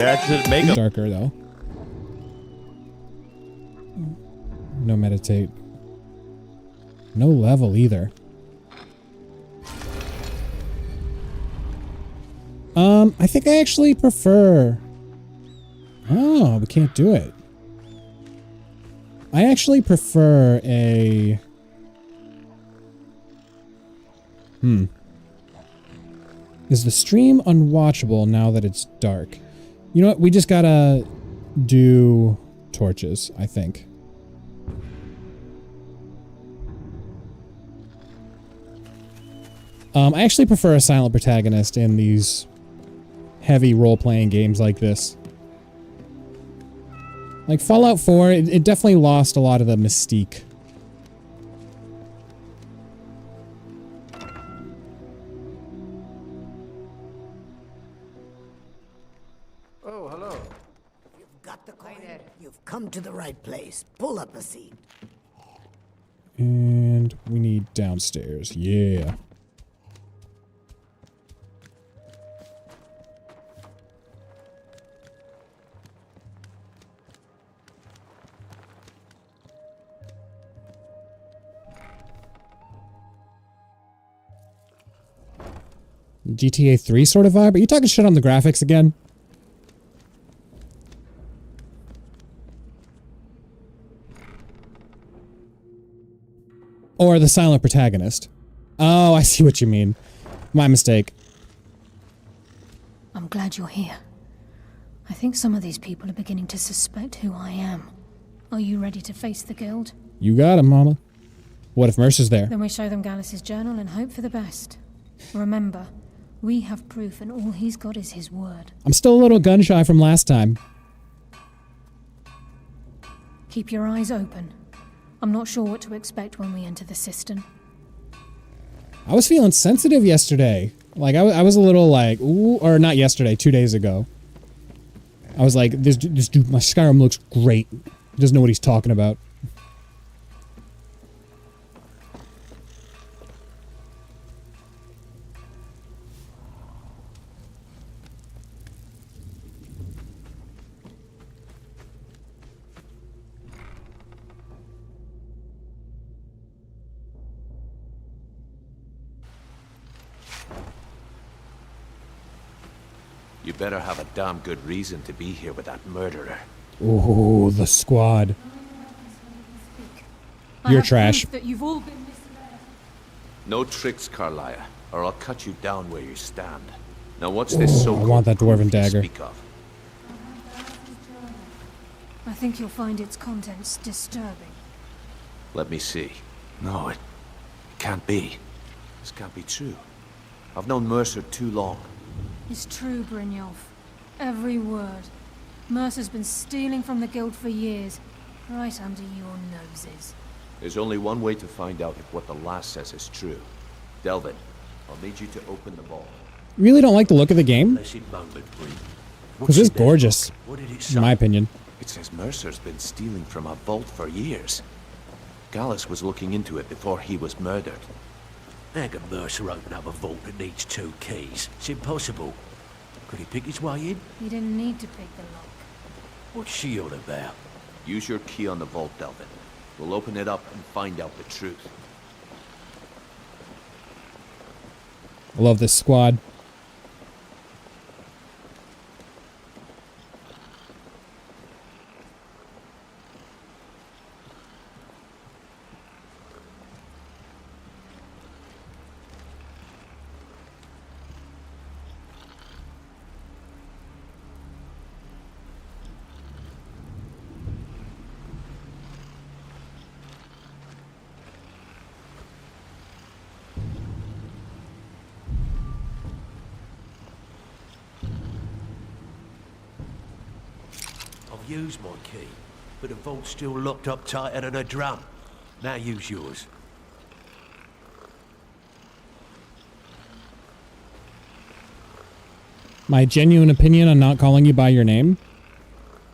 Actually, make them darker though. No meditate. No level either. I think I actually prefer... Oh, we can't do it. I actually prefer a... Is the stream unwatchable now that it's dark? You know what? We just gotta do torches, I think. I actually prefer a silent protagonist in these heavy role-playing games like this. Like Fallout 4, it definitely lost a lot of the mystique. Oh, hello. You've got the coin. You've come to the right place. Pull up a seat. And we need downstairs. Yeah. GTA 3 sort of vibe? Are you talking shit on the graphics again? Or the silent protagonist? Oh, I see what you mean. My mistake. I'm glad you're here. I think some of these people are beginning to suspect who I am. Are you ready to face the guild? You got him, Mama. What if Mercer's there? Then we show them Gallus's journal and hope for the best. Remember, we have proof and all he's got is his word. I'm still a little gun-shy from last time. Keep your eyes open. I'm not sure what to expect when we enter the cistern. I was feeling sensitive yesterday. Like, I was a little like, ooh, or not yesterday, 2 days ago. I was like, this dude, my Skyrim looks great. He doesn't know what he's talking about. You better have a damn good reason to be here with that murderer. Ooh, the squad. You're trash. That you've all been misled. No tricks, Carlia, or I'll cut you down where you stand. Now what's this so-called I want that dwarven proof you dagger. speak of? I think you'll find its contents disturbing. Let me see. No, it can't be. This can't be true. I've known Mercer too long. It's true, Brynjolf. Every word. Mercer's been stealing from the guild for years, right under your noses. There's only one way to find out if what the lass says is true. Delvin, I'll need you to open the vault. Really don't like the look of the game. Because it's gorgeous, What did it in my opinion. It says Mercer's been stealing from a vault for years. Gallus was looking into it before he was murdered. How can Mercer open up a vault that needs 2 keys? It's impossible. Could he pick his way in? He didn't need to pick the lock. What's she on about? Use your key on the vault, Delvin. We'll open it up and find out the truth. I love this squad. I've used my key, but the vault's still locked up tighter than a drum. Now use yours. My genuine opinion on not calling you by your name?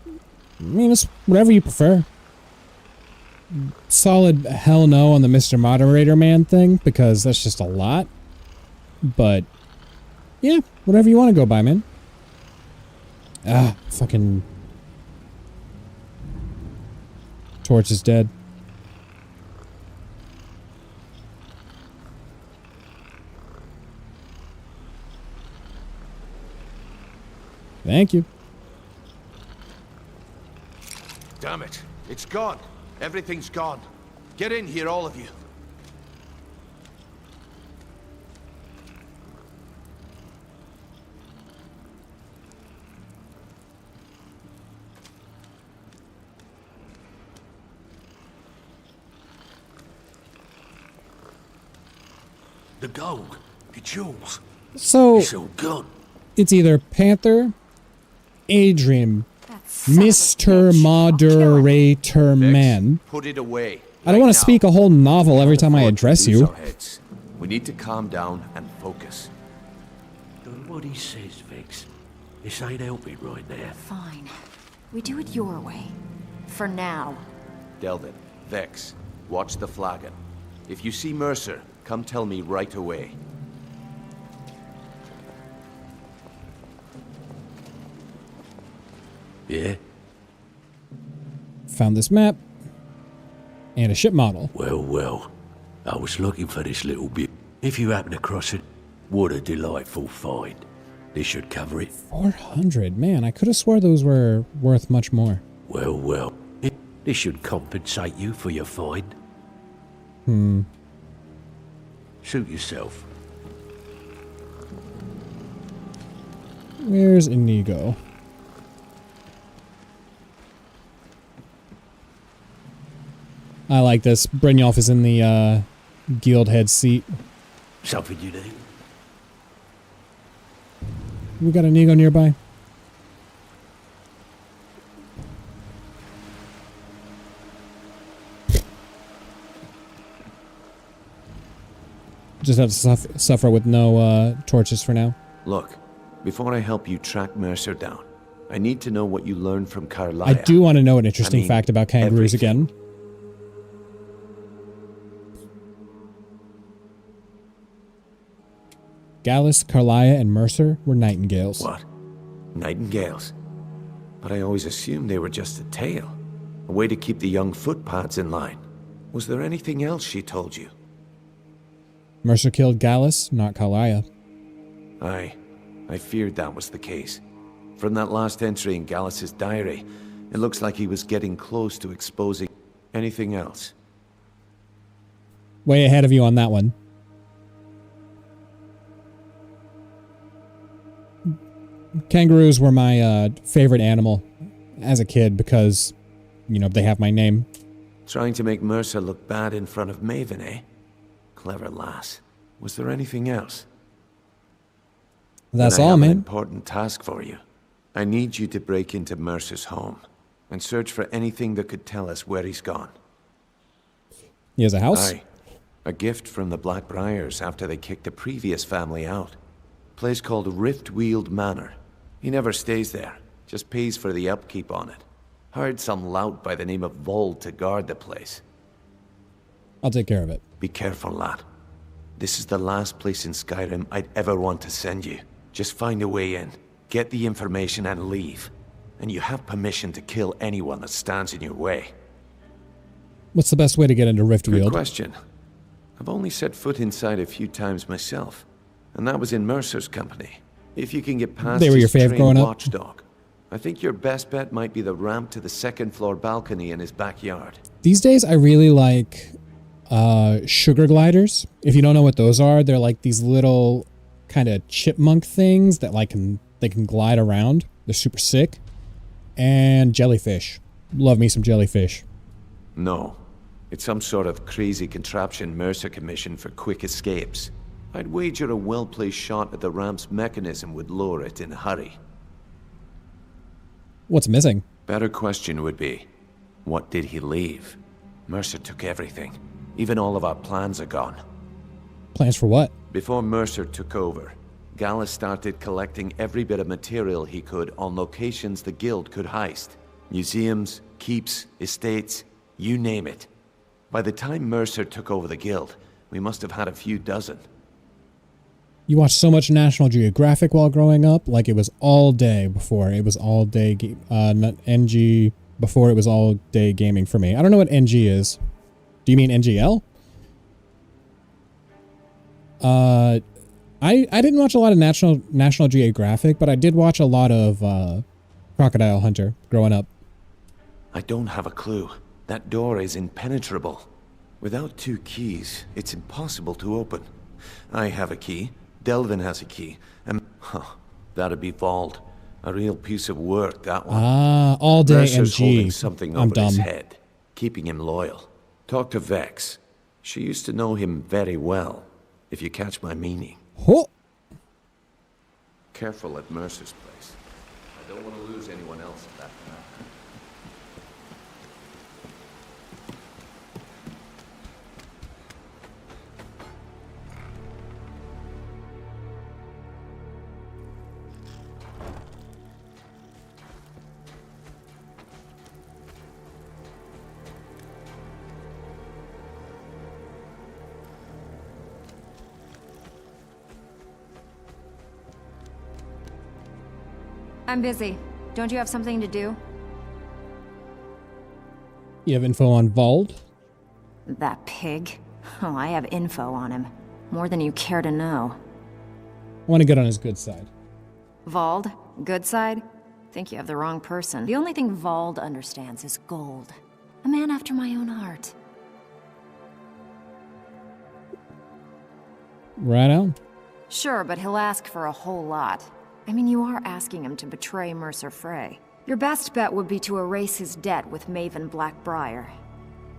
I mean, it's whatever you prefer. Solid hell no on the Mr. Moderator man thing, because that's just a lot. But, yeah, whatever you want to go by, man. Ah, fucking... Torch is dead. Thank you. Damn it. It's gone. Everything's gone. Get in here, all of you. The gold, the jewels, So, it's all gone. it's either Panther, Adrian, That son of a Mr. bitch. I'll kill him. Moderator Vex, Man. put it away. I don't want to speak a whole novel every time I address you. We need to calm down and focus. Do what he says, Vex. This ain't helping right now. Fine. We do it your way. For now. Delvin, Vex, watch the flagon. If you see Mercer, come tell me right away. Yeah? Found this map. And a ship model. Well, well. I was looking for this little bit. If you happen across it, what a delightful find. This should cover it. 400. Man, I could have swore those were worth much more. Well, well. This should compensate you for your find. Suit yourself. Where's Inigo? I like this. Brynjolf is in the guild head seat. Something you need? We got Inigo nearby. Just have to suffer with no torches for now. Look, before I help you track Mercer down, I need to know what you learned from Carlisle. I do want to know an interesting I mean, fact about kangaroos everything. again. Gallus, Carlia, and Mercer were nightingales. What? Nightingales? But I always assumed they were just a tale. A way to keep the young footpads in line. Was there anything else she told you? Mercer killed Gallus, not Carlia. Aye. I feared that was the case. From that last entry in Gallus's diary, it looks like he was getting close to exposing anything else. Way ahead of you on that one. Kangaroos were my favorite animal as a kid because, you know, they have my name. Trying to make Mercer look bad in front of Maven, eh? Clever lass. Was there anything else? That's Then I all, have man. an important task for you. I need you to break into Mercer's home and search for anything that could tell us where he's gone. He has a house? Aye. A gift from the Blackbriars after they kicked the previous family out. Place called Riftweald Manor. He never stays there, just pays for the upkeep on it. Hired some lout by the name of Vold to guard the place. I'll take care of it. Be careful, lad. This is the last place in Skyrim I'd ever want to send you. Just find a way in, get the information and leave. And you have permission to kill anyone that stands in your way. What's the best way to get into Good Riftweald? question. I've only set foot inside a few times myself, and that was in Mercer's company. If you can get past They were your his fave trained growing up? watchdog, I think your best bet might be the ramp to the second-floor balcony in his backyard. These days, I really like sugar gliders. If you don't know what those are, they're like these little kind of chipmunk things that they can glide around. They're super sick. And jellyfish. Love me some jellyfish. No. It's some sort of crazy contraption Mercer commissioned for quick escapes. I'd wager a well-placed shot at the ramp's mechanism would lure it in a hurry. What's missing? Better question would be, what did he leave? Mercer took everything. Even all of our plans are gone. Plans for what? Before Mercer took over, Gallus started collecting every bit of material he could on locations the guild could heist. Museums, keeps, estates, you name it. By the time Mercer took over the guild, we must have had a few dozen. You watched so much National Geographic while growing up, like it was all day before. It was all day, not NG, before it was all day gaming for me. I don't know what NG is. Do you mean NGL? I didn't watch a lot of National Geographic, but I did watch a lot of Crocodile Hunter growing up. I don't have a clue. That door is impenetrable. Without 2 keys, it's impossible to open. I have a key. Delvin has a key, and that'd be Vault. A real piece of work, that one. Ah, all day Mercer's holding NG. something I'm over his dumb. head, keeping him loyal. Talk to Vex. She used to know him very well, if you catch my meaning. Oh. Careful at Mercer's place. I don't want to lose anyone else at that time. I'm busy. Don't you have something to do? You have info on Vald? That pig. Oh, I have info on him. More than you care to know. I want to get on his good side. Vald? Good side? Think you have the wrong person. The only thing Vald understands is gold. A man after my own heart. Right on. Sure, but he'll ask for a whole lot. I mean, you are asking him to betray Mercer Frey. Your best bet would be to erase his debt with Maven Blackbriar.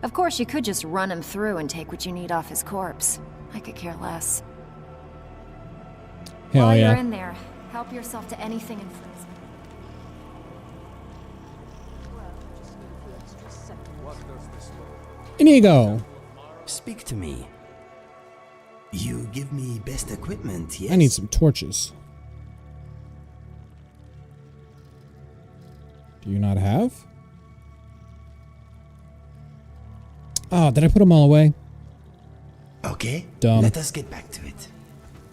Of course, you could just run him through and take what you need off his corpse. I could care less. Hell While yeah. you're in there, help yourself to anything in front. Inigo. Speak to me. You give me best equipment, yes? I need some torches. Do you not have? Oh, did I put them all away? Okay, Dumb. let us get back to it.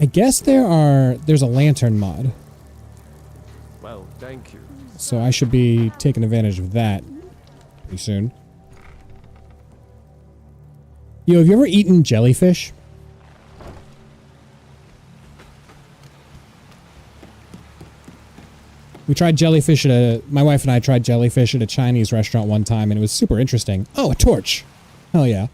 I guess there's a lantern mod. Well, thank you. So I should be taking advantage of that pretty soon. Yo, have you ever eaten jellyfish? We tried jellyfish my wife and I tried jellyfish at a Chinese restaurant one time, and it was super interesting. Oh, a torch. Hell yeah.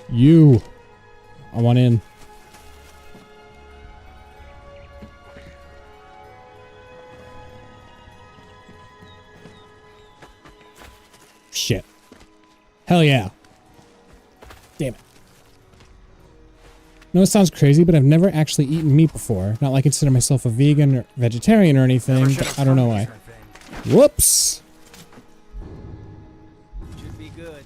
You. I want in. Shit. Hell yeah. Damn it. No, it sounds crazy, but I've never actually eaten meat before. Not like I consider myself a vegan or vegetarian or anything, but I don't know why. Whoops. Should be good.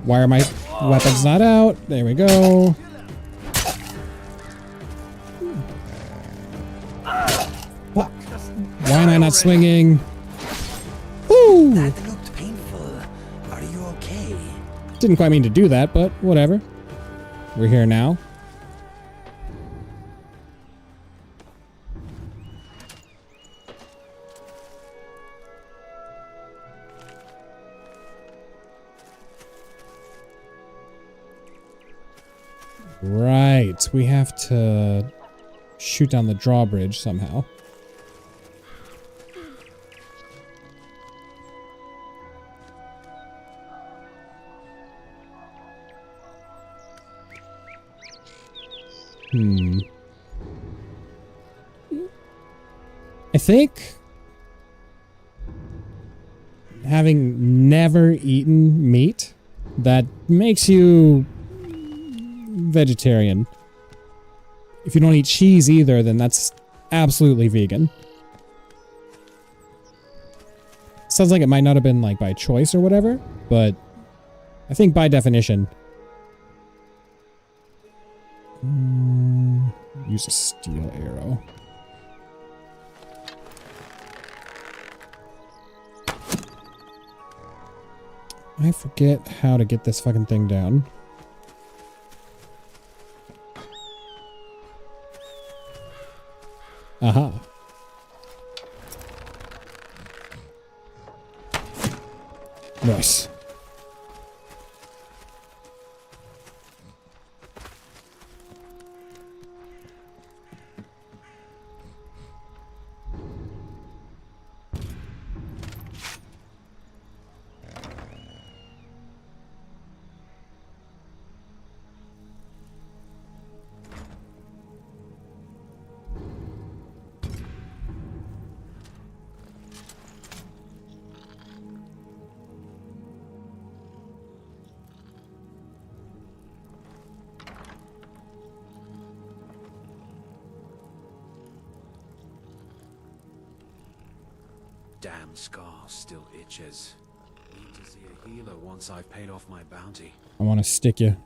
Why are my weapons not out? There we go. What? Why am I not swinging? Woo! That looked painful. Are you okay? Didn't quite mean to do that, but whatever. We're here now. Right, we have to shoot down the drawbridge somehow. I think having never eaten meat, that makes you vegetarian. If you don't eat cheese either, then that's absolutely vegan. Sounds like it might not have been like by choice or whatever, but I think by definition. Use a steel arrow. I forget how to get this fucking thing down. Aha. Nice. Damn scar still itches. Need to see a healer once I've paid off my bounty. I want to stick you.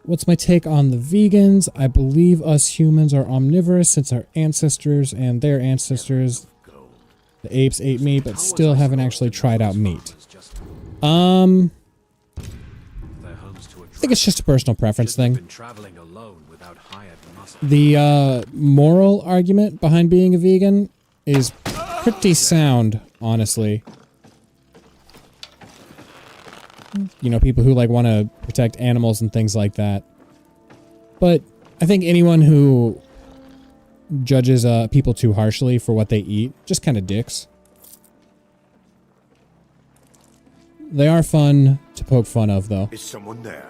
What's my take on the vegans? I believe us humans are omnivorous since our ancestors and their ancestors, the apes, ate meat, but still haven't actually tried out meat. I think it's just a personal preference thing. The moral argument behind being a vegan is pretty sound, honestly. You know, people who like want to protect animals and things like that. But I think anyone who judges people too harshly for what they eat, just kind of dicks. They are fun to poke fun of, though. Is someone there?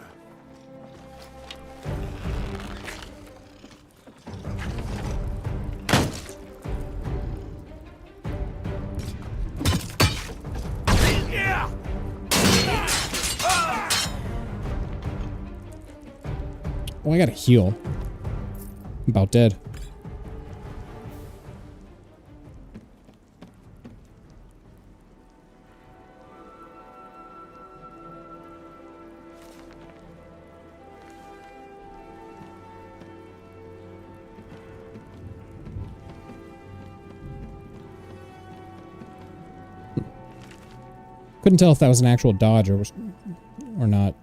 Oh, I gotta heal. I'm about dead. Couldn't tell if that was an actual dodge or not.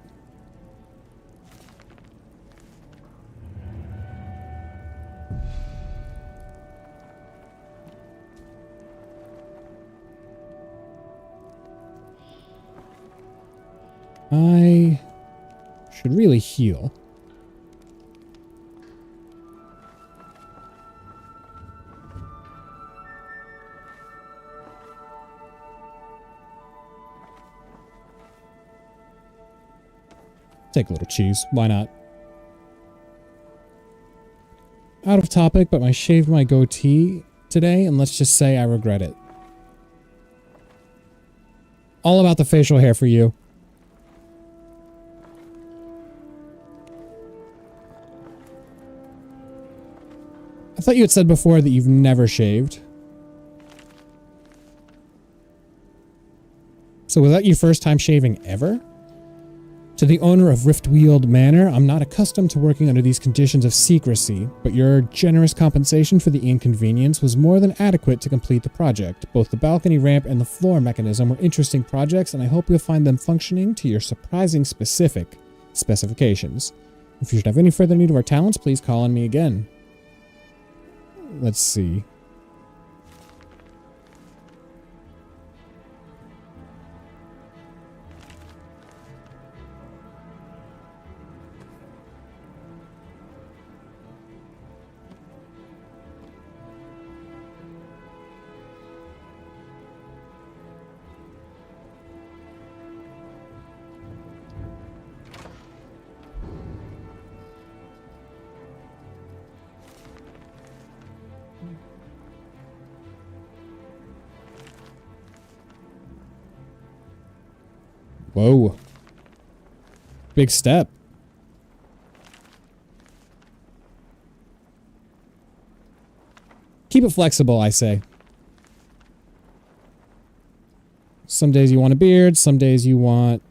I should really heal. Take a little cheese. Why not? Out of topic, but I shaved my goatee today, and let's just say I regret it. All about the facial hair for you. I thought you had said before that you've never shaved. So was that your first time shaving ever? To the owner of Riftweald Manor, I'm not accustomed to working under these conditions of secrecy, but your generous compensation for the inconvenience was more than adequate to complete the project. Both the balcony ramp and the floor mechanism were interesting projects, and I hope you'll find them functioning to your surprising specifications. If you should have any further need of our talents, please call on me again. Let's see. Whoa. Big step. Keep it flexible, I say. Some days you want a beard, some days you want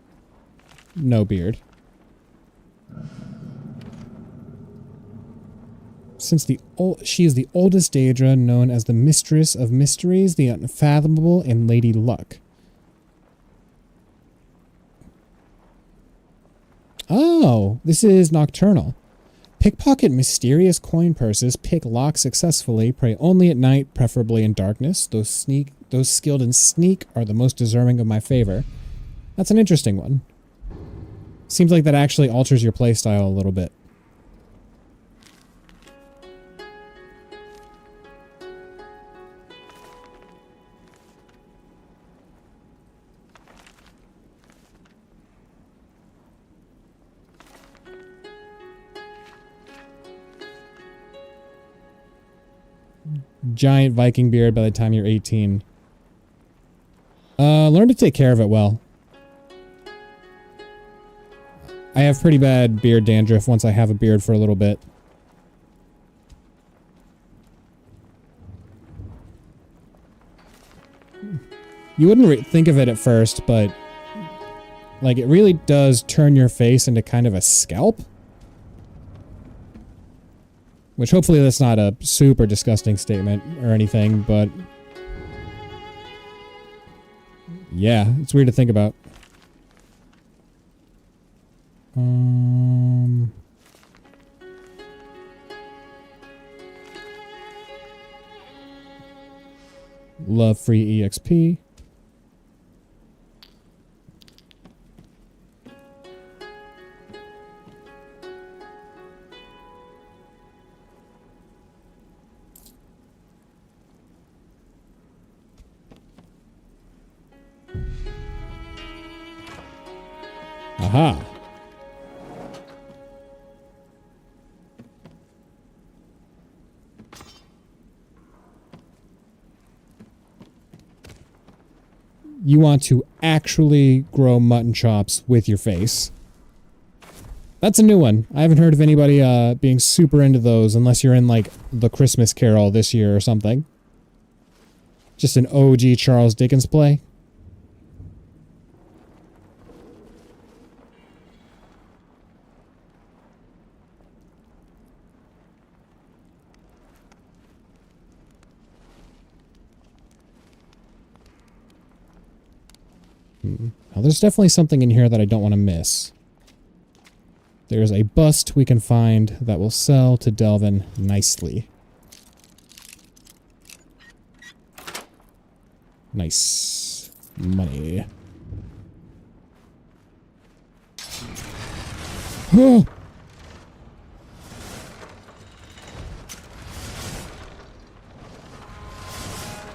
no beard. Since she is the oldest Daedra, known as the Mistress of Mysteries, the Unfathomable, and Lady Luck. Oh, this is nocturnal. Pickpocket mysterious coin purses, pick locks successfully, pray only at night, preferably in darkness. Those skilled in sneak are the most deserving of my favor. That's an interesting one. Seems like that actually alters your playstyle a little bit. Giant Viking beard by the time you're 18. Learn to take care of it well. I have pretty bad beard dandruff once I have a beard for a little bit. You wouldn't think of it at first, but like it really does turn your face into kind of a scalp. Which hopefully that's not a super disgusting statement or anything, but yeah, it's weird to think about. Love free EXP. Aha. You want to actually grow mutton chops with your face. That's a new one. I haven't heard of anybody being super into those unless you're in like The Christmas Carol this year or something. Just an OG Charles Dickens play. Now, there's definitely something in here that I don't want to miss. There's a bust we can find that will sell to Delvin nicely. Nice money. Oh!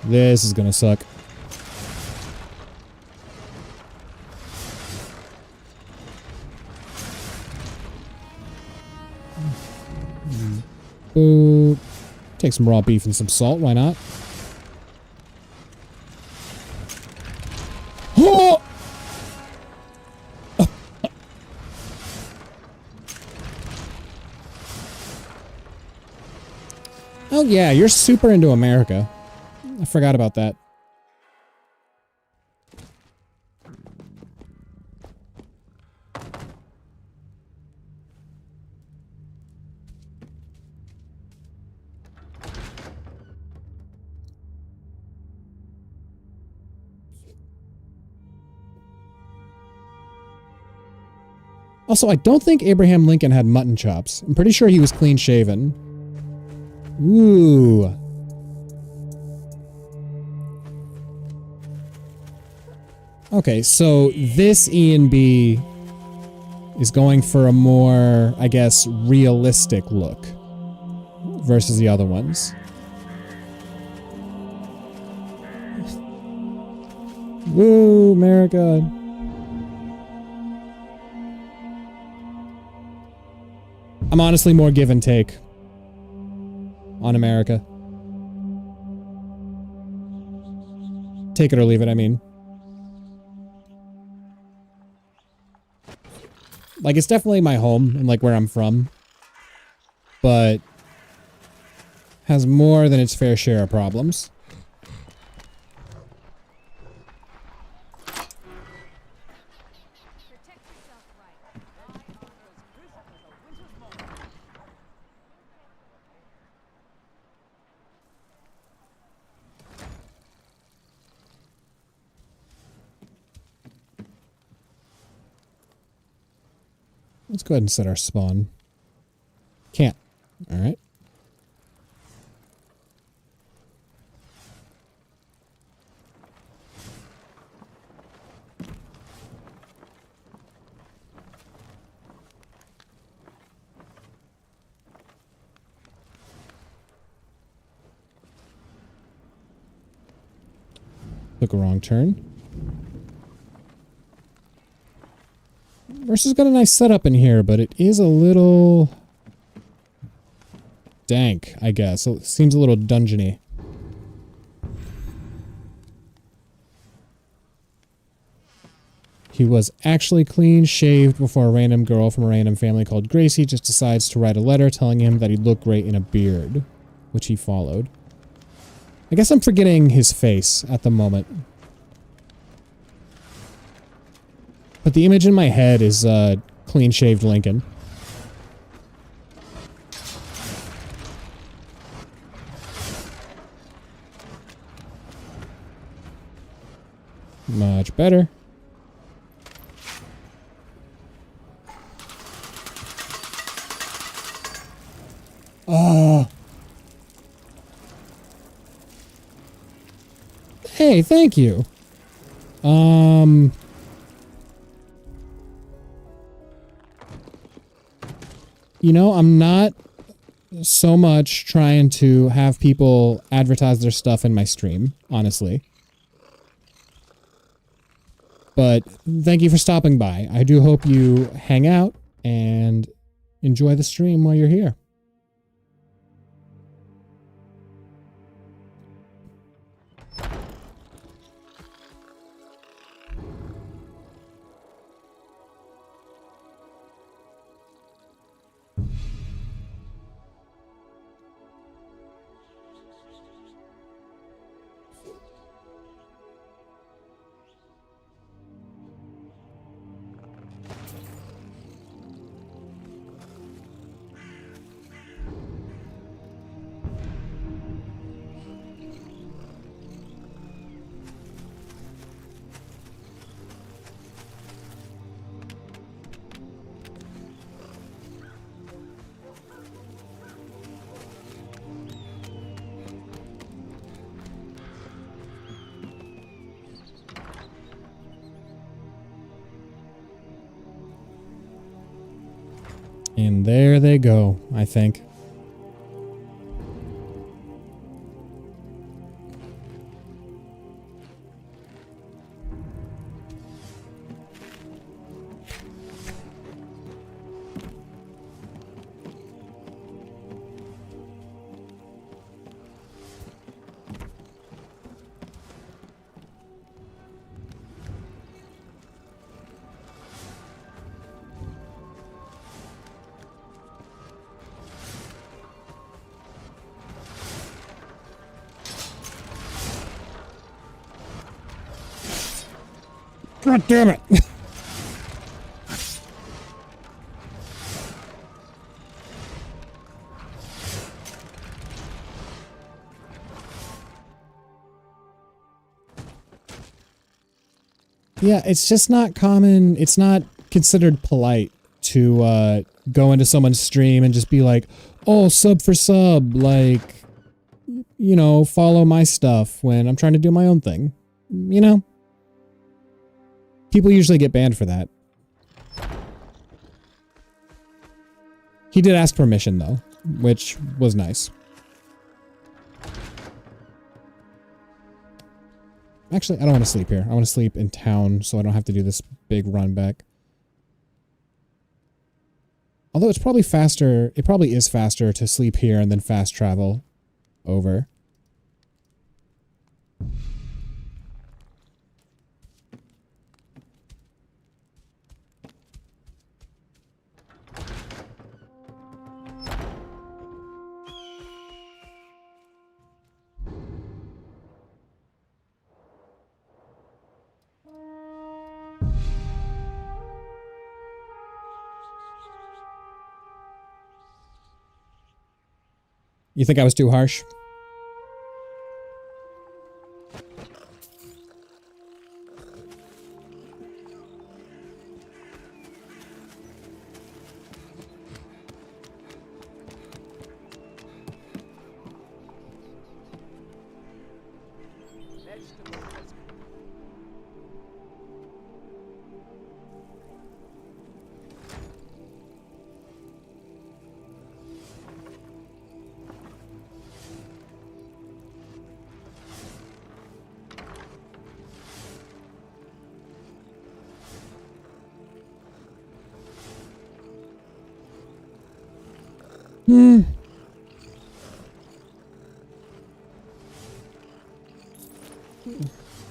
This is gonna suck. Ooh. Take some raw beef and some salt, why not? Oh! Oh yeah, you're super into America. I forgot about that. Also, I don't think Abraham Lincoln had mutton chops. I'm pretty sure he was clean shaven. Ooh. Okay, so this Ian B is going for a more, I guess, realistic look versus the other ones. Woo, America. I'm honestly more give and take on America. Take it or leave it, I mean. Like, it's definitely my home and, like, where I'm from. But has more than its fair share of problems. Let's go ahead and set our spawn. Can't. Alright. Took a wrong turn. Mercer's got a nice setup in here, but it is a little dank, I guess. It seems a little dungeony. He was actually clean shaved before a random girl from a random family called Gracie just decides to write a letter telling him that he'd look great in a beard, which he followed. I guess I'm forgetting his face at the moment. But the image in my head is clean-shaved Lincoln. Much better. Oh. Hey, thank you. You know, I'm not so much trying to have people advertise their stuff in my stream, honestly. But thank you for stopping by. I do hope you hang out and enjoy the stream while you're here. And there they go, I think. God damn it! Yeah, it's just not common. It's not considered polite to go into someone's stream and just be like, oh, sub for sub, like, you know, follow my stuff when I'm trying to do my own thing. You know? People usually get banned for that. He did ask permission, though, which was nice. Actually, I don't want to sleep here. I want to sleep in town so I don't have to do this big run back. Although it's probably faster, it probably is faster to sleep here and then fast travel over. You think I was too harsh?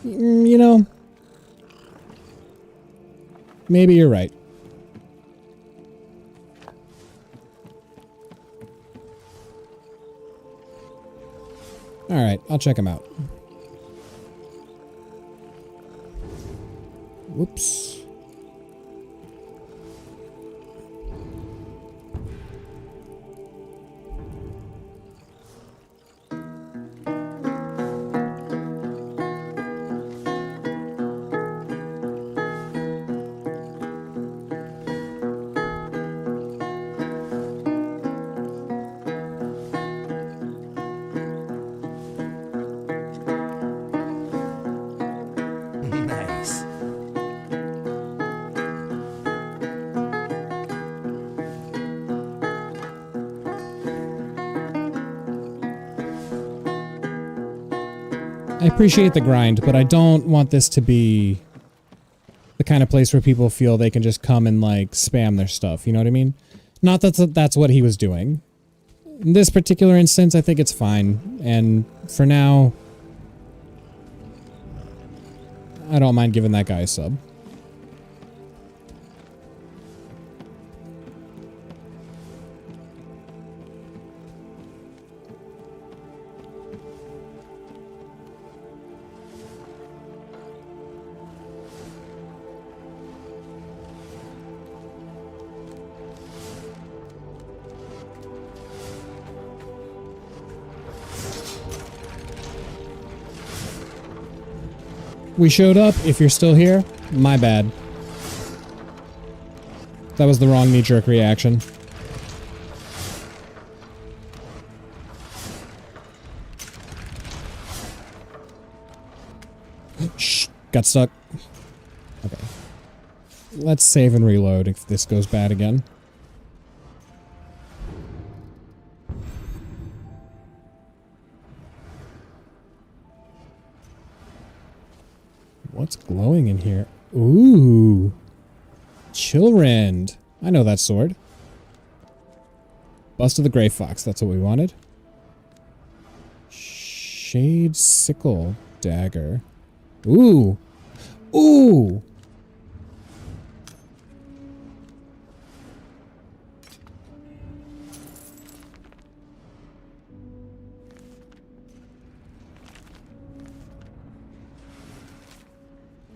You know, maybe you're right. All right, I'll check him out. Whoops. Nice. I appreciate the grind, but I don't want this to be the kind of place where people feel they can just come and like spam their stuff, you know what I mean? Not that that's what he was doing. In this particular instance, I think it's fine, and for now, I don't mind giving that guy a sub. We showed up. If you're still here, my bad. That was the wrong knee-jerk reaction. Shh, got stuck. Okay. Let's save and reload if this goes bad again. What's glowing in here? Ooh. Chillrend. I know that sword. Bust of the Grey Fox. That's what we wanted. Shade Sickle Dagger. Ooh. Ooh.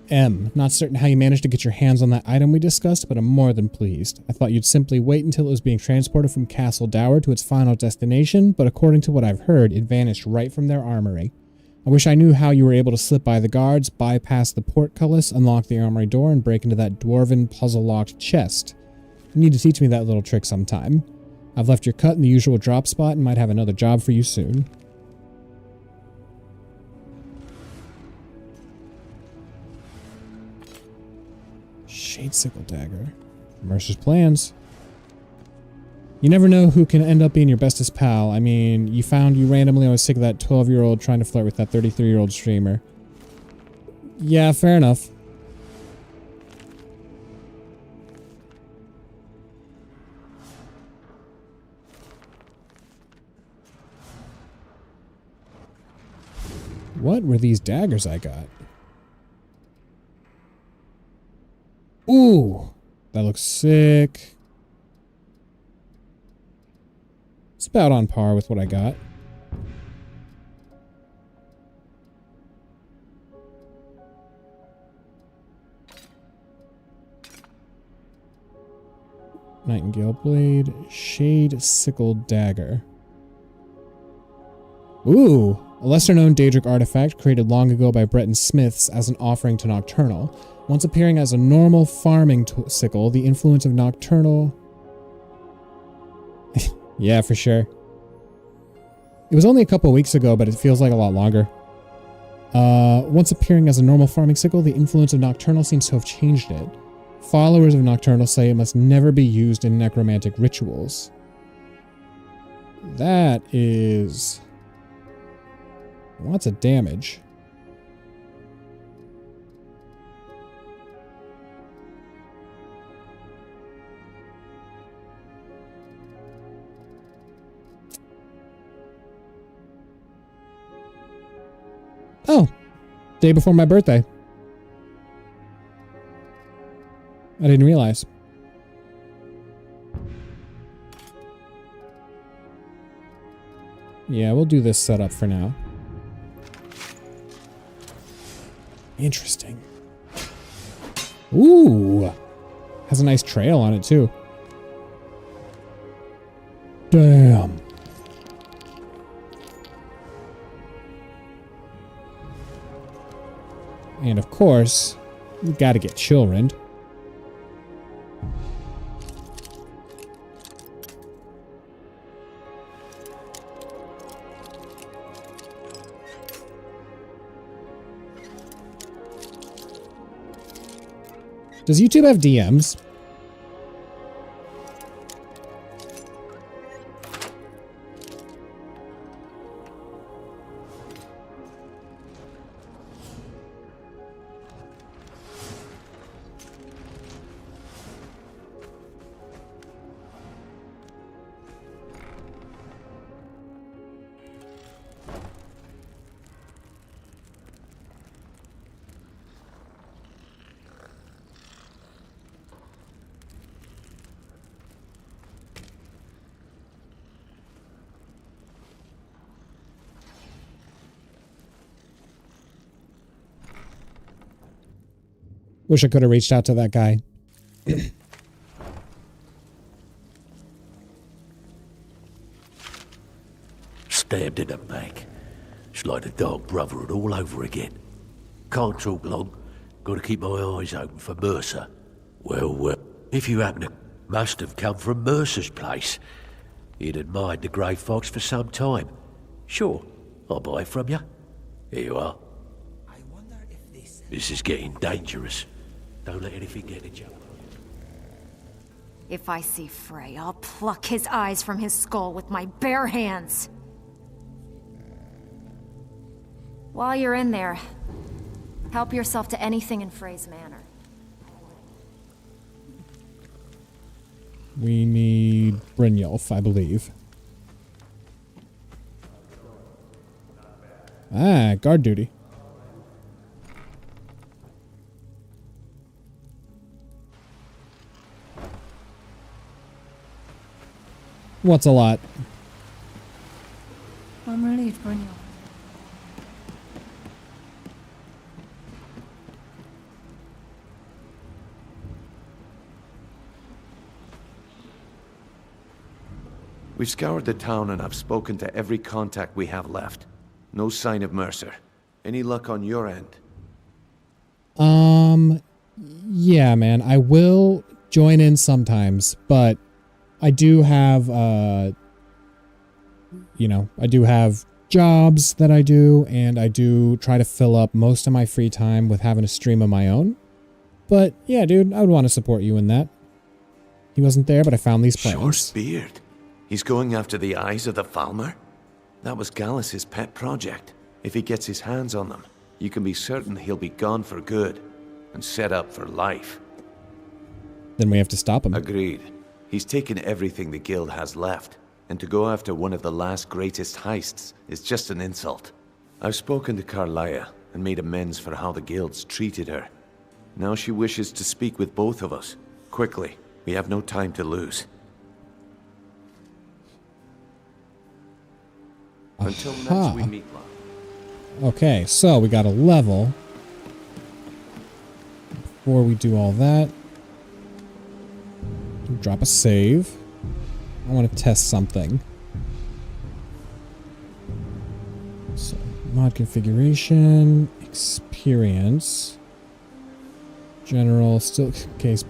M. Not certain how you managed to get your hands on that item we discussed, but I'm more than pleased. I thought you'd simply wait until it was being transported from Castle Dower to its final destination, but according to what I've heard, it vanished right from their armory. I wish I knew how you were able to slip by the guards, bypass the portcullis, unlock the armory door, and break into that dwarven puzzle-locked chest. You need to teach me that little trick sometime. I've left your cut in the usual drop spot and might have another job for you soon. Shade Sickle Dagger. Mercer's plans. You never know who can end up being your bestest pal. I mean, you found you randomly. I was sick of that 12-year-old trying to flirt with that 33-year-old streamer. Yeah, fair enough. What were these daggers I got? Ooh, that looks sick. It's about on par with what I got. Nightingale Blade, Shade Sickle Dagger. Ooh, a lesser-known Daedric artifact created long ago by Breton Smiths as an offering to Nocturnal. Once appearing as a normal farming sickle, the influence of Nocturnal... Yeah, for sure. It was only a couple weeks ago, but it feels like a lot longer. Once appearing as a normal farming sickle, the influence of Nocturnal seems to have changed it. Followers of Nocturnal say it must never be used in necromantic rituals. That is... lots of damage. Oh, day before my birthday. I didn't realize. Yeah, we'll do this setup for now. Interesting. Ooh, has a nice trail on it too. Damn. And of course, we gotta get children. Does YouTube have DMs? Wish I could have reached out to that guy. Stabbed in the back. It's like the Dark Brotherhood all over again. Can't talk long. Got to keep my eyes open for Mercer. Well, if you happen to... must have come from Mercer's place. He'd admired the Grey Fox for some time. Sure, I'll buy it from you. Here you are. I wonder if This is getting dangerous. Don't let anything get at you. If I see Frey, I'll pluck his eyes from his skull with my bare hands. While you're in there, help yourself to anything in Frey's manor. We need Brynjolf, I believe. Ah, guard duty. What's a lot? I'm relieved, Brynjolf. We've scoured the town and I've spoken to every contact we have left. No sign of Mercer. Any luck on your end? Yeah, man. I will join in sometimes, but I do have, you know, I do have jobs that I do, and I do try to fill up most of my free time with having a stream of my own. But yeah, dude, I would want to support you in that. He wasn't there, but I found these plans. Short beard. He's going after the eyes of the Falmer? That was Gallus's pet project. If he gets his hands on them, you can be certain he'll be gone for good and set up for life. Then we have to stop him. Agreed. He's taken everything the guild has left, and to go after one of the last greatest heists is just an insult. I've spoken to Carlia and made amends for how the guild's treated her. Now she wishes to speak with both of us. Quickly. We have no time to lose. Until next we meet, love. Okay, so we got a level. Before we do all that, drop a save. I want to test something. So, mod configuration, experience, general, still case,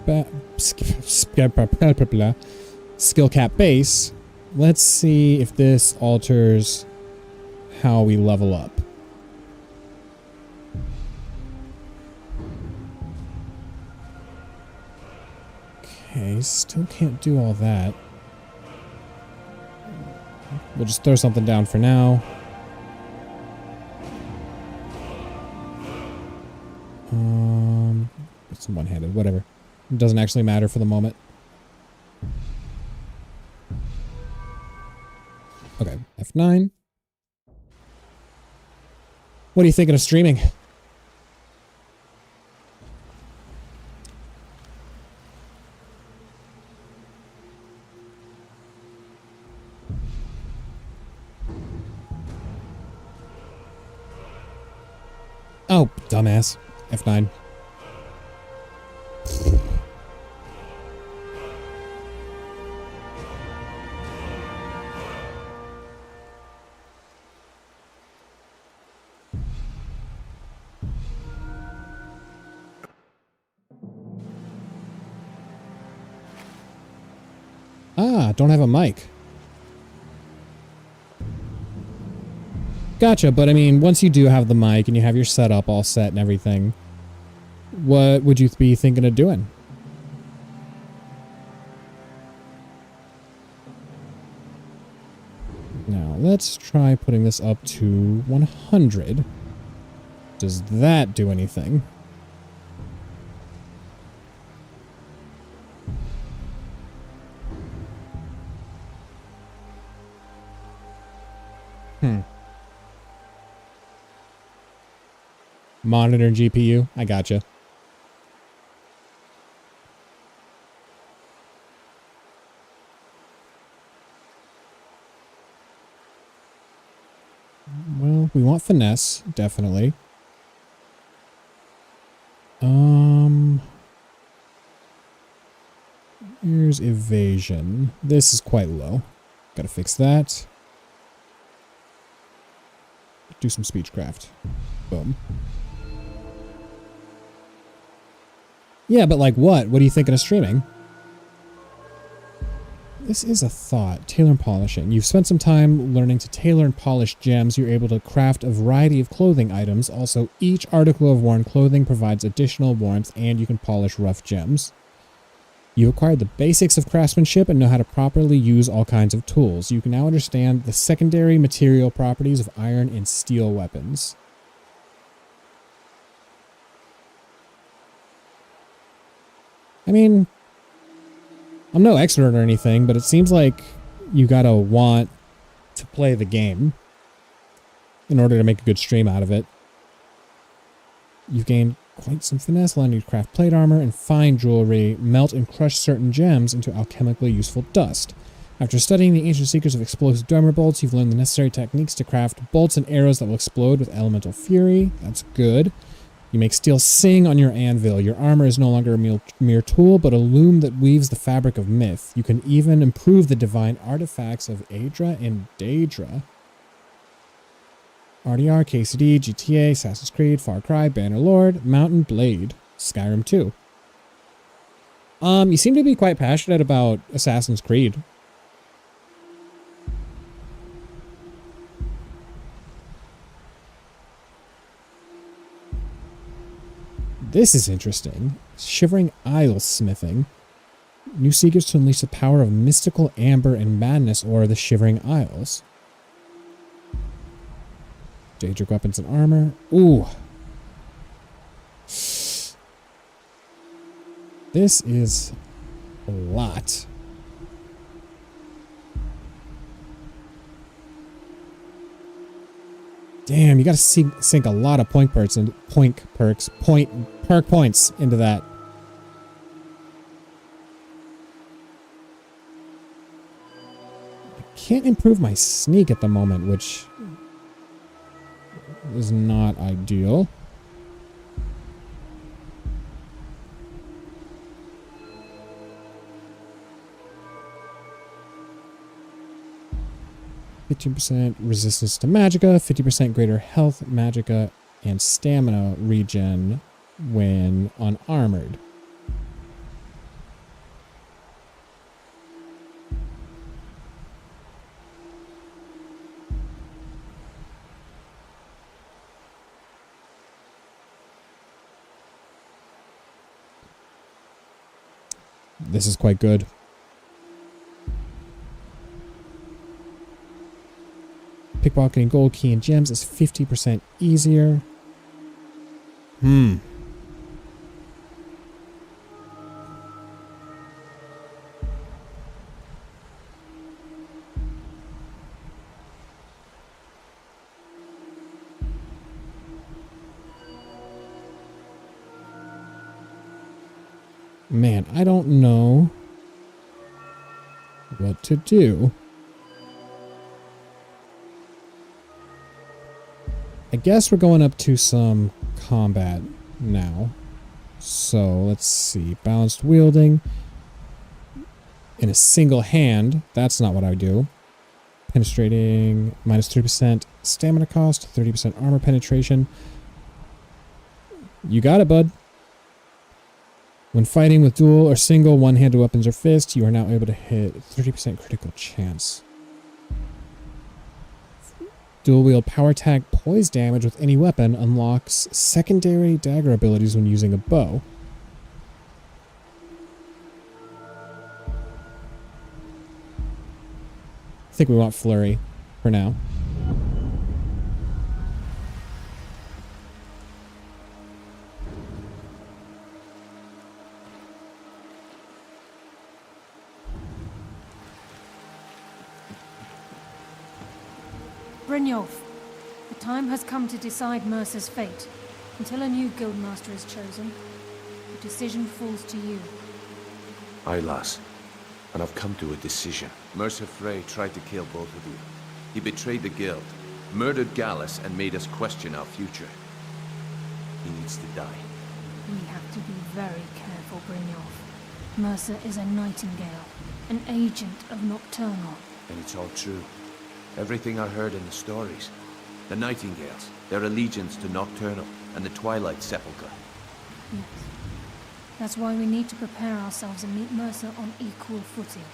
skill cap base. Let's see if this alters how we level up. Okay, still can't do all that. We'll just throw something down for now. It's one-handed, whatever. It doesn't actually matter for the moment. Okay, F9. What are you thinking of streaming? Oh, dumbass. F9. Ah, don't have a mic. Gotcha, but I mean, once you do have the mic and you have your setup all set and everything, what would you be thinking of doing? Now, let's try putting this up to 100. Does that do anything? Monitor and GPU? I gotcha. Well, we want finesse, definitely. Here's evasion. This is quite low. Gotta fix that. Do some speechcraft. Boom. Yeah, but like what? What are you thinking of streaming? This is a thought. Tailor and polishing. You've spent some time learning to tailor and polish gems. You're able to craft a variety of clothing items. Also, each article of worn clothing provides additional warmth, and you can polish rough gems. You acquired the basics of craftsmanship and know how to properly use all kinds of tools. You can now understand the secondary material properties of iron and steel weapons. I mean, I'm no expert or anything, but it seems like you gotta want to play the game in order to make a good stream out of it. You've gained quite some finesse, allowing you to craft plate armor and fine jewelry, melt and crush certain gems into alchemically useful dust. After studying the ancient secrets of explosive diamond bolts, you've learned the necessary techniques to craft bolts and arrows that will explode with elemental fury. That's good. You make steel sing on your anvil. Your armor is no longer a mere tool, but a loom that weaves the fabric of myth. You can even improve the divine artifacts of Aedra and Daedra. RDR, KCD, GTA, Assassin's Creed, Far Cry, Bannerlord, Mountain Blade, Skyrim 2. You seem to be quite passionate about Assassin's Creed. This is interesting. Shivering Isle smithing. New seekers to unleash the power of mystical amber and madness or the Shivering Isles. Daedric weapons and armor. Ooh. This is a lot. Damn, you gotta sink a lot of point perks points into that. I can't improve my sneak at the moment, which is not ideal. %, resistance to magicka, 50% greater health, magicka, and stamina regen when unarmored. This is quite good. Pickpocketing gold, key, and gems is 50% easier. Man, I don't know what to do. I guess we're going up to some combat now. So let's see. Balanced wielding in a single hand. That's not what I do. Penetrating minus 3% stamina cost, 30% armor penetration. You got it, bud. When fighting with dual or single one-handed weapons or fists, you are now able to hit 30% critical chance. Dual wield power attack poise damage with any weapon unlocks secondary dagger abilities when using a bow. I think we want flurry for now. Brynjolf, the time has come to decide Mercer's fate. Until a new guildmaster is chosen, the decision falls to you. Aye, lass. And I've come to a decision. Mercer Frey tried to kill both of you. He betrayed the guild, murdered Gallus, and made us question our future. He needs to die. We have to be very careful, Brynjolf. Mercer is a nightingale, an agent of Nocturnal. And it's all true. Everything I heard in the stories. The Nightingales, their allegiance to Nocturnal, and the Twilight Sepulchre. Yes. That's why we need to prepare ourselves and meet Mercer on equal footing.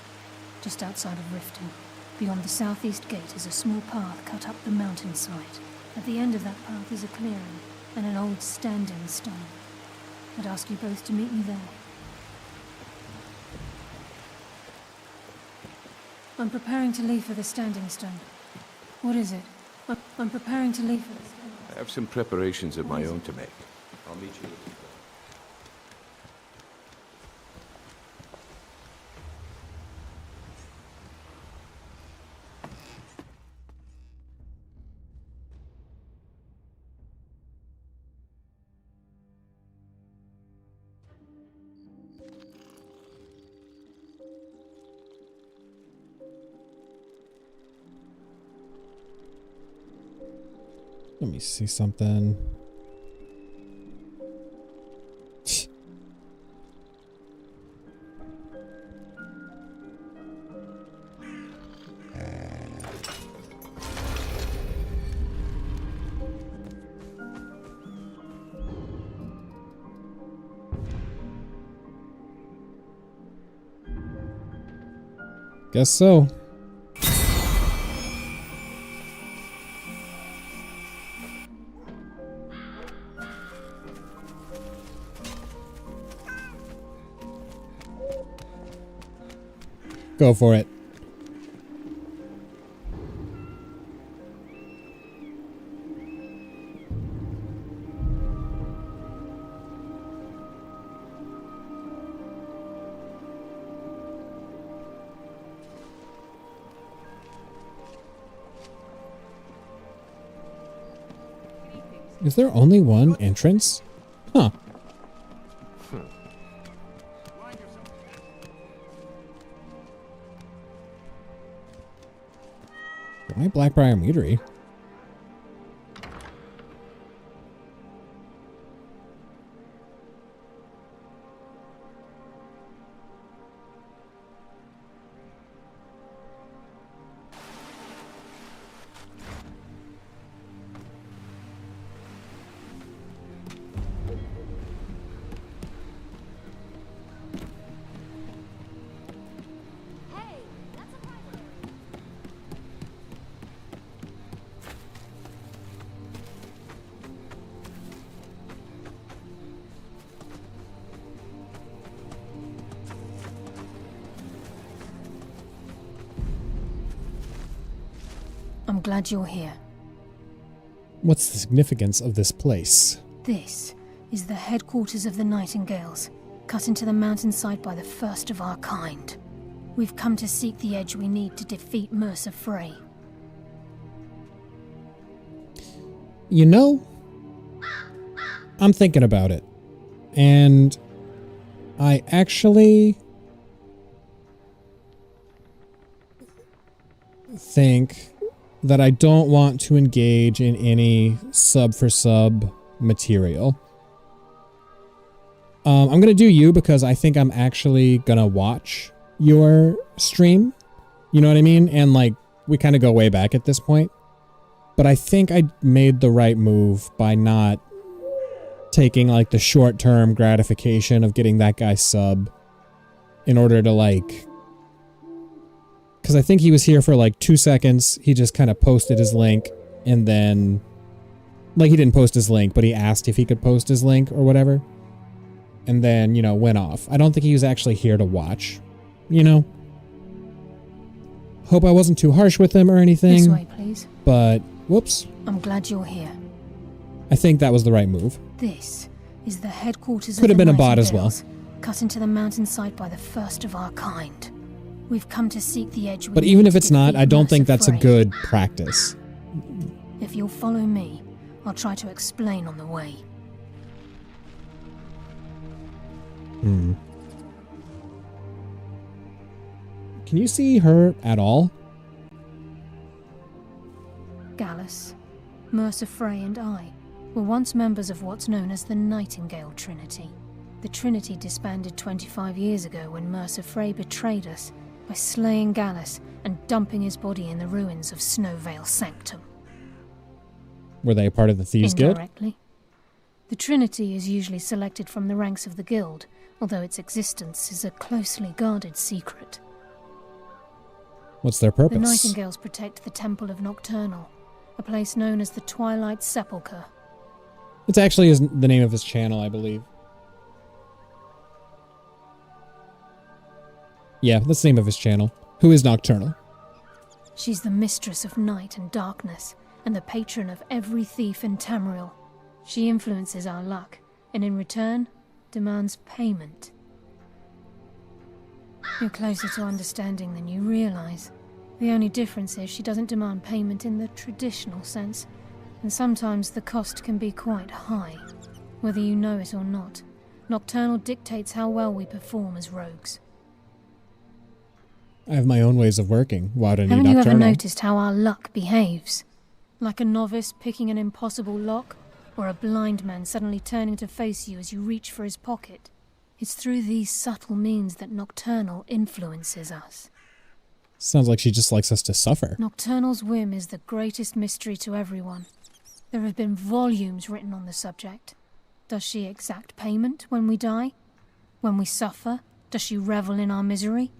Just outside of Riften, beyond the southeast gate is a small path cut up the mountainside. At the end of that path is a clearing, and an old standing stone. I'd ask you both to meet me there. I'm preparing to leave for the standing stone. What is it? I'm preparing to leave for the standing stone. I have some preparations of my own to make. I'll meet you. Let me see something. Guess so. Go for it. Is there only one entrance? Huh. Why Blackbriar Meadery? I'm glad you're here. What's the significance of this place? This is the headquarters of the Nightingales, cut into the mountainside by the first of our kind. We've come to seek the edge we need to defeat Mercer Frey. You know, I'm thinking about it. And I actually think that I don't want to engage in any sub for sub material. I'm going to do you because I think I'm actually going to watch your stream. You know what I mean? And like, we kind of go way back at this point. But I think I made the right move by not taking like the short-term gratification of getting that guy sub in order to like... Because I think he was here for like 2 seconds. He just kind of posted his link and then... Like, he didn't post his link, but he asked if he could post his link or whatever. And then, you know, went off. I don't think he was actually here to watch, you know? Hope I wasn't too harsh with him or anything. This way, please. But, whoops. I'm glad you're here. I think that was the right move. This is the headquarters Could of have the been a bot as well. Nightingales, cut into the mountainside by the first of our kind. We've come to seek the edge we But need even if to it's not, defeat I don't Mercer think that's a Frey. good practice. If you'll follow me, I'll try to explain on the way. Hmm. Can you see her at all? Gallus, Mercer Frey and I were once members of what's known as the Nightingale Trinity. The Trinity disbanded 25 years ago when Mercer Frey betrayed us by slaying Gallus and dumping his body in the ruins of Snowvale Sanctum. Were they a part of the Thieves Guild? Indirectly. The Trinity is usually selected from the ranks of the Guild, although its existence is a closely guarded secret. What's their purpose? The Nightingales protect the Temple of Nocturnal, a place known as the Twilight Sepulchre. It's actually the name of his channel, I believe. Yeah, that's the name of his channel. Who is Nocturnal? She's the mistress of night and darkness, and the patron of every thief in Tamriel. She influences our luck, and in return, demands payment. You're closer to understanding than you realize. The only difference is she doesn't demand payment in the traditional sense, and sometimes the cost can be quite high. Whether you know it or not, Nocturnal dictates how well we perform as rogues. I have my own ways of working. Why do I need Haven't you ever Nocturnal? noticed how our luck behaves? Like a novice picking an impossible lock, or a blind man suddenly turning to face you as you reach for his pocket. It's through these subtle means that Nocturnal influences us. Sounds like she just likes us to suffer. Nocturnal's whim is the greatest mystery to everyone. There have been volumes written on the subject. Does she exact payment when we die? When we suffer, does she revel in our misery?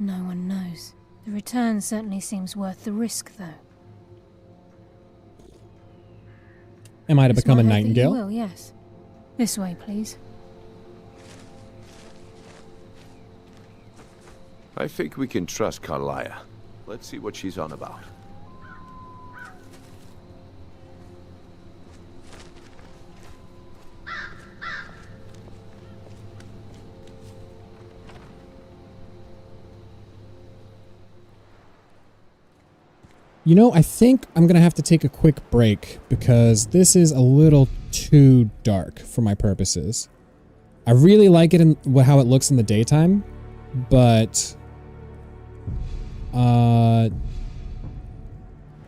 No one knows. The return certainly seems worth the risk, though. Am I to This become a might hope that you nightingale? will, yes. This way, please. I think we can trust Carlia. Let's see what she's on about. You know, I think I'm going to have to take a quick break because this is a little too dark for my purposes. I really like it in how it looks in the daytime, but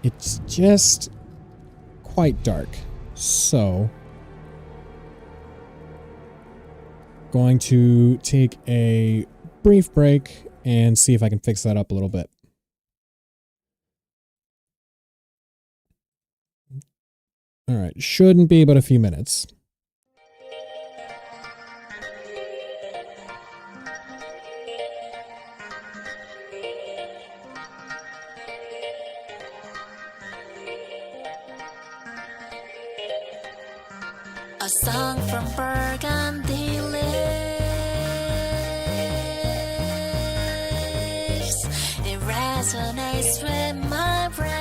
it's just quite dark. So, going to take a brief break and see if I can fix that up a little bit. All right, shouldn't be but a few minutes. A song from Burgundy lives. It resonates with my brain.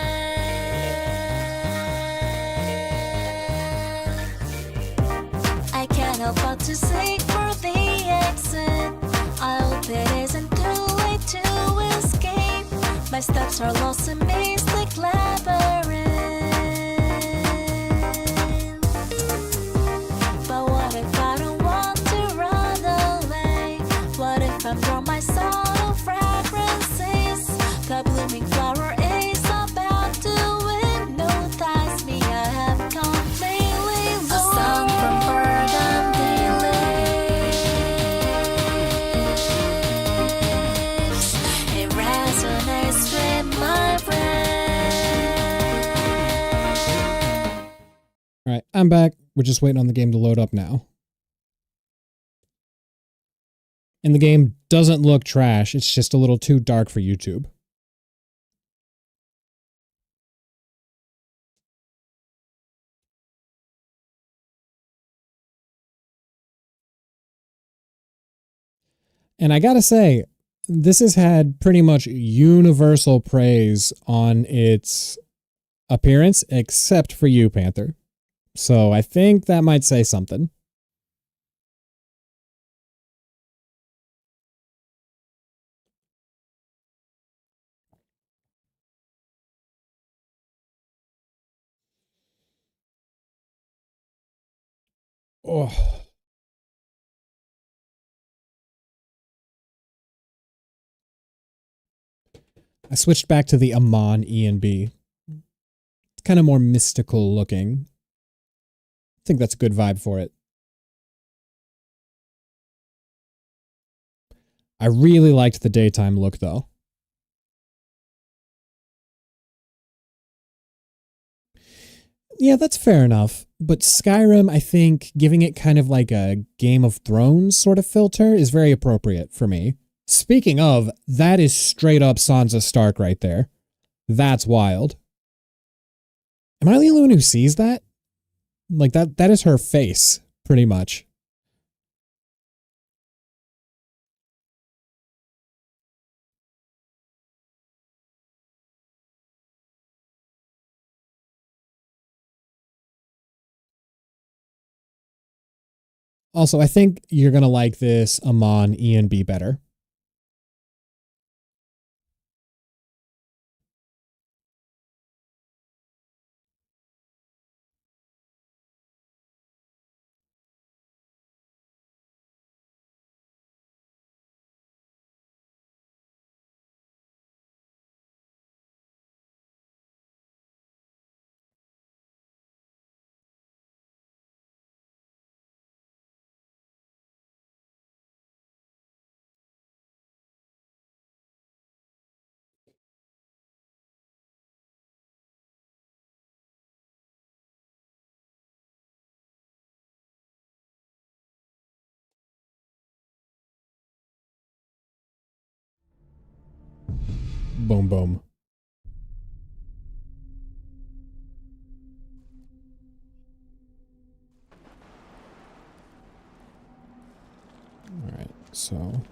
I can't help but to seek for the exit. I hope it isn't too late to escape. My steps are lost in mystic labyrinth. I'm drawn by subtle fragrances. The blooming flower is about to hypnotize me. I have completely lost. A song from Burgundy lives. It resonates with my brain. All right, I'm back. We're just waiting on the game to load up now. And the game doesn't look trash. It's just a little too dark for YouTube. And I gotta say, this has had pretty much universal praise on its appearance, except for you, Panther. So I think that might say something. Oh. I switched back to the Amon E&B. It's kind of more mystical looking. I think that's a good vibe for it. I really liked the daytime look, though. Yeah, that's fair enough. But Skyrim, I think, giving it kind of like a Game of Thrones sort of filter is very appropriate for me. Speaking of, that is straight up Sansa Stark right there. That's wild. Am I the only one who sees that? Like, that is her face, pretty much. Also, I think you're going to like this Amon E&B better. Boom, boom. Alright, so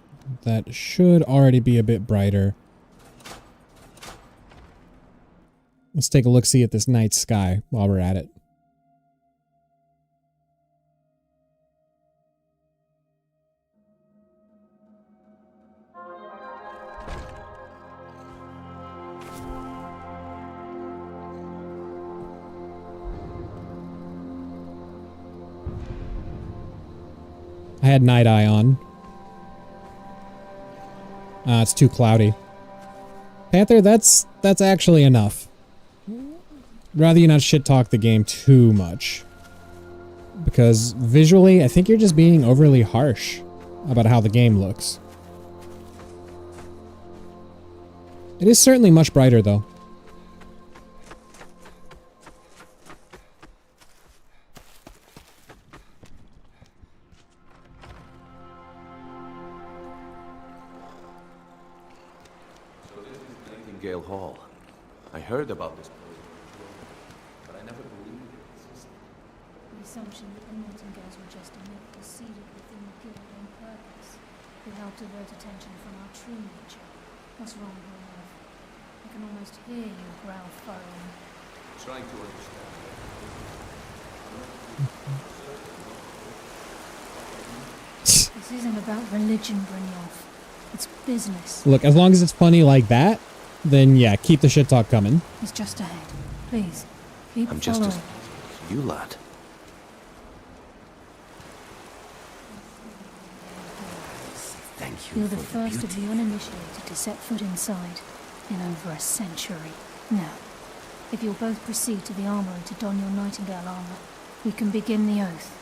that should already be a bit brighter. Let's take a look-see at this night sky while we're at it. I had night eye on. It's too cloudy. Panther, that's actually enough. Rather you not shit talk the game too much. Because visually, I think you're just being overly harsh about how the game looks. It is certainly much brighter though. Nightingale Hall. I heard about this place, but I never believed it existed. The assumption that the Nightingales were just a myth was seeded within the guild on purpose. It helped divert attention from our true nature. What's wrong with your love? I can almost hear you growl furrowing. Trying to understand. This isn't about religion, Brynjolf. It's business. Look, as long as it's funny like that, then yeah, keep the shit talk coming. It's just ahead. Please, keep I'm following. just as you, lad. Thank you You're the for first of beauty. the uninitiated to set foot inside in over a century. Now, if you'll both proceed to the armory to don your Nightingale armor, we can begin the oath.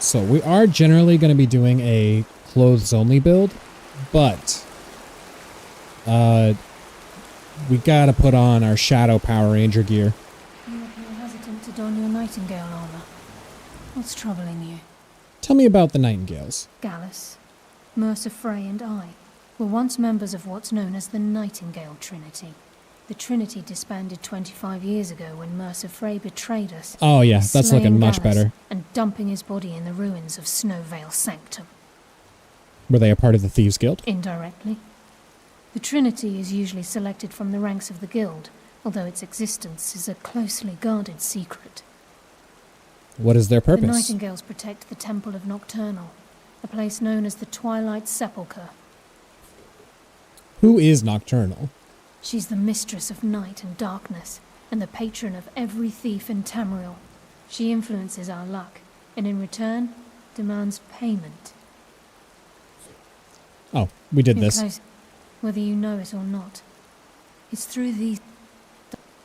So we are generally going to be doing a clothes only build, but we gotta put on our Shadow Power Ranger gear. You appear hesitant to don your Nightingale armor. What's troubling you? Tell me about the Nightingales. Gallus, Mercer Frey and I were once members of what's known as the Nightingale Trinity. The Trinity disbanded 25 years ago when Mercer Frey betrayed us. Oh yeah, that's slaying looking much Gallus better. And dumping his body in the ruins of Snowvale Sanctum. Were they a part of the Thieves Guild? Indirectly. The Trinity is usually selected from the ranks of the Guild, although its existence is a closely guarded secret. What is their The purpose? Nightingales protect the Temple of Nocturnal, a place known as the Twilight Sepulchre. Who is Nocturnal? She's the mistress of night and darkness, and the patron of every thief in Tamriel. She influences our luck, and in return, demands payment. Oh, we did You're this. close, whether you know it or not. It's through these...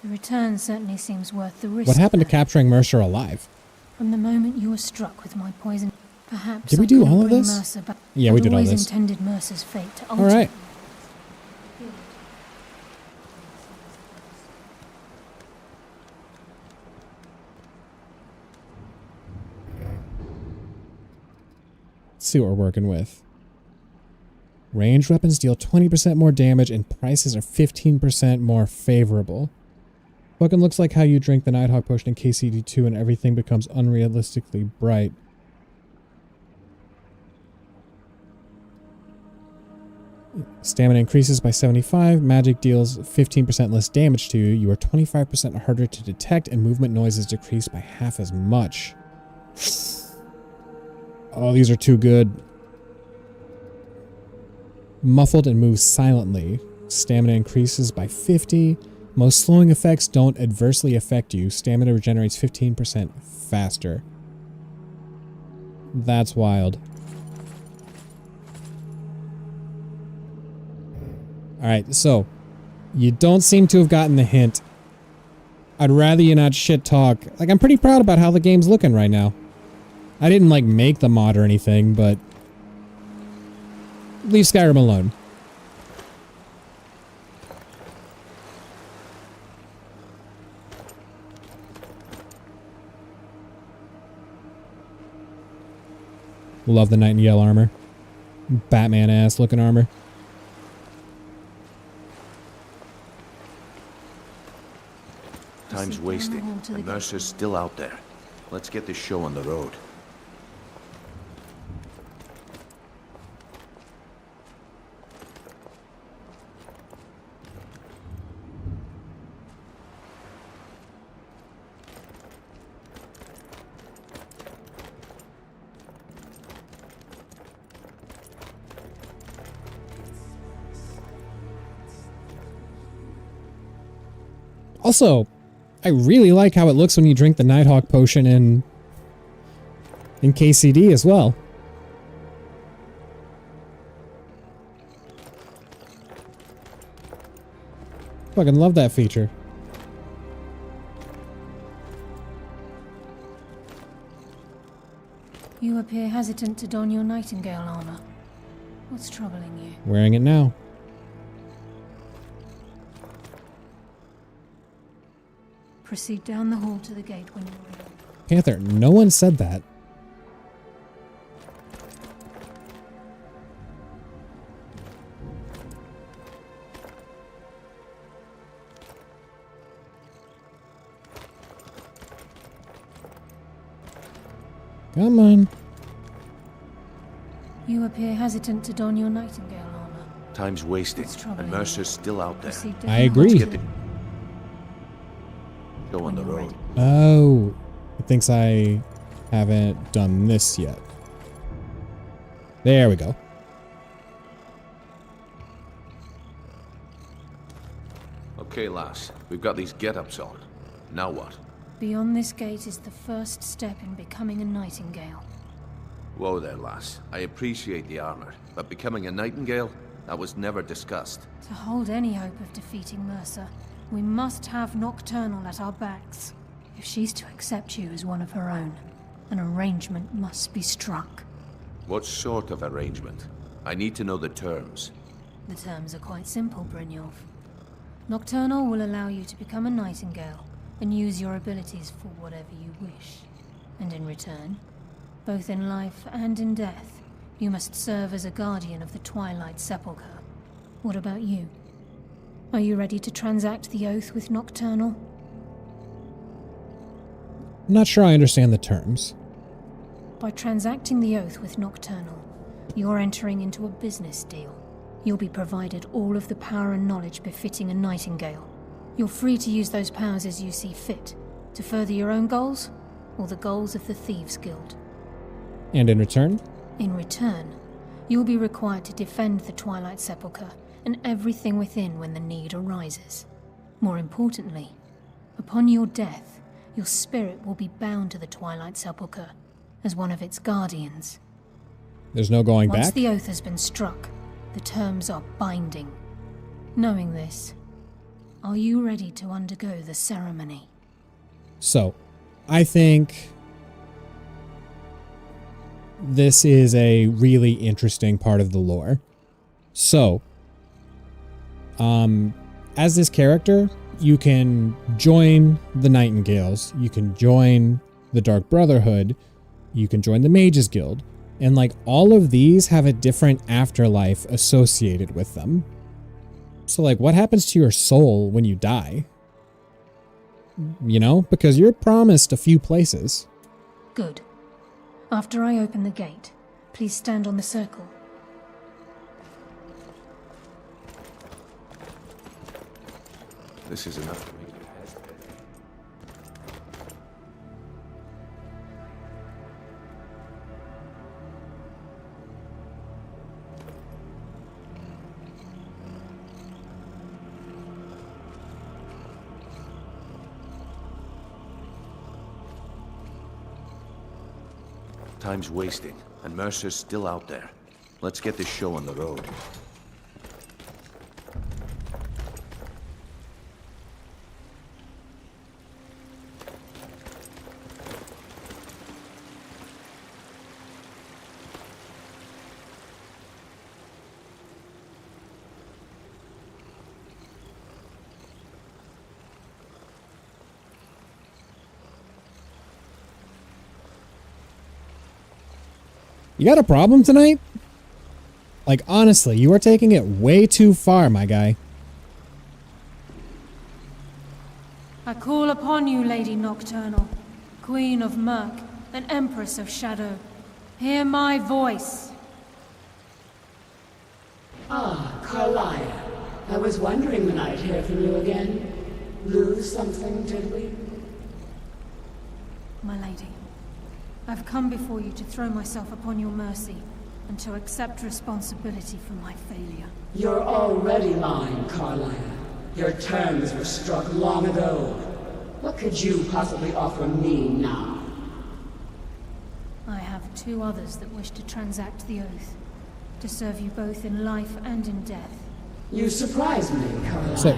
The return certainly seems worth the risk. What happened to though. capturing Mercer alive? From the moment you were struck with my poison, perhaps Did we I do couldn't all of bring this? Mercer back. Yeah, we I'd did all always this. intended Mercer's fate to All alter. right. Let's see what we're working with. Ranged weapons deal 20% more damage and prices are 15% more favorable. Fucking looks like how you drink the Nighthawk potion in KCD2 and everything becomes unrealistically bright. Stamina increases by 75, magic deals 15% less damage to you, you are 25% harder to detect, and movement noise is decreased by half as much. Oh, these are too good. Muffled and moves silently. Stamina increases by 50. Most slowing effects don't adversely affect you. Stamina regenerates 15% faster. That's wild. Alright, so you don't seem to have gotten the hint. I'd rather you not shit talk. Like, I'm pretty proud about how the game's looking right now. I didn't, like, make the mod or anything, but leave Skyrim alone. Love the Nightingale armor. Batman-ass looking armor. Time's wasting, and Mercer's still out there. Let's get this show on the road. Also, I really like how it looks when you drink the Nighthawk potion in KCD as well. Fucking love that feature. You appear hesitant to don your Nightingale armor. What's troubling you? Wearing it now. Proceed down the hall to the gate when you're ready. Panther, no one said that. Come on. You appear hesitant to don your Nightingale armor. Time's wasting, and Mercer's still out there. Proceed down I the agree. hall Let's to get the show on the road. Oh, it thinks I haven't done this yet. There we go. Okay, lass, we've got these get-ups on. Now what? Beyond this gate is the first step in becoming a Nightingale. Whoa there, lass. I appreciate the armor, but becoming a Nightingale? That was never discussed. To hold any hope of defeating Mercer, we must have Nocturnal at our backs. If she's to accept you as one of her own, an arrangement must be struck. What sort of arrangement? I need to know the terms. The terms are quite simple, Brynjolf. Nocturnal will allow you to become a Nightingale and use your abilities for whatever you wish. And in return, both in life and in death, you must serve as a guardian of the Twilight Sepulchre. What about you? Are you ready to transact the oath with Nocturnal? I'm not sure I understand the terms. By transacting the oath with Nocturnal, you're entering into a business deal. You'll be provided all of the power and knowledge befitting a Nightingale. You're free to use those powers as you see fit, to further your own goals, or the goals of the Thieves' Guild. And in return? In return, you'll be required to defend the Twilight Sepulchre and everything within when the need arises. More importantly, upon your death, your spirit will be bound to the Twilight Sepulchre as one of its guardians. There's no going Once back? the oath has been struck, the terms are binding. Knowing this, are you ready to undergo the ceremony? So, I think this is a really interesting part of the lore. So, as this character, you can join the Nightingales, you can join the Dark Brotherhood, you can join the Mages Guild, and like all of these have a different afterlife associated with them. So like what happens to your soul when you die? You know, because you're promised a few places. Good. After I open the gate, please stand on the circle. This is enough to make you hesitate. Time's wasting, and Mercer's still out there. Let's get this show on the road. You got a problem tonight? Like, honestly, you are taking it way too far, my guy. I call upon you, Lady Nocturnal, Queen of Murk, and Empress of Shadow. Hear my voice. Ah, Carlia. I was wondering when I'd hear from you again. Lose something, did we? My lady, I've come before you to throw myself upon your mercy and to accept responsibility for my failure. You're already mine, Carlia. Your terms were struck long ago. What could you possibly offer me now? I have 2 others that wish to transact the oath, to serve you both in life and in death. You surprise me, Carlia. So-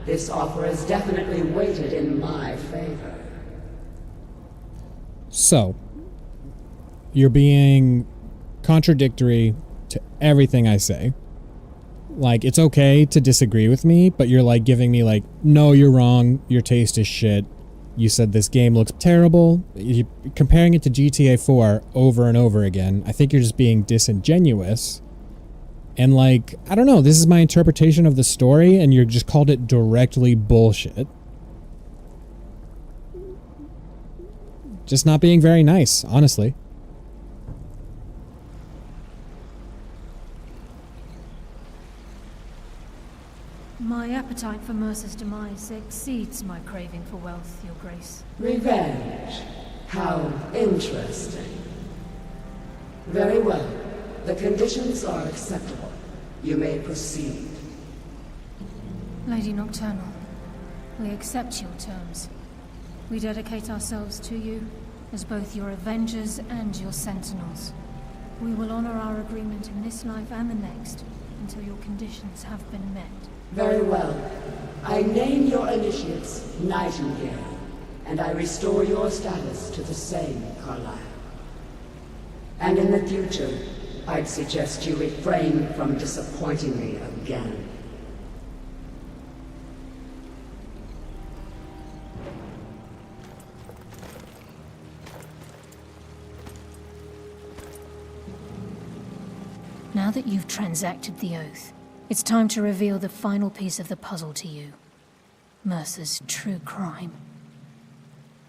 This offer is definitely weighted in my favor. So, you're being contradictory to everything I say. Like, it's okay to disagree with me, but you're like giving me like, no, you're wrong, your taste is shit. You said this game looks terrible. You're comparing it to GTA 4 over and over again. I think you're just being disingenuous. And like, I don't know, this is my interpretation of the story and you just called it directly bullshit. Just not being very nice, honestly. My appetite for Mercer's demise exceeds my craving for wealth, Your Grace. Revenge. How interesting. Very well. The conditions are acceptable. You may proceed. Lady Nocturnal, we accept your terms. We dedicate ourselves to you as both your avengers and your sentinels. We will honor our agreement in this life and the next until your conditions have been met. Very well. I name your initiates Nightingale, and I restore your status to the same, Carlisle. And in the future, I'd suggest you refrain from disappointing me again. Now that you've transacted the oath, it's time to reveal the final piece of the puzzle to you. Mercer's true crime.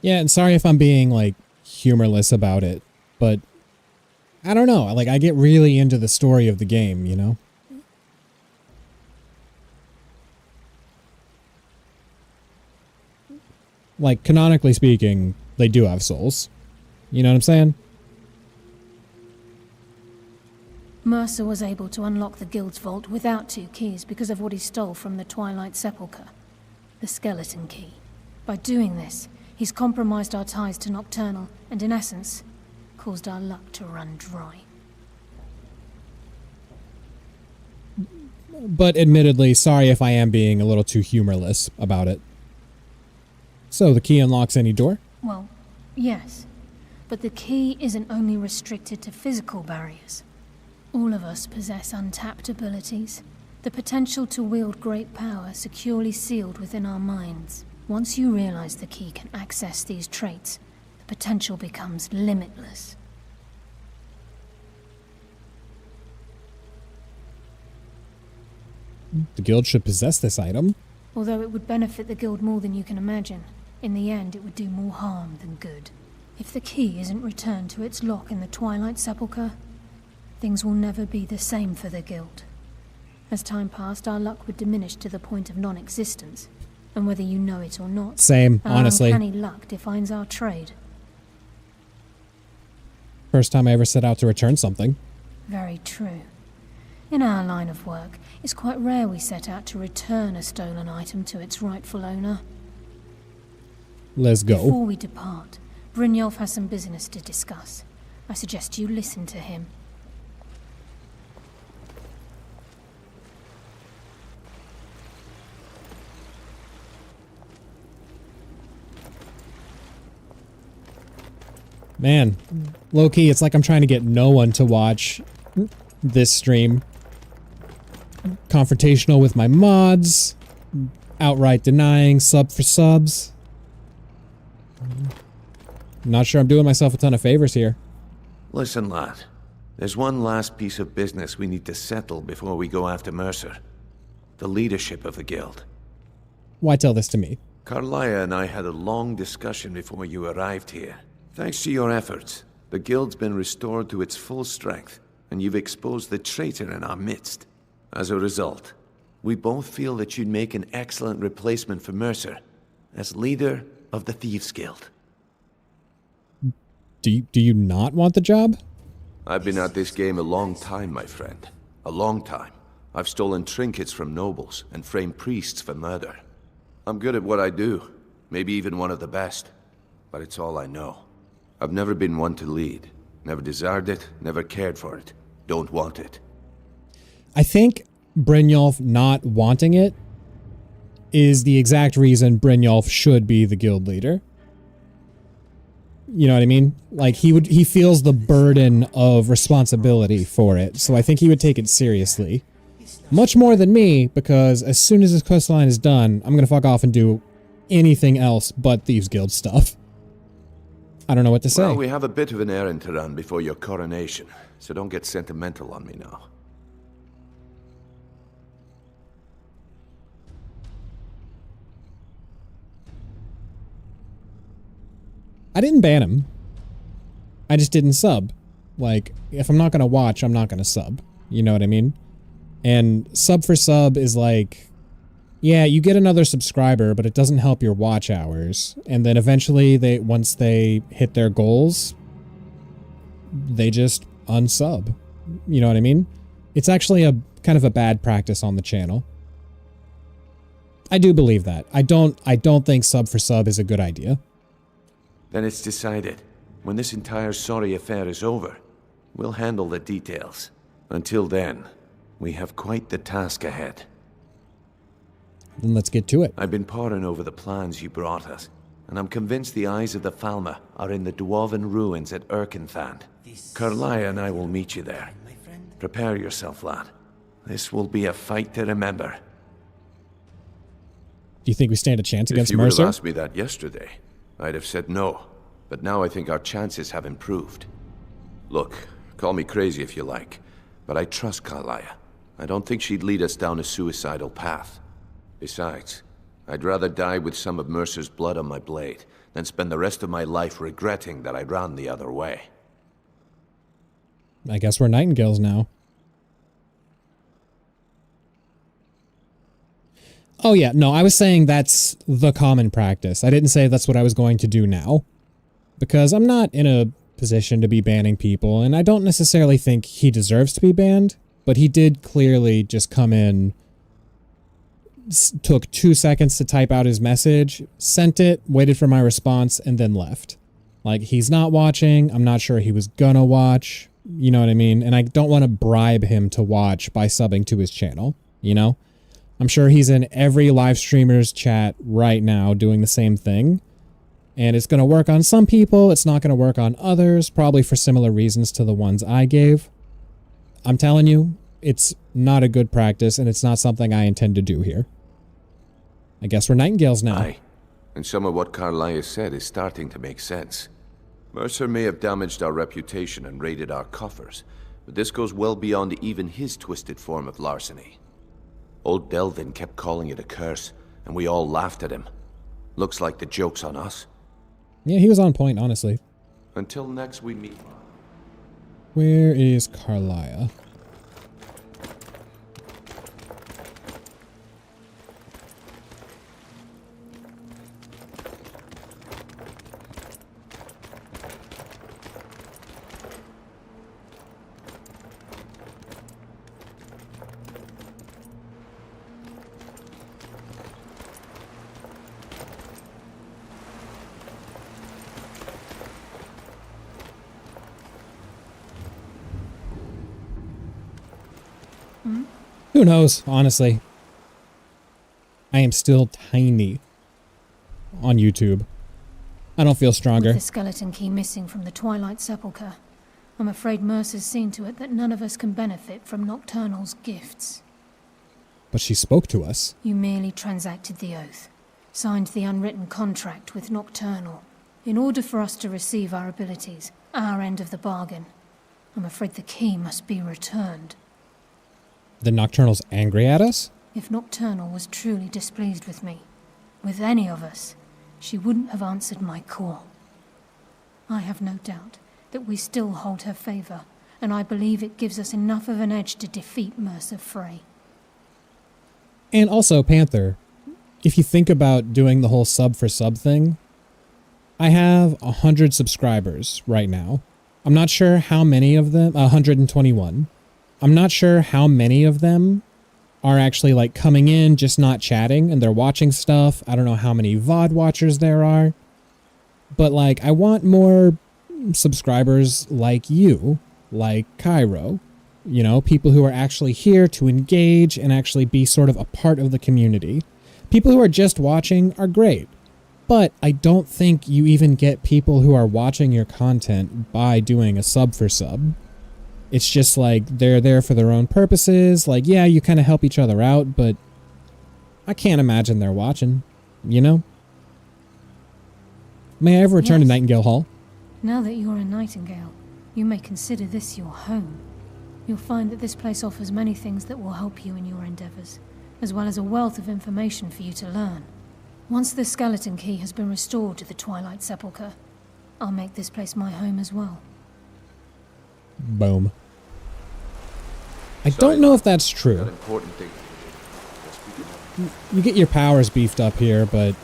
Yeah, and sorry if I'm being like humorless about it, but I don't know, like I get really into the story of the game, you know? Like, canonically speaking, they do have souls. You know what I'm saying? Mercer was able to unlock the Guild's vault without 2 keys because of what he stole from the Twilight Sepulchre. The skeleton key. By doing this, he's compromised our ties to Nocturnal, and in essence, caused our luck to run dry. But admittedly, sorry if I am being a little too humorless about it. So, the key unlocks any door? Well, yes. But the key isn't only restricted to physical barriers. All of us possess untapped abilities, the potential to wield great power securely sealed within our minds. Once you realize the key can access these traits, the potential becomes limitless. The guild should possess this item. Although it would benefit the Guild more than you can imagine, in the end it would do more harm than good. If the key isn't returned to its lock in the Twilight Sepulchre, things will never be the same for the Guild. As time passed, our luck would diminish to the point of non-existence, and whether you know it or not, Same, our honestly. uncanny luck defines our trade. First time I ever set out to return something. Very true. In our line of work, it's quite rare we set out to return a stolen item to its rightful owner. Let's go. Before we depart, Brynjolf has some business to discuss. I suggest you listen to him. Man, low-key, it's like I'm trying to get no one to watch this stream. Confrontational with my mods. Outright denying sub for subs. Not sure I'm doing myself a ton of favors here. Listen, lad. There's one last piece of business we need to settle before we go after Mercer. The leadership of the guild. Why tell this to me? Carlia and I had a long discussion before you arrived here. Thanks to your efforts, the guild's been restored to its full strength, and you've exposed the traitor in our midst. As a result, we both feel that you'd make an excellent replacement for Mercer as leader of the Thieves Guild. Do you not want the job? I've been at this game a long time, my friend. A long time. I've stolen trinkets from nobles and framed priests for murder. I'm good at what I do, maybe even one of the best, but it's all I know. I've never been one to lead. Never desired it, never cared for it. Don't want it. I think Brynjolf not wanting it is the exact reason Brynjolf should be the guild leader. You know what I mean? Like, he feels the burden of responsibility for it, so I think he would take it seriously. Much more than me, because as soon as this quest line is done, I'm gonna fuck off and do anything else but Thieves Guild stuff. I don't know what to say. Well, we have a bit of an errand to run before your coronation, so don't get sentimental on me now. I didn't ban him. I just didn't sub. Like, if I'm not gonna watch, I'm not gonna sub. You know what I mean? And sub for sub is like, yeah, you get another subscriber, but it doesn't help your watch hours. And then eventually, once they hit their goals, they just unsub. You know what I mean? It's actually a kind of a bad practice on the channel. I do believe that. I don't think sub for sub is a good idea. Then it's decided. When this entire sorry affair is over, we'll handle the details. Until then, we have quite the task ahead. Then let's get to it. I've been poring over the plans you brought us, and I'm convinced the eyes of the Falmer are in the Dwarven ruins at Erkenthand. Carlia and I will meet you there. Prepare yourself, lad. This will be a fight to remember. Do you think we stand a chance against If you would Mercer? have asked me that yesterday, I'd have said no. But now I think our chances have improved. Look, call me crazy if you like, but I trust Carlia. I don't think she'd lead us down a suicidal path. Besides, I'd rather die with some of Mercer's blood on my blade than spend the rest of my life regretting that I ran the other way. I guess we're nightingales now. Oh yeah, no, I was saying that's the common practice. I didn't say that's what I was going to do now. Because I'm not in a position to be banning people, and I don't necessarily think he deserves to be banned, but he did clearly just come in, took 2 seconds to type out his message, sent it, waited for my response, and then left. Like, he's not watching, I'm not sure he was gonna watch, you know what I mean? And I don't want to bribe him to watch by subbing to his channel, you know? I'm sure he's in every live streamer's chat right now doing the same thing. And it's going to work on some people, it's not going to work on others, probably for similar reasons to the ones I gave. I'm telling you, it's not a good practice, and it's not something I intend to do here. I guess we're nightingales now. Aye, and some of what Carlia said is starting to make sense. Mercer may have damaged our reputation and raided our coffers, but this goes well beyond even his twisted form of larceny. Old Delvin kept calling it a curse, and we all laughed at him. Looks like the joke's on us. Yeah, he was on point, honestly. Until next we meet. Where is Carlia? Who knows, honestly. I am still tiny on YouTube. I don't feel stronger. With the skeleton key missing from the Twilight Sepulchre, I'm afraid Mercer's seen to it that none of us can benefit from Nocturnal's gifts. But she spoke to us. You merely transacted the oath, signed the unwritten contract with Nocturnal, in order for us to receive our abilities, our end of the bargain. I'm afraid the key must be returned. The Nocturnal's angry at us? If Nocturnal was truly displeased with me, with any of us, she wouldn't have answered my call. I have no doubt that we still hold her favor, and I believe it gives us enough of an edge to defeat Mercer Frey. And also, Panther, if you think about doing the whole sub for sub thing, I have 100 subscribers right now. I'm not sure how many of them, 121. I'm not sure how many of them are actually like coming in, just not chatting, and they're watching stuff. I don't know how many VOD watchers there are. But like, I want more subscribers like you, like Cairo. You know, people who are actually here to engage and actually be sort of a part of the community. People who are just watching are great. But I don't think you even get people who are watching your content by doing a sub for sub. It's just like they're there for their own purposes. Like, yeah, you kind of help each other out, but I can't imagine they're watching, you know? May I ever return to Nightingale Hall? Now that you're a Nightingale, you may consider this your home. You'll find that this place offers many things that will help you in your endeavors, as well as a wealth of information for you to learn. Once the skeleton key has been restored to the Twilight Sepulchre, I'll make this place my home as well. Boom. I don't know if that's true. You get your powers beefed up here, but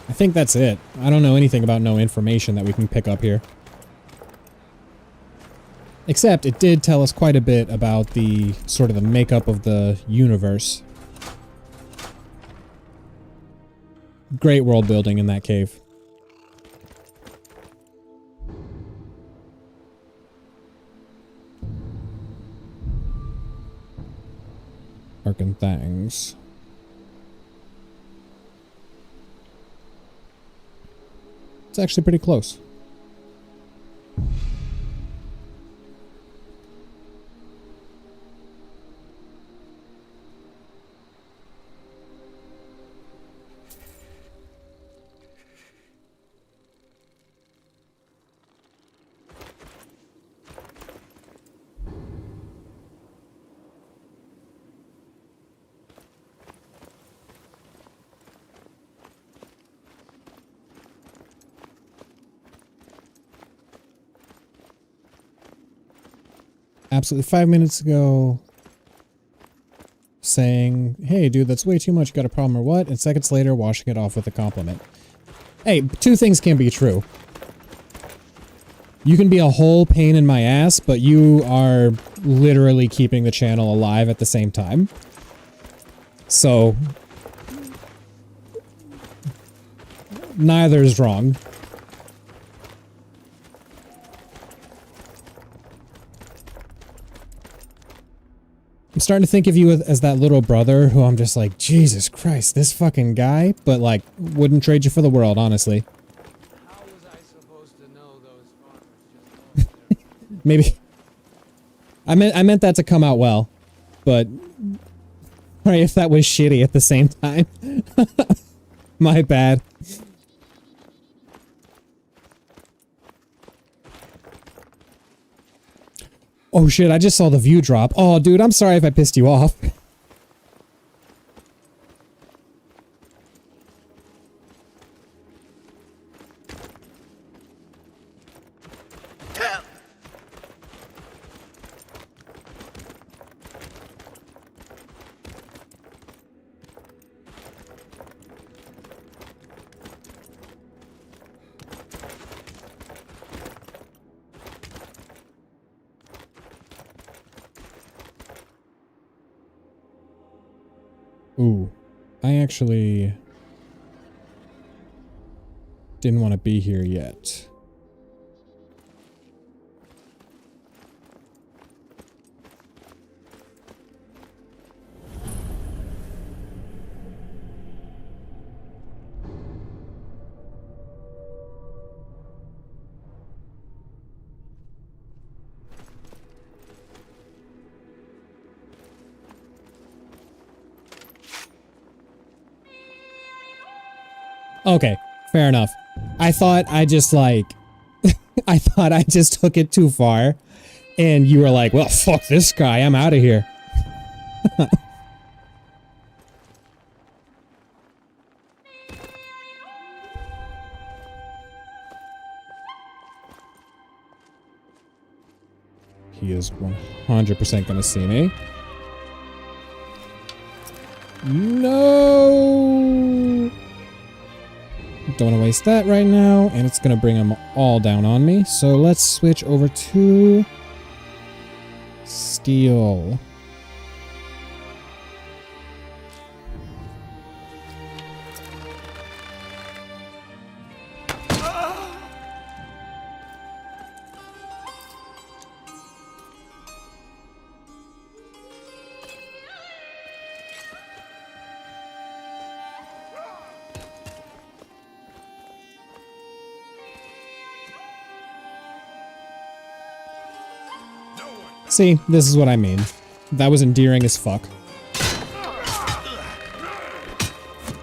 I think that's it. I don't know anything about no information that we can pick up here. Except it did tell us quite a bit about the sort of the makeup of the universe. Great world building in that cave. Arkin Thangs. It's actually pretty close. Absolutely 5 minutes ago saying, hey dude, that's way too much, got a problem or what? And seconds later washing it off with a compliment. Hey, two things can be true. You can be a whole pain in my ass, but you are literally keeping the channel alive at the same time. So neither is wrong. I'm starting to think of you as that little brother who I'm just like, Jesus Christ, this fucking guy, but like, wouldn't trade you for the world, honestly. How was I supposed to know those farmers just Maybe. I meant that to come out well, but right, if that was shitty at the same time. My bad. Oh shit, I just saw the view drop. Oh dude, I'm sorry if I pissed you off. Ooh, I actually didn't want to be here yet. Okay, fair enough. I thought I just like... I thought I just took it too far. And you were like, well, fuck this guy. I'm out of here. He is 100% gonna see me. No! Don't want to waste that right now, and it's gonna bring them all down on me. So let's switch over to steel. See, this is what I mean. That was endearing as fuck.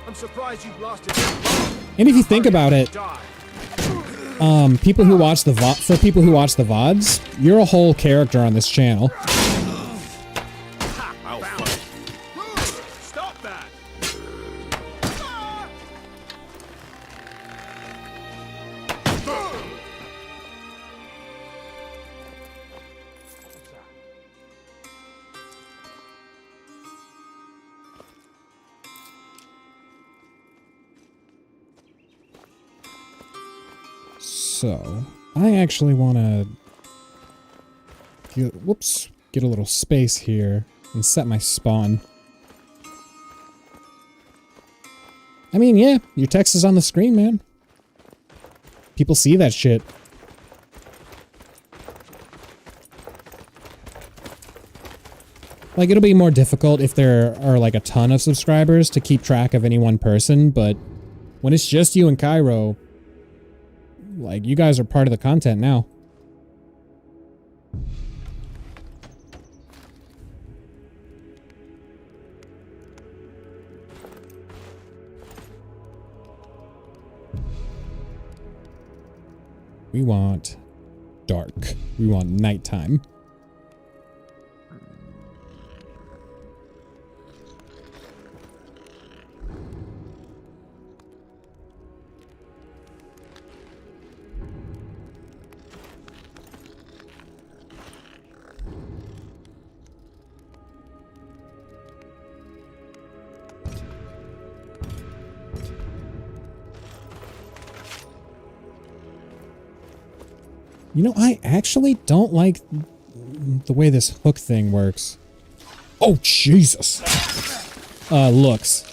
I'm surprised you've lasted. And if you think about it, people who watch the VODs, you're a whole character on this channel. Stop that! So, I actually want to get a little space here and set my spawn. I mean, yeah, your text is on the screen, man. People see that shit. Like, it'll be more difficult if there are, like, a ton of subscribers to keep track of any one person, but when it's just you and Cairo, like, you guys are part of the content now. We want dark. We want nighttime. You know, I actually don't like the way this hook thing works. Oh, Jesus. Looks.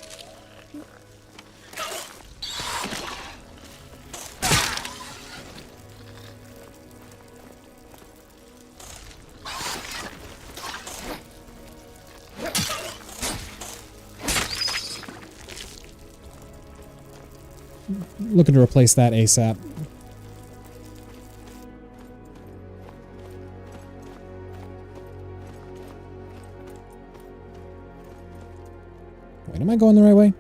Looking to replace that ASAP. Wait, am I going the right way?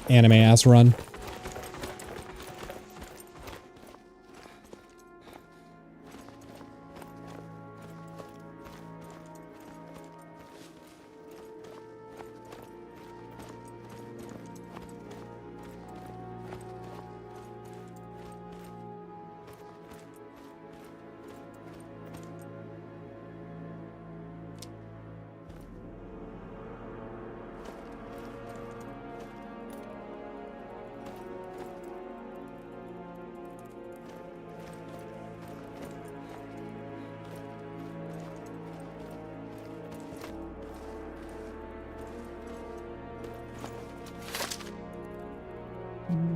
Anime ass run.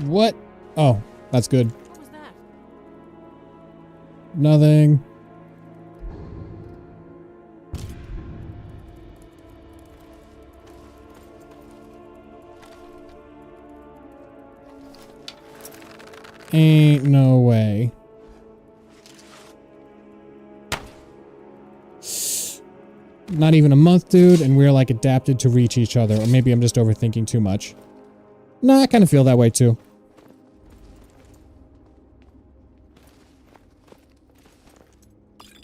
What? Oh, that's good. What was that? Nothing. Ain't no way. not even a month, dude, and we're like adapted to reach each other. Or maybe I'm just overthinking too much. Nah, I kind of feel that way too.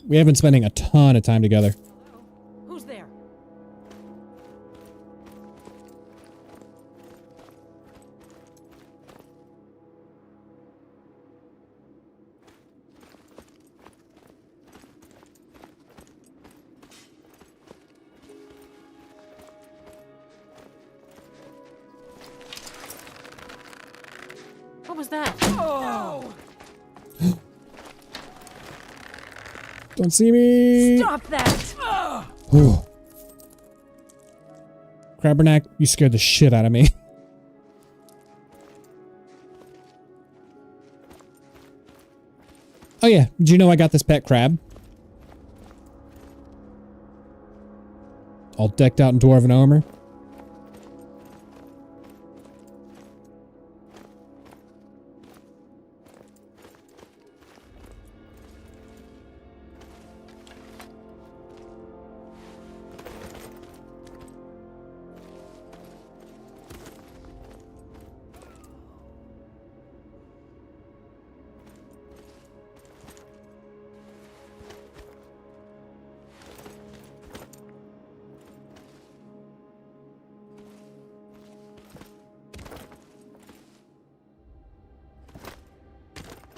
We have been spending a ton of time together. Who's there? What was that? Oh! Don't see me! Stop that! Ooh. Crabbernack, you scared the shit out of me. Oh yeah, did you know I got this pet crab? All decked out in dwarven armor.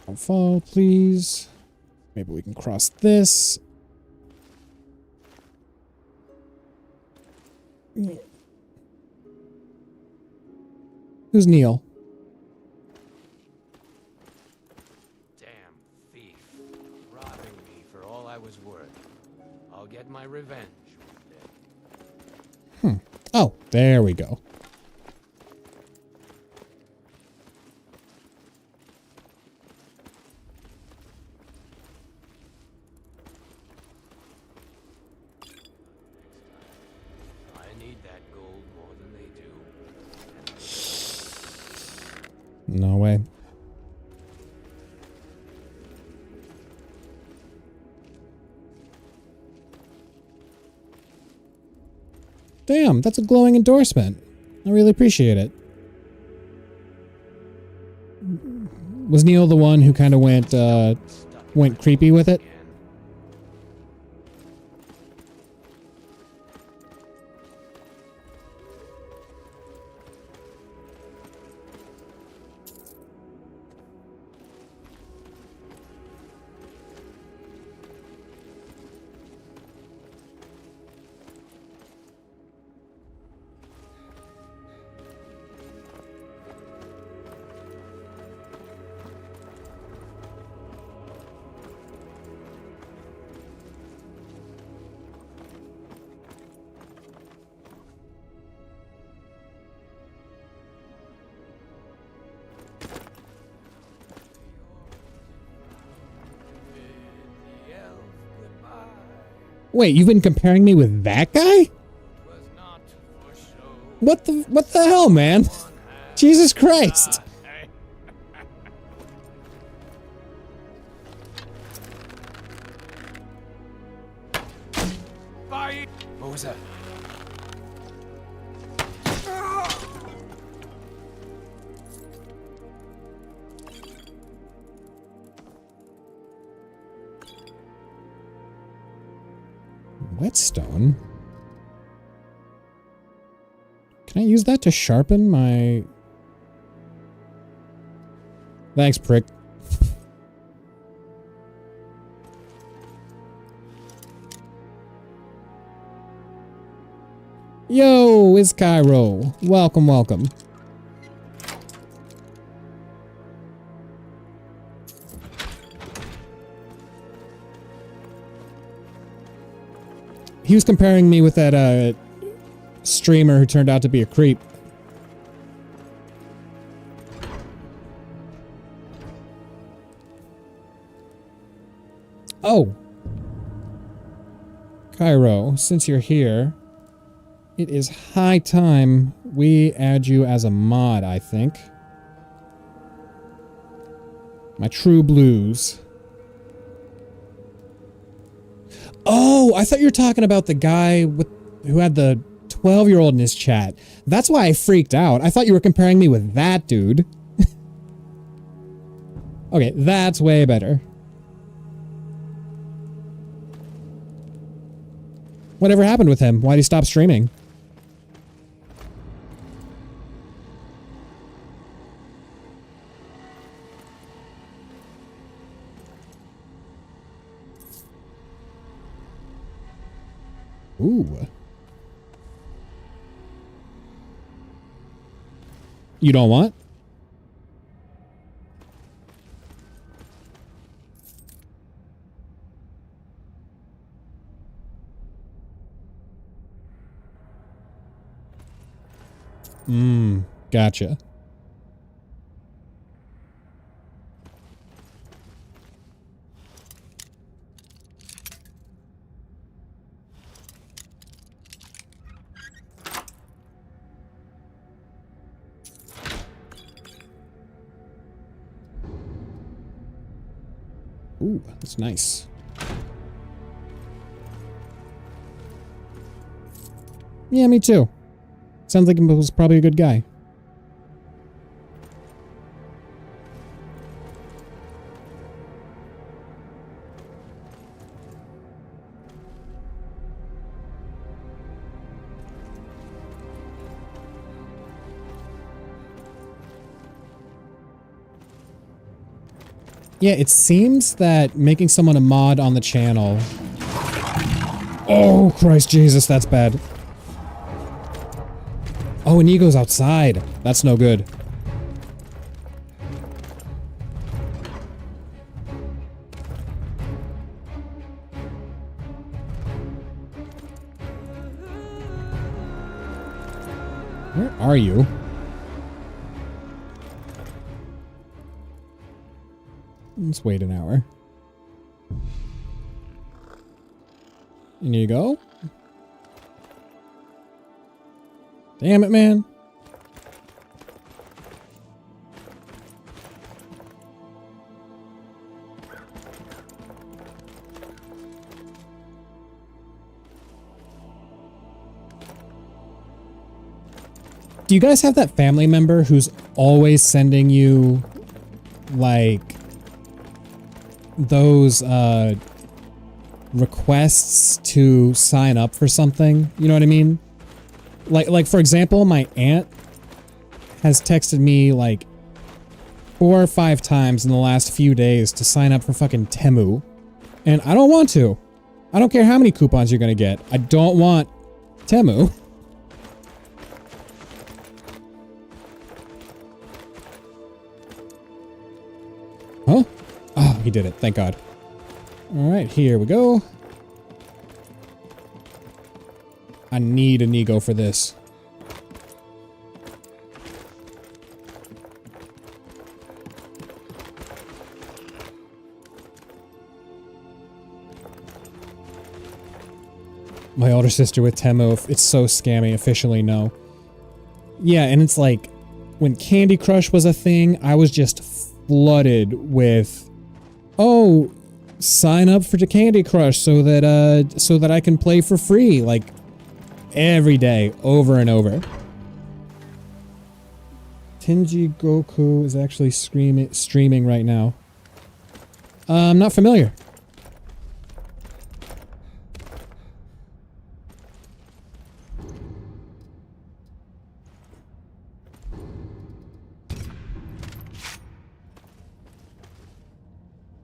Don't fall, please. Maybe we can cross this. Who's Neil? Damn thief. Robbing me for all I was worth. I'll get my revenge one day. Oh, there we go. No way. Damn, that's a glowing endorsement. I really appreciate it. Was Neil the one who kind of went creepy with it? Wait, you've been comparing me with that guy? What the hell, man? Jesus Christ. What was that? Whetstone? Can I use that to sharpen my... Thanks, prick. Yo, it's Cairo. Welcome, welcome. He was comparing me with that streamer who turned out to be a creep. Oh. Cairo, since you're here, it is high time we add you as a mod, I think. My true blues. Oh, I thought you were talking about the guy who had the 12-year-old in his chat. That's why I freaked out. I thought you were comparing me with that dude. Okay, that's way better. Whatever happened with him? Why'd he stop streaming? Ooh. You don't want? Gotcha. Ooh, that's nice. Yeah, me too. Sounds like he was probably a good guy. Yeah, it seems that making someone a mod on the channel... Oh, Christ Jesus, that's bad. Oh, and Ego's outside. That's no good. Where are you? Let's wait an hour. In you go. Damn it, man. Do you guys have that family member who's always sending you, like, those, requests to sign up for something? You know what I mean? Like for example, my aunt has texted me like 4 or 5 times in the last few days to sign up for fucking Temu. And I don't want to. I don't care how many coupons you're gonna get. I don't want Temu. Huh? Oh, he did it. Thank God. Alright, here we go. I need an ego for this. My older sister with Temu, it's so scammy, officially no. Yeah, and it's like, when Candy Crush was a thing, I was just flooded with, oh, sign up for the Candy Crush so that I can play for free, like, every day, over and over. Tenji Goku is actually streaming right now. I'm not familiar.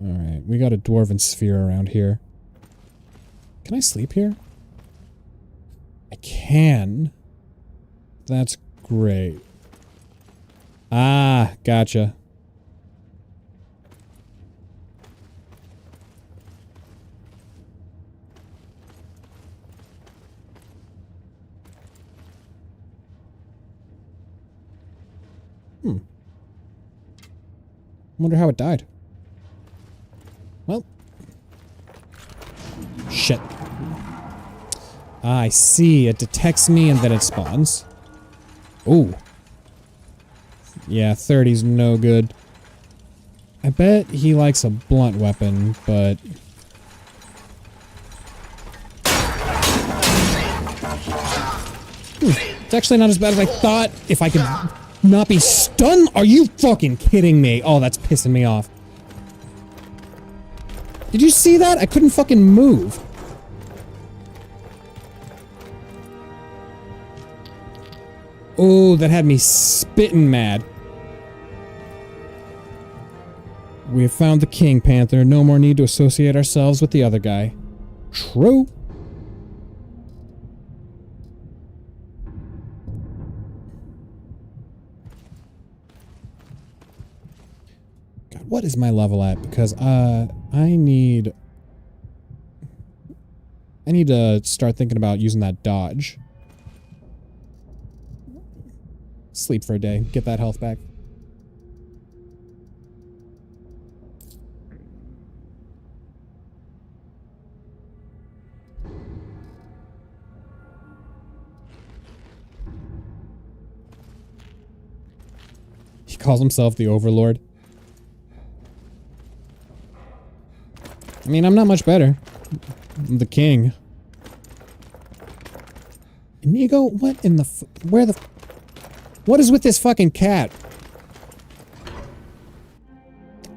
Alright, we got a dwarven sphere around here. Can I sleep here? I can. That's great. Ah, gotcha. Wonder how it died. Well. Shit. Ah, I see. It detects me and then it spawns. Ooh. Yeah, 30's no good. I bet he likes a blunt weapon, but... It's actually not as bad as I thought. If I could not be stunned. Are you fucking kidding me? Oh, that's pissing me off. Did you see that? I couldn't fucking move. Oh, that had me spitting mad. We have found the king, Panther. No more need to associate ourselves with the other guy. True. God, what is my level at? Because, I need to start thinking about using that dodge. Sleep for a day. Get that health back. He calls himself the Overlord. I mean, I'm not much better. I'm the king. Inigo, what in the where the what is with this fucking cat?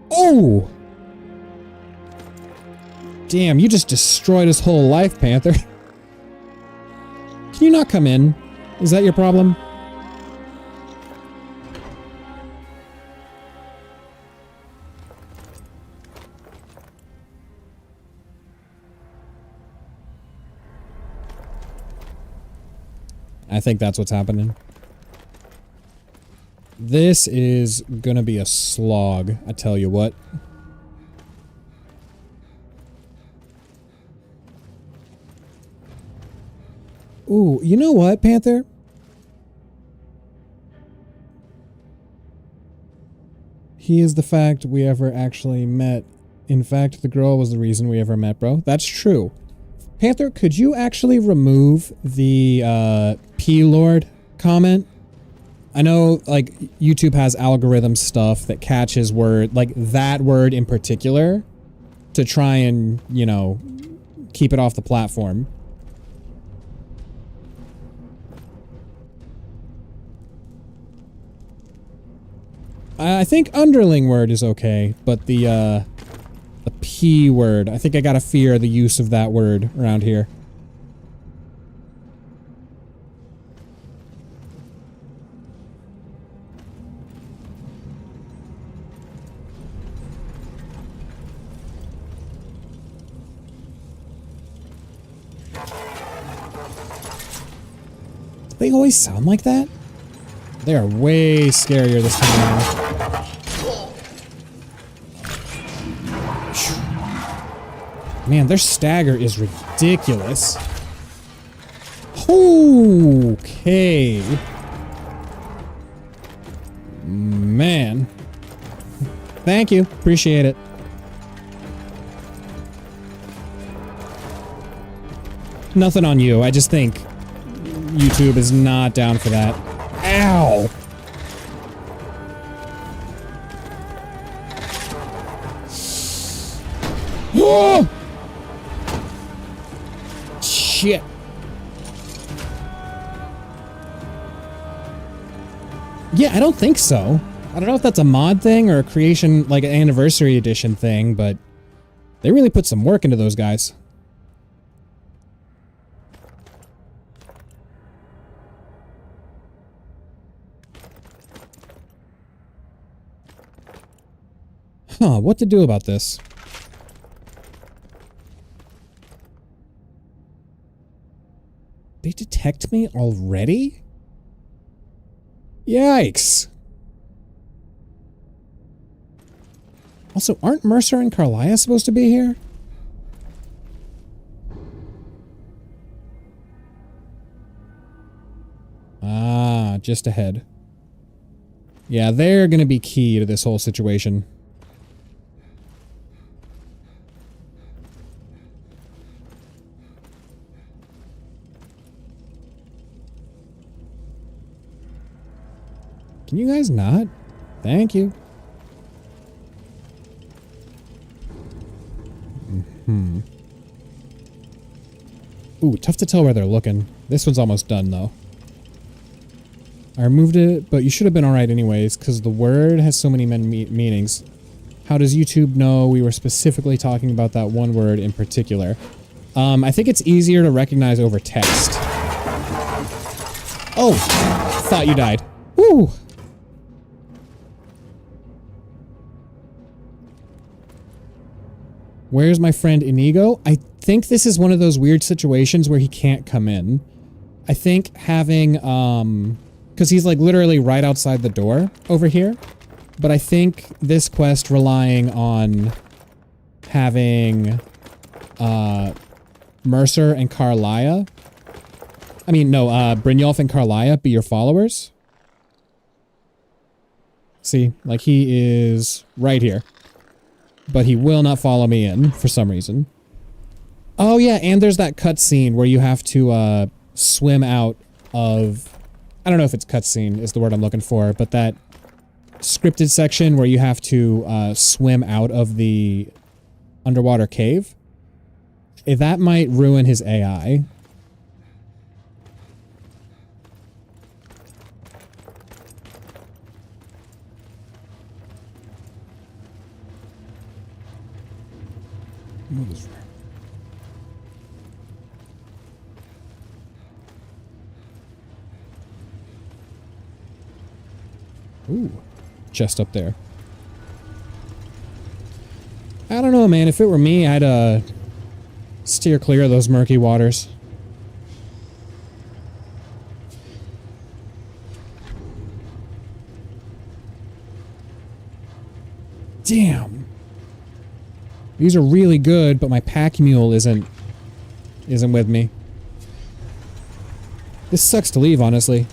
Oh! Damn, you just destroyed his whole life, Panther. Can you not come in? Is that your problem? I think that's what's happening. This is gonna be a slog, I tell you what. Ooh, you know what, Panther? He is the fact we ever actually met. In fact, the girl was the reason we ever met, bro. That's true. Panther, could you actually remove the P-Lord comment? I know, like, YouTube has algorithm stuff that catches word, like that word in particular, to try and, you know, keep it off the platform. I think underling word is okay, but the P word, I think I gotta fear the use of that word around here. They always sound like that? They are way scarier this time around. Man, their stagger is ridiculous. Okay. Man. Thank you. Appreciate it. Nothing on you. I just think YouTube is not down for that. Ow! Oh! Shit. Yeah, I don't think so. I don't know if that's a mod thing or a creation, like an anniversary edition thing, but they really put some work into those guys. Huh, what to do about this? They detect me already? Yikes. Also, aren't Mercer and Carlia supposed to be here? Ah, just ahead. Yeah, they're gonna be key to this whole situation. Can you guys not? Thank you. Ooh, tough to tell where they're looking. This one's almost done, though. I removed it, but you should have been alright anyways, because the word has so many meanings. How does YouTube know we were specifically talking about that one word in particular? I think it's easier to recognize over text. Oh! Thought you died. Woo! Where's my friend Inigo? I think this is one of those weird situations where he can't come in. I think having, because he's like literally right outside the door over here. But I think this quest relying on having, Mercer and Carlia. I mean, no, Brynjolf and Carlia be your followers. See, like he is right here. But he will not follow me in for some reason. Oh yeah, and there's that cutscene where you have to swim out of, I don't know if it's cutscene is the word I'm looking for, but that scripted section where you have to swim out of the underwater cave. That might ruin his AI. What is that? Ooh, chest up there. I don't know, man. If it were me, I'd steer clear of those murky waters. Damn. These are really good, but my pack mule isn't with me. This sucks to leave, honestly.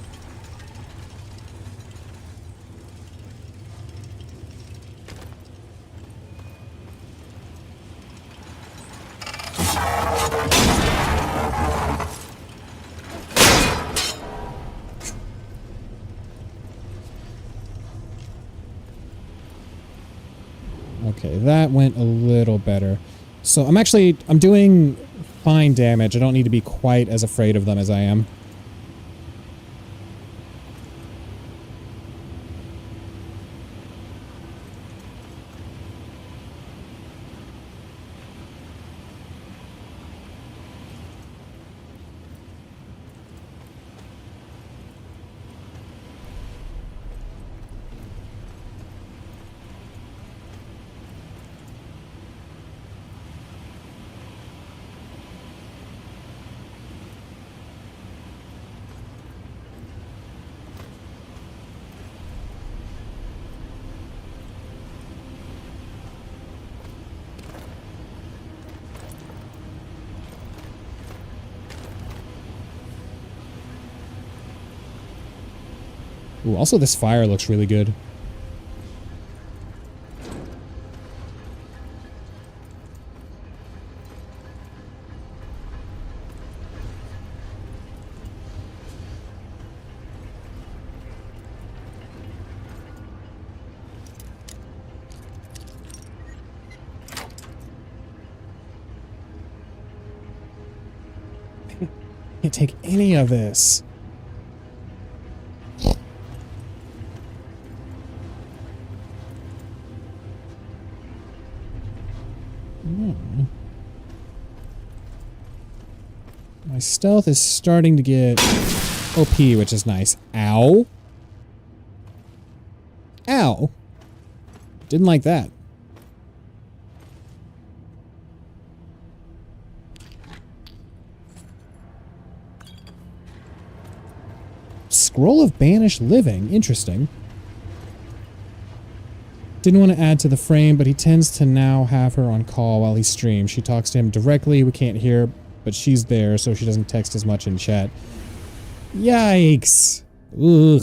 Okay, that went a little better. So I'm doing fine damage. I don't need to be quite as afraid of them as I am. Ooh, also this fire looks really good. Can't take any of this. My stealth is starting to get OP, which is nice. Ow. Ow. Didn't like that. Scroll of Banished Living. Interesting. Didn't want to add to the frame, but he tends to now have her on call while he streams. She talks to him directly. We can't hear, but she's there, so she doesn't text as much in chat. Yikes. Ugh.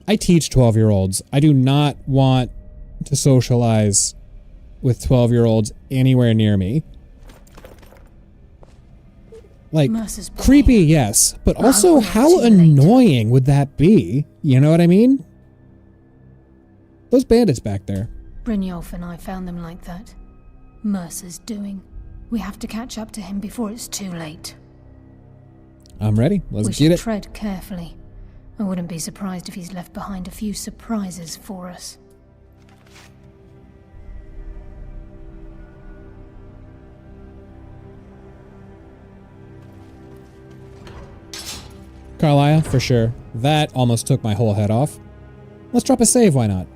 I teach 12-year-olds. I do not want to socialize with 12-year-olds anywhere near me. Like, creepy, yes, but also how annoying would that be? You know what I mean? Those bandits back there. Brynjolf and I found them like that. Mercer's doing. We have to catch up to him before it's too late. I'm ready. Let's We get should it. tread carefully. I wouldn't be surprised if he's left behind a few surprises for us. Carlisle, for sure. That almost took my whole head off. Let's drop a save, why not?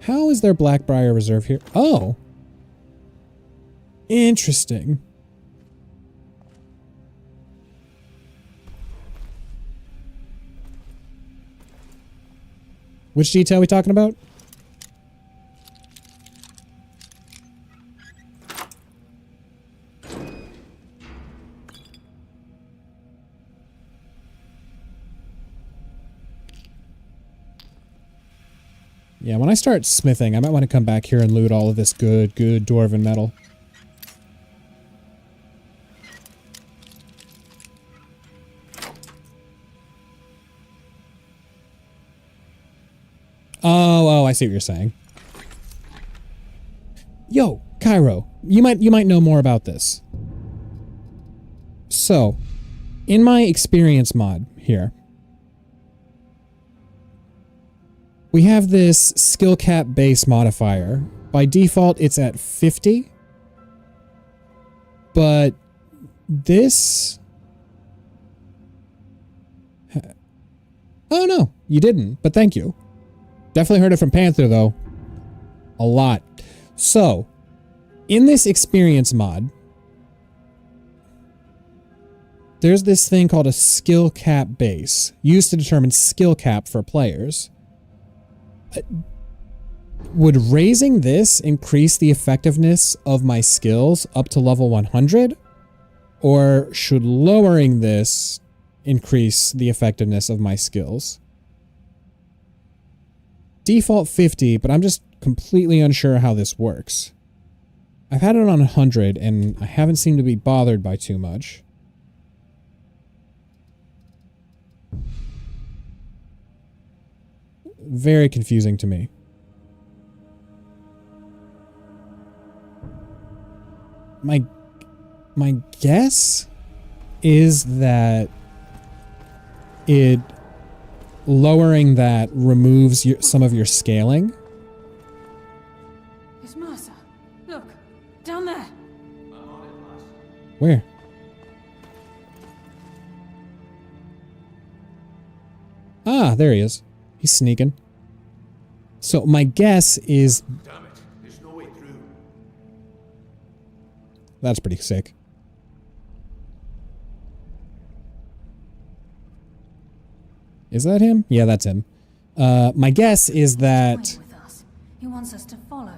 How is there Blackbriar Reserve here? Oh! Interesting. Which detail are we talking about? Yeah, when I start smithing, I might want to come back here and loot all of this good dwarven metal. Oh, I see what you're saying. Yo, Cairo, you might know more about this. So, in my experience mod here, we have this skill cap base modifier. By default, it's at 50. But this... Oh no, you didn't, but thank you. Definitely heard it from Panther though. A lot. So, in this experience mod, there's this thing called a skill cap base, used to determine skill cap for players. Would raising this increase the effectiveness of my skills up to level 100? Or should lowering this increase the effectiveness of my skills? Default 50, but I'm just completely unsure how this works. I've had it on 100 and I haven't seemed to be bothered by too much. Very confusing to me. My guess is that lowering that removes some of your scaling. It's Mercer. Look, down there. Where? Ah, there he is. He's sneaking. So my guess is... Damn it, there's no way through. That's pretty sick. Is that him? Yeah, that's him. My guess is that... He wants us to follow.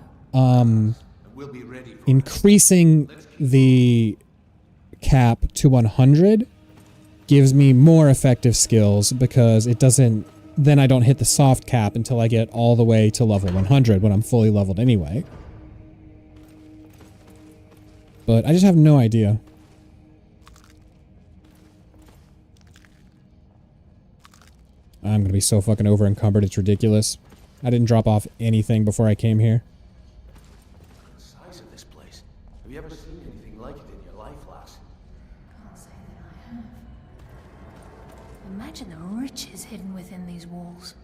We'll be ready for increasing the cap to 100 gives me more effective skills because it doesn't... Then I don't hit the soft cap until I get all the way to level 100 when I'm fully leveled anyway. But I just have no idea. I'm gonna be so fucking over encumbered, it's ridiculous. I didn't drop off anything before I came here. the size of this place. Have you ever seen anything like it in your life, lass? Can't say that I have. Imagine the riches hidden within these walls.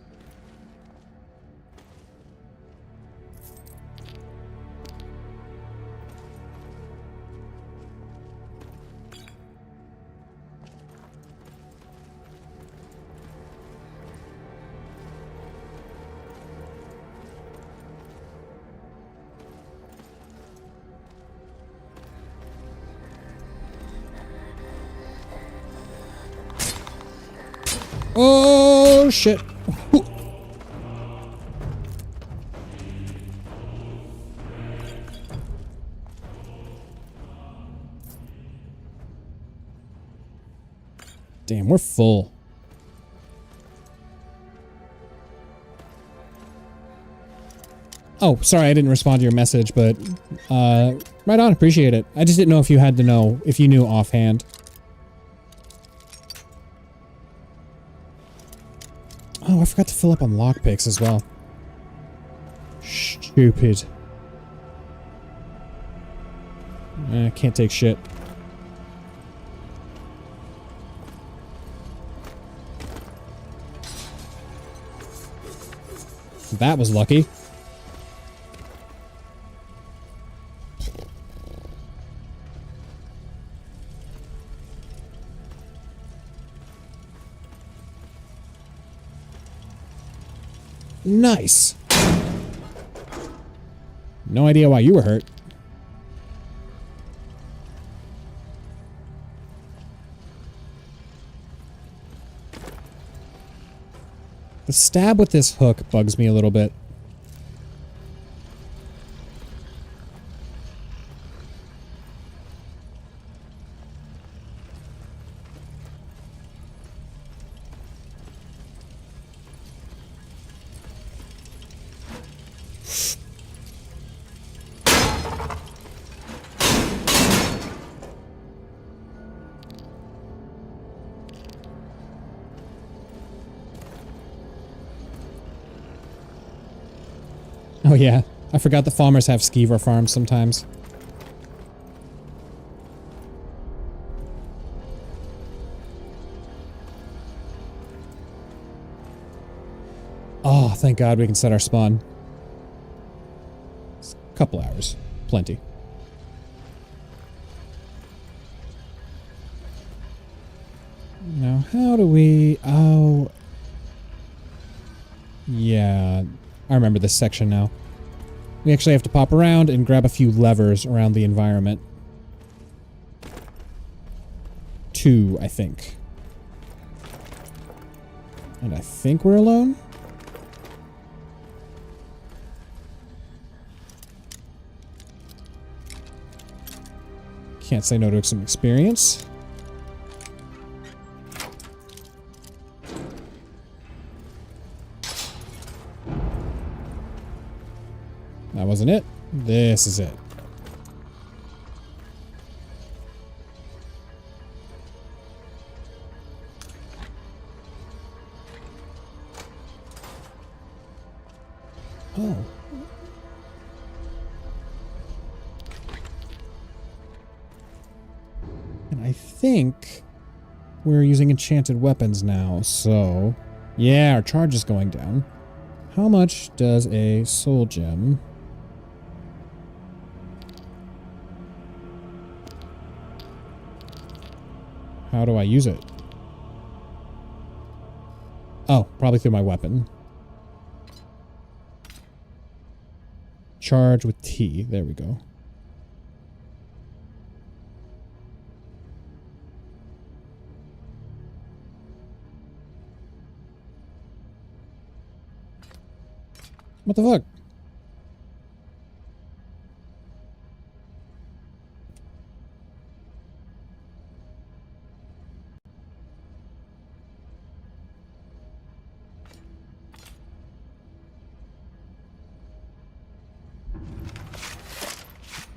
Oh, shit. Ooh. Damn, we're full. Oh, sorry, I didn't respond to your message, but right on, appreciate it. I just didn't know if you had to know, if you knew offhand. Oh, I forgot to fill up on lockpicks as well. Stupid. Can't take shit. That was lucky. Nice. No idea why you were hurt. The stab with this hook bugs me a little bit. Oh yeah, I forgot the farmers have skeever farms sometimes. Oh, thank God we can set our spawn. It's a couple hours. Plenty. Now, how do we... Oh... Yeah, I remember this section now. We actually have to pop around and grab a few levers around the environment. 2, I think. And I think we're alone? Can't say no to some experience. That wasn't it. This is it. Oh. And I think we're using enchanted weapons now, so... Yeah, our charge is going down. How much does a soul gem... How do I use it? Oh, probably through my weapon. Charge with T. There we go. What the fuck?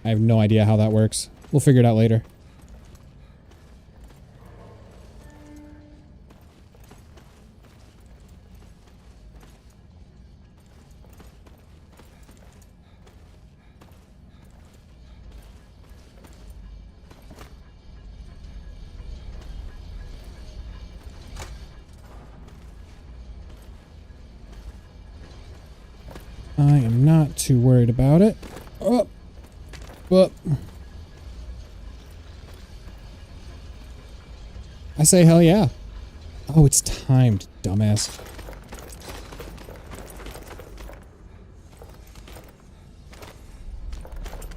I have no idea how that works. We'll figure it out later. I am not too worried about it. Oh. Well, I say hell yeah. Oh, it's timed, dumbass.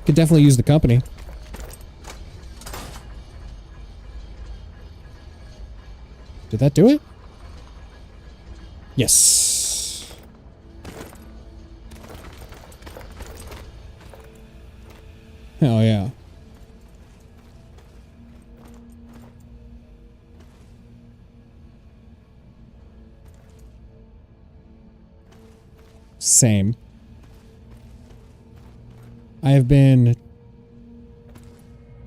Could definitely use the company. Did that do it? Yes. Oh, yeah. Same. I have been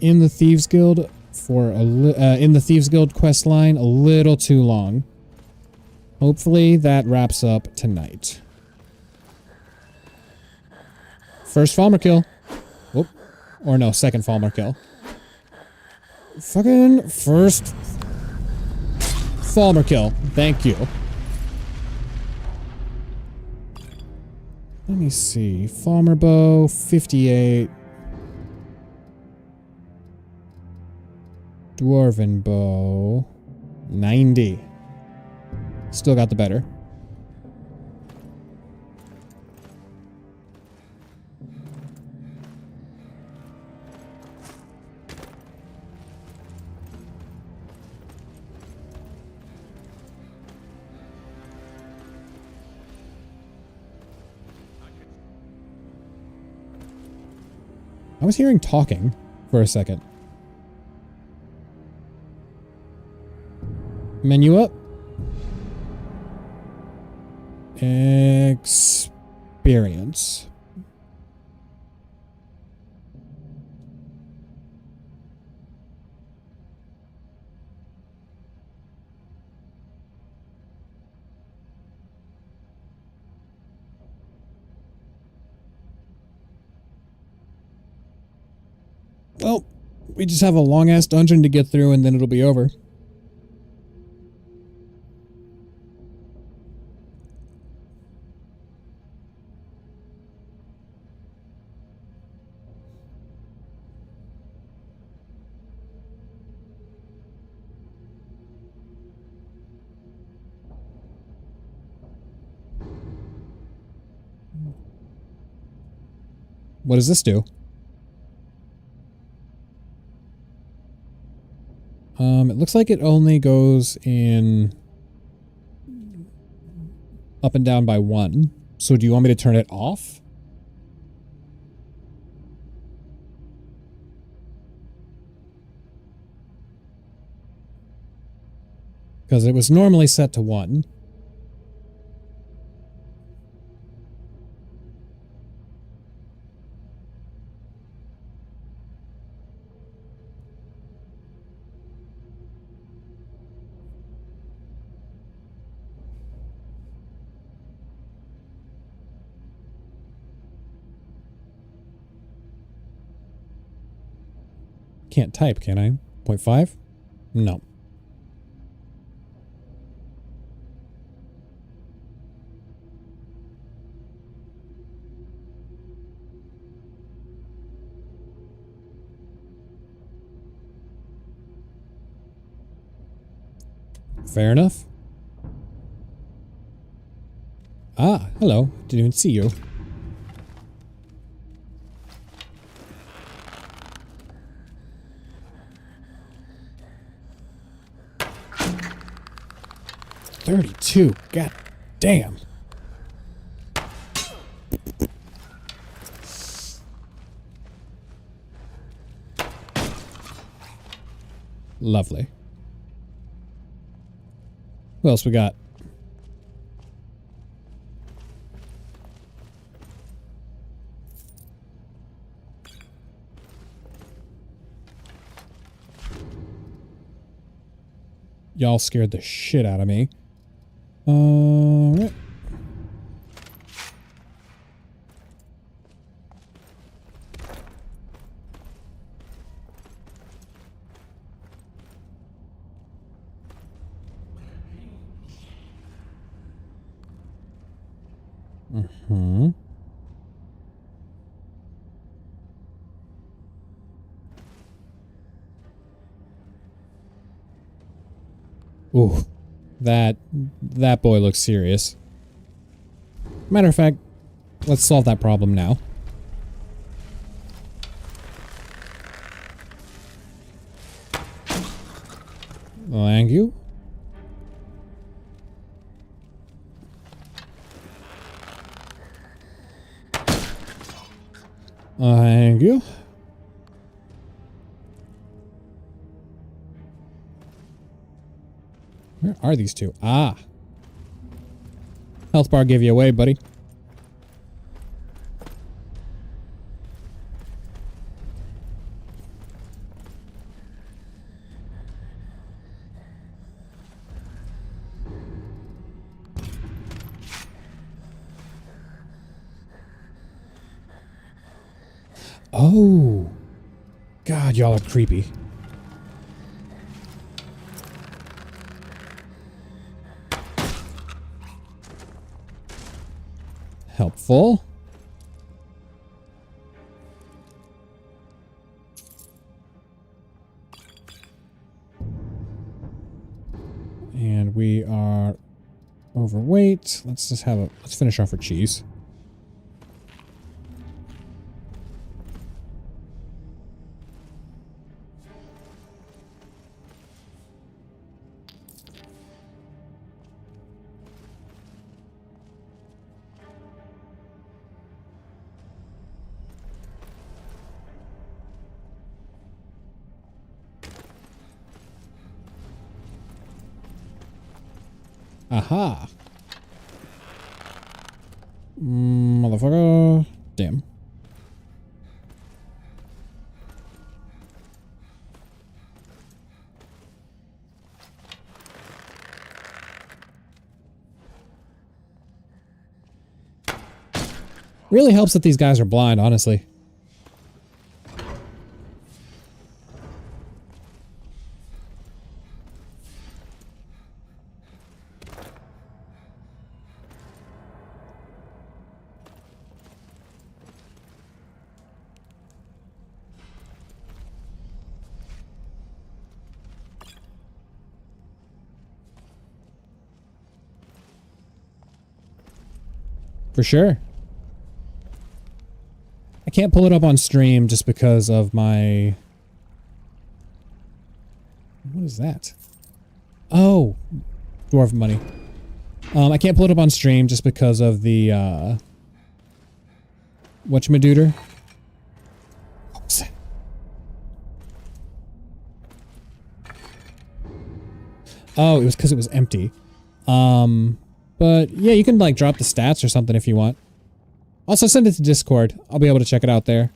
in the Thieves Guild for in the Thieves Guild quest line a little too long. Hopefully that wraps up tonight. First Falmer kill. Whoop. Or no, second Falmer kill. Fucking first Falmer kill. Thank you. Let me see. Falmer bow, 58. Dwarven bow, 90. Still got the better. I was hearing talking for a second. Menu up. Experience. Well, we just have a long-ass dungeon to get through and then it'll be over. What does this do? It looks like it only goes in up and down by 1. So do you want me to turn it off? Because it was normally set to 1. Can't type, can I? 0.5? No. Fair enough. Ah, hello. Didn't even see you. $32. God damn. Lovely. What else we got? Y'all scared the shit out of me. Alright. Mm-hmm. Ooh. That boy looks serious. Matter of fact, let's solve that problem now. Thank you. Thank you. Where are these two? Ah. Health bar gave you away, buddy. Oh. God, y'all are creepy. Helpful. And we are overweight. Let's finish off our cheese. Aha. Motherfucker. Damn. Really helps that these guys are blind, honestly. For sure. I can't pull it up on stream just because of my... What is that? Oh! Dwarf money. I can't pull it up on stream just because of the, whatchamadooter? What was that? Oh, it was because it was empty. But yeah, you can like drop the stats or something if you want. Also send it to Discord. I'll be able to check it out there.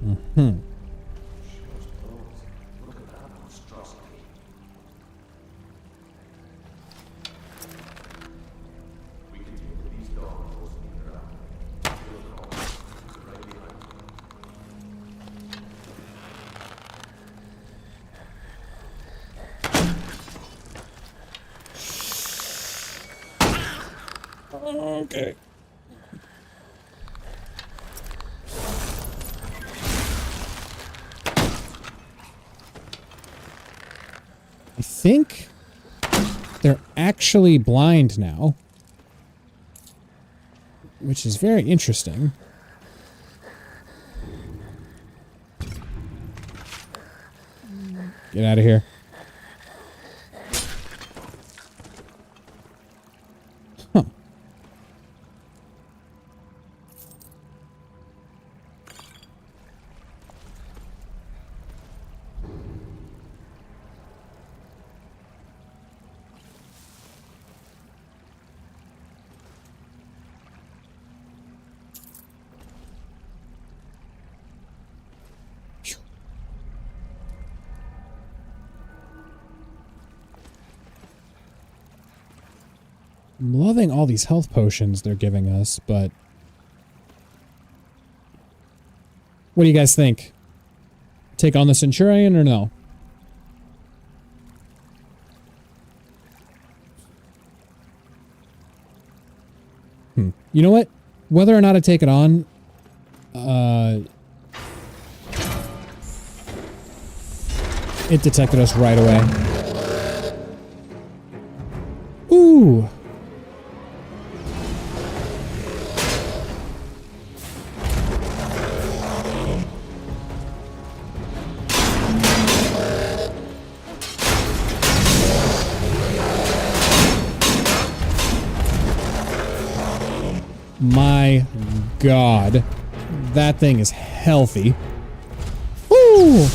Mm-hmm. Okay. I think they're actually blind now, which is very interesting. Get out of here. Huh. I'm loving all these health potions they're giving us, but... What do you guys think? Take on the Centurion or no? You know what? Whether or not I take it on... It detected us right away. Ooh! My God, that thing is healthy. Woo!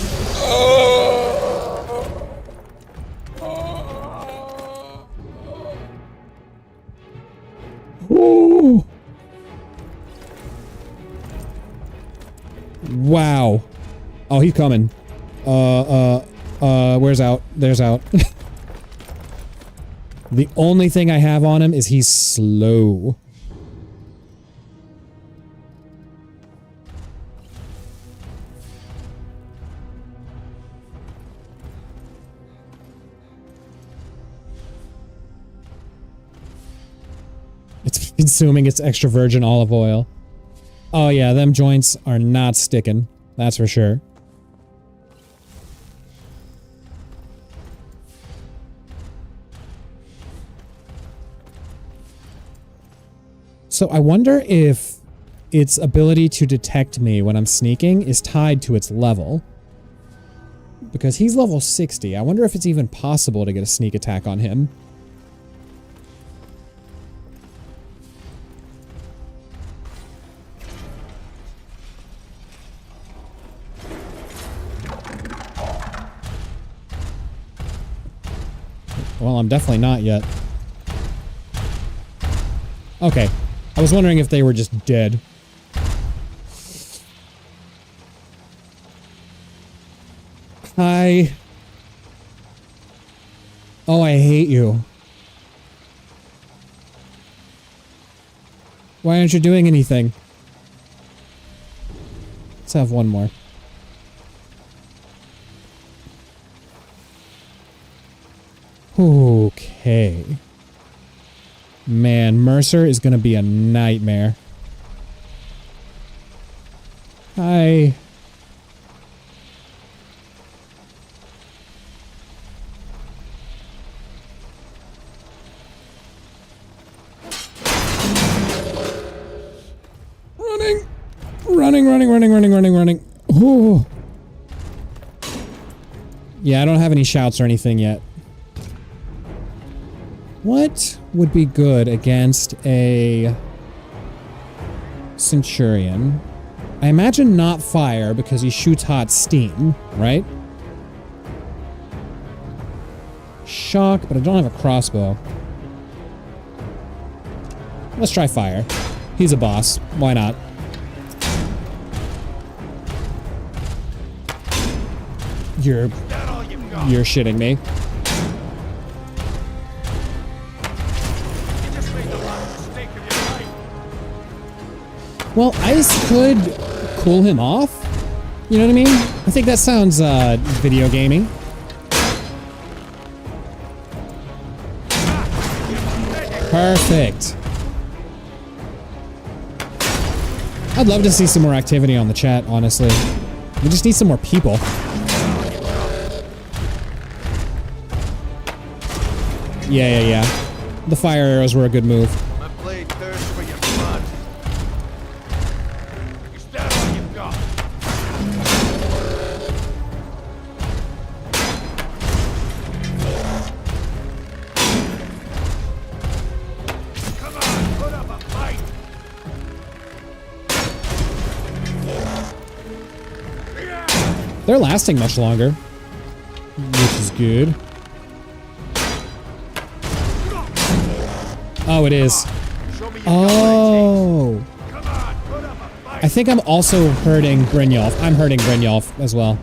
Ooh. he's coming. Where's out? There's out. The only thing I have on him is he's slow. It's consuming its extra virgin olive oil. Oh yeah, them joints are not sticking. That's for sure. So I wonder if its ability to detect me when I'm sneaking is tied to its level. Because he's level 60. I wonder if it's even possible to get a sneak attack on him. Well, I'm definitely not yet. Okay. I was wondering if they were just dead. Hi. Oh, I hate you. Why aren't you doing anything? Let's have one more. Okay. Man, Mercer is gonna be a nightmare. Hi. Running. Ooh. Yeah, I don't have any shouts or anything yet. What would be good against a Centurion? I imagine not fire because he shoots hot steam, right? Shock, but I don't have a crossbow. Let's try fire. He's a boss. Why not? You're shitting me. Well, ice could cool him off. You know what I mean? I think that sounds video gaming. Perfect. I'd love to see some more activity on the chat, honestly. We just need some more people. Yeah. The fire arrows were a good move. My blade thirsts for your blood. Is that all you've got? Come on, put up a fight. They're lasting much longer, which is good. Oh, it is. Oh. I think I'm also hurting Brynjolf. I'm hurting Brynjolf as well.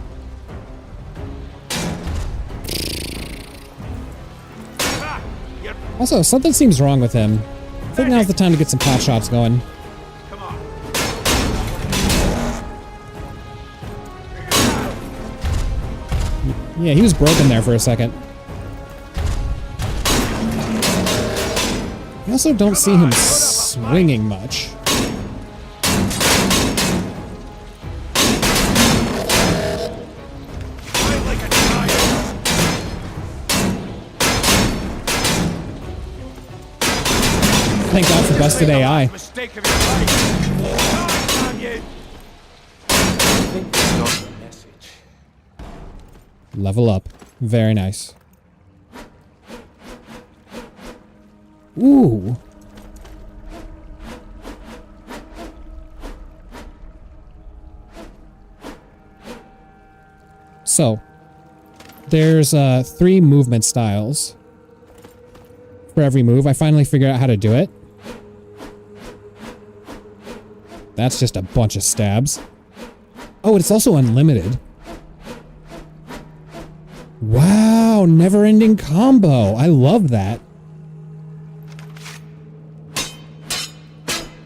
Also, something seems wrong with him. I think now's the time to get some pot shots going. Yeah, he was broken there for a second. I also don't see him swinging much. Thank God for busted AI. Level up. Very nice. Ooh. So, there's 3 movement styles for every move. I finally figured out how to do it. That's just a bunch of stabs. Oh, it's also unlimited. Wow, never-ending combo. I love that.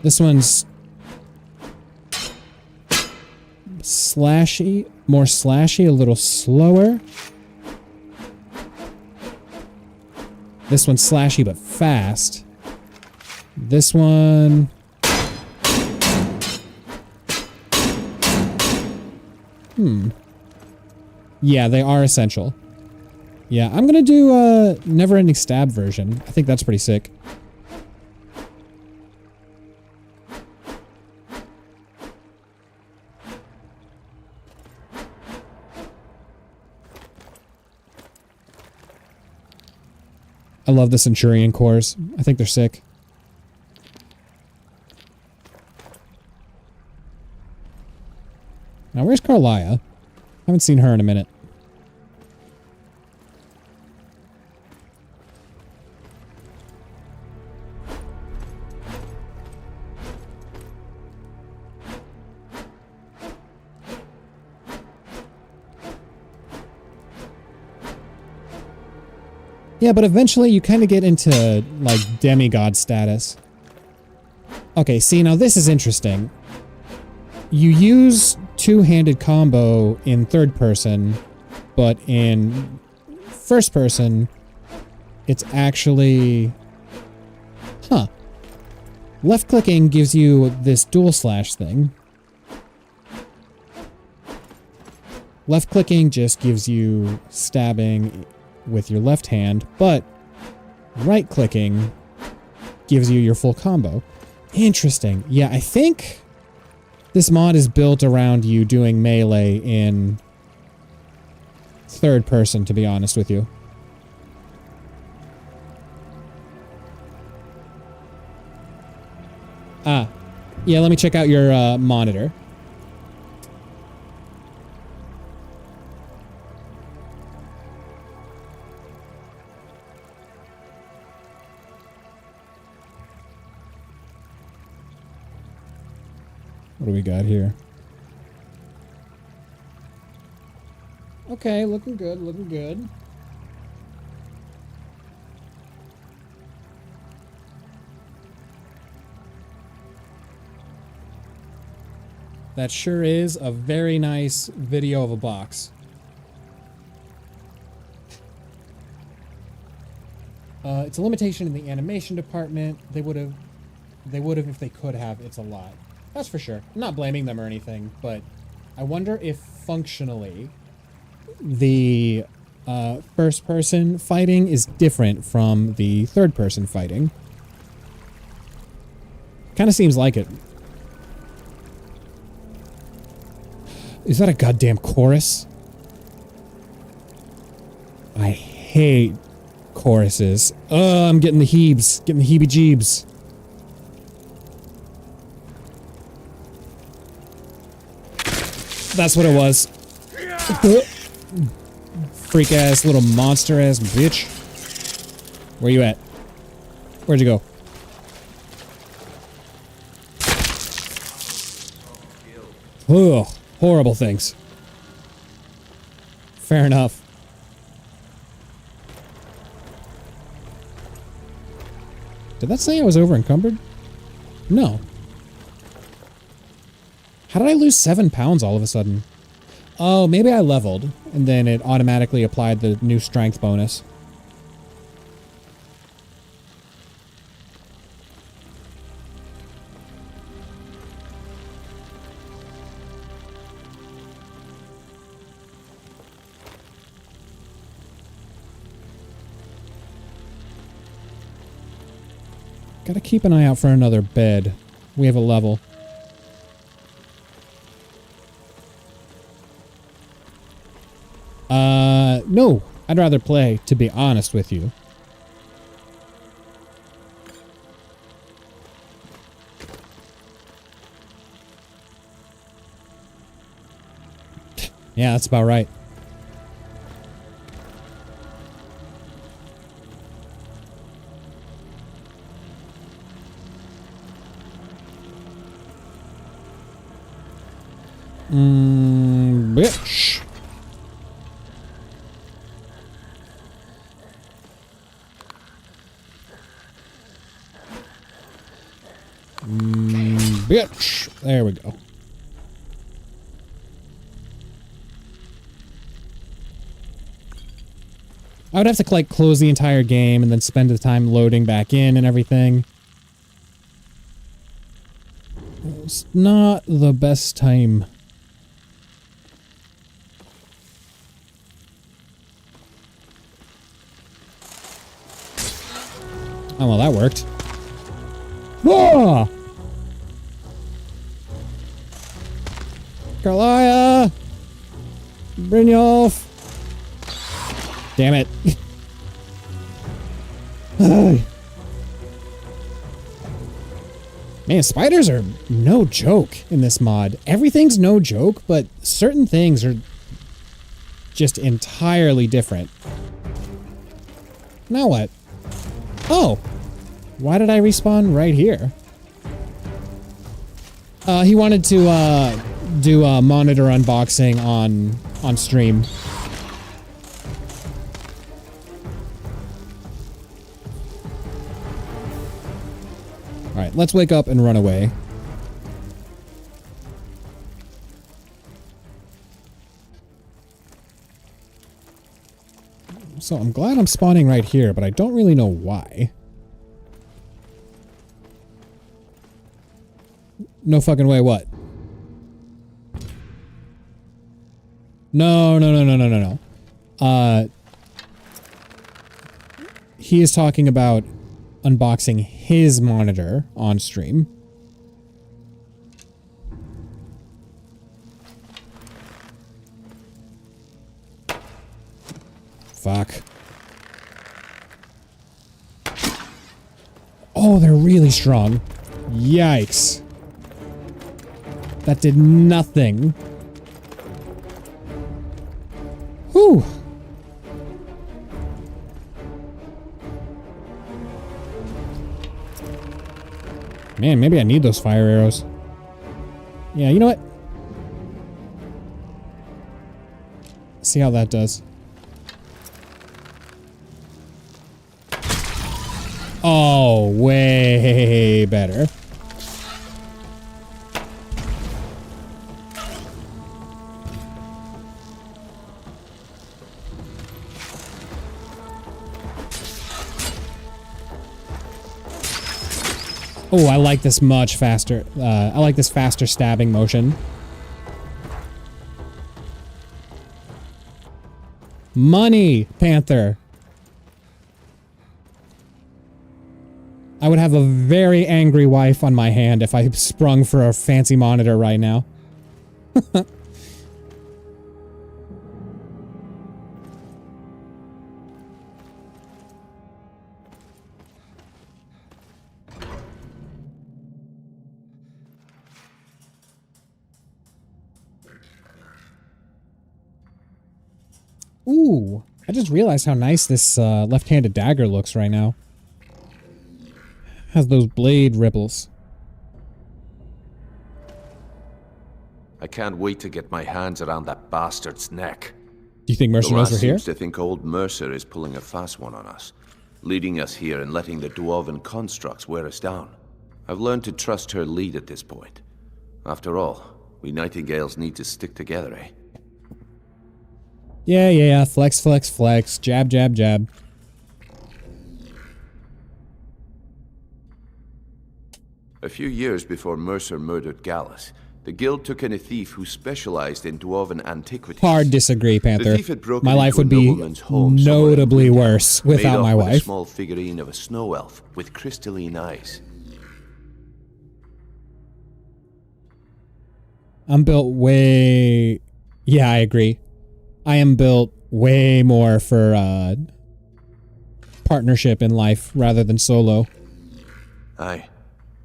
This one's slashy, more slashy, a little slower. This one's slashy but fast. This one... Yeah, they are essential. Yeah, I'm gonna do a never-ending stab version. I think that's pretty sick. I love the Centurion cores. I think they're sick. Now, where's Carlia? Haven't seen her in a minute. Yeah, but eventually you kind of get into, like, demigod status. Okay, see, now this is interesting. You use two-handed combo in third person, but in first person, it's actually... Huh. Left-clicking gives you this dual slash thing. Left-clicking just gives you stabbing with your left hand, but right-clicking gives you your full combo. Interesting. Yeah, I think this mod is built around you doing melee in third person, to be honest with you. Ah. Yeah, let me check out your monitor. What do we got here? Okay, looking good, looking good. That sure is a very nice video of a box. It's a limitation in the animation department. They would have if they could have. It's a lot. That's for sure. I'm not blaming them or anything, but I wonder if functionally the first-person fighting is different from the third-person fighting. Kind of seems like it. Is that a goddamn chorus? I hate choruses. I'm getting the heebs. Getting the heebie-jeebs. That's what it was. Freak ass little monster ass bitch. Where you at? Where'd you go? Ugh, horrible things. Fair enough. Did that say I was over encumbered? No. How did I lose 7 pounds all of a sudden? Oh, maybe I leveled, and then it automatically applied the new strength bonus. Gotta keep an eye out for another bed. We have a level. No. I'd rather play, to be honest with you. Yeah, that's about right. Bitch. bitch. There we go. I would have to like close the entire game and then spend the time loading back in and everything. It's not the best time. Oh, well, that worked. Whoa! Karlia! Brynjolf! Damn it. Man, spiders are no joke in this mod. Everything's no joke, but certain things are just entirely different. Now what? Oh! Why did I respawn right here? He wanted to do a monitor unboxing on stream. Alright, let's wake up and run away. So I'm glad I'm spawning right here, but I don't really know why. No fucking way, what? No. He is talking about unboxing his monitor on stream. Fuck. Oh, they're really strong. Yikes. That did nothing. Whew. Man, maybe I need those fire arrows. Yeah, you know what? See how that does. Oh, way better. Oh, I like this much faster. I like this faster stabbing motion. Money, Panther. I would have a very angry wife on my hand if I sprung for a fancy monitor right now. Ooh, I just realized how nice this left-handed dagger looks right now. Has those blade ripples. I can't wait to get my hands around that bastard's neck. Do you think Mercer knows we're here? Seems to think old Mercer is pulling a fast one on us, leading us here and letting the dwarven constructs wear us down. I've learned to trust her lead at this point. After all, we Nightingales need to stick together, eh? Yeah. Flex, flex, flex. Jab, jab, jab. A few years before Mercer murdered Gallus, the guild took in a thief who specialized in dwarven antiquities. Hard disagree, Panther. The thief had broken my life into would a be nobleman's home notably worse without my with wife. A small figurine of a snow elf with crystalline eyes. I'm built way... Yeah, I agree. I am built way more for partnership in life rather than solo. Aye.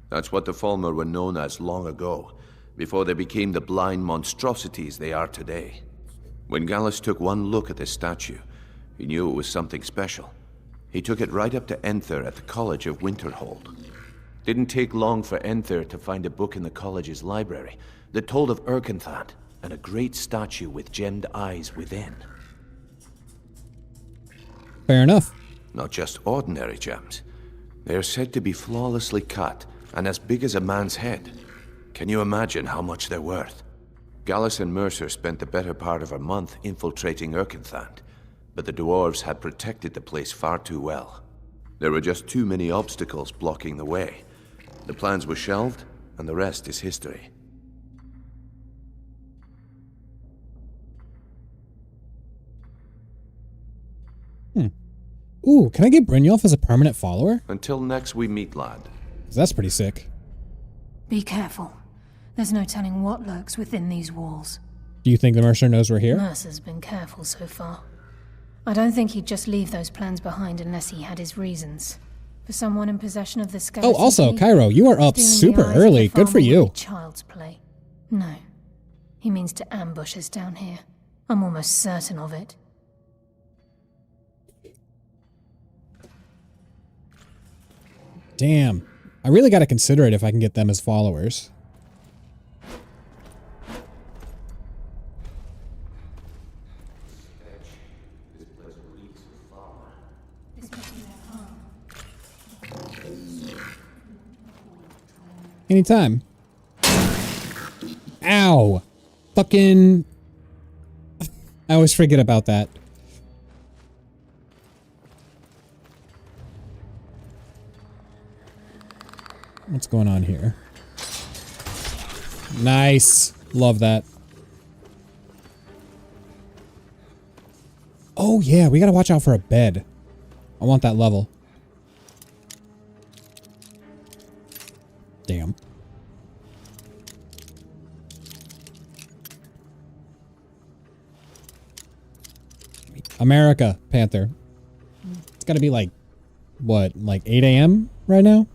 That's what the Falmer were known as long ago, before they became the blind monstrosities they are today. When Gallus took one look at this statue, he knew it was something special. He took it right up to Enther at the College of Winterhold. Didn't take long for Enther to find a book in the college's library that told of Erkenthand and a great statue with gemmed eyes within. Fair enough. Not just ordinary gems. They are said to be flawlessly cut and as big as a man's head. Can you imagine how much they're worth? Gallus and Mercer spent the better part of a month infiltrating Erkenthand, but the dwarves had protected the place far too well. There were just too many obstacles blocking the way. The plans were shelved, and the rest is history. Ooh, can I get Brynjolf as a permanent follower? Until next we meet, lad. That's pretty sick. Be careful. There's no telling what lurks within these walls. Do you think the Mercer knows we're here? Mercer's been careful so far. I don't think he'd just leave those plans behind unless he had his reasons. For someone in possession of the skeleton. Oh, also, Cairo, you are up super early. Good for you. Child's play. No. He means to ambush us down here. I'm almost certain of it. Damn. I really gotta consider it if I can get them as followers. Anytime. Ow! Fucking... I always forget about that. What's going on here? Nice. Love that. Oh yeah, we gotta watch out for a bed. I want that level. Damn. America, Panther. It's gotta be like, what, like 8 a.m. right now?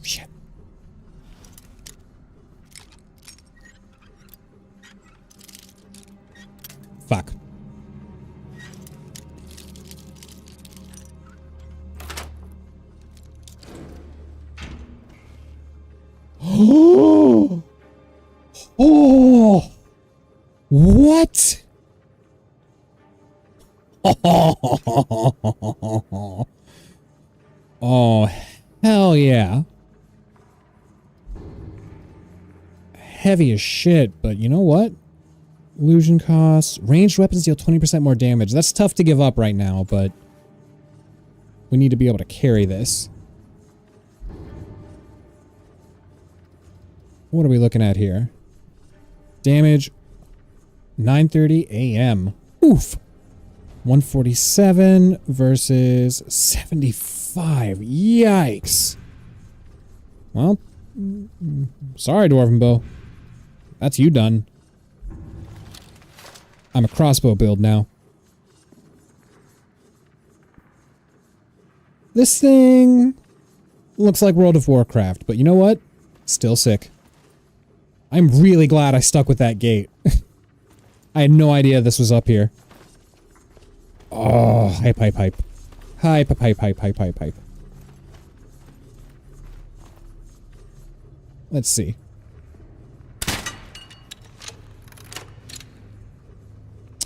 Shit. Fuck. Oh! Oh! What? Oh, hell yeah. Heavy as shit, but you know what? Illusion costs. Ranged weapons deal 20% more damage. That's tough to give up right now, but we need to be able to carry this. What are we looking at here? Damage 9:30 a.m. Oof. 147 versus 75. Yikes. Well, sorry, Dwarven Bow. That's you done. I'm a crossbow build now. This thing looks like World of Warcraft, but you know what? Still sick. I'm really glad I stuck with that gate. I had no idea this was up here. Oh, hype, hype, hype. Hype, hype, hype, hype, hype, hype. Let's see.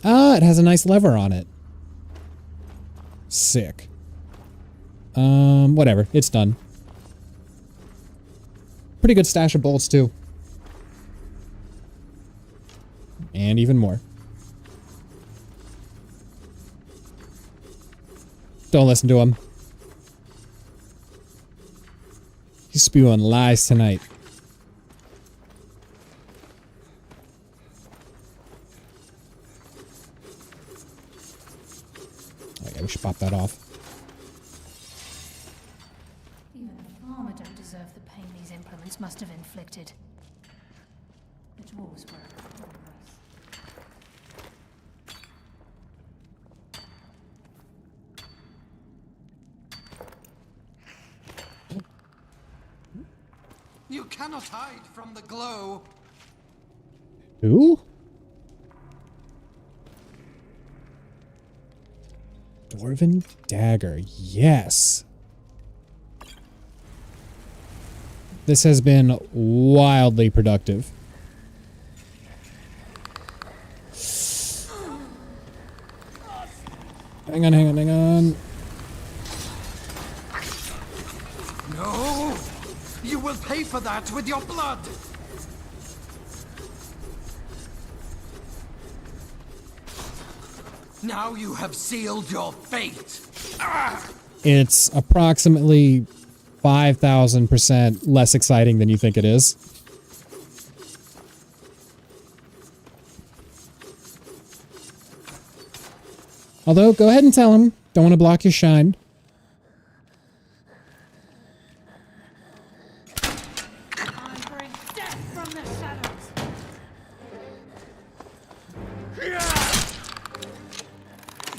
Ah, it has a nice lever on it. Sick. Whatever. It's done. Pretty good stash of bolts, too. And even more. Don't listen to him. He's spewing lies tonight. Oh yeah, we should pop that off. Even the farmer don't deserve the pain these implements must have inflicted. The dwarves were a cruel race. You cannot hide from the glow. Who? Dwarven dagger. Yes. This has been wildly productive. Hang on, hang on, hang on. No! You will pay for that with your blood! Now you have sealed your fate! Ah! It's approximately 5,000% less exciting than you think it is. Although, go ahead and tell him. Don't want to block your shine.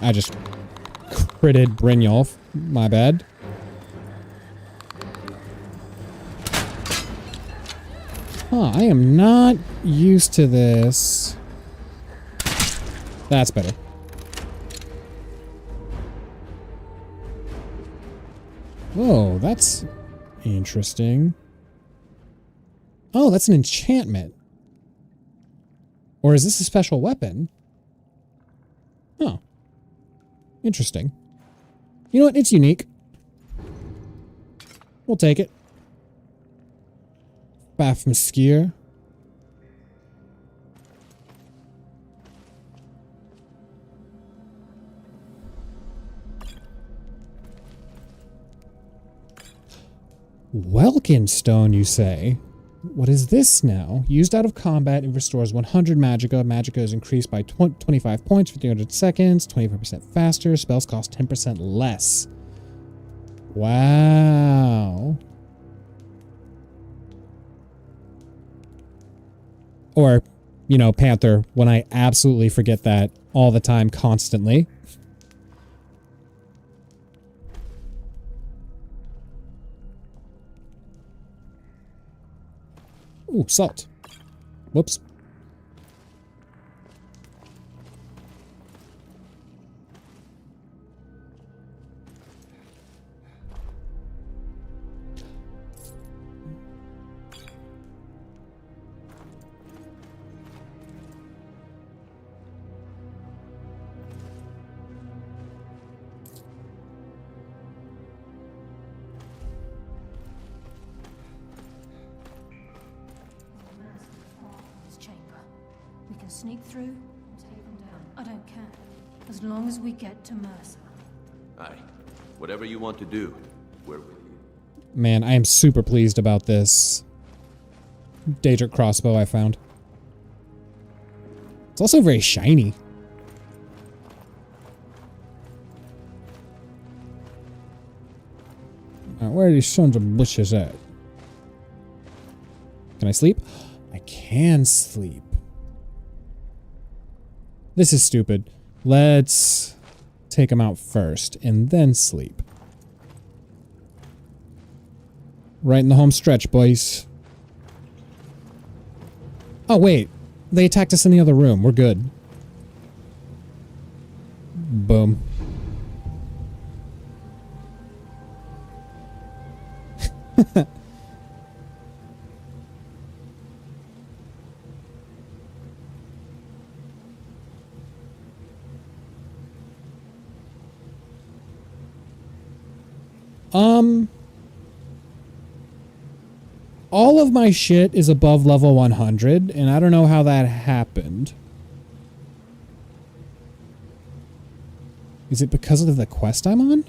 I just critted Brynjolf. My bad. Huh, I am not used to this. That's better. Whoa, that's interesting. Oh, that's an enchantment. Or is this a special weapon? Oh. Interesting. You know what? It's unique. We'll take it. Bafmskir. Welkin Stone, you say? What is this now? Used out of combat, it restores 100 magicka. Magicka is increased by 25 points for 300 seconds, 25% faster. Spells cost 10% less. Wow. Or, you know, Panther, when I absolutely forget that all the time, constantly. Ooh, salt. Whoops. Sneak through and take them down. I don't care. As long as we get to Mercer. Aye. Whatever you want to do, we're with you. Man, I am super pleased about this Daedric crossbow I found. It's also very shiny. Where are these sons of bitches at? Can I sleep? I can sleep. This is stupid. Let's take them out first and then sleep. Right in the home stretch, boys. Oh, wait. They attacked us in the other room. We're good. Boom. All of my shit is above level 100, and I don't know how that happened. Is it because of the quest I'm on?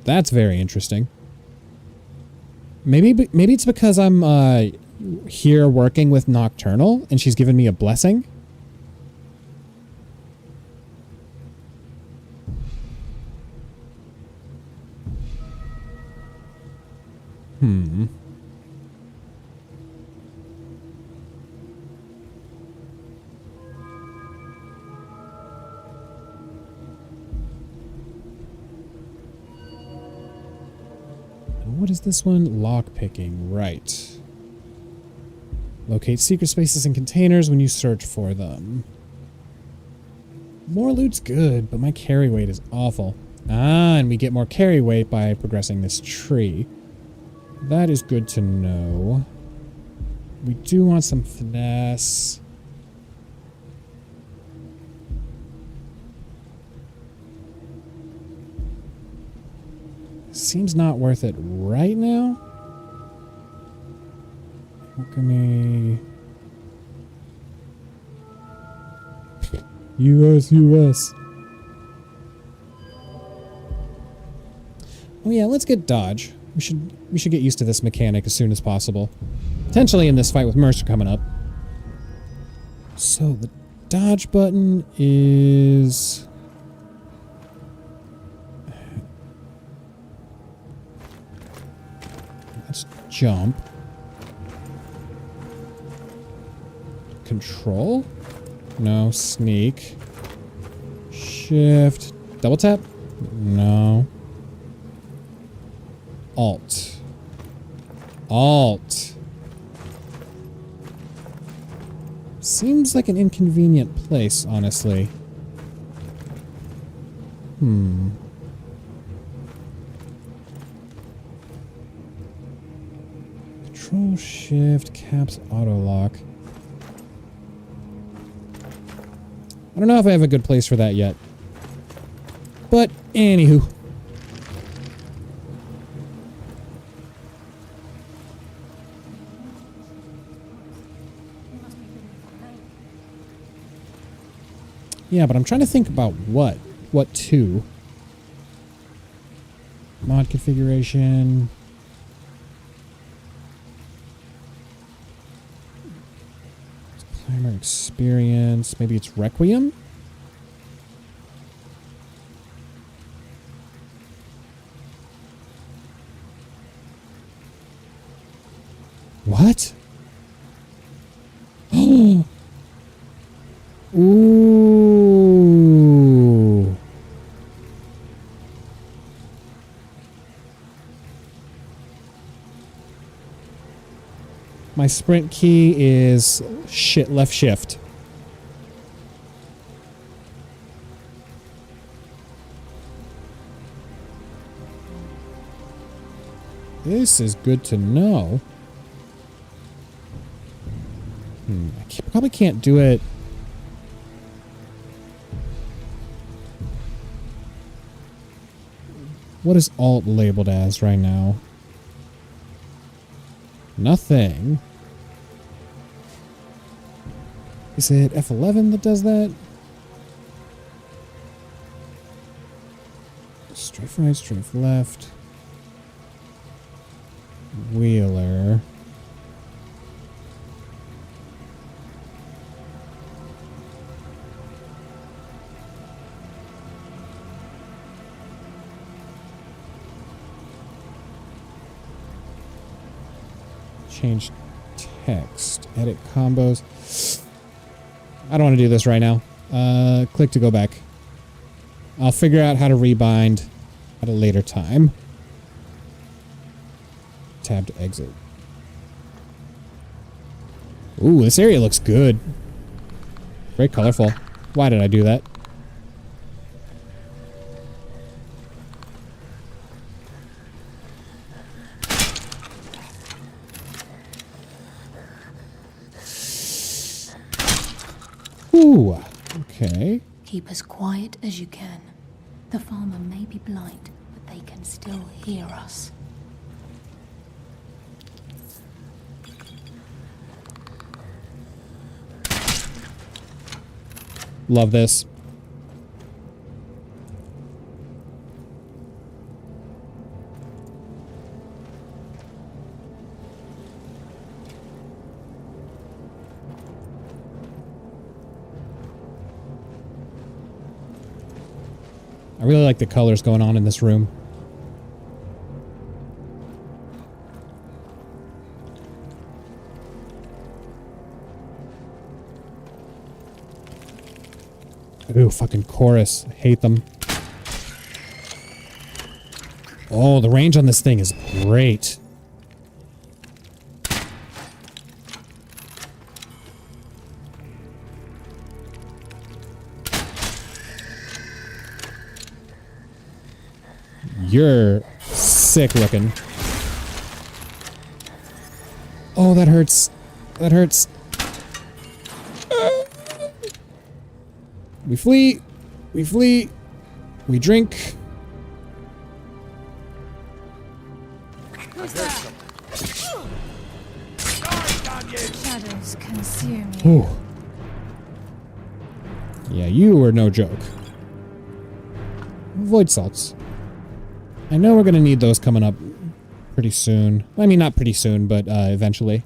That's very interesting. Maybe it's because I'm here working with Nocturnal, and she's given me a blessing. What is this one? Lock picking. Right. Locate secret spaces and containers when you search for them. More loot's good, but my carry weight is awful. Ah, and we get more carry weight by progressing this tree. That is good to know. we do want some finesse. Seems not worth it right now. Alchemy. US. Oh yeah, let's get dodge. We should get used to this mechanic as soon as possible. Potentially in this fight with Mercer coming up. So the dodge button is... Let's jump. Control? No. Sneak. Shift. Double tap? No. Alt. Alt. Seems like an inconvenient place, honestly. Control Shift caps auto lock. I don't know if I have a good place for that yet. But anywho. Yeah, but I'm trying to think about what. What to? Mod configuration. Climber experience. Maybe it's Requiem? What? Oh! Ooh. My sprint key is left shift. This is good to know. I probably can't do it. What is alt labeled as right now? Nothing. Is it F11 that does that? Strafe right, strafe left. Wheeler. Change text. Edit combos. I don't want to do this right now. Click to go back. I'll figure out how to rebind at a later time. Tab to exit. Ooh, this area looks good. Very colorful. Why did I do that? Ooh, okay. Keep as quiet as you can. The farmer may be blind, but they can still hear us. Love this. I really like the colors going on in this room. Ooh, fucking chorus. I hate them. Oh, the range on this thing is great. You're sick looking. Oh, that hurts. That hurts. We flee. We flee. We drink. Who's that? Shadows consume you. Ooh. Yeah, you were no joke. Void salts. I know we're gonna need those coming up pretty soon. I mean, not pretty soon, but eventually.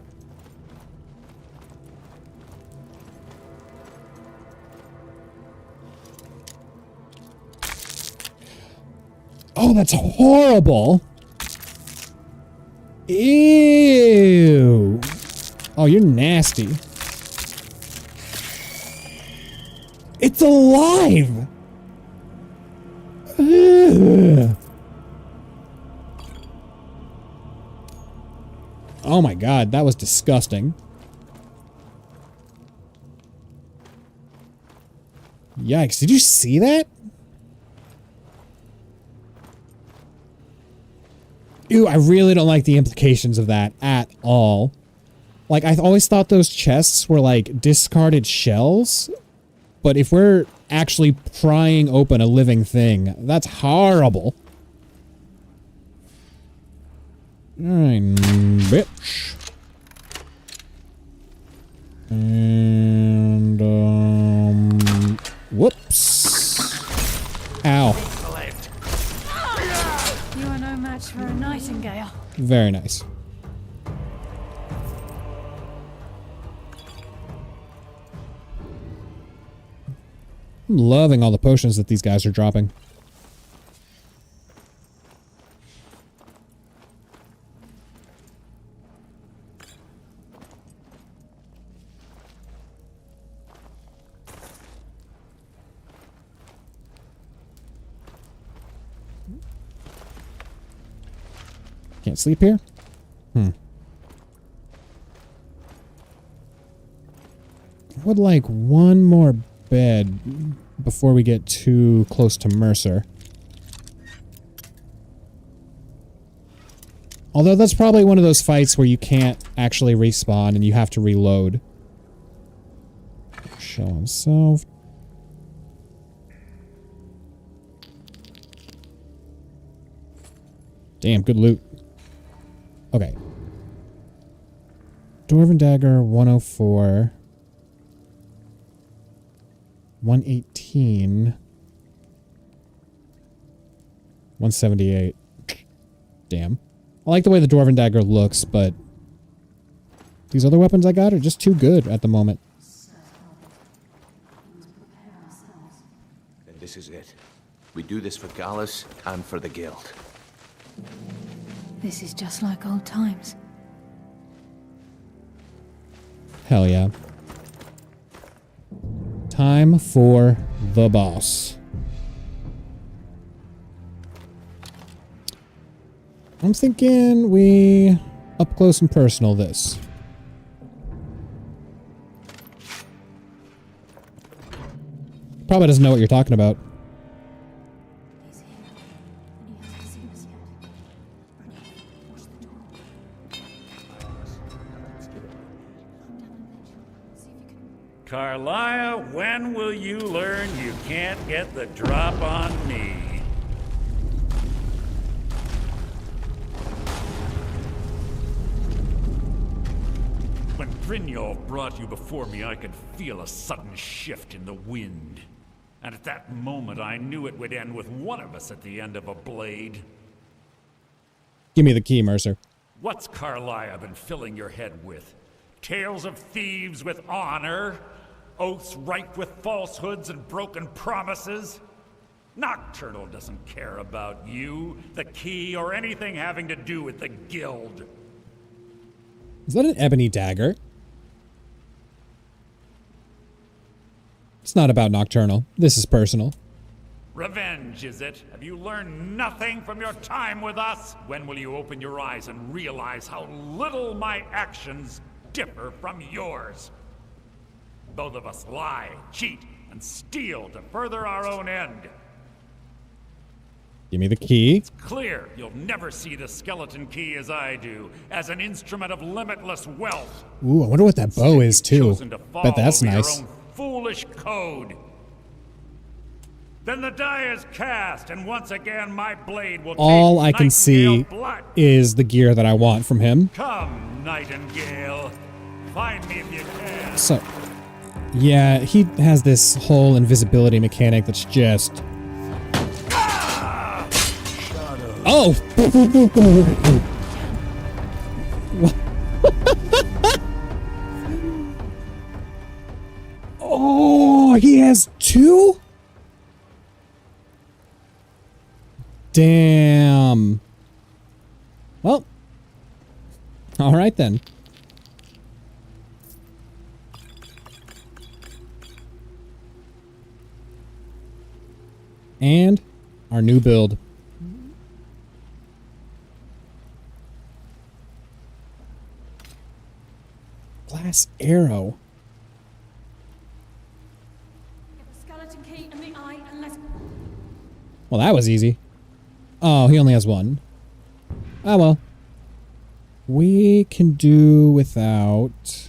Oh, that's horrible. Ew. Oh, you're nasty. It's alive. Ugh. Oh my god, that was disgusting. Yikes, did you see that? Ew, I really don't like the implications of that at all. Like, I always thought those chests were like discarded shells, but if we're actually prying open a living thing, that's horrible. Alright, bitch. And, whoops. Ow. You are no match for a nightingale. Very nice. I'm loving all the potions that these guys are dropping. Can't sleep here? I would like one more bed before we get too close to Mercer. Although that's probably one of those fights where you can't actually respawn and you have to reload. Show himself. Damn, good loot. Okay. Dwarven Dagger, 104. 118. 178. Damn. I like the way the Dwarven Dagger looks, but these other weapons I got are just too good at the moment. And this is it. We do this for Gallus and for the Guild. This is just like old times. Hell yeah. Time for the boss. I'm thinking we up close and personal this. Probably doesn't know what you're talking about. Carlia, when will you learn you can't get the drop on me? When Brynjolf brought you before me, I could feel a sudden shift in the wind. And at that moment, I knew it would end with one of us at the end of a blade. Give me the key, Mercer. What's Carlia been filling your head with? Tales of thieves with honor? Oaths ripe with falsehoods and broken promises? Nocturnal doesn't care about you, the key, or anything having to do with the guild. Is that an ebony dagger? It's not about Nocturnal. This is personal. Revenge, is it? Have you learned nothing from your time with us? When will you open your eyes and realize how little my actions differ from yours? Both of us lie, cheat, and steal to further our own end. Give me the key. Clear, you'll never see the skeleton key as I do, as an instrument of limitless wealth. Ooh, I wonder what that bow is too. Bet that's Follow nice. Your own foolish code. Then the die is cast, and once again my blade will All I taste can see Nightingale blood. is the gear that I want from him. Come, Nightingale. Find me if you can. So, yeah, he has this whole invisibility mechanic that's just... Oh! Oh, he has two? Damn. Well. All right then. And our new build. Glass arrow. Skeleton key and the eye, unless. Well, that was easy. Oh, he only has one. Ah, well. We can do without...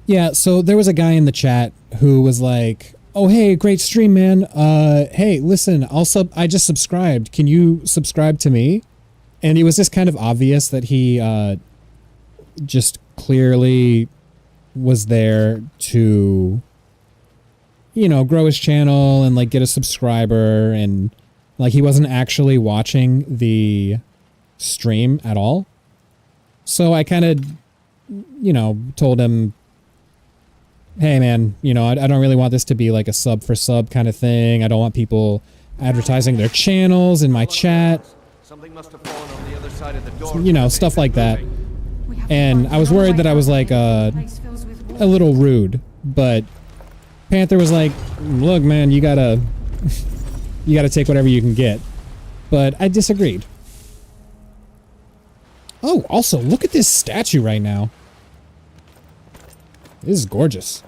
Yeah, so there was a guy in the chat who was like, "Oh, hey, great stream, man. Hey, listen, I just subscribed. Can you subscribe to me?" And it was just kind of obvious that he just clearly was there to, you know, grow his channel and like get a subscriber, and like he wasn't actually watching the stream at all. So I kind of, you know, told him, "Hey man, you know, I don't really want this to be like a sub for sub kind of thing. I don't want people advertising their channels in my chat." Something must have fallen on the other side of the door. You know, stuff like that. And I was worried that I was like a little rude, but Panther was like, "Look, man, you gotta take whatever you can get." But I disagreed. Oh, also, look at this statue right now. This is gorgeous.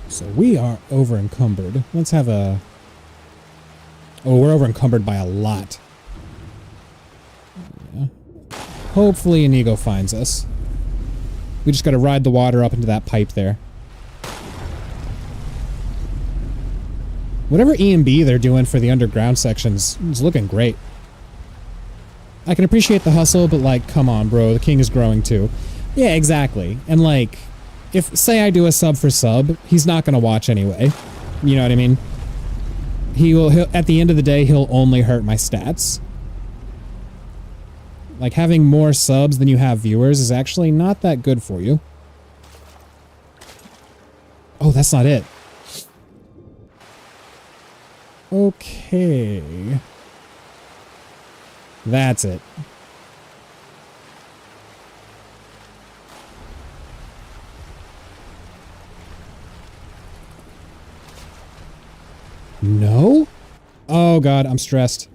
So we are over encumbered. Let's have a... Oh, we're over encumbered by a lot. Yeah. Hopefully Inigo finds us. We just gotta ride the water up into that pipe there. Whatever E&B they're doing for the underground sections is looking great. I can appreciate the hustle, but like, come on, bro, the king is growing too. Yeah, exactly. And like, if, say I do a sub for sub, he's not gonna watch anyway. You know what I mean? He'll at the end of the day, he'll only hurt my stats. Like, having more subs than you have viewers is actually not that good for you. Oh, that's not it. Okay. That's it. No? Oh god, I'm stressed.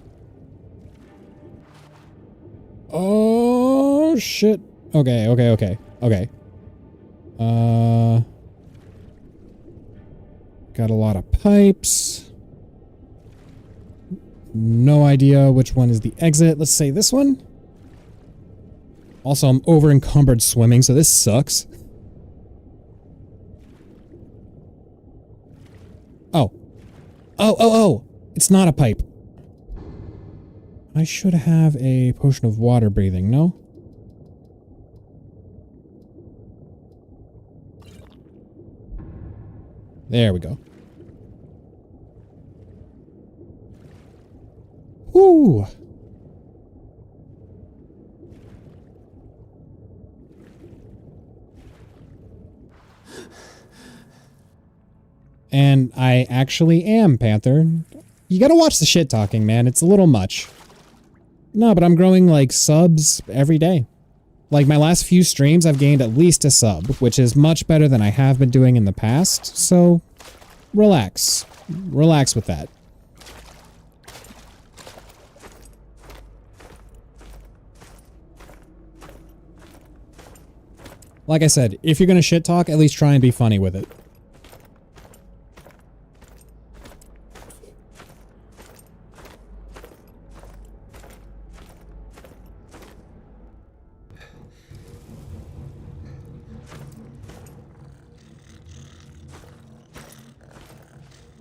Oh shit. Okay. Got a lot of pipes. No idea which one is the exit. Let's say this one. Also, I'm over encumbered swimming, so this sucks. Oh. It's not a pipe. I should have a potion of water breathing, no? There we go. Woo! And I actually am, Panther. You gotta watch the shit talking, man. It's a little much. No, but I'm growing, like, subs every day. Like, my last few streams, I've gained at least a sub, which is much better than I have been doing in the past, so relax. Relax with that. Like I said, if you're gonna shit talk, at least try and be funny with it.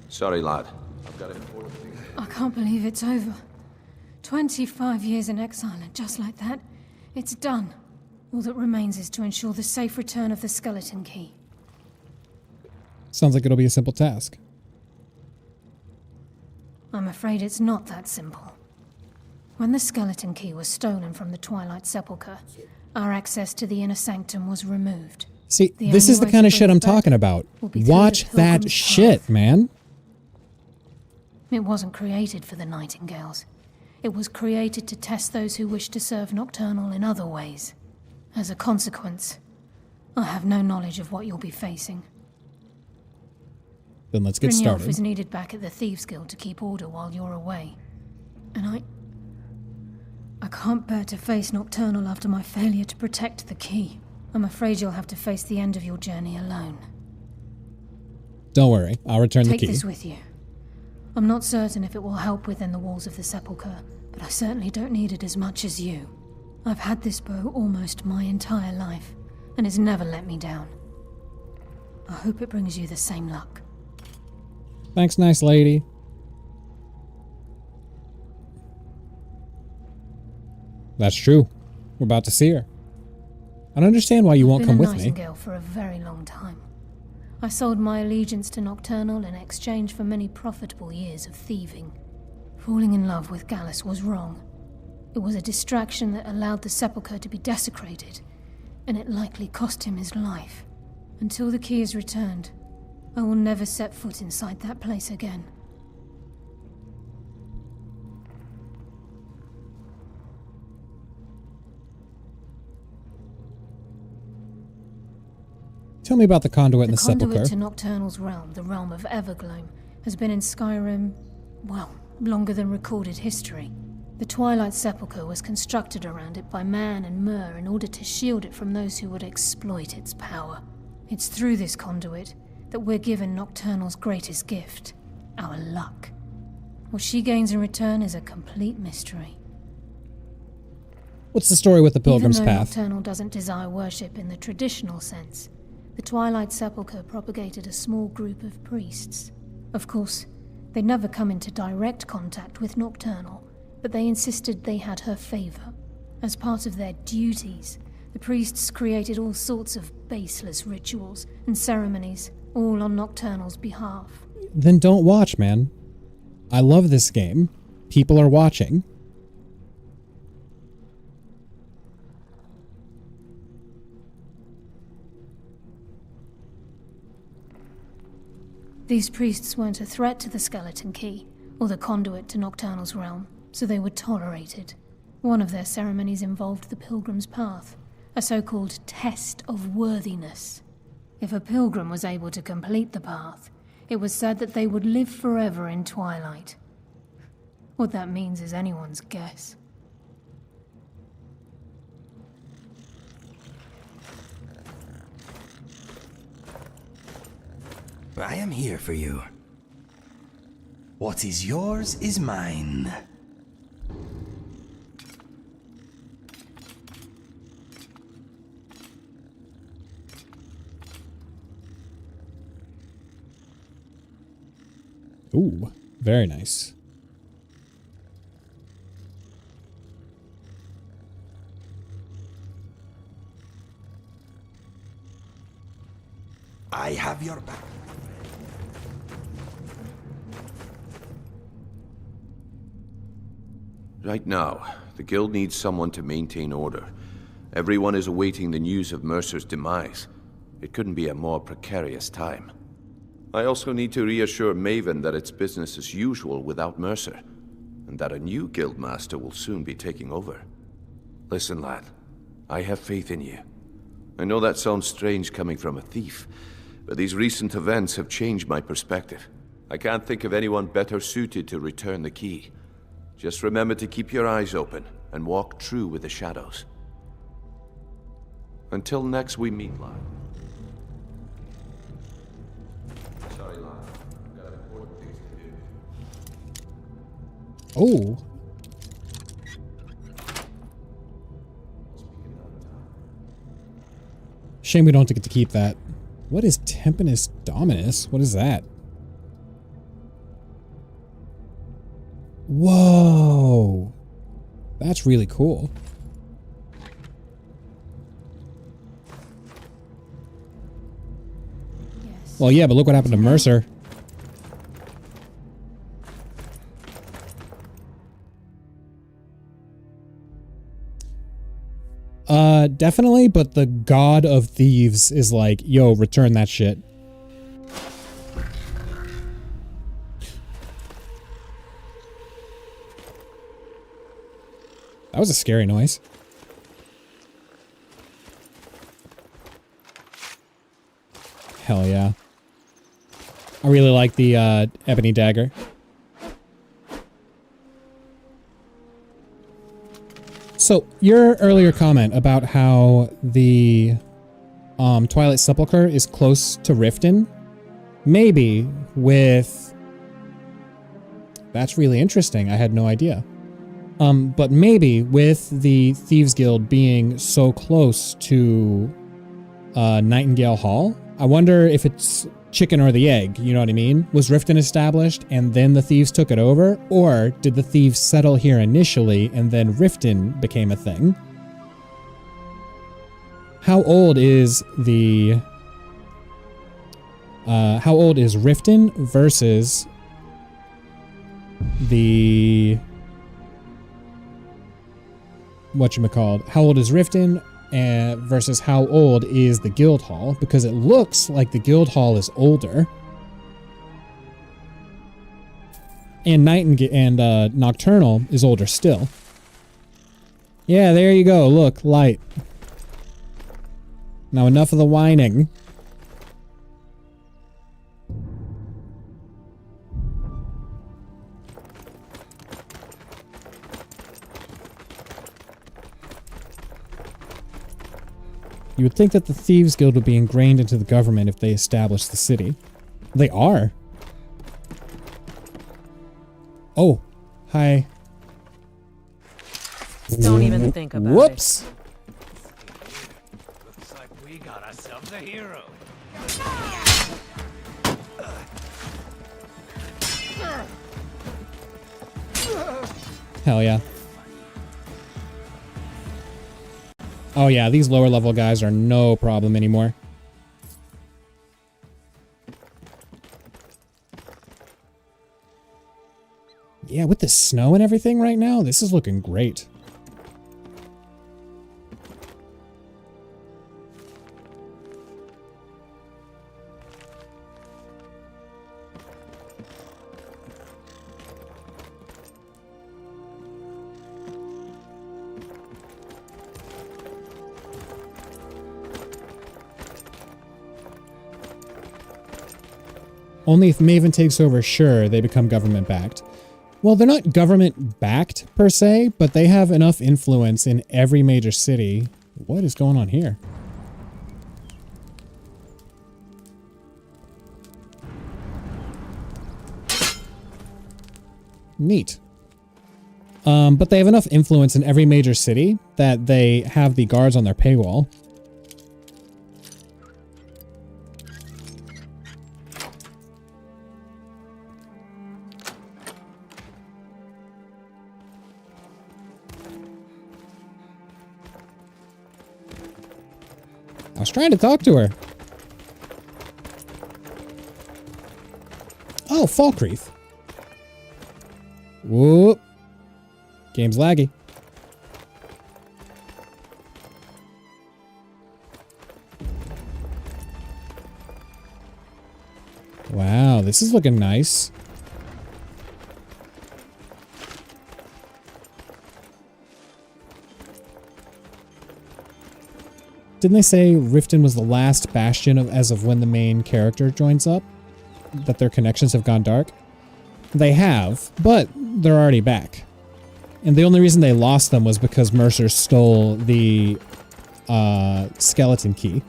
Sorry, lad. I've got important things. I can't believe it's over. 25 years in exile, and just like that, it's done. All that remains is to ensure the safe return of the skeleton key. Sounds like it'll be a simple task. I'm afraid it's not that simple. When the skeleton key was stolen from the Twilight Sepulchre, our access to the inner sanctum was removed. See, The this only is the way kind to of shit bring I'm it back talking about. will be through Watch the that Pilgrim's shit, Path. man. It wasn't created for the Nightingales. It was created to test those who wish to serve Nocturnal in other ways. As a consequence, I have no knowledge of what you'll be facing. Then let's get Brynjolf started. is needed back at the Thieves' Guild to keep order while you're away. And I can't bear to face Nocturnal after my failure to protect the key. I'm afraid you'll have to face the end of your journey alone. Don't worry, I'll return the Take key. this with you. I'm not certain if it will help within the walls of the Sepulchre, but I certainly don't need it as much as you. I've had this bow almost my entire life, and it's never let me down. I hope it brings you the same luck. Thanks, nice lady. That's true. We're about to see her. I don't understand why you won't come I've been with a me. Nightingale for a very long time. I sold my allegiance to Nocturnal in exchange for many profitable years of thieving. Falling in love with Gallus was wrong. It was a distraction that allowed the Sepulchre to be desecrated, and it likely cost him his life. Until the key is returned, I will never set foot inside that place again. Tell me about the conduit and The the conduit sepulchre. to Nocturnal's realm, the realm of Evergloam, has been in Skyrim, well, longer than recorded history. The Twilight Sepulchre was constructed around it by man and Myr in order to shield it from those who would exploit its power. It's through this conduit that we're given Nocturnal's greatest gift, our luck. What she gains in return is a complete mystery. What's the story with the Pilgrim's Even though Path? Nocturnal doesn't desire worship in the traditional sense, the Twilight Sepulchre propagated a small group of priests. Of course, they'd never come into direct contact with Nocturnal, but they insisted they had her favor. As part of their duties, the priests created all sorts of baseless rituals and ceremonies, all on Nocturnal's behalf. Then don't watch, man. I love this game. People are watching. These priests weren't a threat to the Skeleton Key, or the conduit to Nocturnal's realm, so they were tolerated. One of their ceremonies involved the Pilgrim's Path, a so-called test of worthiness. If a pilgrim was able to complete the path, it was said that they would live forever in Twilight. What that means is anyone's guess. I am here for you. What is yours is mine. Ooh, very nice. I have your back. Right now, the guild needs someone to maintain order. Everyone is awaiting the news of Mercer's demise. It couldn't be a more precarious time. I also need to reassure Maven that it's business as usual without Mercer, and that a new guildmaster will soon be taking over. Listen, lad, I have faith in you. I know that sounds strange coming from a thief, but these recent events have changed my perspective. I can't think of anyone better suited to return the key. Just remember to keep your eyes open and walk true with the shadows. Until next we meet, lad. Sorry, lad. I've got important things to do. Oh. Shame we don't get to keep that. What is Tempinus Dominus? What is that? Whoa. That's really cool. Yes. Well, yeah, but look what happened to Mercer. Definitely, but the god of thieves is like, yo, return that shit. That was a scary noise. Hell yeah. I really like the ebony dagger. So, your earlier comment about how the Twilight Sepulchre is close to Riften, maybe with... That's really interesting. I had no idea. But maybe with the Thieves Guild being so close to Nightingale Hall, I wonder if it's chicken or the egg, you know what I mean? Was Riften established and then the thieves took it over? Or did the thieves settle here initially and then Riften became a thing? How old is the... how old is Riften versus the... whatchamacalled? How old is Riften versus how old is the guild hall? Because it looks like the guild hall is older. And Nocturnal is older still. Yeah, there you go. Look, light. Now enough of the whining. You would think that the Thieves Guild would be ingrained into the government if they established the city. They are. Oh, hi. Don't even think about Whoops. it. Looks like we got ourselves a hero. Hell yeah. Oh yeah, these lower level guys are no problem anymore. Yeah, with the snow and everything right now, this is looking great. Only if Maven takes over, sure, they become government-backed. Well, they're not government-backed, per se, but they have enough influence in every major city. What is going on here? Neat. But they have enough influence in every major city that they have the guards on their paywall. I was trying to talk to her. Oh, Falkreath. Whoop. Game's laggy. Wow, this is looking nice. Didn't they say Riften was the last bastion as of when the main character joins up? that their connections have gone dark. They have, but they're already back. And the only reason they lost them was because Mercer stole the skeleton key.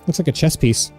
Looks like a chess piece.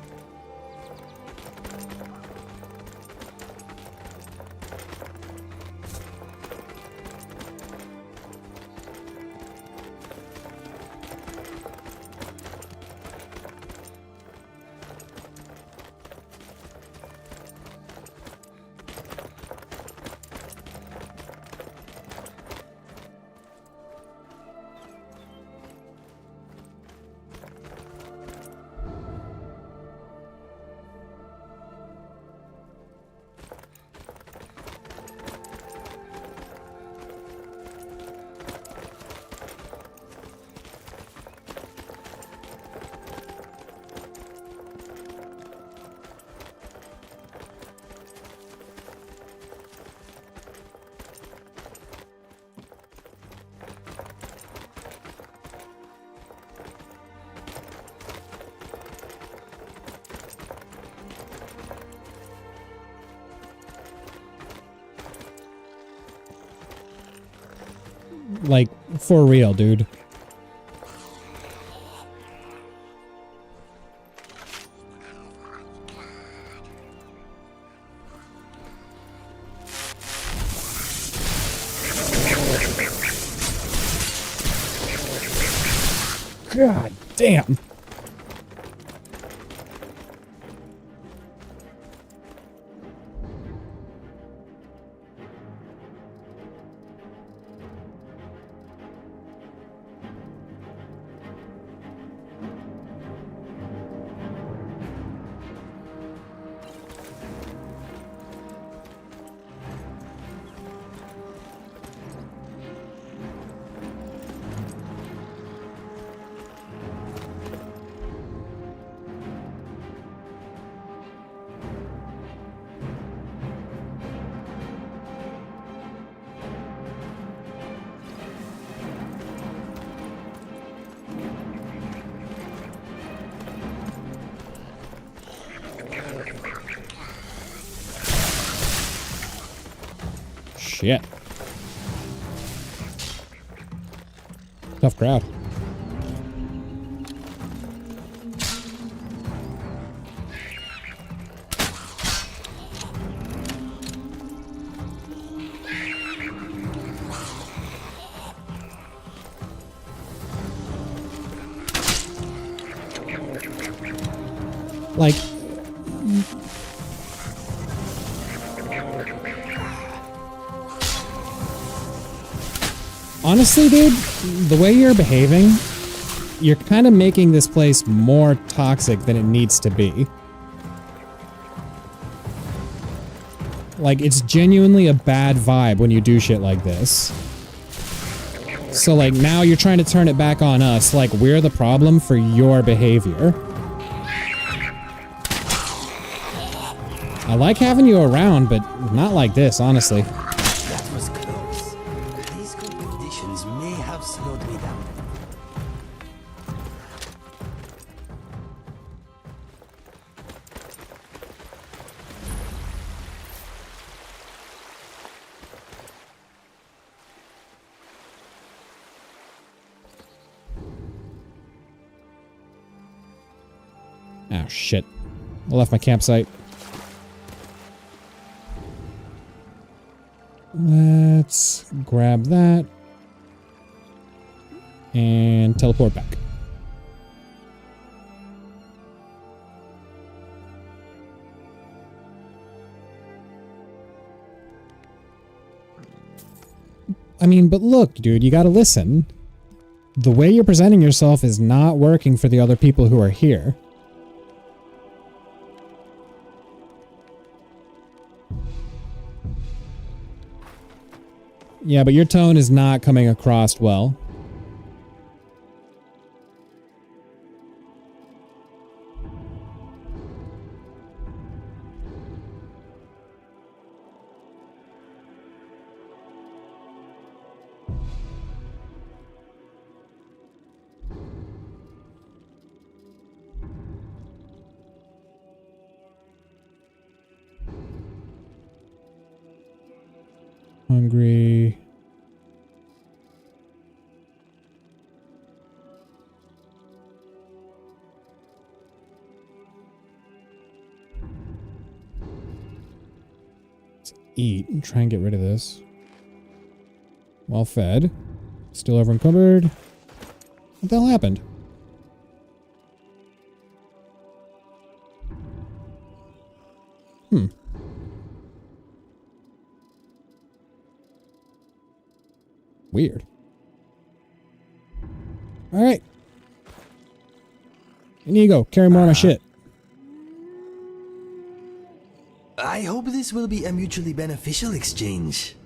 Like, for real, dude. God damn. Shit. Tough crowd. Like, honestly, dude, the way you're behaving, you're kind of making this place more toxic than it needs to be. Like, it's genuinely a bad vibe when you do shit like this. So, like, now you're trying to turn it back on us, like we're the problem for your behavior. I like having you around, but not like this, honestly. That was close. These cold conditions may have slowed me down. Oh, shit. I left my campsite. Let's grab that and teleport back. I mean, but look, dude, you gotta listen. The way you're presenting yourself is not working for the other people who are here. Yeah, but your tone is not coming across well. hungry. Let's eat and try and get rid of this. Well fed. Still over encumbered. What the hell happened? Weird. Alright. Inigo, carry more of my shit. I hope this will be a mutually beneficial exchange.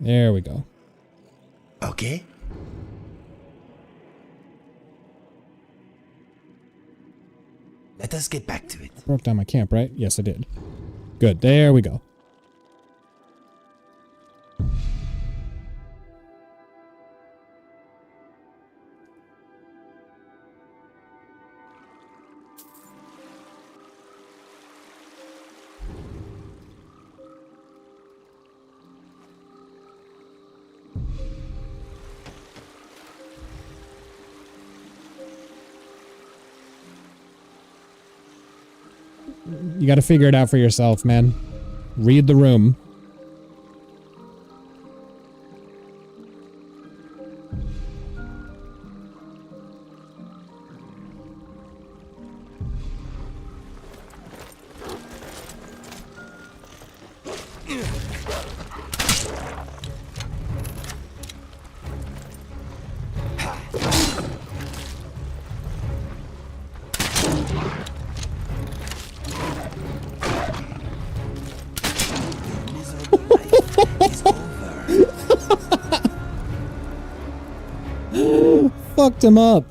There we go. Okay. Let us get back to it. I broke down my camp, right? Yes, I did. Good. There we go. You got to figure it out for yourself, man. Read the room. Fucked him up.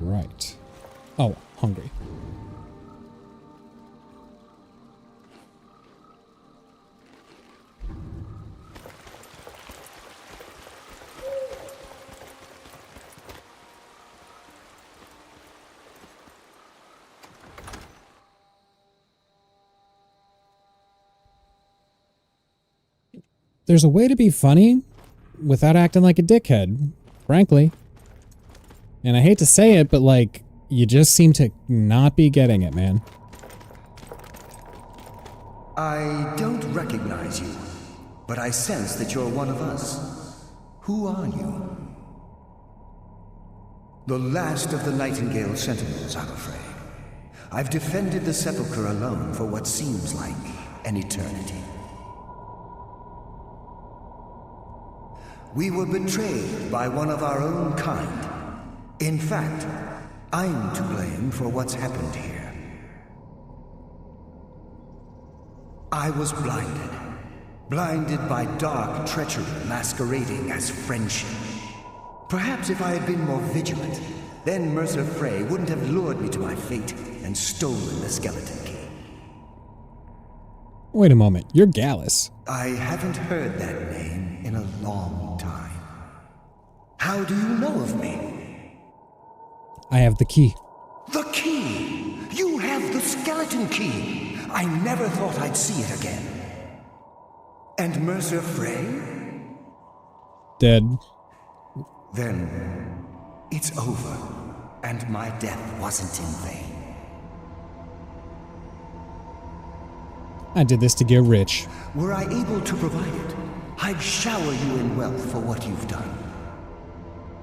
Right. Oh, hungry. There's a way to be funny without acting like a dickhead, frankly. And I hate to say it, but like, you just seem to not be getting it, man. I don't recognize you, but I sense that you're one of us. Who are you? The last of the Nightingale Sentinels, I'm afraid. I've defended the sepulchre alone for what seems like an eternity. We were betrayed by one of our own kind. In fact, I'm to blame for what's happened here. I was blinded by dark treachery masquerading as friendship. Perhaps if I had been more vigilant, then Mercer Frey wouldn't have lured me to my fate and stolen the skeleton key. Wait a moment, you're Gallus. I haven't heard that name in a long time. How do you know of me? I have the key. The key! You have the skeleton key! I never thought I'd see it again. And Mercer Frey? Dead. Then it's over, and my death wasn't in vain. I did this to get rich. Were I able to provide it, I'd shower you in wealth for what you've done.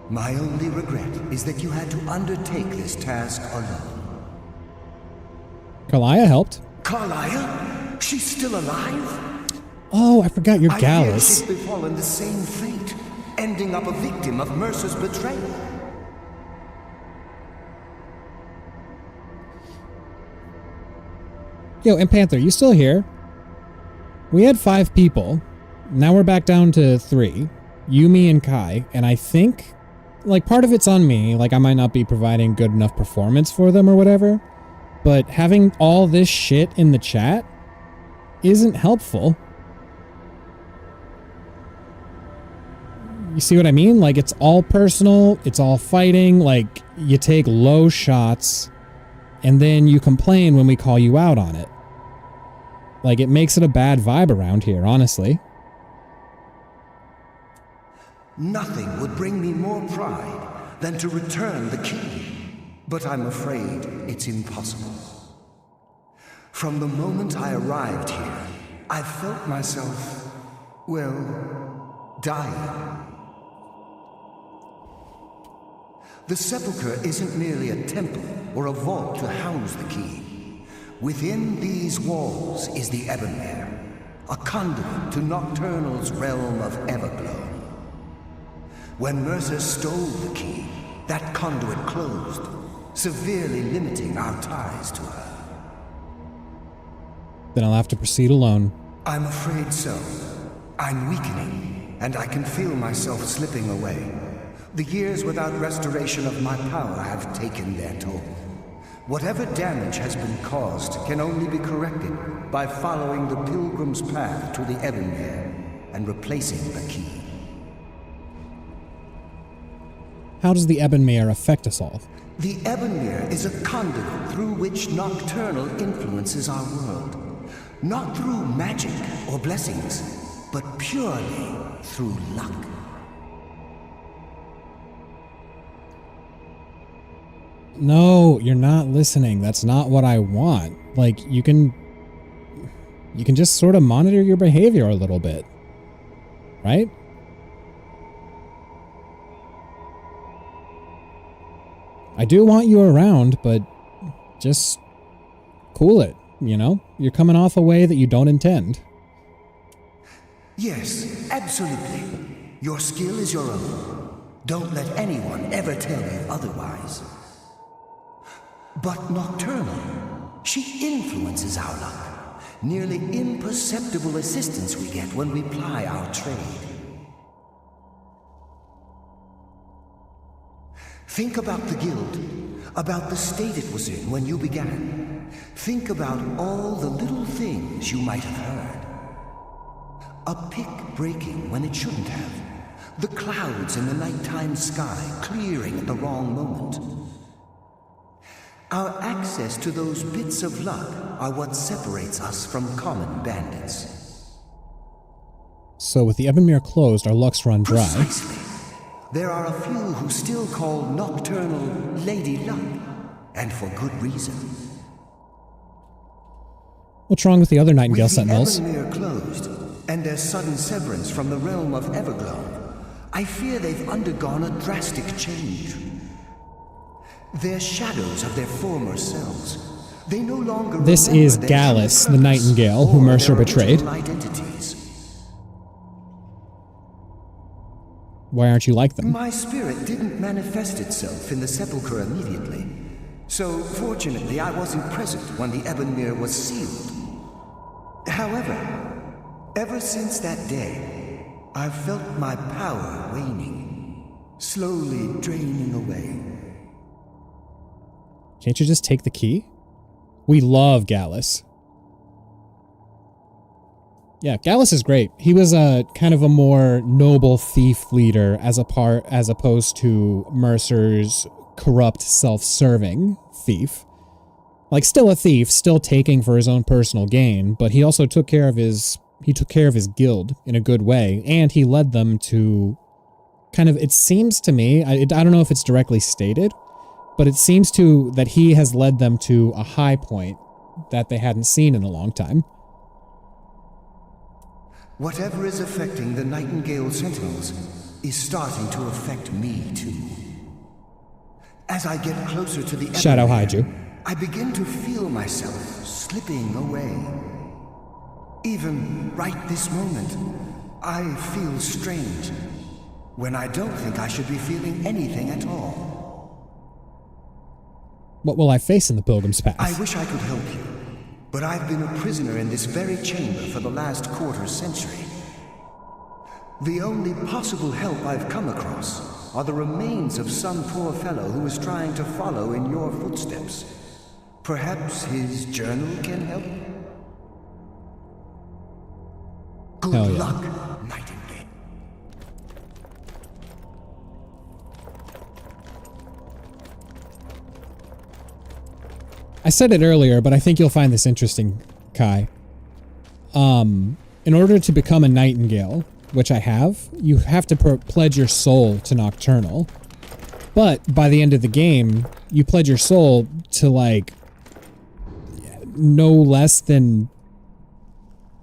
My only regret is that you had to undertake this task alone. Kalia helped. Carlia? She's still alive? Oh, I forgot you're Gallus. I fear she's befallen the same fate. ending up a victim of Mercer's betrayal. Yo, and Panther, you still here? We had 5 people. Now we're back down to 3. You, me, and Kai. And I think, like, part of it's on me. Like, I might not be providing good enough performance for them or whatever. But having all this shit in the chat isn't helpful. You see what I mean? Like, it's all personal. It's all fighting. Like, you take low shots. And then you complain when we call you out on it. Like, it makes it a bad vibe around here, honestly. Nothing would bring me more pride than to return the key. But I'm afraid it's impossible. From the moment I arrived here, I felt myself, well, dying. The sepulchre isn't merely a temple or a vault to house the key. Within these walls is the Ebonmere, a conduit to Nocturnal's realm of Everglow. When Mercer stole the key, that conduit closed, severely limiting our ties to her. Then I'll have to proceed alone. I'm afraid so. I'm weakening, and I can feel myself slipping away. The years without restoration of my power have taken their toll. Whatever damage has been caused can only be corrected by following the pilgrim's path to the Ebonmere and replacing the key. How does the Ebonmere affect us all? The Ebonmere is a conduit through which Nocturnal influences our world. Not through magic or blessings, but purely through luck. No, you're not listening. That's not what I want. Like, you can just sort of monitor your behavior a little bit. Right? I do want you around, but just cool it, you know? You're coming off a way that you don't intend. Yes, absolutely. Your skill is your own. Don't let anyone ever tell you otherwise. But Nocturnal, she influences our luck. Nearly imperceptible assistance we get when we ply our trade. Think about the guild, about the state it was in when you began. Think about all the little things you might have heard. A pick breaking when it shouldn't have. The clouds in the nighttime sky clearing at the wrong moment. Our access to those bits of luck are what separates us from common bandits. So with the Ebonmere closed, our luck's run dry. Precisely. There are a few who still call Nocturnal Lady Luck, and for good reason. What's wrong with the other Nightingale Sentinels? With the Ebonmere closed, and their sudden severance from the realm of Everglow, I fear they've undergone a drastic change. They're shadows of their former selves. They no longer This is Gallus, the Nightingale, who Mercer betrayed. Why aren't you like them? My spirit didn't manifest itself in the sepulchre immediately. So, fortunately, I wasn't present when the Ebonmere was sealed. However, ever since that day, I've felt my power waning, slowly draining away. Can't you just take the key? We love Gallus. Yeah, Gallus is great. He was a kind of a more noble thief leader as opposed to Mercer's corrupt, self-serving thief. Like, still a thief, still taking for his own personal gain, but he also took care of his guild in a good way, and he led them to kind of, it seems to me, I don't know if it's directly stated, but it seems that he has led them to a high point that they hadn't seen in a long time. Whatever is affecting the Nightingale Sentinels is starting to affect me too. As I get closer to the Shadow Haiju. I begin to feel myself slipping away. Even right this moment, I feel strange. when I don't think I should be feeling anything at all. What will I face in the Pilgrim's Path? I wish I could help you, but I've been a prisoner in this very chamber for the last quarter century. The only possible help I've come across are the remains of some poor fellow who is trying to follow in your footsteps. Perhaps his journal can help? Good Hell yeah. luck, Nightingale. I said it earlier, but I think you'll find this interesting, Kai. In order to become a Nightingale, which I have, you have to pledge your soul to Nocturnal. But by the end of the game, you pledge your soul to like no less than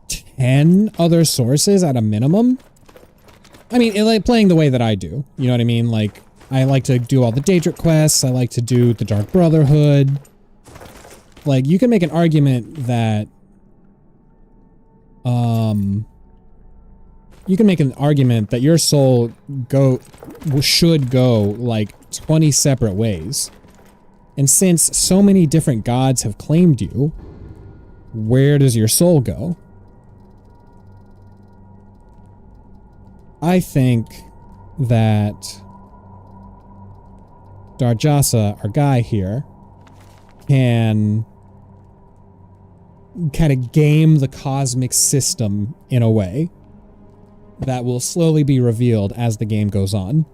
10 other sources at a minimum. I mean, like playing the way that I do. You know what I mean? Like, I like to do all the Daedric quests. I like to do the Dark Brotherhood. Like, you can make an argument that, your soul should go, like, 20 separate ways. And since so many different gods have claimed you, where does your soul go? I think that Darjasa, our guy here, can kind of game the cosmic system in a way that will slowly be revealed as the game goes on.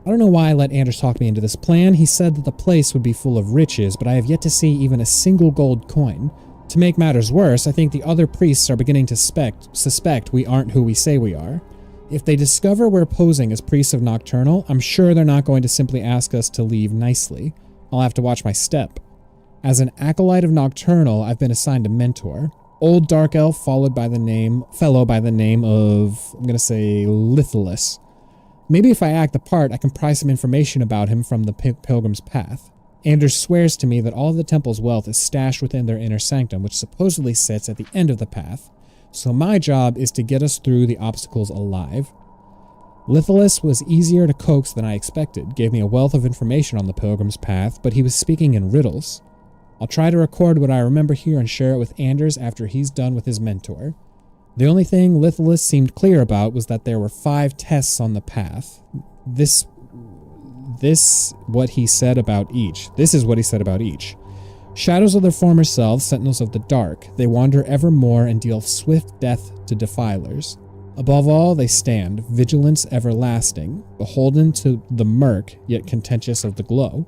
I don't know why I let Anders talk me into this plan. He said that the place would be full of riches, but I have yet to see even a single gold coin. To make matters worse, I think the other priests are beginning to suspect we aren't who we say we are. If they discover we're posing as priests of Nocturnal, I'm sure they're not going to simply ask us to leave nicely. I'll have to watch my step. As an acolyte of Nocturnal, I've been assigned a mentor. Old Dark Elf fellow by the name of, I'm gonna say, Litholus. Maybe if I act the part, I can pry some information about him from the Pilgrim's Path. Anders swears to me that all of the temple's wealth is stashed within their inner sanctum, which supposedly sits at the end of the path. So my job is to get us through the obstacles alive. Litholus was easier to coax than I expected, gave me a wealth of information on the Pilgrim's Path, but he was speaking in riddles. I'll try to record what I remember here and share it with Anders after he's done with his mentor. The only thing Litholus seemed clear about was that there were 5 tests on the path. This is what he said about each. Shadows of their former selves, sentinels of the dark. They wander evermore and deal swift death to defilers. Above all, they stand, vigilance everlasting, beholden to the murk, yet contentious of the glow.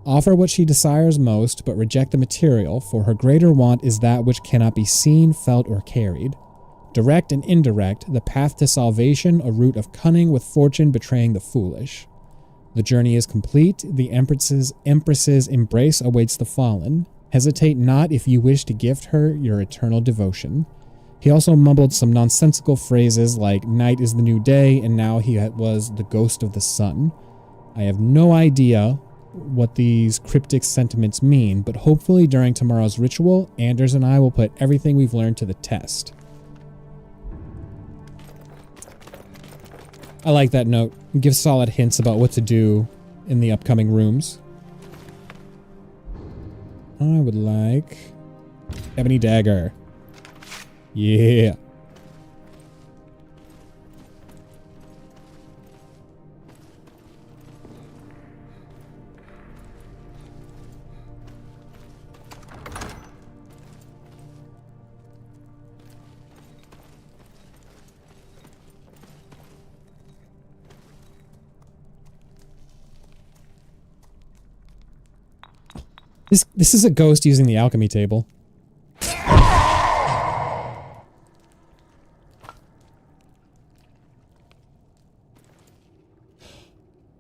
Offer what she desires most, but reject the material, for her greater want is that which cannot be seen, felt, or carried. Direct and indirect, the path to salvation, a route of cunning with fortune betraying the foolish. The journey is complete, the Empress's embrace awaits the fallen. Hesitate not if you wish to gift her your eternal devotion. He also mumbled some nonsensical phrases like night is the new day and now he was the ghost of the sun. I have no idea what these cryptic sentiments mean, but hopefully during tomorrow's ritual, Anders and I will put everything we've learned to the test. I like that note. It gives solid hints about what to do in the upcoming rooms. I would like Ebony Dagger. Yeah. This is a ghost using the alchemy table.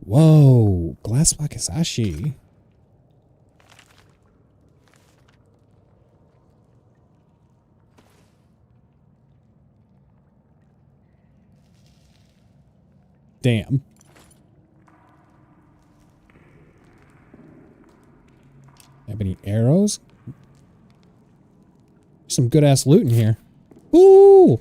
Whoa, glass wakizashi. Damn. Have any arrows? Some good ass loot in here. Ooh!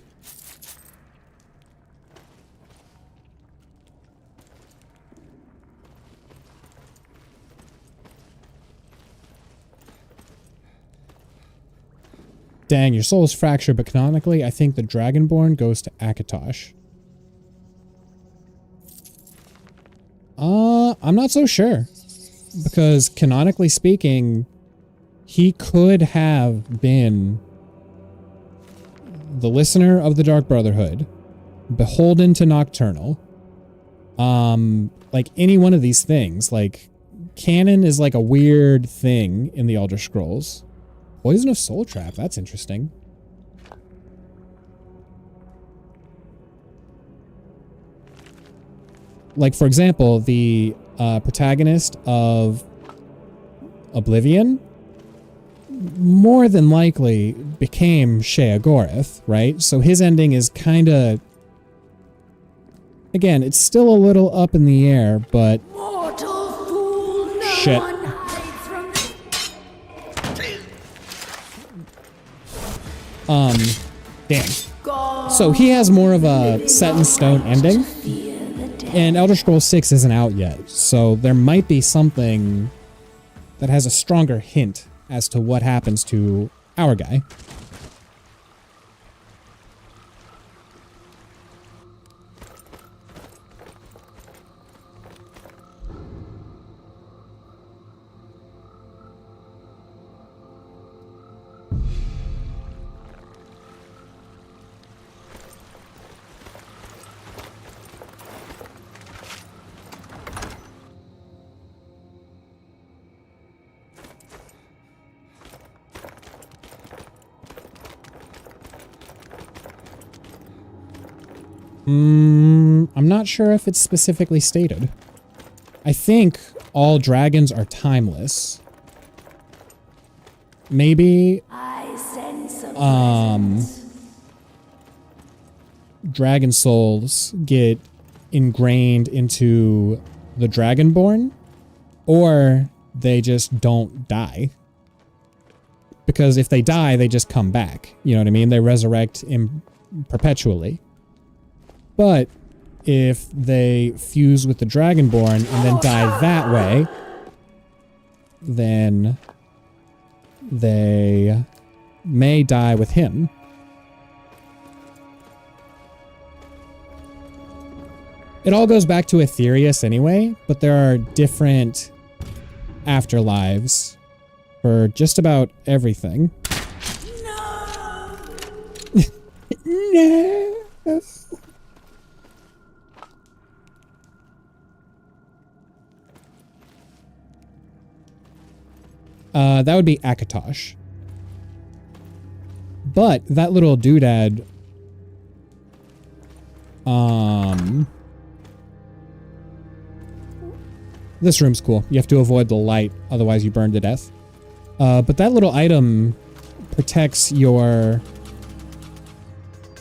Dang, your soul is fractured, but canonically, I think the Dragonborn goes to Akatosh. I'm not so sure. Because canonically speaking, he could have been the listener of the Dark Brotherhood, beholden to Nocturnal. Like any one of these things. Like, canon is like a weird thing in the Elder Scrolls. Poison of Soul Trap, that's interesting. Like, for example, the protagonist of Oblivion more than likely became Sheogorath, right? So his ending is kind of... Again, it's still a little up in the air, but... Mortal fool, no shit. one hides from Damn. So he has more of a set-in-stone ending. And Elder Scrolls 6 isn't out yet, so there might be something that has a stronger hint as to what happens to our guy. I'm not sure if it's specifically stated. I think all dragons are timeless. Maybe, dragon souls get ingrained into the Dragonborn, or they just don't die. Because if they die, they just come back. You know what I mean? They resurrect perpetually. But if they fuse with the Dragonborn and then die that way, then they may die with him. It all goes back to Aetherius anyway, but there are different afterlives for just about everything. No! No! That would be Akatosh. But that little doodad... This room's cool. You have to avoid the light, otherwise you burn to death. But that little item protects your...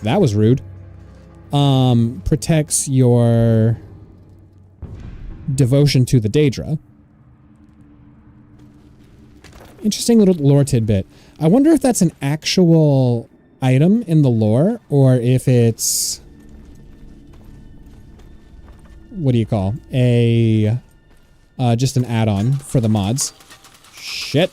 That was rude. Protects your devotion to the Daedra. Interesting little lore tidbit. I wonder if that's an actual item in the lore, or if it's... What do you call? Just an add-on for the mods. Shit.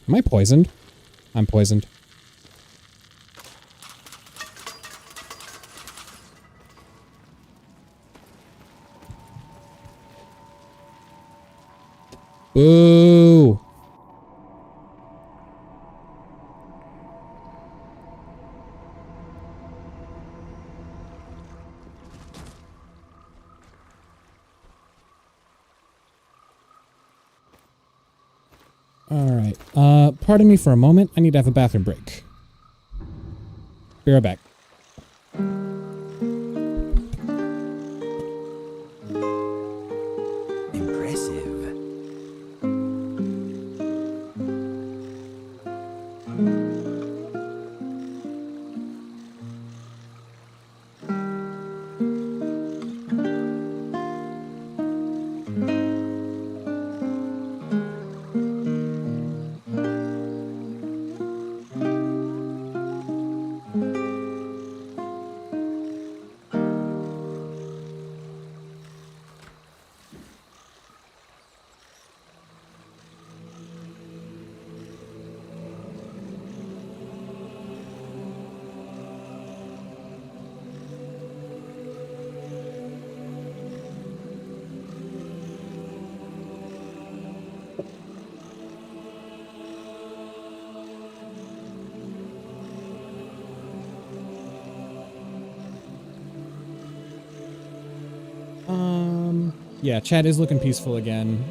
Am I poisoned? I'm poisoned. Ooh. All right. Pardon me for a moment. I need to have a bathroom break. Be right back. Yeah, chat is looking peaceful again.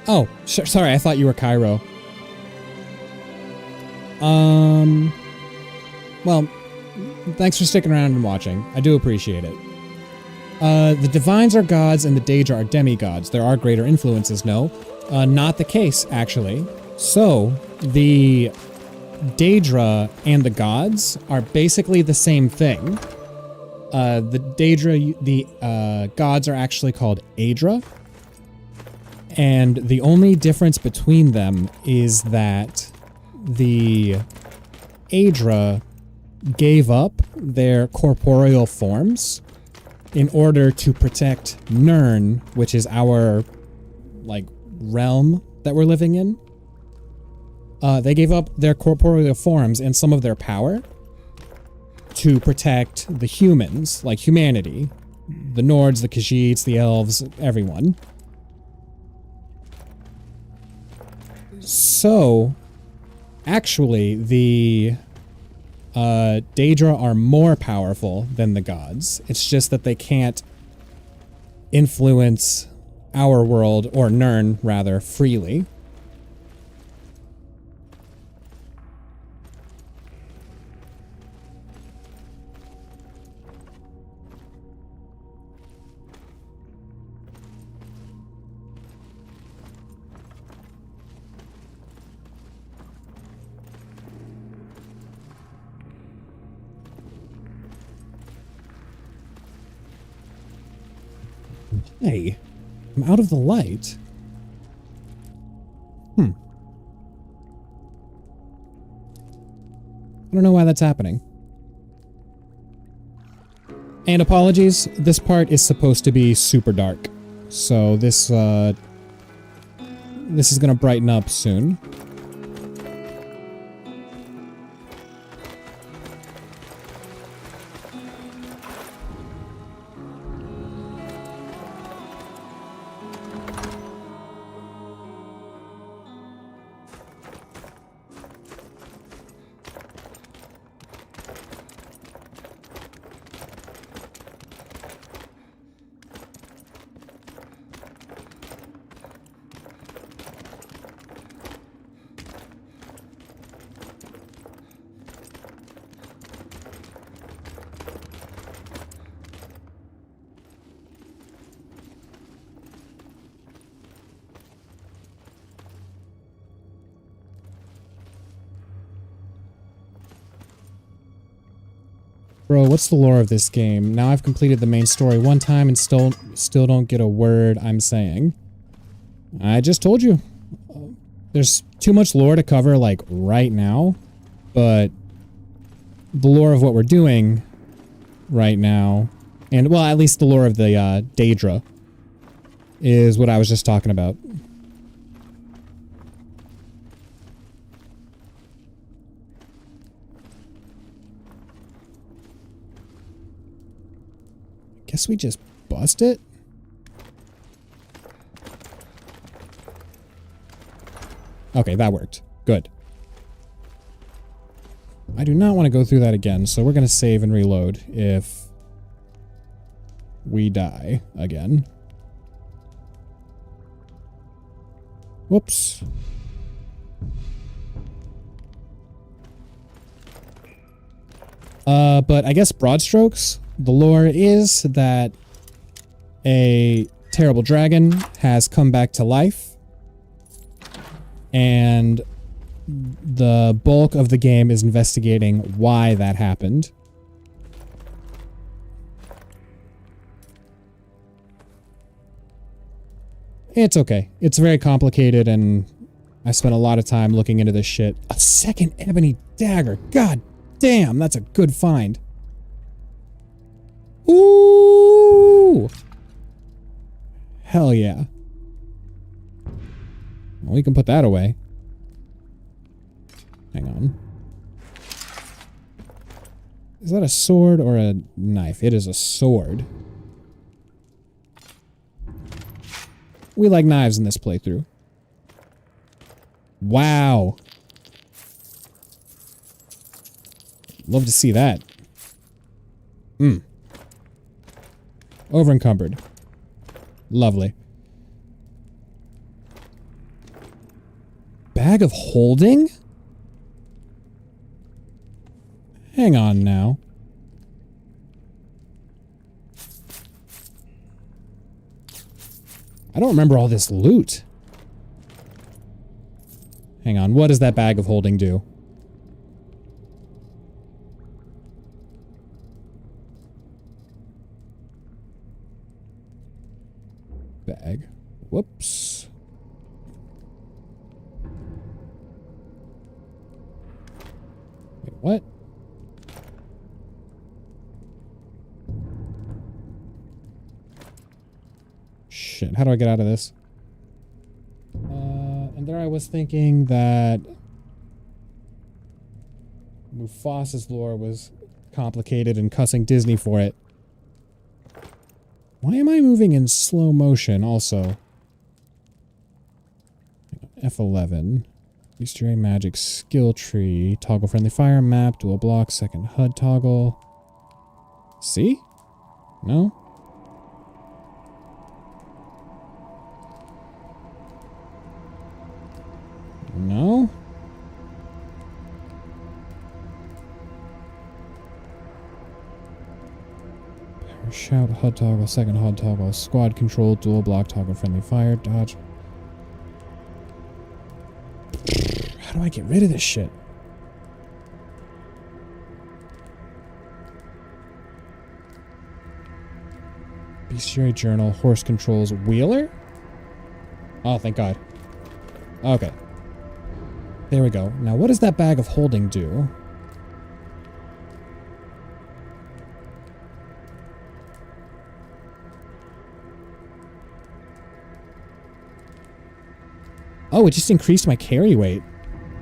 Oh, sorry, I thought you were Cairo. Well, thanks for sticking around and watching. I do appreciate it. The Divines are gods and the Daedra are demigods. There are greater influences, no. Not the case, actually. So, the Daedra and the gods are basically the same thing. The Daedra, the gods are actually called Aedra. And the only difference between them is that the Aedra gave up their corporeal forms in order to protect Nirn, which is our, like, realm that we're living in. They gave up their corporeal forms and some of their power to protect the humans, like humanity. The Nords, the Khajiits, the Elves, everyone. So, actually, the Daedra are more powerful than the gods. It's just that they can't influence our world, or Nirn, rather, freely. Hey, I'm out of the light. I don't know why that's happening. And apologies, this part is supposed to be super dark. So this is gonna brighten up soon. Bro, what's the lore of this game? Now I've completed the main story one time and still don't get a word I'm saying. I just told you. There's too much lore to cover, like, right now. But the lore of what we're doing right now, and, well, at least the lore of the, Daedra, is what I was just talking about. Guess we just bust it? Okay, that worked. Good. I do not want to go through that again, so we're going to save and reload if we die again. Whoops. But I guess broad strokes, the lore is that a terrible dragon has come back to life, and the bulk of the game is investigating why that happened. It's okay. It's very complicated, and I spent a lot of time looking into this shit. A second ebony dagger. God damn, that's a good find. Ooh! Hell yeah. Well, we can put that away. Hang on. Is that a sword or a knife? It is a sword. We like knives in this playthrough. Wow. Love to see that. Over encumbered. Lovely. Bag of holding? Hang on now. I don't remember all this loot. Hang on, what does that bag of holding do? Bag. Whoops. Wait, what? Shit, how do I get out of this? And there I was thinking that Mufasa's lore was complicated and cussing Disney for it. Why am I moving in slow motion also? F11. Easter egg magic skill tree. Toggle friendly fire map. Dual block. Second HUD toggle. See? No? No? Shout, HUD toggle, second HUD toggle, squad control, dual block, toggle friendly fire, dodge. How do I get rid of this shit? Bestiary journal, horse controls, wheeler? Oh, thank God. Okay. There we go. Now, what does that bag of holding do? Oh, it just increased my carry weight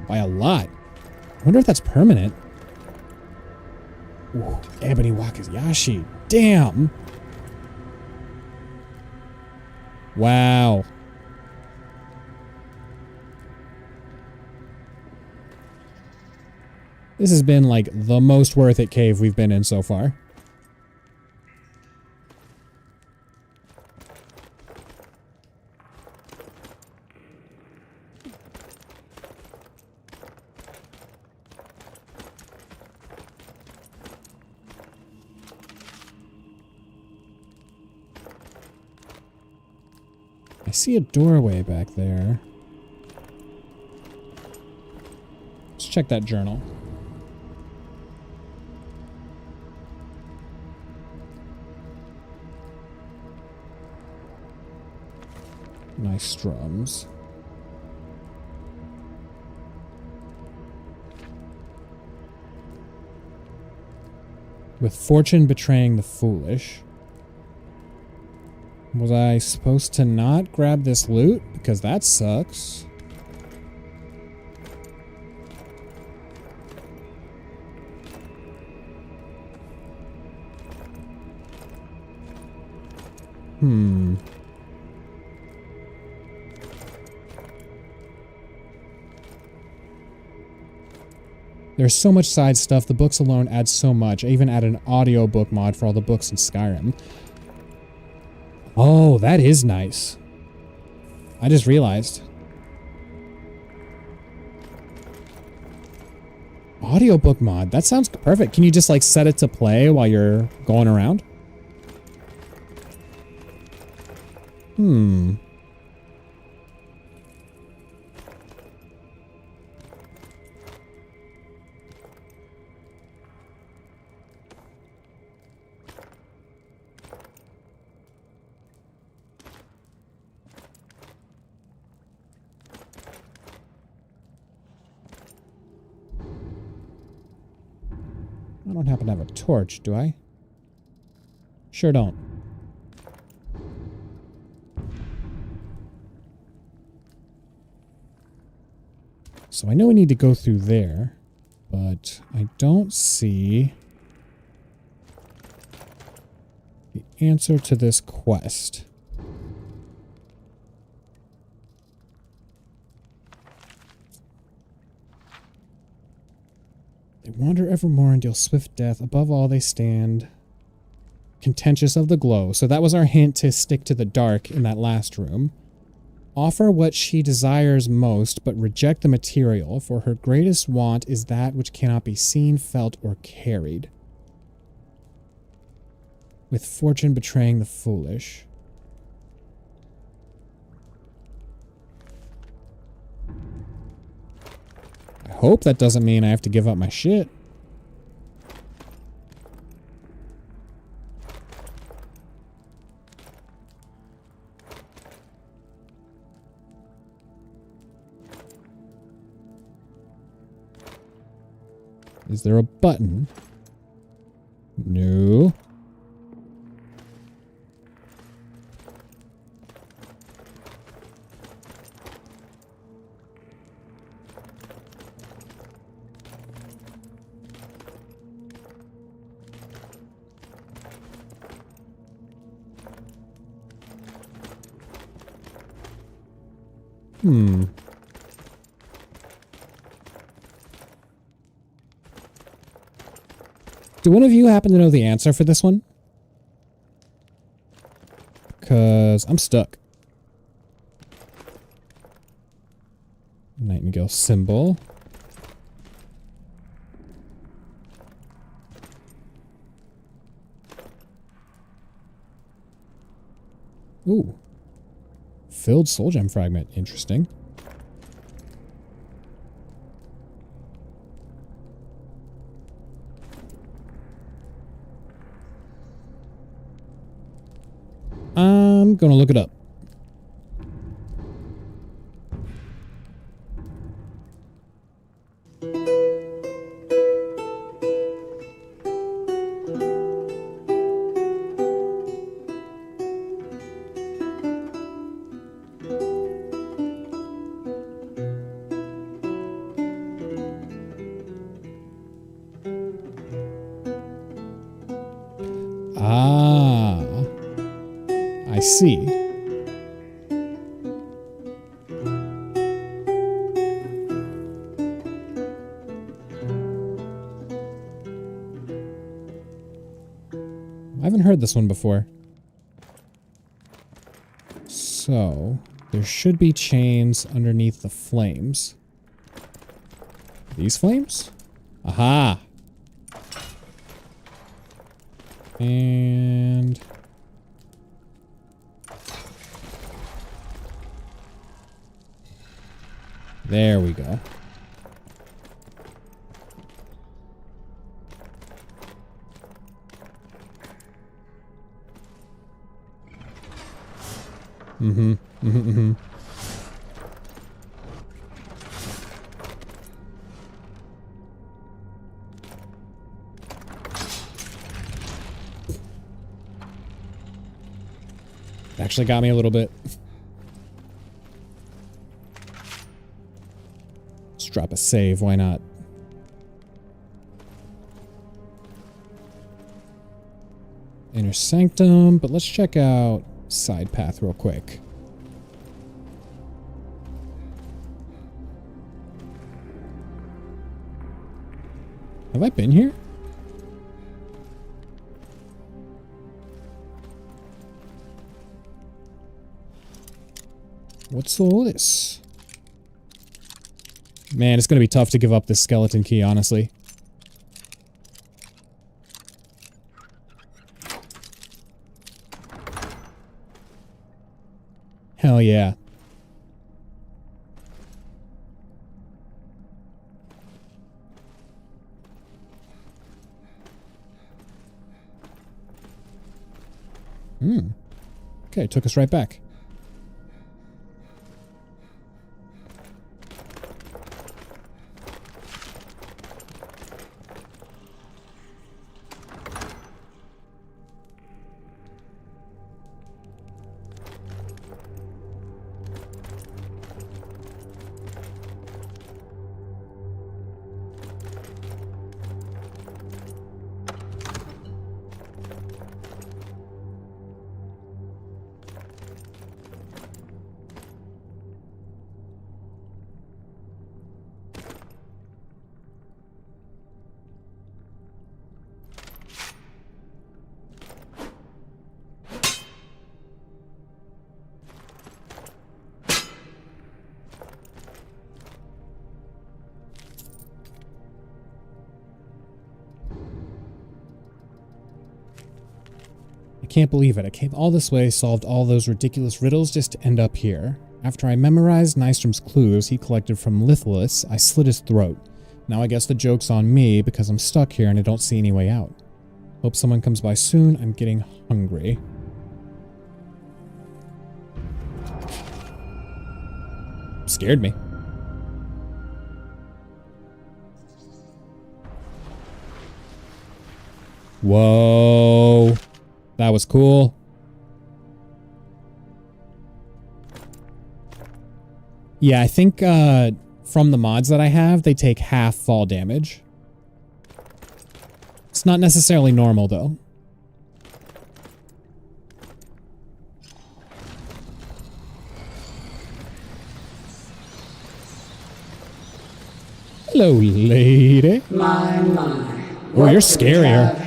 by a lot. I wonder if that's permanent. Ooh, Ebony Wakayashi. Damn. Wow. This has been like the most worth it cave we've been in so far. I see a doorway back there. Let's check that journal. Nice drums. With fortune betraying the foolish. Was I supposed to not grab this loot? Because that sucks. There's so much side stuff. The books alone add so much. I even add an audiobook mod for all the books in Skyrim. Oh, that is nice. I just realized. Audiobook mod. That sounds perfect. Can you just like set it to play while you're going around? I don't happen to have a torch, do I? Sure don't. So I know we need to go through there, but I don't see the answer to this quest. They wander evermore and deal swift death. Above all, they stand contentious of the glow. So that was our hint to stick to the dark in that last room. Offer what she desires most, but reject the material, for her greatest want is that which cannot be seen, felt, or carried. With fortune betraying the foolish. I hope that doesn't mean I have to give up my shit. Is there a button? No. Do one of you happen to know the answer for this one? Because I'm stuck. Nightingale symbol. Ooh. Filled soul gem fragment. Interesting. I'm gonna look it up. Ah, I see. I haven't heard this one before. So, there should be chains underneath the flames. These flames? Aha! And... there we go. Actually got me a little bit. Let's drop a save, why not? Inner Sanctum, but let's check out side path real quick. Have I been here? What's all this? Man, it's gonna be tough to give up this skeleton key, honestly. Hell yeah. Okay, took us right back. can't believe it. I came all this way, solved all those ridiculous riddles just to end up here. After I memorized Nystrom's clues he collected from Litholis, I slit his throat. Now I guess the joke's on me because I'm stuck here and I don't see any way out. Hope someone comes by soon. I'm getting hungry. Scared me. Whoa. That was cool. Yeah, I think from the mods that I have, they take half fall damage. It's not necessarily normal, though. Hello, lady. My. Oh, you're scarier.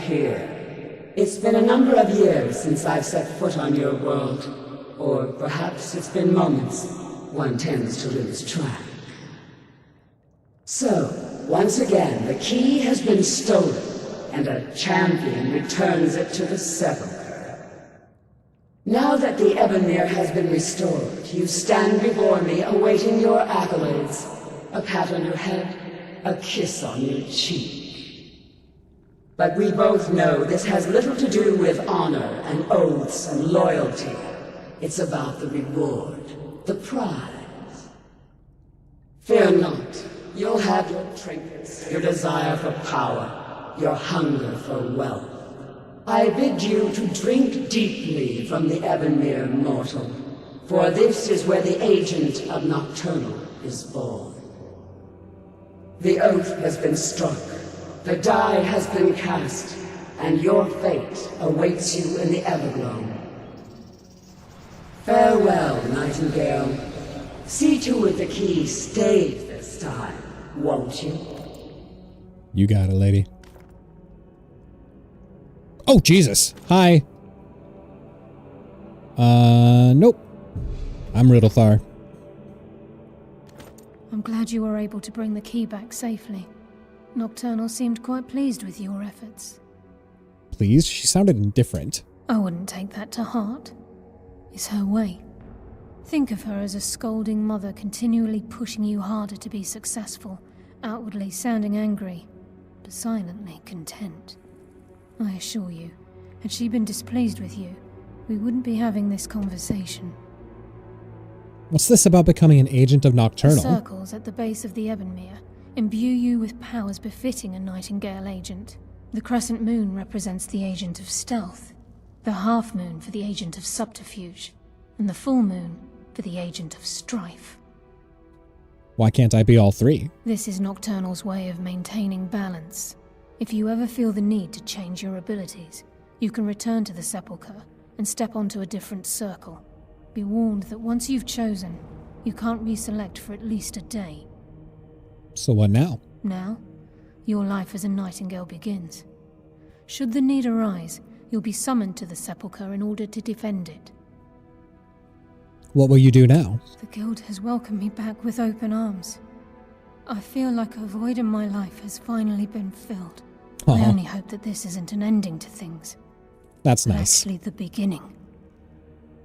It's been a number of years since I've set foot on your world. Or perhaps it's been moments. One tends to lose track. So, once again, the key has been stolen, and a champion returns it to the sepulchre. Now that the Ebonmere has been restored, you stand before me awaiting your accolades. A pat on your head, a kiss on your cheek. But we both know this has little to do with honor and oaths and loyalty. It's about the reward, the prize. Fear not. You'll have your trinkets, your desire for power, your hunger for wealth. I bid you to drink deeply from the Ebonmere mortal, for this is where the agent of Nocturnal is born. The oath has been struck. The die has been cast, and your fate awaits you in the Everglow. Farewell, Nightingale. See to it the key stays this time, won't you? You got it, lady. Oh, Jesus. Hi. Nope. I'm Riddlethar. I'm glad you were able to bring the key back safely. Nocturnal seemed quite pleased with your efforts. Pleased? She sounded indifferent. I wouldn't take that to heart. It's her way. Think of her as a scolding mother continually pushing you harder to be successful, outwardly sounding angry, but silently content. I assure you, had she been displeased with you, we wouldn't be having this conversation. What's this about becoming an agent of Nocturnal? The circles at the base of the Ebonmere imbue you with powers befitting a Nightingale agent. The crescent moon represents the agent of stealth, the half moon for the agent of subterfuge, and the full moon for the agent of strife. Why can't I be all three? This is Nocturnal's way of maintaining balance. If you ever feel the need to change your abilities, you can return to the sepulchre and step onto a different circle. Be warned that once you've chosen, you can't reselect for at least a day. So what now? Now, your life as a Nightingale begins. Should the need arise, you'll be summoned to the sepulchre in order to defend it. What will you do now? The Guild has welcomed me back with open arms. I feel like a void in my life has finally been filled. I only hope that this isn't an ending to things. That's but nice. Actually the beginning.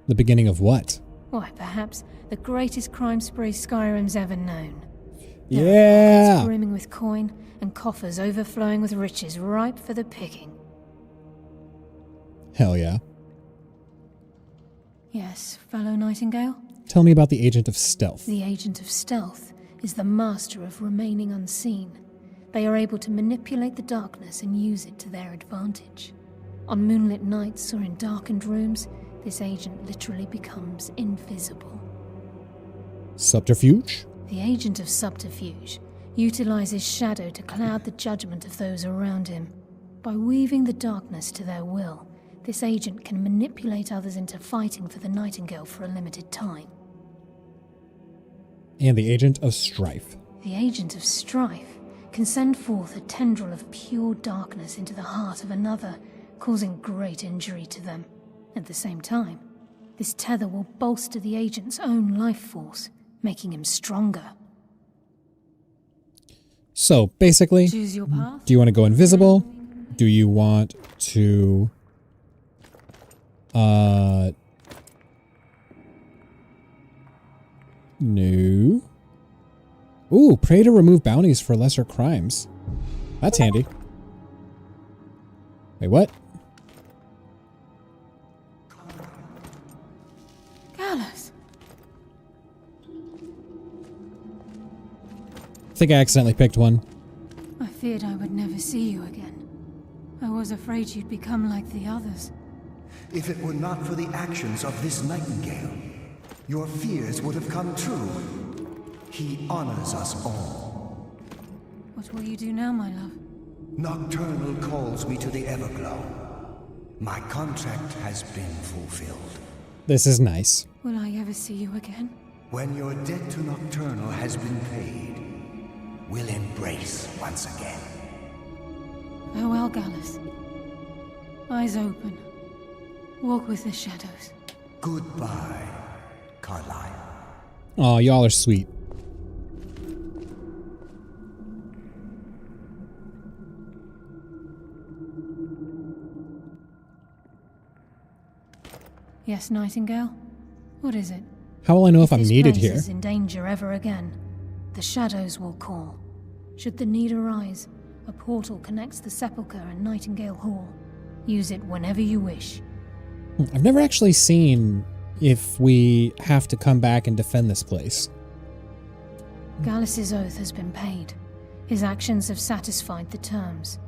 The beginning of what? Why, perhaps the greatest crime spree Skyrim's ever known. Yeah! Brimming with coin and coffers overflowing with riches ripe for the picking. Hell yeah. Yes, fellow Nightingale? Tell me about the Agent of Stealth. The Agent of Stealth is the master of remaining unseen. They are able to manipulate the darkness and use it to their advantage. On moonlit nights or in darkened rooms, this agent literally becomes invisible. Subterfuge? The Agent of Subterfuge utilizes shadow to cloud the judgment of those around him. By weaving the darkness to their will, this agent can manipulate others into fighting for the Nightingale for a limited time. And the Agent of Strife. The Agent of Strife can send forth a tendril of pure darkness into the heart of another, causing great injury to them. At the same time, this tether will bolster the agent's own life force, making him stronger. So, basically, Choose your path. Do you want to go invisible? Do you want to No. Ooh, pray to remove bounties for lesser crimes. That's handy. Wait, what? Gallus! I think I accidentally picked one. I feared I would never see you again. I was afraid you'd become like the others. If it were not for the actions of this nightingale, your fears would have come true. He honors us all. What will you do now, my love? Nocturnal calls me to the Everglow. My contract has been fulfilled. This is nice. Will I ever see you again? When your debt to Nocturnal has been paid, we'll embrace once again. Farewell, Gallus. Eyes open. Walk with the shadows. Goodbye, Carlyle. Aw, y'all are sweet. Yes, Nightingale? What is it? How will I know if I'm this needed place here? is in danger ever again, the shadows will call. Should the need arise, a portal connects the Sepulchre and Nightingale Hall. Use it whenever you wish. I've never actually seen if we have to come back and defend this place. Gallus's oath has been paid. His actions have satisfied the terms.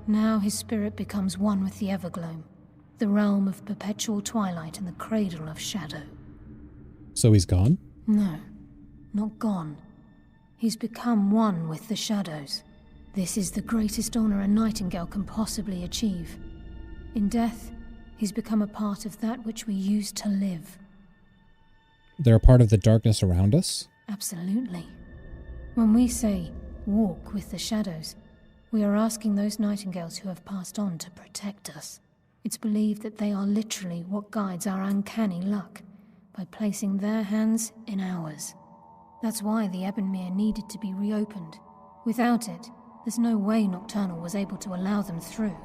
Now his spirit becomes one with the Everglow, the realm of perpetual twilight and the cradle of shadow. So he's gone? No, not gone. He's become one with the shadows. This is the greatest honor a Nightingale can possibly achieve. In death, he's become a part of that which we used to live. They're a part of the darkness around us? Absolutely. When we say, walk with the shadows, we are asking those Nightingales who have passed on to protect us. It's believed that they are literally what guides our uncanny luck, by placing their hands in ours. That's why the Ebonmere needed to be reopened. Without it, there's no way Nocturnal was able to allow them through.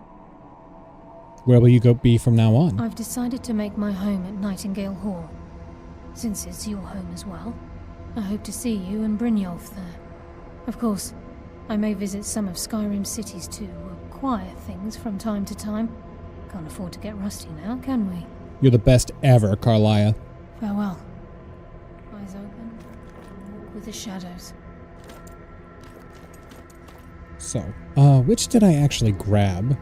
Where will you go be from now on? I've decided to make my home at Nightingale Hall. Since it's your home as well, I hope to see you and Brynjolf there. Of course, I may visit some of Skyrim's cities to acquire things from time to time. Can't afford to get rusty now, can we? You're the best ever, Carlia. Farewell. Eyes open. Walk with the shadows. So, which did I actually grab?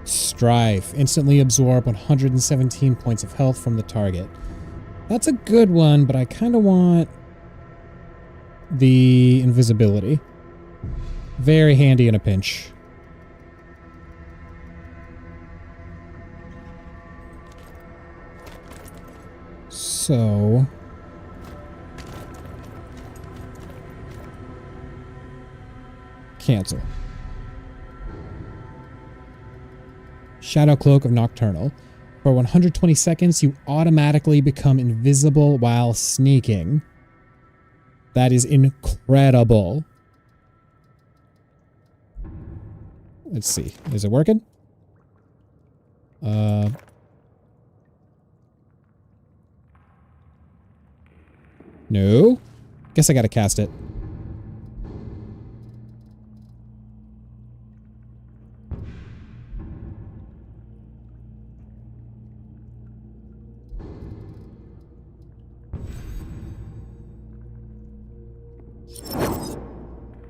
Strife. Instantly absorb 117 points of health from the target. That's a good one, but I kind of want the invisibility. Very handy in a pinch. So... cancel. Shadow Cloak of Nocturnal. For 120 seconds, you automatically become invisible while sneaking. That is incredible. Let's see. Is it working? No. Guess I gotta cast it.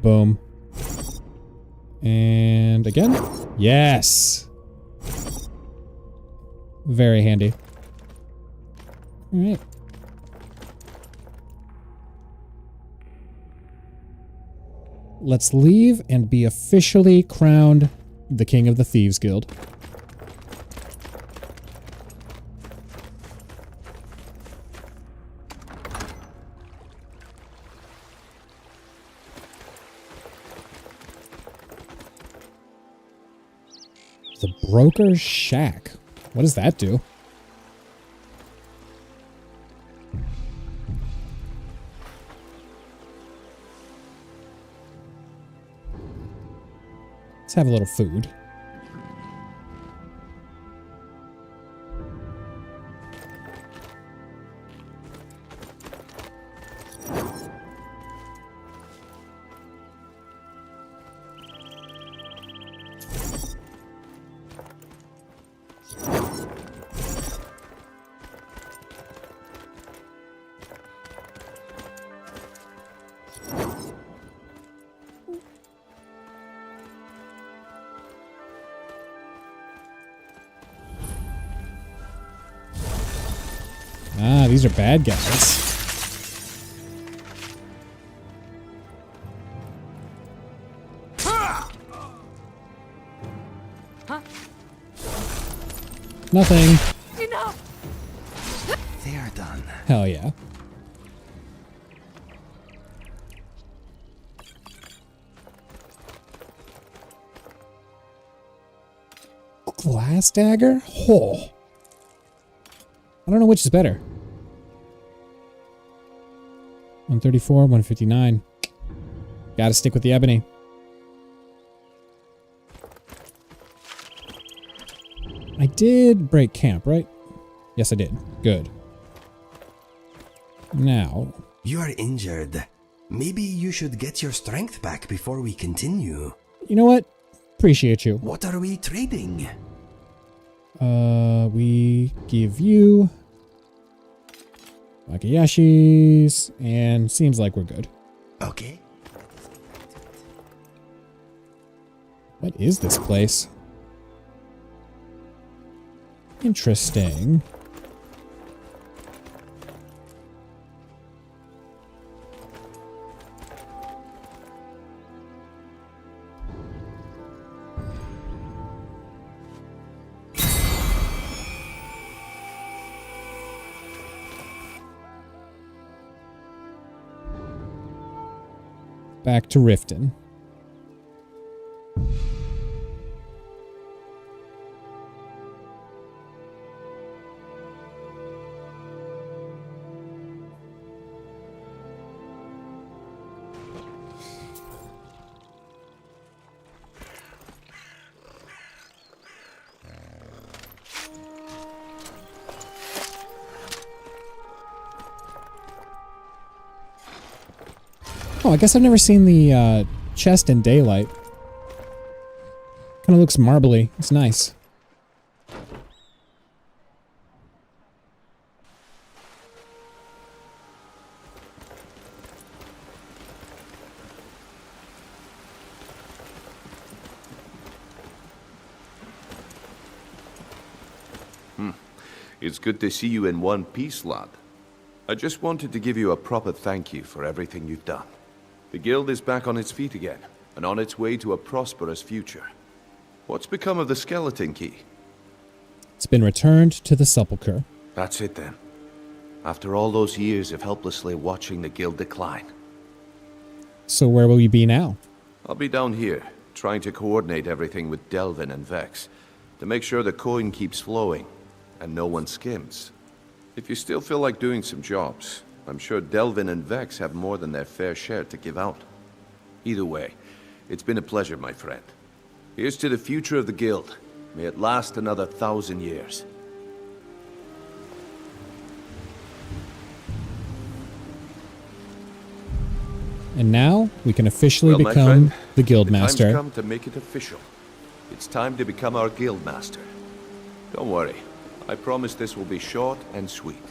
Boom. And again. Yes. Very handy. All right. Let's leave and be officially crowned the King of the Thieves Guild. The Broker's Shack. What does that do? Let's have a little food. these are bad guys. Nothing. Enough. They are done. Hell yeah. Glass dagger? Oh. I don't know which is better. 134, 159. Gotta stick with the ebony. I did break camp, right? Yes, I did. Good. Now. You are injured. Maybe you should get your strength back before we continue. You know what? Appreciate you. What are we trading? We give you Wakayashis, and seems like we're good. Okay. What is this place? Interesting. Back to Riften. Oh, I guess I've never seen the chest in daylight. Kind of looks marbly. It's nice. It's good to see you in one piece, lad. I just wanted to give you a proper thank you for everything you've done. The guild is back on its feet again, and on its way to a prosperous future. What's become of the skeleton key? It's been returned to the sepulchre. That's it then. After all those years of helplessly watching the guild decline. So where will you be now? I'll be down here, trying to coordinate everything with Delvin and Vex, to make sure the coin keeps flowing, and no one skims. If you still feel like doing some jobs, I'm sure Delvin and Vex have more than their fair share to give out. Either way, it's been a pleasure, my friend. Here's to the future of the guild. May it last another 1,000 years. And now we can officially Well, my become friend, the guild the master. time's come to make it official. It's time to become our guild master. Don't worry. I promise this will be short and sweet.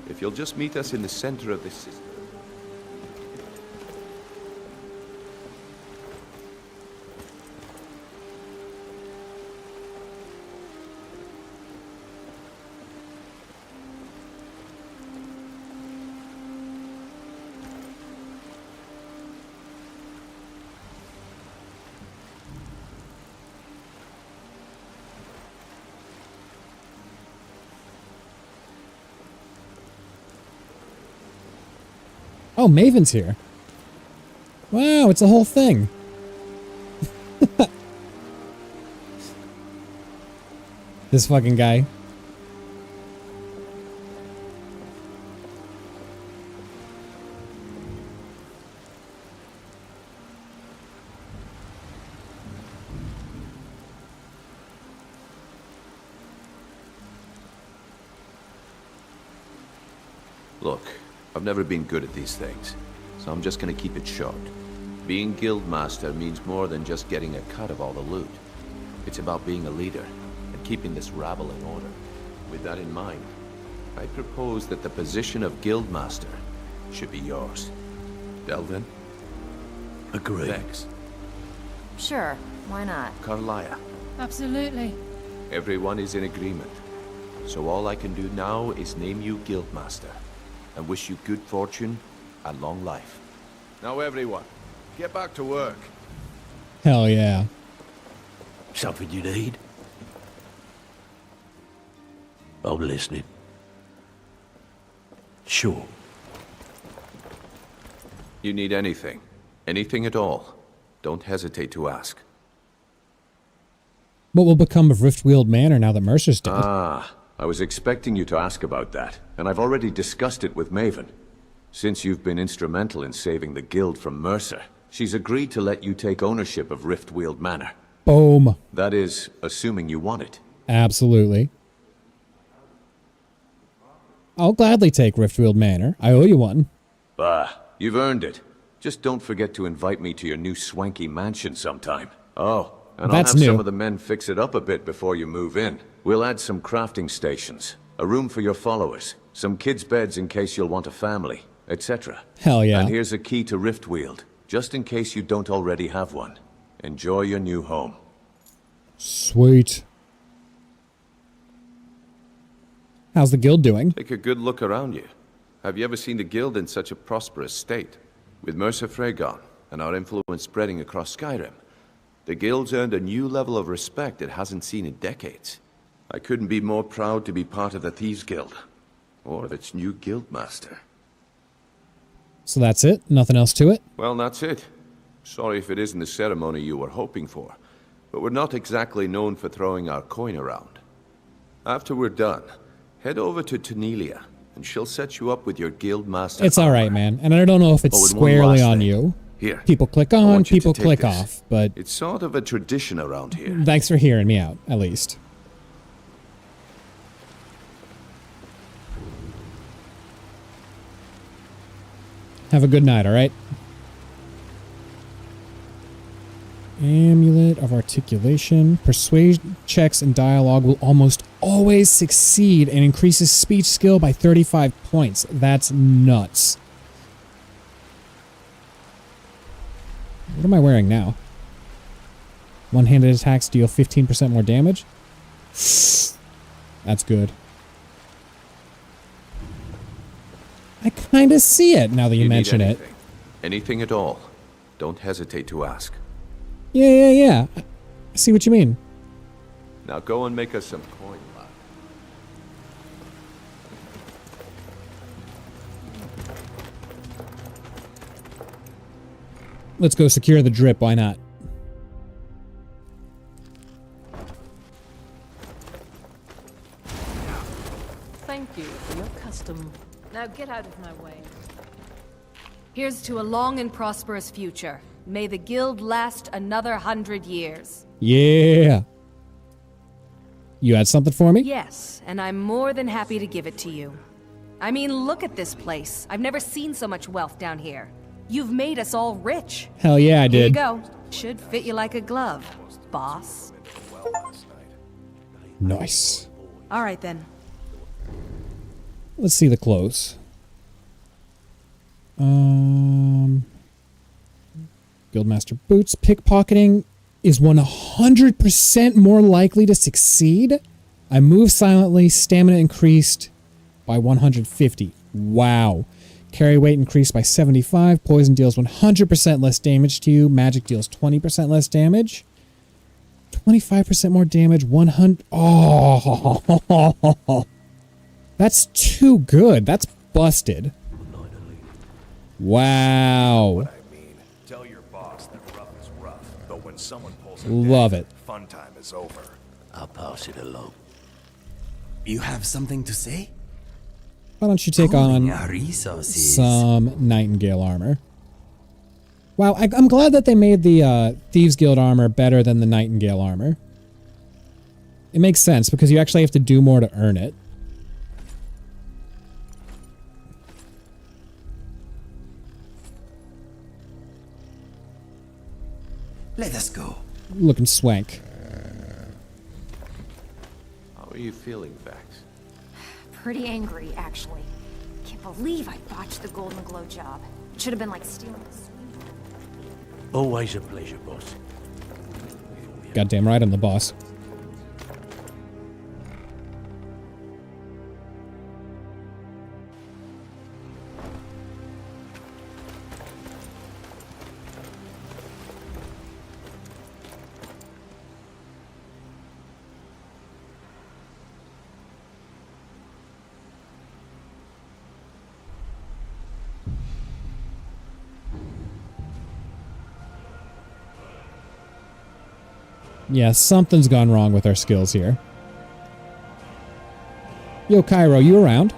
If you'll just meet us in the center of this system. Oh, Maven's here. Wow, it's a whole thing. This fucking guy. Look, I've never been good at these things, so I'm just gonna keep it short. Being guildmaster means more than just getting a cut of all the loot. It's about being a leader and keeping this rabble in order. With that in mind, I propose that the position of guildmaster should be yours. Delvin? Agree. Vex? Sure, why not? Carlia? Absolutely. Everyone is in agreement. So all I can do now is name you guildmaster. and wish you good fortune and long life. Now everyone, get back to work. Hell yeah. Something you need? I'm listening. Sure. You need anything. Anything at all. Don't hesitate to ask. What will become of Riftweald Manor now that Mercer's dead? Ah, I was expecting you to ask about that, and I've already discussed it with Maven. Since you've been instrumental in saving the guild from Mercer, she's agreed to let you take ownership of Riftweald Manor. Boom. That is, assuming you want it. Absolutely. I'll gladly take Riftweald Manor. I owe you one. Bah, you've earned it. Just don't forget to invite me to your new swanky mansion sometime. Oh, and That's I'll have new. some of the men fix it up a bit before you move in. We'll add some crafting stations, a room for your followers, some kids' beds in case you'll want a family, etc. Hell yeah. And here's a key to Riftweald, just in case you don't already have one. Enjoy your new home. Sweet. How's the guild doing? Take a good look around you. Have you ever seen the guild in such a prosperous state? With Mercer Frey gone, and our influence spreading across Skyrim, the guild's earned a new level of respect it hasn't seen in decades. I couldn't be more proud to be part of the Thieves Guild, or its new guildmaster. So that's it? Nothing else to it? Well, that's it. Sorry if it isn't the ceremony you were hoping for, but we're not exactly known for throwing our coin around. After we're done, head over to Tanelia, and she'll set you up with your guildmaster. It's alright, man. And I don't know if it's Oh, and one squarely last on thing. you. Here. People click I on, want you to people take click this. off, but It's sort of a tradition around here. thanks for hearing me out, at least. Have a good night, alright? Amulet of Articulation. Persuasion checks and dialogue will almost always succeed and increases speech skill by 35 points. That's nuts. What am I wearing now? One-handed attacks deal 15% more damage. That's good. I kind of see it now that you need mention it. anything. Anything at all. Don't hesitate to ask. Yeah. I see what you mean. Now go and make us some coin, lad. Let's go secure the drip, why not? Thank you for your custom. Now get out of my way. Here's to a long and prosperous future. May the guild last another 100 years. Yeah. You had something for me? Yes, and I'm more than happy to give it to you. I mean, look at this place. I've never seen so much wealth down here. You've made us all rich. Hell yeah, I Here you did. go. Should fit you like a glove, boss. Nice. All right then. Let's see the clothes. Guildmaster boots. Pickpocketing is 100% more likely to succeed. I move silently. Stamina increased by 150. Wow. Carry weight increased by 75. Poison deals 100% less damage to you. Magic deals 20% less damage. 25% more damage. 100. Oh. That's too good. That's busted. Wow. Tell your boss that rough is rough, but when someone pulls Love it. fun time is over. I'll pass it along. You have something to say? Why don't you take on Pooling our resources. some Nightingale armor? Wow, I'm glad that they made the Thieves Guild armor better than the Nightingale armor. It makes sense because you actually have to do more to earn it. Let us go. Looking swank. How are you feeling, Vex? Pretty angry, actually. Can't believe I botched the Golden Glow job. Should have been like stealing a sweet. Always a pleasure, boss. Goddamn right I'm the boss. Yeah, something's gone wrong with our skills here. Yo, Cairo, you around?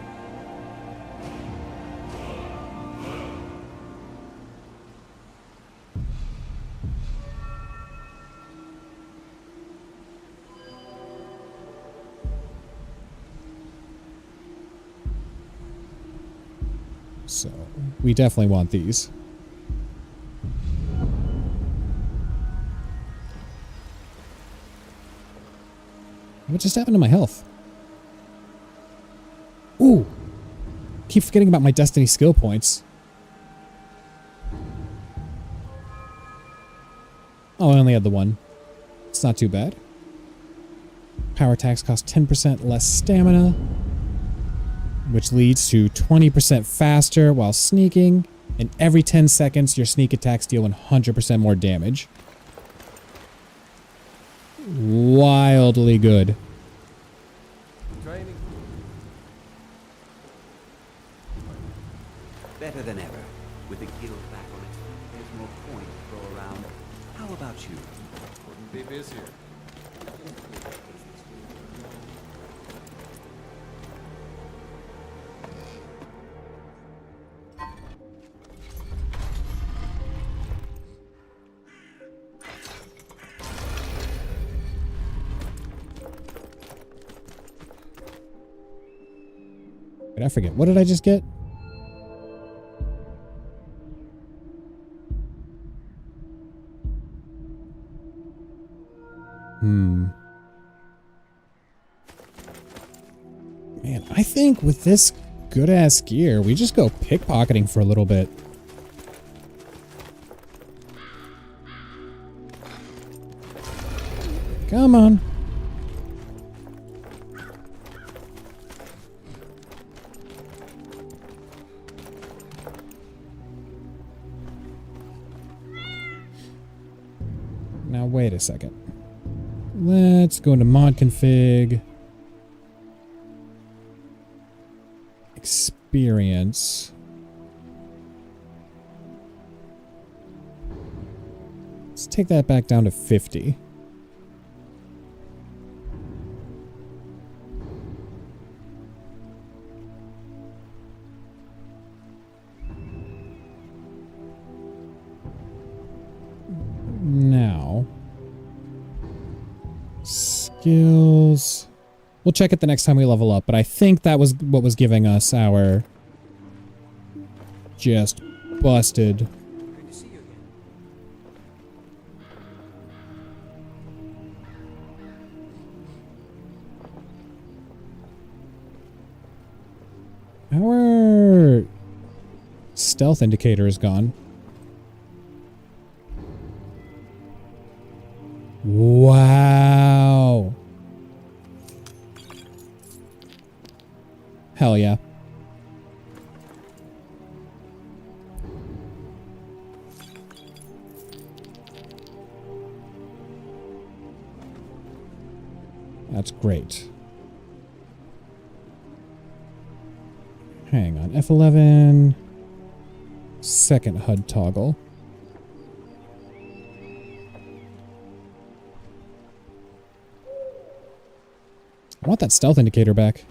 So, we definitely want these. What just happened to my health? Ooh! Keep forgetting about my Destiny skill points. Oh, I only had the one. It's not too bad. Power attacks cost 10% less stamina, which leads to 20% faster while sneaking, and every 10 seconds your sneak attacks deal 100% more damage. Wildly good. Training. Better than ever. With the guild back on its feet, there's more coin to throw around. How about you? Couldn't be busier. Wait, I forget. What did I just get? Man, I think with this good-ass gear, we just go pickpocketing for a little bit. Come on. Now, wait a second. Let's go into mod config. Experience. Let's take that back down to 50. Now, skills. We'll check it the next time we level up, but I think that was what was giving us our just busted. Our stealth indicator is gone. Wow. Hell yeah. That's great. Hang on. F11. Second HUD toggle. I want that stealth indicator back.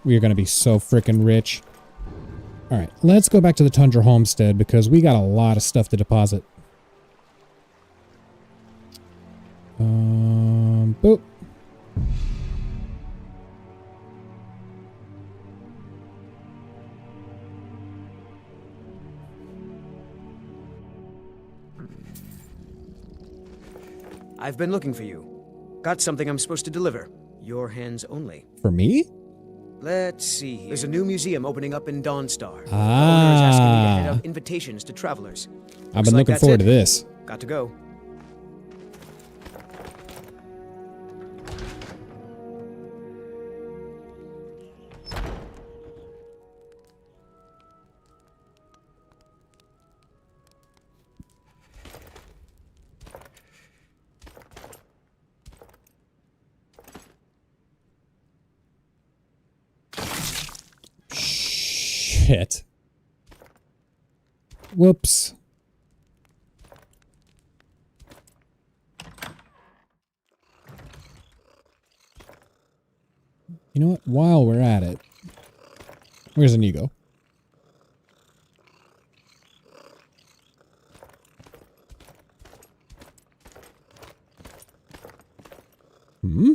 We are going to be so freaking rich. All right, let's go back to the Tundra Homestead because we got a lot of stuff to deposit. Boop. I've been looking for you. Got something I'm supposed to deliver. Your hands only. For me? Let's see. There's a new museum opening up in Dawnstar. Ah. The owner is asking me to hand out invitations to travelers. I've been looking forward to this. Got to go. shit. Whoops. You know what? While we're at it, where's Inigo? Hmm?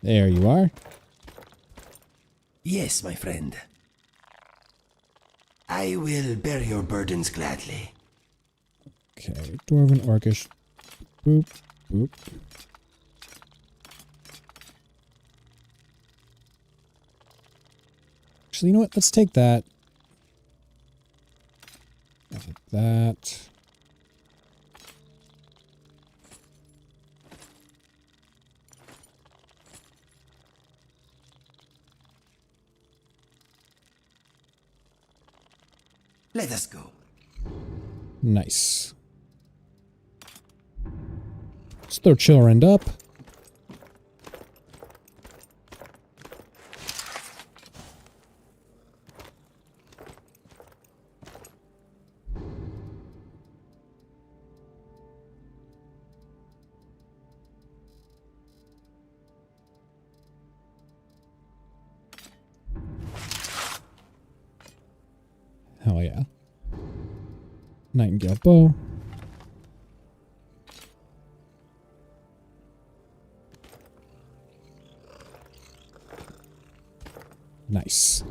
There you are. Yes, my friend. I will bear your burdens gladly. Okay, Dwarven, Orcish. Boop, boop. Actually, you know what? Let's take that. Like that. Let us go. Nice. Let's throw Chillrend up. Hell yeah. Nightingale bow. Nice.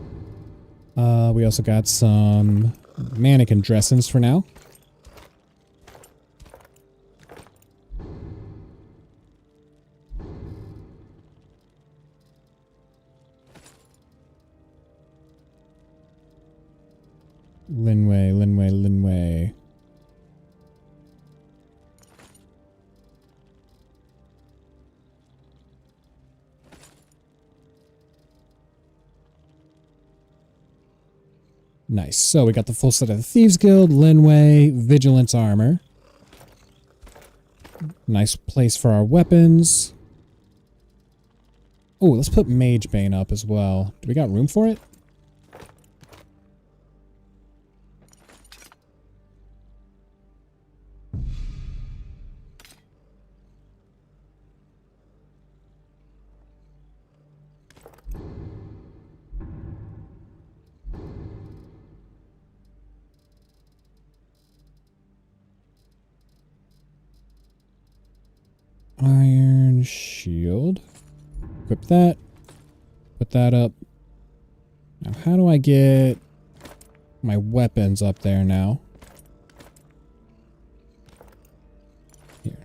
We also got some mannequin dressings for now. Linway. Nice. So we got the full set of the Thieves Guild, Linway, Vigilance armor. Nice place for our weapons. Oh, let's put Mage Bane up as well. Do we got room for it? Iron Shield. Equip that. Put that up. Now, how do I get my weapons up there now? Here.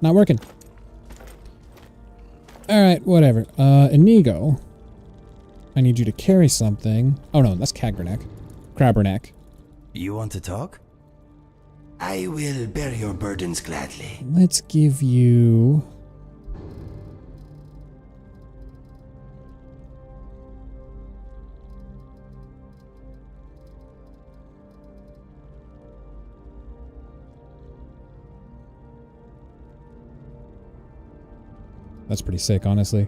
Not working. Alright, whatever. Inigo. I need you to carry something. Oh no, that's Crabberneck. You want to talk? I will bear your burdens gladly. Let's give you... That's pretty sick, honestly.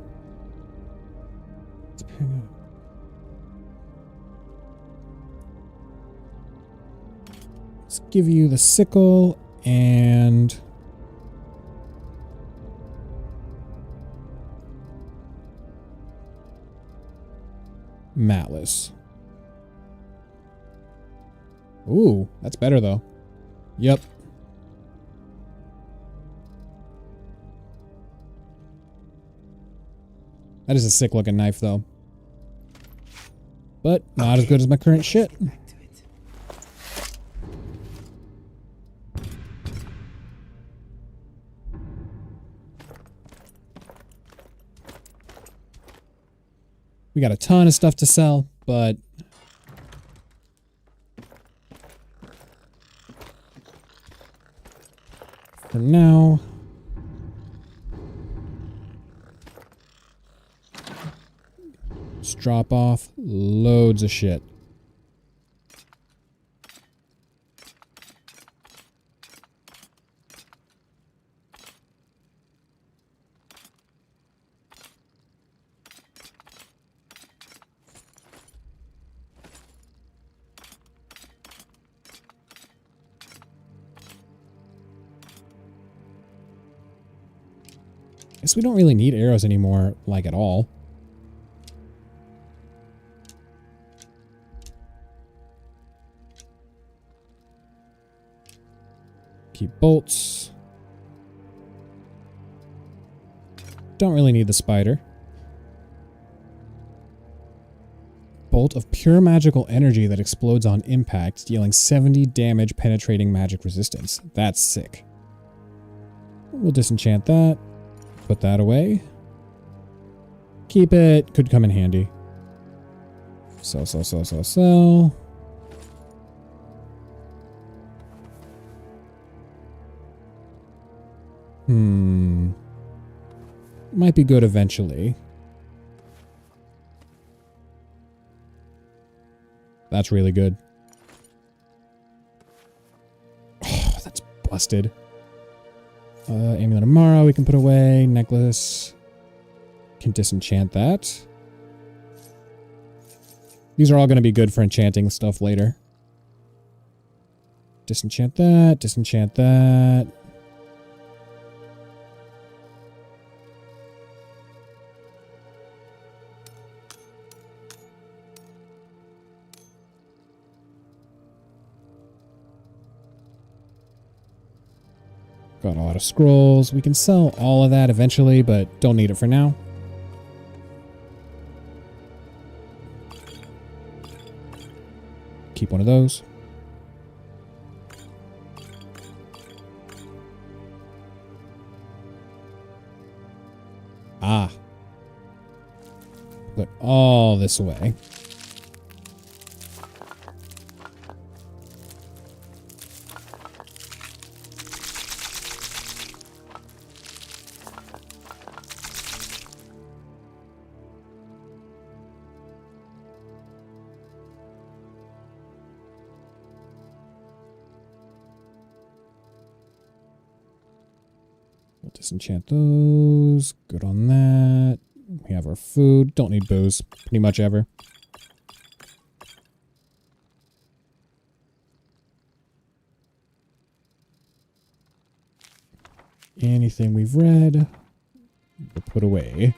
Let's give you the sickle and... Malice. Ooh, that's better though. Yep. That is a sick looking knife though. But not as good as my current shit. We got a ton of stuff to sell, but for now. Just drop off loads of shit. Guess we don't really need arrows anymore, like at all. Keep bolts. Don't really need the spider. Bolt of pure magical energy that explodes on impact, dealing 70 damage penetrating magic resistance. That's sick. We'll disenchant that. Put that away. Keep it. Could come in handy. Sell. Might be good eventually. That's really good. Oh, that's busted. Amulet of Mara we can put away. Necklace. Can disenchant that. These are all going to be good for enchanting stuff later. Disenchant that. Disenchant that. Got a lot of scrolls. We can sell all of that eventually, but don't need it for now. Keep one of those. Ah. Put all this away. Disenchant those. Good on that. We have our food. Don't need booze pretty much ever. Anything we've read, we'll put away.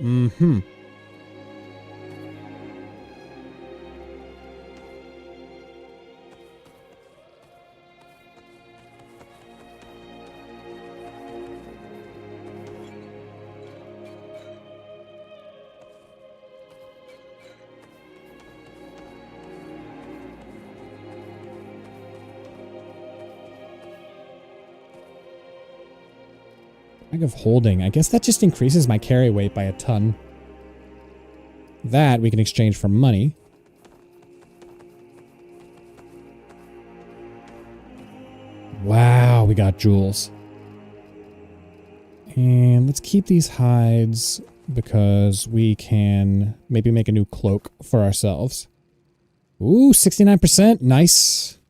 Mm-hmm. Bag of holding. I guess that just increases my carry weight by a ton. That we can exchange for money. Wow, we got jewels. And let's keep these hides because we can maybe make a new cloak for ourselves. Ooh, 69%. Nice.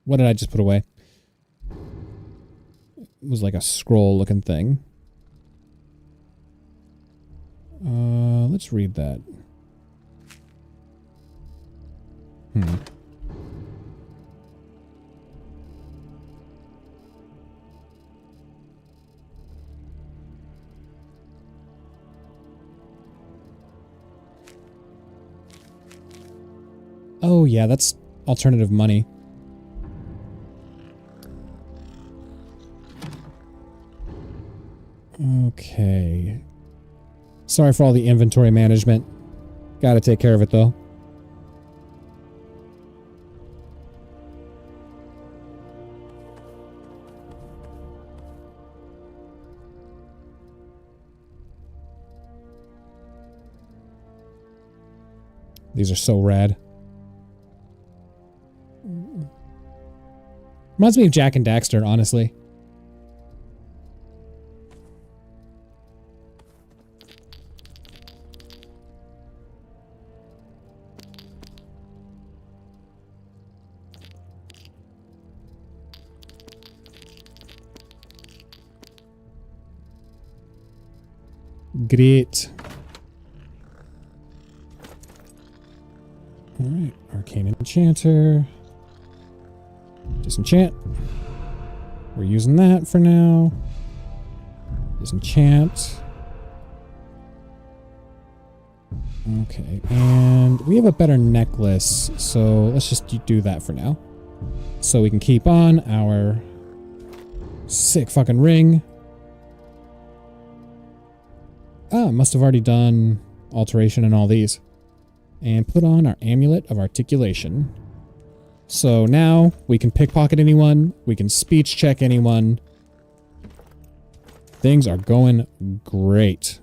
What did I just put away? It was like a scroll looking thing. Let's read that. Oh yeah, that's alternative money. Okay. Sorry for all the inventory management. Gotta take care of it though. These are so rad. Reminds me of Jack and Daxter, honestly. Great. Alright, Arcane Enchanter. Disenchant. We're using that for now. Disenchant. Okay, and we have a better necklace, so let's just do that for now. So we can keep on our sick fucking ring. Ah, must have already done alteration and all these. And put on our Amulet of Articulation. So now we can pickpocket anyone, we can speech check anyone. Things are going great.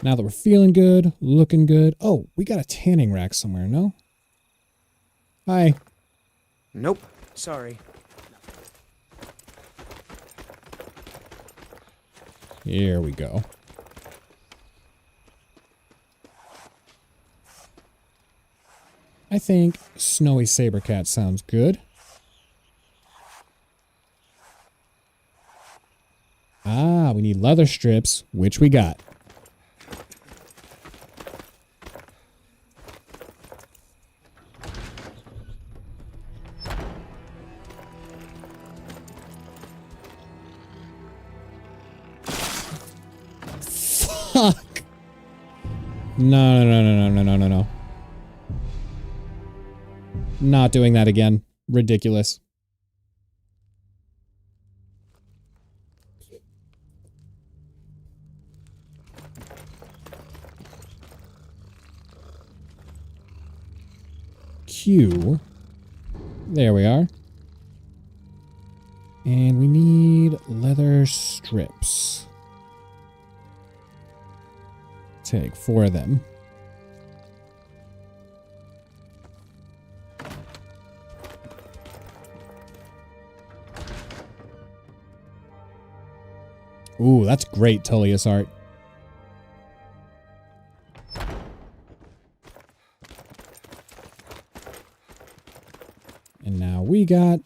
Now that we're feeling good, looking good. Oh, we got a tanning rack somewhere, no? Hi. Nope. Sorry. Here we go. I think Snowy Sabercat sounds good. Ah, we need leather strips, which we got. Fuck! No. Not doing that again. Ridiculous. Q. There we are. And we need leather strips. Take 4 of them. Ooh, that's great Tullius art. And now we got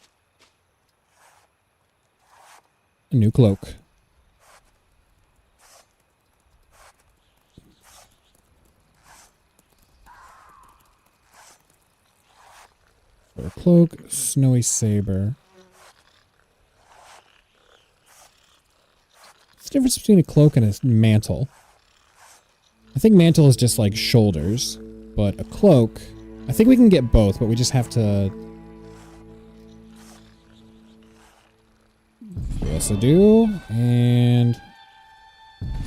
a new cloak. Fur cloak, Snowy Saber. What's the difference between a cloak and a mantle? I think mantle is just like shoulders, but a cloak, I think we can get both, but we just have to... Yes, I do. And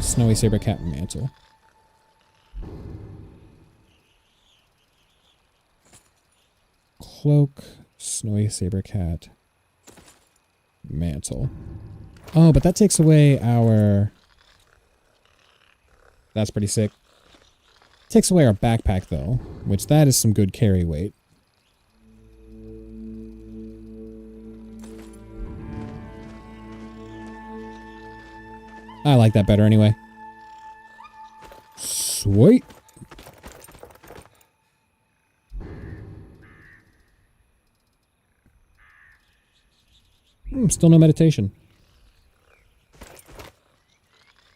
Snowy Saber Cat mantle. Cloak, Snowy Saber Cat mantle. Oh, but that takes away our... That's pretty sick. Takes away our backpack, though, which that is some good carry weight. I like that better anyway. Sweet. Still no meditation.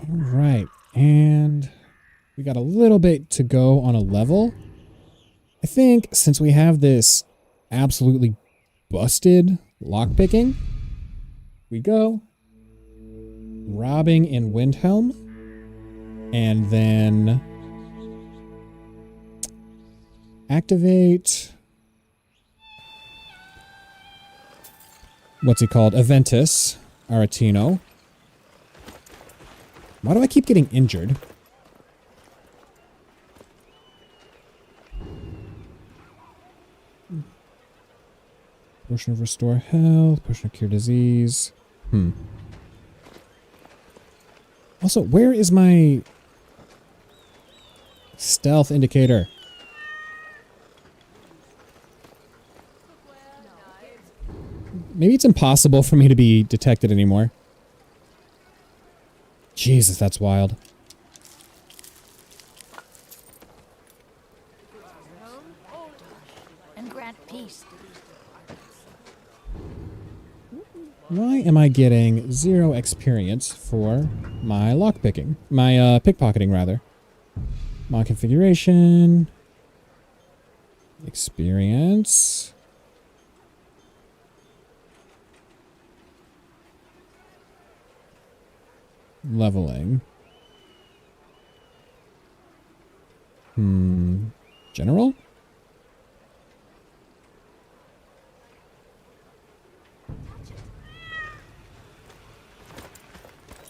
Alright, and we got a little bit to go on a level. I think since we have this absolutely busted lockpicking, we go robbing in Windhelm, and then activate... What's he called? Aventus. Aretino. Why do I keep getting injured? Potion of restore health, potion of cure disease. Also, where is my stealth indicator? Maybe it's impossible for me to be detected anymore. Jesus, that's wild. And grant peace. Why am I getting 0 experience for my lockpicking? My pickpocketing, rather. Mod configuration. Experience. Leveling. General?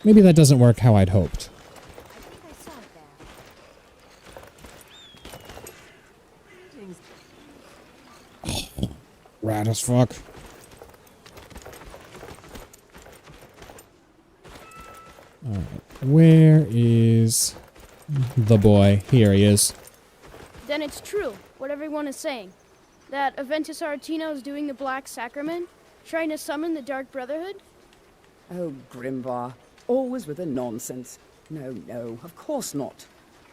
Maybe that doesn't work how I'd hoped. Oh, rad as fuck. Alright, where is the boy? Here he is. Then it's true, what everyone is saying. That Aventus Aretino is doing the Black Sacrament, trying to summon the Dark Brotherhood? Oh, Grimvar. Always with the nonsense. No, no, of course not.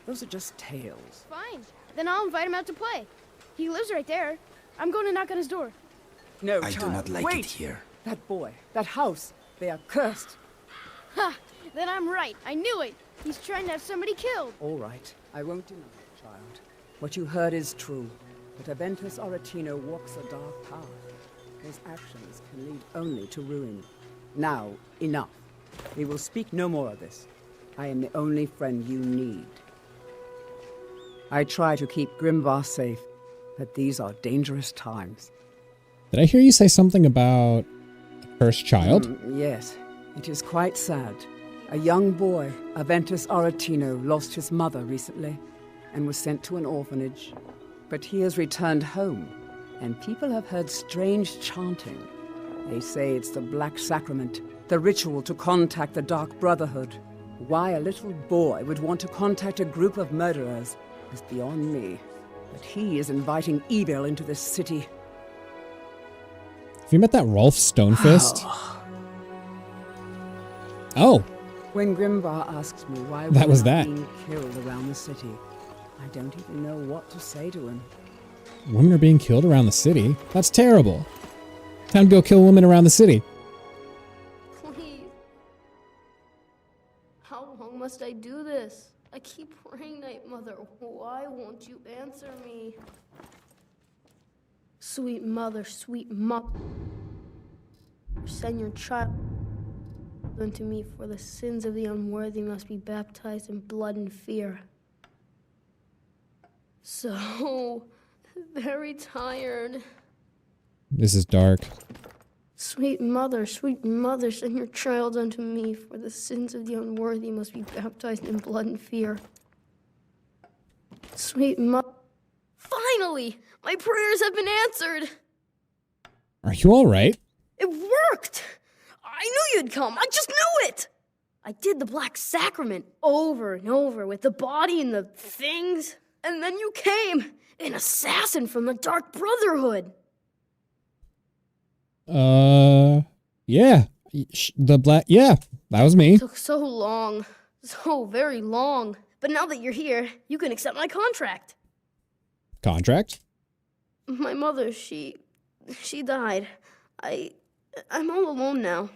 Those are just tales. Fine. Then I'll invite him out to play. He lives right there. I'm going to knock on his door. No, I child, do not like wait. it here. That boy, that house, they are cursed. Ha! Then I'm right. I knew it. He's trying to have somebody killed. All right, I won't deny it, child. What you heard is true. But Aventus Aretino walks a dark path. His actions can lead only to ruin. Now, enough. We will speak no more of this. I am the only friend you need. I try to keep Grimvar safe, but these are dangerous times. Did I hear you say something about a cursed child? Yes, it is quite sad. A young boy, Aventus Aretino, lost his mother recently and was sent to an orphanage. But he has returned home, and people have heard strange chanting. They say it's the Black Sacrament, the ritual to contact the Dark Brotherhood. Why a little boy would want to contact a group of murderers is beyond me. But he is inviting evil into this city. Have you met that Rolf Stonefist? Oh. When Grimvar asks me why That was women are that. being killed around the city, I don't even know what to say to him. Women are being killed around the city? That's terrible. Time to go kill women around the city. Please. How long must I do this? I keep praying, Night Mother. Why won't you answer me? Sweet mother, send your child unto me, for the sins of the unworthy must be baptized in blood and fear. So very tired. This is dark. Sweet mother, send your child unto me, for the sins of the unworthy must be baptized in blood and fear. Sweet mother. Finally! My prayers have been answered! Are you alright? It worked! I knew you'd come! I just knew it! I did the Black Sacrament over and over with the body and the things, and then you came! An assassin from the Dark Brotherhood! Yeah. Yeah, that was me. It took so long. So very long. But now that you're here, you can accept my contract. Contract? My mother, she died. I'm all alone now.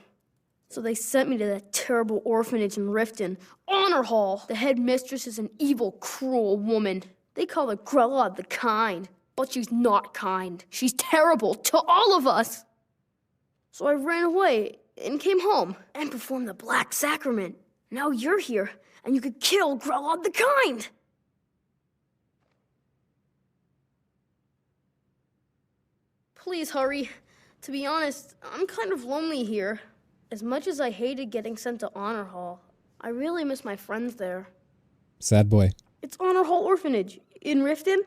So they sent me to that terrible orphanage in Riften. Honor Hall. The head mistress is an evil, cruel woman. They call her Grella the Kind. But she's not kind. She's terrible to all of us. So I ran away and came home and performed the Black Sacrament. Now you're here, and you could kill Grella the Kind. Please hurry. To be honest, I'm kind of lonely here. As much as I hated getting sent to Honor Hall, I really miss my friends there. Sad boy. It's Honor Hall Orphanage in Riften.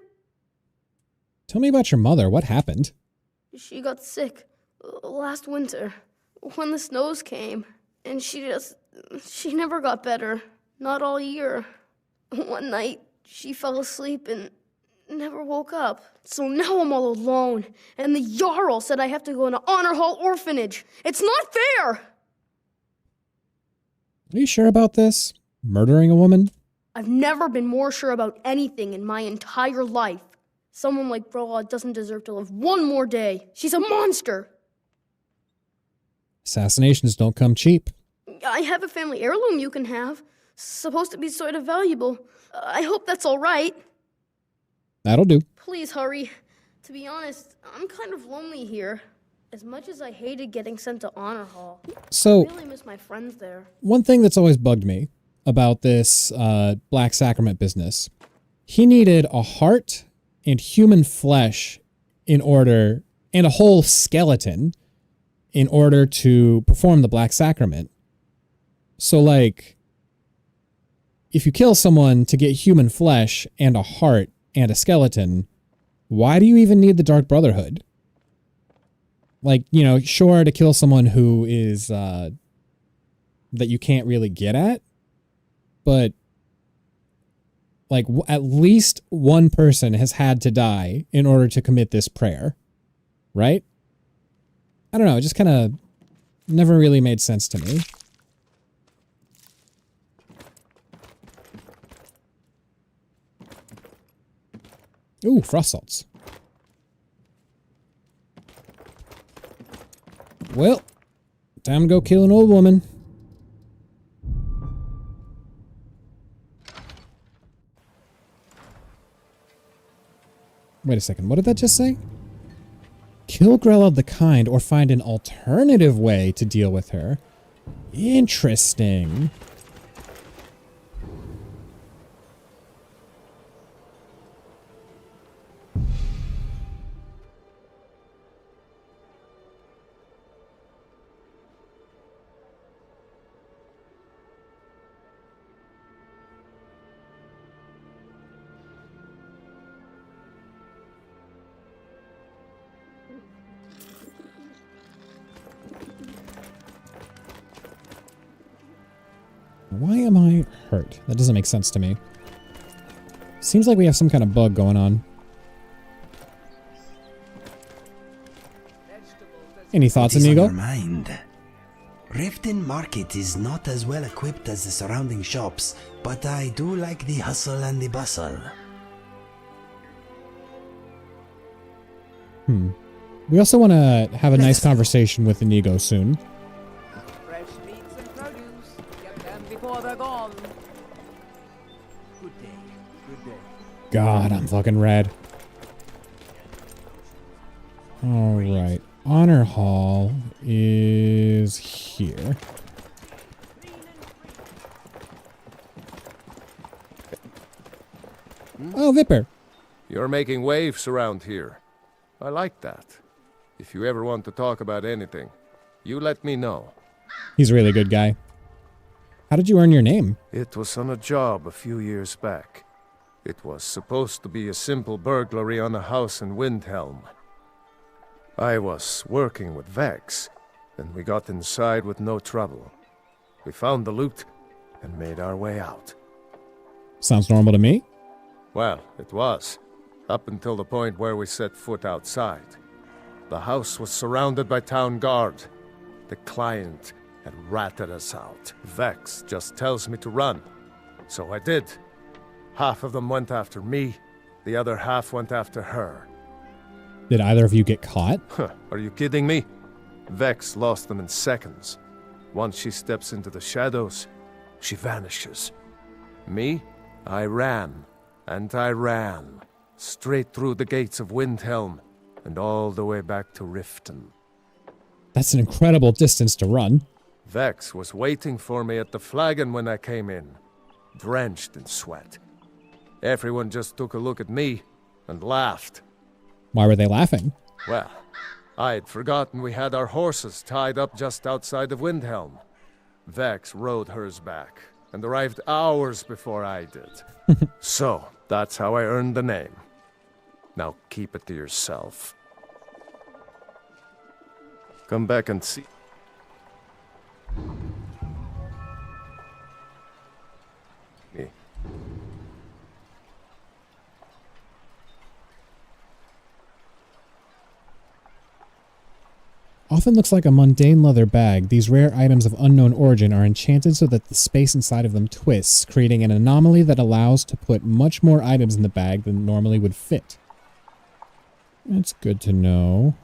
Tell me about your mother. What happened? She got sick last winter when the snows came, and she never got better. Not all year. One night, she fell asleep and never woke up. So now I'm all alone, and the Jarl said I have to go into Honor Hall Orphanage. It's not fair! Are you sure about this? Murdering a woman? I've never been more sure about anything in my entire life. Someone like Brola doesn't deserve to live one more day. She's a monster! Assassinations don't come cheap. I have a family heirloom you can have. Supposed to be sort of valuable. I hope that's all right. That'll do. Please hurry. To be honest, I'm kind of lonely here. As much as I hated getting sent to Honor Hall, So, I really miss my friends there. one thing that's always bugged me about this Black Sacrament business, he needed a heart and human flesh in order, and a whole skeleton in order to perform the Black Sacrament. So, like, if you kill someone to get human flesh and a heart and a skeleton, why do you even need the Dark Brotherhood? Like, you know, sure, to kill someone who is, that you can't really get at, but, like, at least one person has had to die in order to commit this prayer, right? I don't know, it just kind of never really made sense to me. Ooh, frost salts. Well, time to go kill an old woman. Wait a second, what did that just say? Kill Grella the Kind or find an alternative way to deal with her. Interesting. Why am I hurt? That doesn't make sense to me. Seems like we have some kind of bug going on. Any thoughts, What is amigo? on your mind? Riften Market is not as well equipped as the surrounding shops, but I do like the hustle and the bustle. We also want to have a nice conversation with Inigo soon. Fresh meats and produce. Get them before they're gone. Good day. Good day. God, I'm fucking red. Alright. Honor Hall is here. Oh, Vipper. You're making waves around here. I like that. If you ever want to talk about anything, you let me know. He's a really good guy. How did you earn your name? It was on a job a few years back. It was supposed to be a simple burglary on a house in Windhelm. I was working with Vex, and we got inside with no trouble. We found the loot and made our way out. Sounds normal to me. Well, it was, up until the point where we set foot outside. The house was surrounded by town guard. The client had ratted us out. Vex just tells me to run. So I did. Half of them went after me, the other half went after her. Did either of you get caught? Huh, are you kidding me? Vex lost them in seconds. Once she steps into the shadows, she vanishes. Me? I ran, and I ran, straight through the gates of Windhelm, and all the way back to Riften. That's an incredible distance to run. Vex was waiting for me at the flagon when I came in, drenched in sweat. Everyone just took a look at me and laughed. Why were they laughing? Well, I'd forgotten we had our horses tied up just outside of Windhelm. Vex rode hers back, and arrived hours before I did. So, that's how I earned the name. Now keep it to yourself. Come back and see. Me. Often looks like a mundane leather bag, these rare items of unknown origin are enchanted so that the space inside of them twists, creating an anomaly that allows to put much more items in the bag than normally would fit. That's good to know.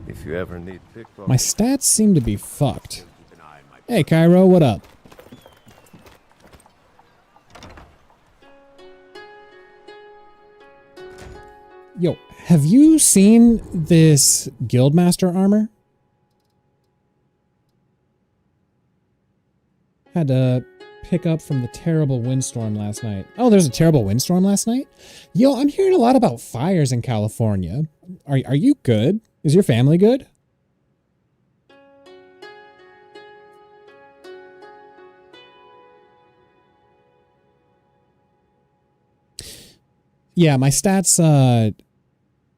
If you ever need pickpocket. My stats seem to be fucked. Hey, Cairo, what up? Yo, have you seen this Guildmaster armor? Had to pick up from the terrible windstorm last night. Oh, there's a terrible windstorm last night? Yo, I'm hearing a lot about fires in California. Are you good? Is your family good? Yeah, my stats,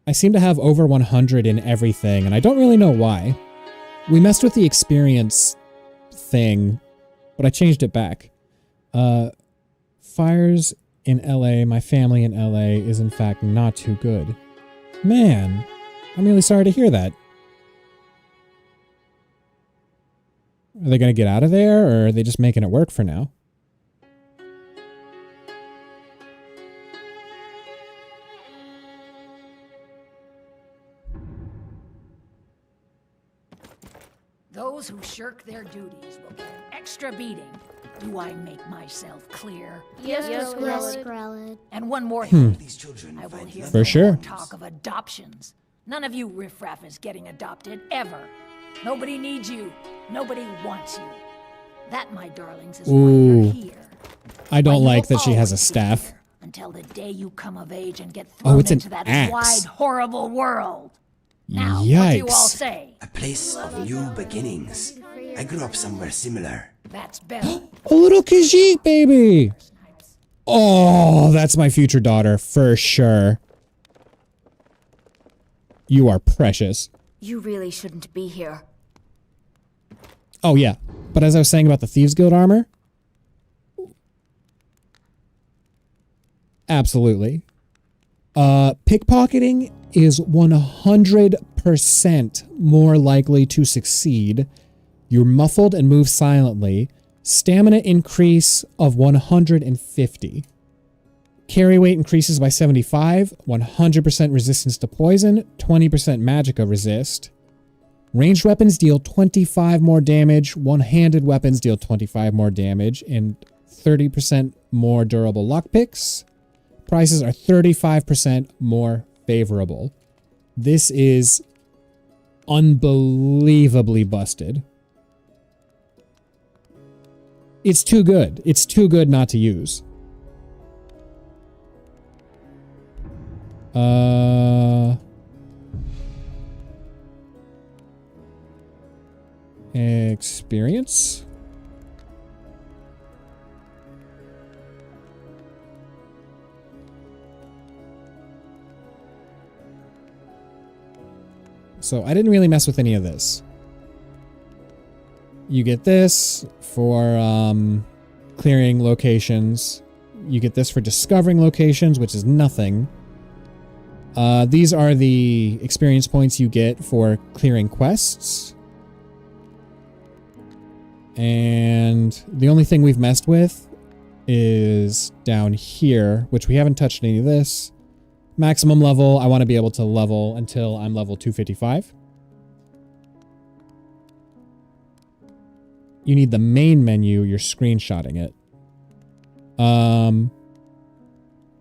I seem to have over 100 in everything, and I don't really know why. We messed with the experience thing, but I changed it back. Fires in LA, my family in LA is in fact not too good. Man, I'm really sorry to hear that. Are they going to get out of there, or are they just making it work for now? Those who shirk their duties will get an extra beating. Do I make myself clear? Yes, Grelid. And one more thing. I will hear For no sure. more talk of adoptions. None of you riffraff is getting adopted, ever. Nobody needs you. Nobody wants you. That, my darlings, is why Ooh. you're here. I don't Why you like will that she has a always be staff. here until the day you come of age and get Oh, thrown it's an into that axe. wide, horrible world. Now, what do you all Yikes. say? A place of new beginnings. I grew up somewhere similar. That's better. A little Khajiit baby! Oh, that's my future daughter, for sure. You are precious. You really shouldn't be here. Oh, yeah. But as I was saying about the Thieves Guild armor, absolutely. Pickpocketing is 100% more likely to succeed. You're muffled and move silently. Stamina increase of 150. Carry weight increases by 75. 100% resistance to poison. 20% magicka resist. Ranged weapons deal 25 more damage. One-handed weapons deal 25 more damage. And 30% more durable lockpicks. Prices are 35% more favorable. This is unbelievably busted. It's too good. It's too good not to use. Experience. So I didn't really mess with any of this. You get this for clearing locations. You get this for discovering locations, which is nothing. These are the experience points you get for clearing quests. And the only thing we've messed with is down here, which we haven't touched any of this. Maximum level, I want to be able to level until I'm level 255. You need the main menu. You're screenshotting it.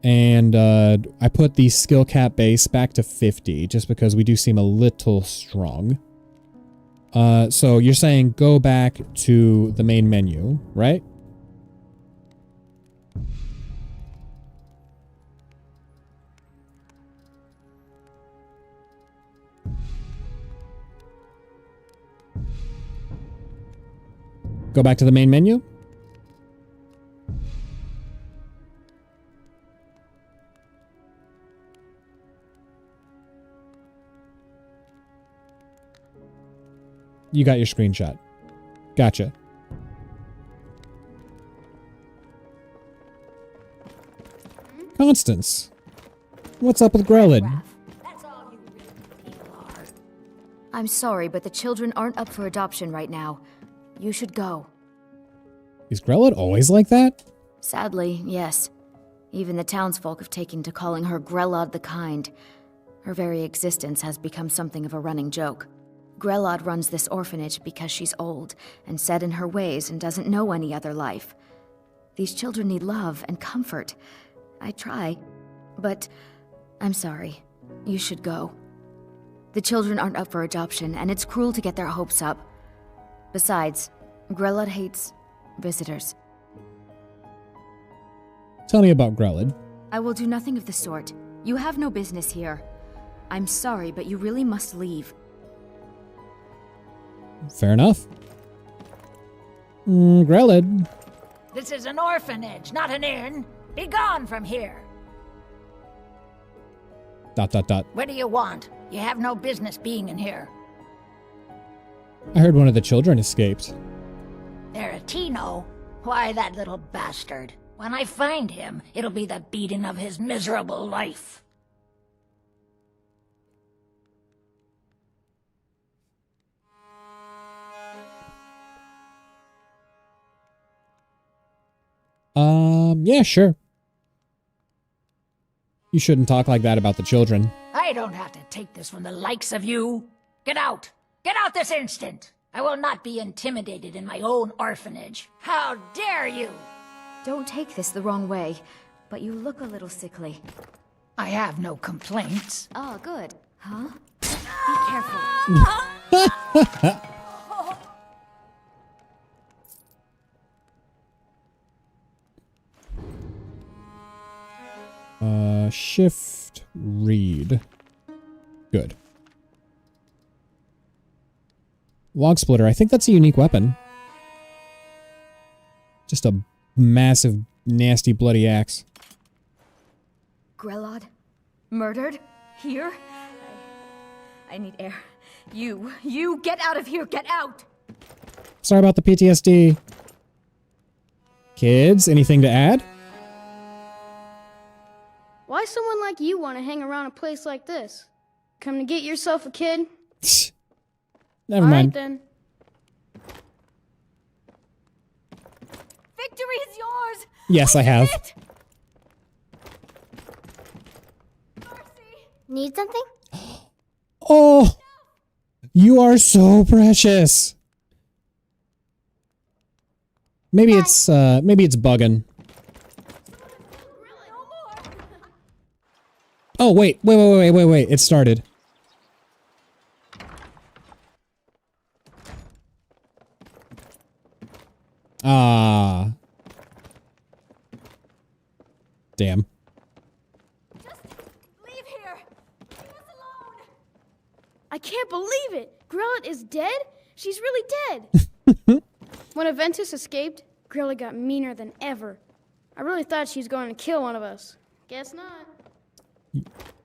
And I put the skill cap base back to 50 just because we do seem a little strong. So you're saying go back to the main menu, right? Go back to the main menu. You got your screenshot. Gotcha. Constance. What's up with Grelid? I'm sorry, but the children aren't up for adoption right now. You should go. Is Grelid always like that? Sadly, yes. Even the townsfolk have taken to calling her Grelod the Kind. Her very existence has become something of a running joke. Grelod runs this orphanage because she's old and set in her ways and doesn't know any other life. These children need love and comfort. I try, but I'm sorry. You should go. The children aren't up for adoption, and it's cruel to get their hopes up. Besides, Grelod hates visitors. Tell me about Grelid. I will do nothing of the sort. You have no business here. I'm sorry, but you really must leave. Fair enough. Grelid. This is an orphanage, not an inn. Be gone from here. ... What do you want? You have no business being in here. I heard one of the children escaped. Tino? Why, that little bastard. When I find him, it'll be the beating of his miserable life. Yeah, sure. You shouldn't talk like that about the children. I don't have to take this from the likes of you. Get out! Get out this instant! I will not be intimidated in my own orphanage. How dare you! Don't take this the wrong way, but you look a little sickly. I have no complaints. Oh, good. Huh? Be careful. Shift read. Good. Log splitter. I think that's a unique weapon. Just a massive, nasty, bloody axe. Grelod? Murdered? Here? I need air. You, get out of here, get out! Sorry about the PTSD. Kids, anything to add? Why someone like you want to hang around a place like this? Come to get yourself a kid? Never mind. Alright then. Victory is yours! Yes, I have. Need something? Oh! You are so precious. Maybe it's bugging. Oh, wait. It started. Ah. Damn. Leave here! Leave us alone! I can't believe it! Grellet is dead? She's really dead! When Aventus escaped, Grellet got meaner than ever. I really thought she was going to kill one of us. Guess not.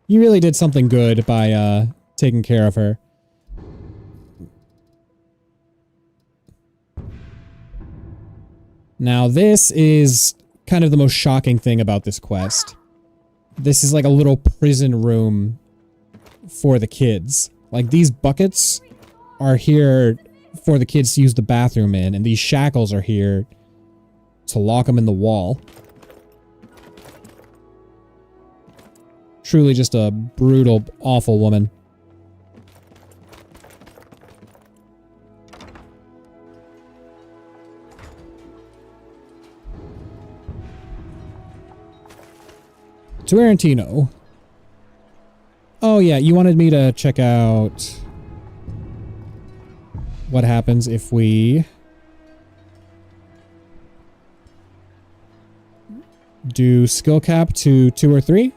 You really did something good by taking care of her. Now this is kind of the most shocking thing about this quest. This is like a little prison room for the kids. Like these buckets are here for the kids to use the bathroom in, and these shackles are here to lock them in the wall. Truly just a brutal, awful woman. to Arantino. Oh yeah, you wanted me to check out what happens if we do skill cap to 2 or 3.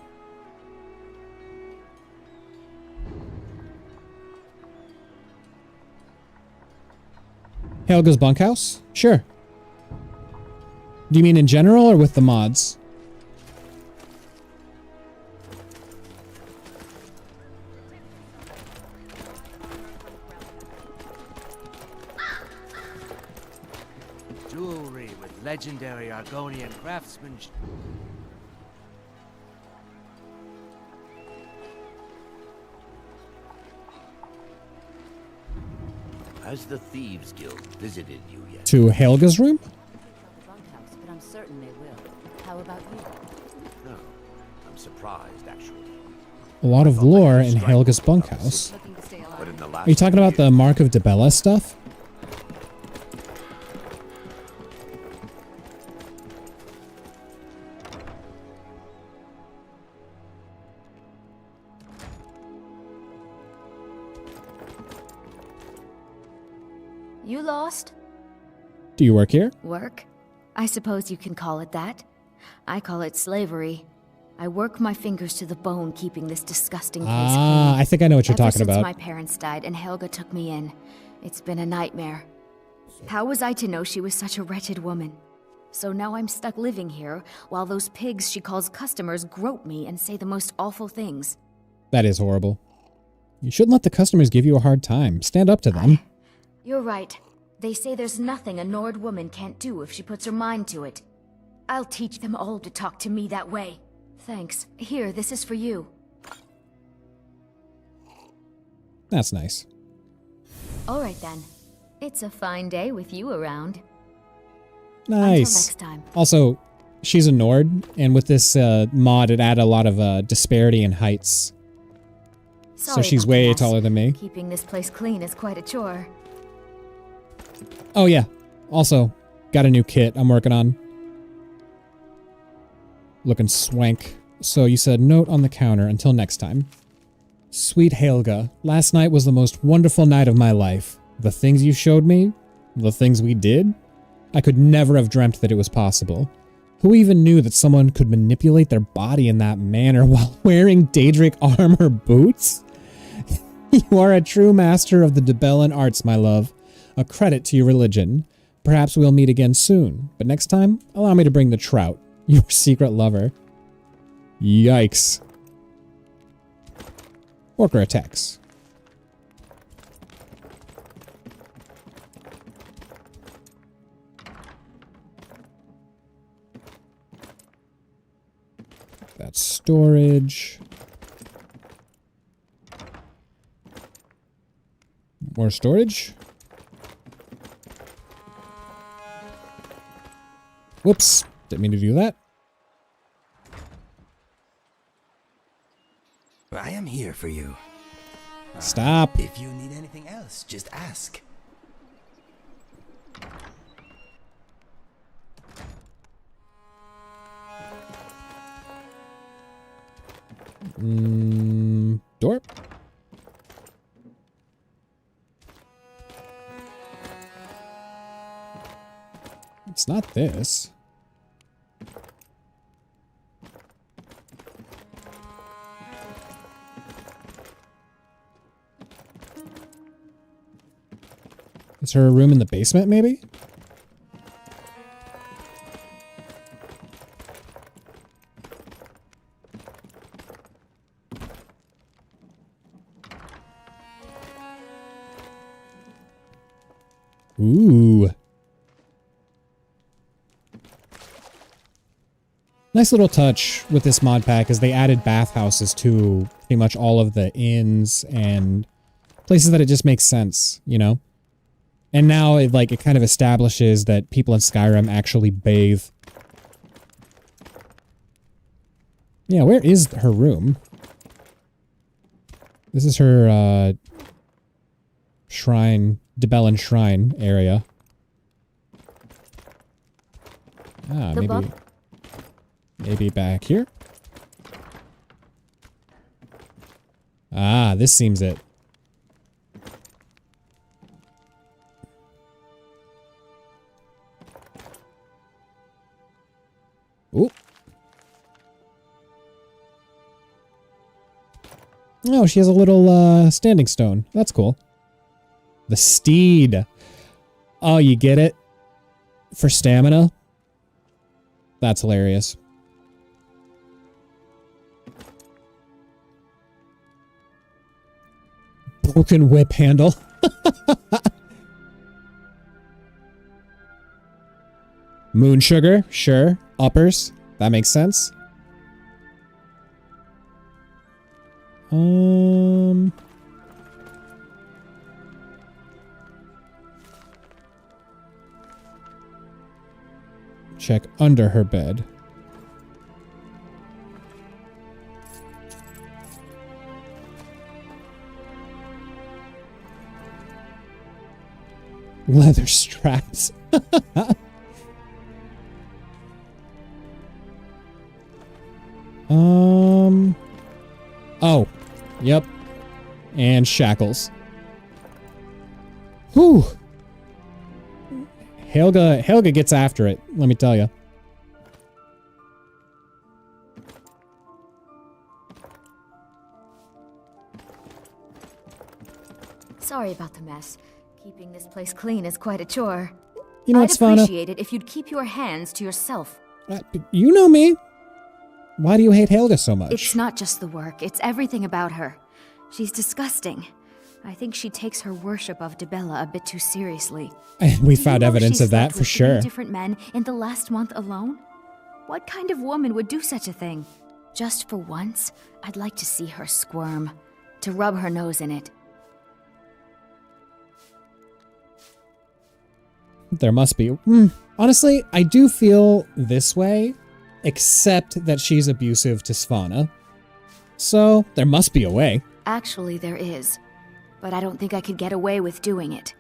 Helga's bunkhouse? Sure. Do you mean in general or with the mods? Jewelry with legendary Argonian craftsmanship. Has the Thieves Guild visited you yet? To Helga's room? Bunkhouse, but I'm certain they will. How about you? No, I'm surprised actually. A lot of lore in Helga's bunkhouse. Are you talking about the Mark of Dibella stuff? You lost? Do you work here? Work? I suppose you can call it that. I call it slavery. I work my fingers to the bone keeping this disgusting place clean. I think I know what you're talking Ever about. since my parents died and Helga took me in, it's been a nightmare. How was I to know she was such a wretched woman? So now I'm stuck living here while those pigs she calls customers grope me and say the most awful things. That is horrible. You shouldn't let the customers give you a hard time. Stand up to them. You're right. They say there's nothing a Nord woman can't do if she puts her mind to it. I'll teach them all to talk to me that way. Thanks. Here, this is for you. That's nice. All right then. It's a fine day with you around. Nice. Until next time. Also, she's a Nord, and with this mod, it added a lot of disparity in heights. So Sorry she's about the way mess. taller than me. Keeping this place clean is quite a chore. Oh yeah. Also, got a new kit I'm working on. Looking swank. So you said note on the counter until next time. Sweet Helga, last night was the most wonderful night of my life. The things you showed me, the things we did, I could never have dreamt that it was possible. Who even knew that someone could manipulate their body in that manner while wearing Daedric armor boots? You are a true master of the Dibellan arts, my love. A credit to your religion. Perhaps we'll meet again soon, but next time, allow me to bring the trout, your secret lover. Yikes. Orca attacks. That's storage. More storage. Whoops. Didn't mean to do that. I am here for you. Stop. If you need anything else, just ask. Door? It's not this. Is there a room in the basement, maybe? Ooh. Nice little touch with this mod pack is they added bathhouses to pretty much all of the inns and places that it just makes sense, you know? And now it kind of establishes that people in Skyrim actually bathe. Yeah, where is her room? This is her shrine, Dibellan shrine area. Ah, maybe back here. this seems it. Ooh. Oh, she has a little standing stone. That's cool. The steed. Oh, you get it? For stamina? That's hilarious. Broken whip handle. Moon sugar, sure. Uppers, that makes sense. Check under her bed. Leather straps. Oh. Yep. And shackles. Whew. Helga gets after it, let me tell you. Sorry about the mess. Keeping this place clean is quite a chore. You know I'd what's fun? appreciate it if you'd keep your hands to yourself. You know me. Why do you hate Helga so much? It's not just the work, it's everything about her. She's disgusting. I think she takes her worship of Dibella a bit too seriously. And we found evidence of that for sure. 3 different men in the last month alone? What kind of woman would do such a thing? Just for once, I'd like to see her squirm, to rub her nose in it. There must be. Honestly, I do feel this way, except that she's abusive to Svanna. So, there must be a way. Actually, there is. But I don't think I could get away with doing it.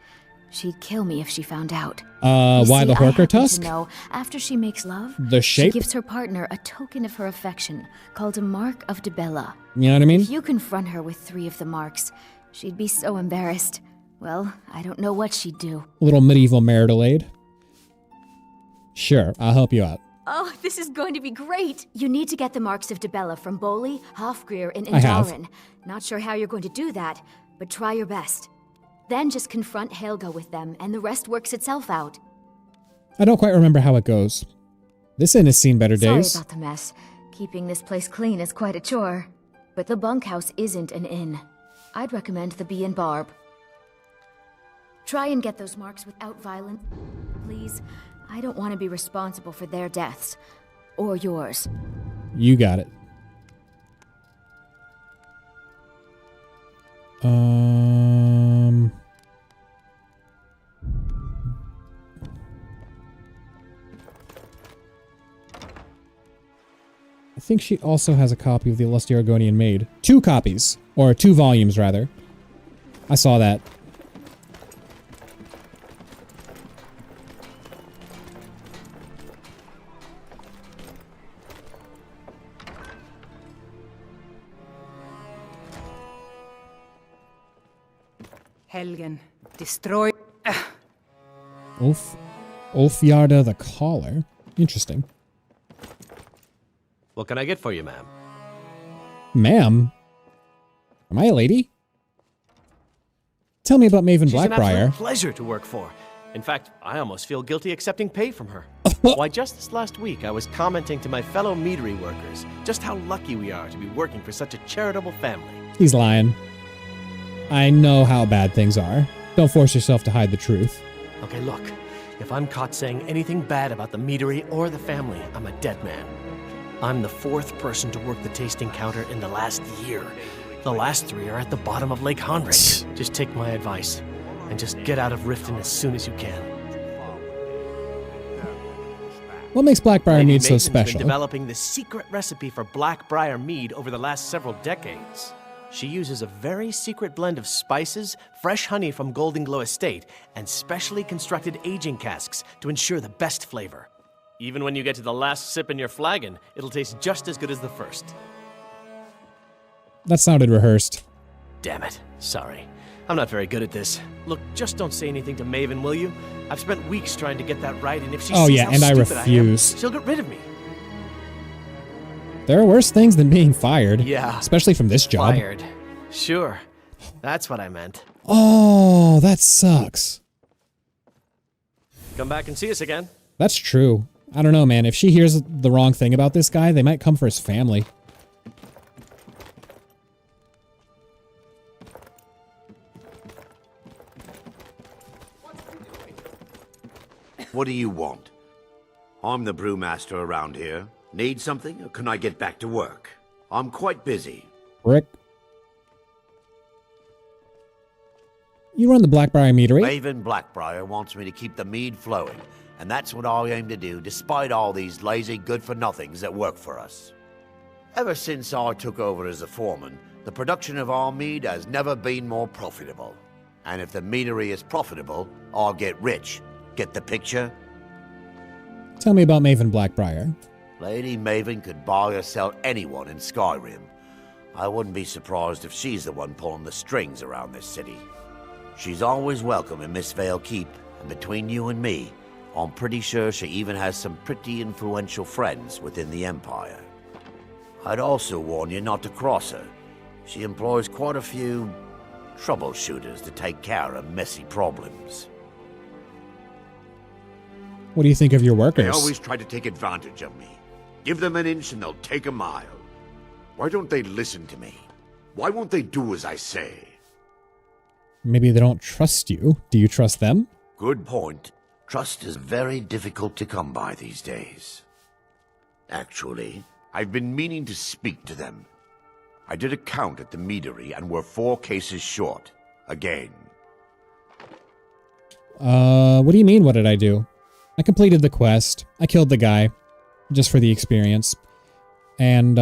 She'd kill me if she found out. Why the Horker tusk? No, after she makes love, The shape? she gives her partner a token of her affection, called a mark of Dibella. You know what I mean? If you confront her with 3 of the marks, she'd be so embarrassed. Well, I don't know what she'd do. A little medieval marital aid. Sure, I'll help you out. Oh, this is going to be great! You need to get the marks of Dibella from Boli, Hofgrir, and I have. Indaren. Not sure how you're going to do that, but try your best. Then just confront Helga with them, and the rest works itself out. I don't quite remember how it goes. This inn has seen better days. Sorry about the mess. Keeping this place clean is quite a chore. But the bunkhouse isn't an inn. I'd recommend the Bee and Barb. Try and get those marks without violence, please. I don't want to be responsible for their deaths. Or yours. You got it. I think she also has a copy of the Lusty Argonian Maid. 2 copies. Or 2 volumes, rather. I saw that. Helgen, destroy... Ulfjarda the Caller. Interesting. What can I get for you, ma'am? Ma'am? Am I a lady? Tell me about Maven She's an Blackbriar. absolute pleasure to work for. In fact, I almost feel guilty accepting pay from her. Why, just this last week, I was commenting to my fellow meadery workers just how lucky we are to be working for such a charitable family. He's lying. I know how bad things are. Don't force yourself to hide the truth. Okay, look. If I'm caught saying anything bad about the meadery or the family, I'm a dead man. I'm the 4th person to work the tasting counter in the last year. The last 3 are at the bottom of Lake Honric. Just take my advice, and just get out of Riften as soon as you can. What makes Blackbriar mead so Mason's special? been developing the secret recipe for Blackbriar mead over the last several decades. She uses a very secret blend of spices, fresh honey from Golden Glow Estate, and specially constructed aging casks to ensure the best flavor. Even when you get to the last sip in your flagon, it'll taste just as good as the first. That sounded rehearsed. damn it. Sorry. I'm not very good at this. Look, just don't say anything to Maven, will you? I've spent weeks trying to get that right, and if she sees how and I stupid refuse. I am, she'll get rid of me. There are worse things than being fired. Yeah. Especially from this job. Fired. Sure. That's what I meant. Oh, that sucks. Come back and see us again. That's true. I don't know, man. If she hears the wrong thing about this guy, they might come for his family. What do you want? I'm the brewmaster around here. Need something, or can I get back to work? I'm quite busy. Rick. You run the Blackbriar meadery. Maven Blackbriar wants me to keep the mead flowing, and that's what I aim to do despite all these lazy good-for-nothings that work for us. Ever since I took over as a foreman, the production of our mead has never been more profitable. And if the meadery is profitable, I'll get rich. Get the picture? Tell me about Maven Blackbriar. Lady Maven could buy or sell anyone in Skyrim. I wouldn't be surprised if she's the one pulling the strings around this city. She's always welcome in Mistveil Keep, and between you and me, I'm pretty sure she even has some pretty influential friends within the Empire. I'd also warn you not to cross her. She employs quite a few troubleshooters to take care of messy problems. What do you think of your workers? They always try to take advantage of me. Give them an inch and they'll take a mile. Why don't they listen to me? Why won't they do as I say? Maybe they don't trust you. Do you trust them? Good point. Trust is very difficult to come by these days. Actually, I've been meaning to speak to them. I did a count at the meadery and we're 4 cases short. Again. What do you mean, what did I do? I completed the quest. I killed the guy. Just for the experience. And,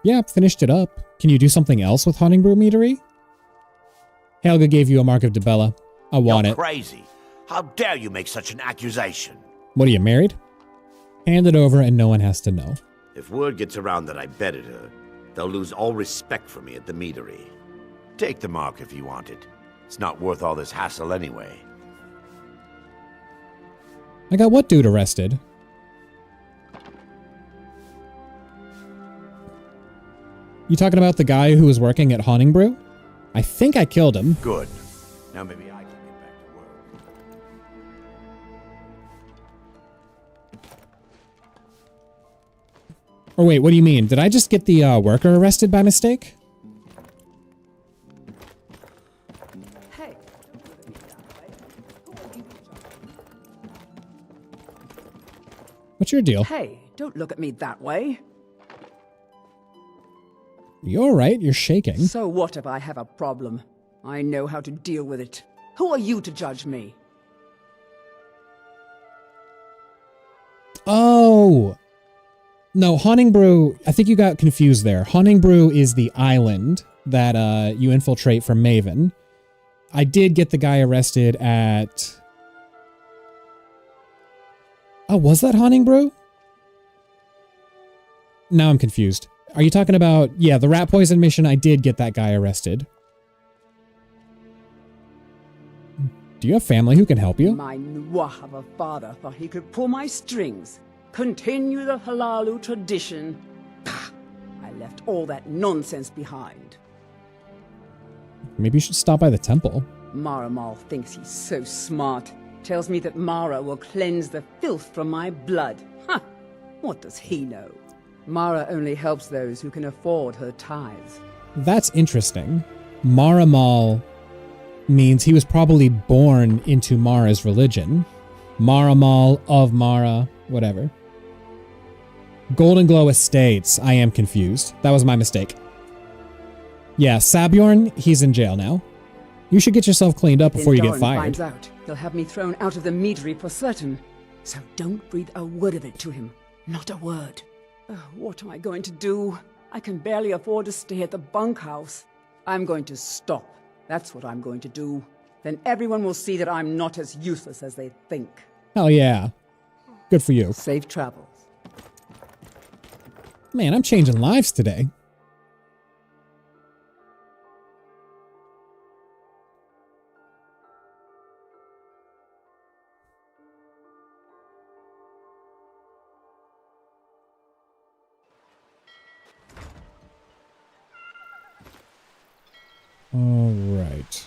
yeah, finished it up. Can you do something else with Hunting Brew Meadery? Helga gave you a Mark of Dibella. I want You're it. crazy. How dare you make such an accusation? What are you, married? Hand it over and no one has to know. If word gets around that I betted her, they'll lose all respect for me at the meadery. Take the mark if you want it. It's not worth all this hassle anyway. I got what dude arrested? You talking about the guy who was working at Haunting Brew? I think I killed him. Good. Now maybe I can get back to work. Or wait, what do you mean? Did I just get the worker arrested by mistake? Hey. What's your deal? Hey, don't look at me that way. You're right, you're shaking. So what if I have a problem? I know how to deal with it. Who are you to judge me? Oh! No, Haunting Brew, I think you got confused there. Haunting Brew is the island that you infiltrate from Maven. I did get the guy arrested at... Oh, was that Haunting Brew? Now I'm confused. Are you talking about... Yeah, the rat poison mission, I did get that guy arrested. Do you have family who can help you? My Nwah of a father thought he could pull my strings. Continue the Halalu tradition. Pah! I left all that nonsense behind. Maybe you should stop by the temple. Maramal thinks he's so smart. Tells me that Mara will cleanse the filth from my blood. Huh! What does he know? Mara only helps those who can afford her tithes. That's interesting. Maramal means he was probably born into Mara's religion. Maramal of Mara, whatever. Golden Glow Estates. I am confused. That was my mistake. Yeah, Sabjorn, he's in jail now. You should get yourself cleaned up before you get fired. Finds out, he'll have me thrown out of the meadery for certain. So don't breathe a word of it to him. Not a word. What am I going to do? I can barely afford to stay at the bunkhouse. I'm going to stop. That's what I'm going to do. Then everyone will see that I'm not as useless as they think. Hell yeah. Good for you. Safe travels. Man, I'm changing lives today. All right.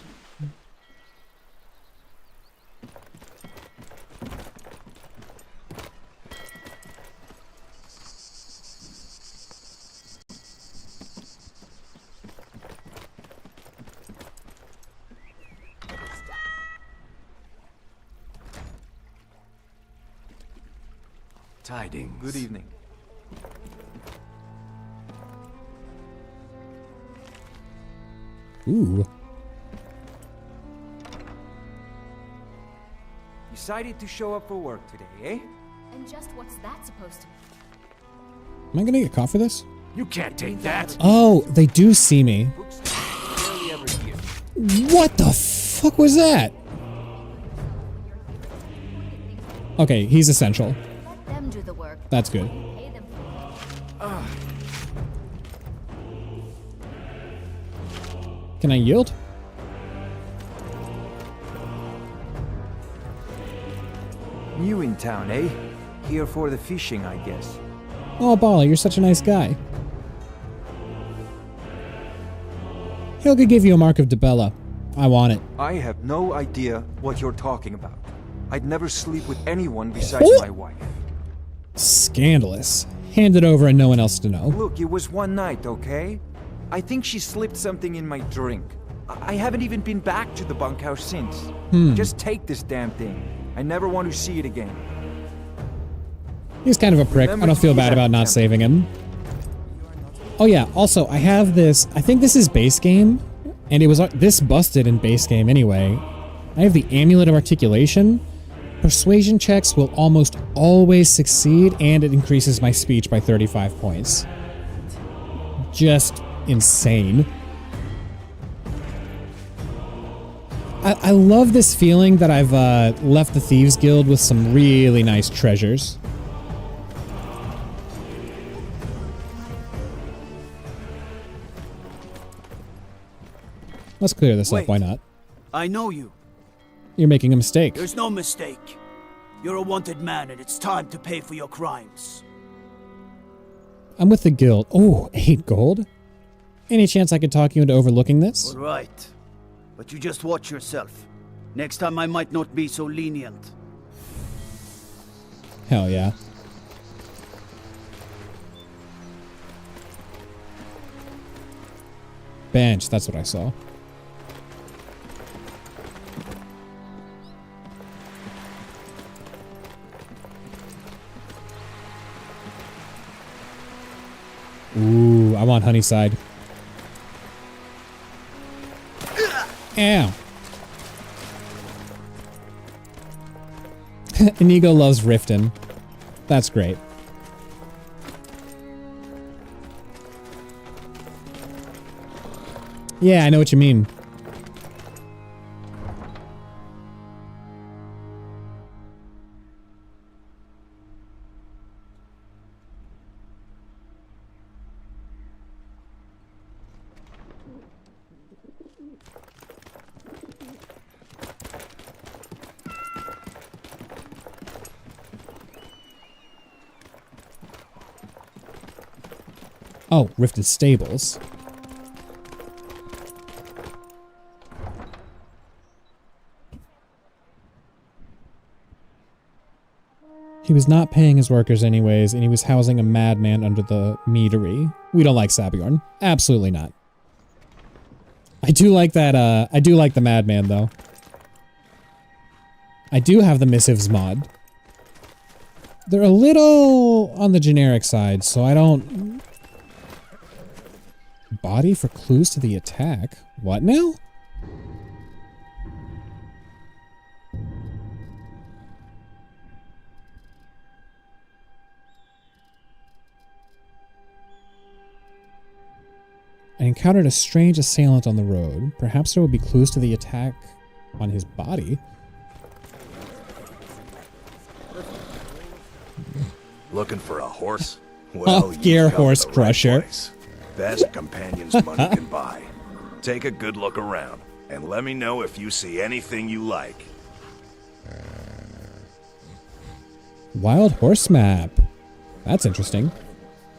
Tidings. Good evening. Ooh. Decided to show up for work today, eh? And just what's that supposed to be? Am I gonna get caught for this? You can't take that. Oh, they do see me. Barely ever here. What the fuck was that? Okay, he's essential. Let them do the work. That's good. Pay them for it. Can I yield? New in town, eh? Here for the fishing, I guess. Oh, Bala, you're such a nice guy. Helga give you a mark of Dibella. I want it. I have no idea what you're talking about. I'd never sleep with anyone besides my wife. Scandalous. Hand it over and no one else to know. Look, it was one night, okay? I think she slipped something in my drink. I haven't even been back to the bunkhouse since. Just take this damn thing. I never want to see it again. He's kind of a prick. I don't feel bad about not saving him. Oh yeah, also, I have this, I think this is base game, and it was this busted in base game anyway. I have the Amulet of Articulation. Persuasion checks will almost always succeed, and it increases my speech by 35 points. Just insane. I love this feeling that I've left the Thieves Guild with some really nice treasures. Let's clear this up, why not? I know you. You're making a mistake. There's no mistake. You're a wanted man and it's time to pay for your crimes. I'm with the guild. Oh, 8 gold? Any chance I could talk you into overlooking this? All right. But you just watch yourself. Next time I might not be so lenient. Hell yeah. Bench, that's what I saw. Ooh, I want Honeyside. Ow. Inigo loves Riften. That's great. Yeah, I know what you mean. Oh, Rifted Stables. He was not paying his workers anyways, and he was housing a madman under the meadery. We don't like Sabjorn. Absolutely not. I do like that, I do like the madman, though. I do have the missives mod. They're a little on the generic side, so I don't... Body for clues to the attack? What now? I encountered a strange assailant on the road. Perhaps there will be clues to the attack on his body. Looking for a horse? Well, Off-gear horse crusher. Best companions money can buy. Take a good look around, and let me know if you see anything you like. Wild horse map. That's interesting.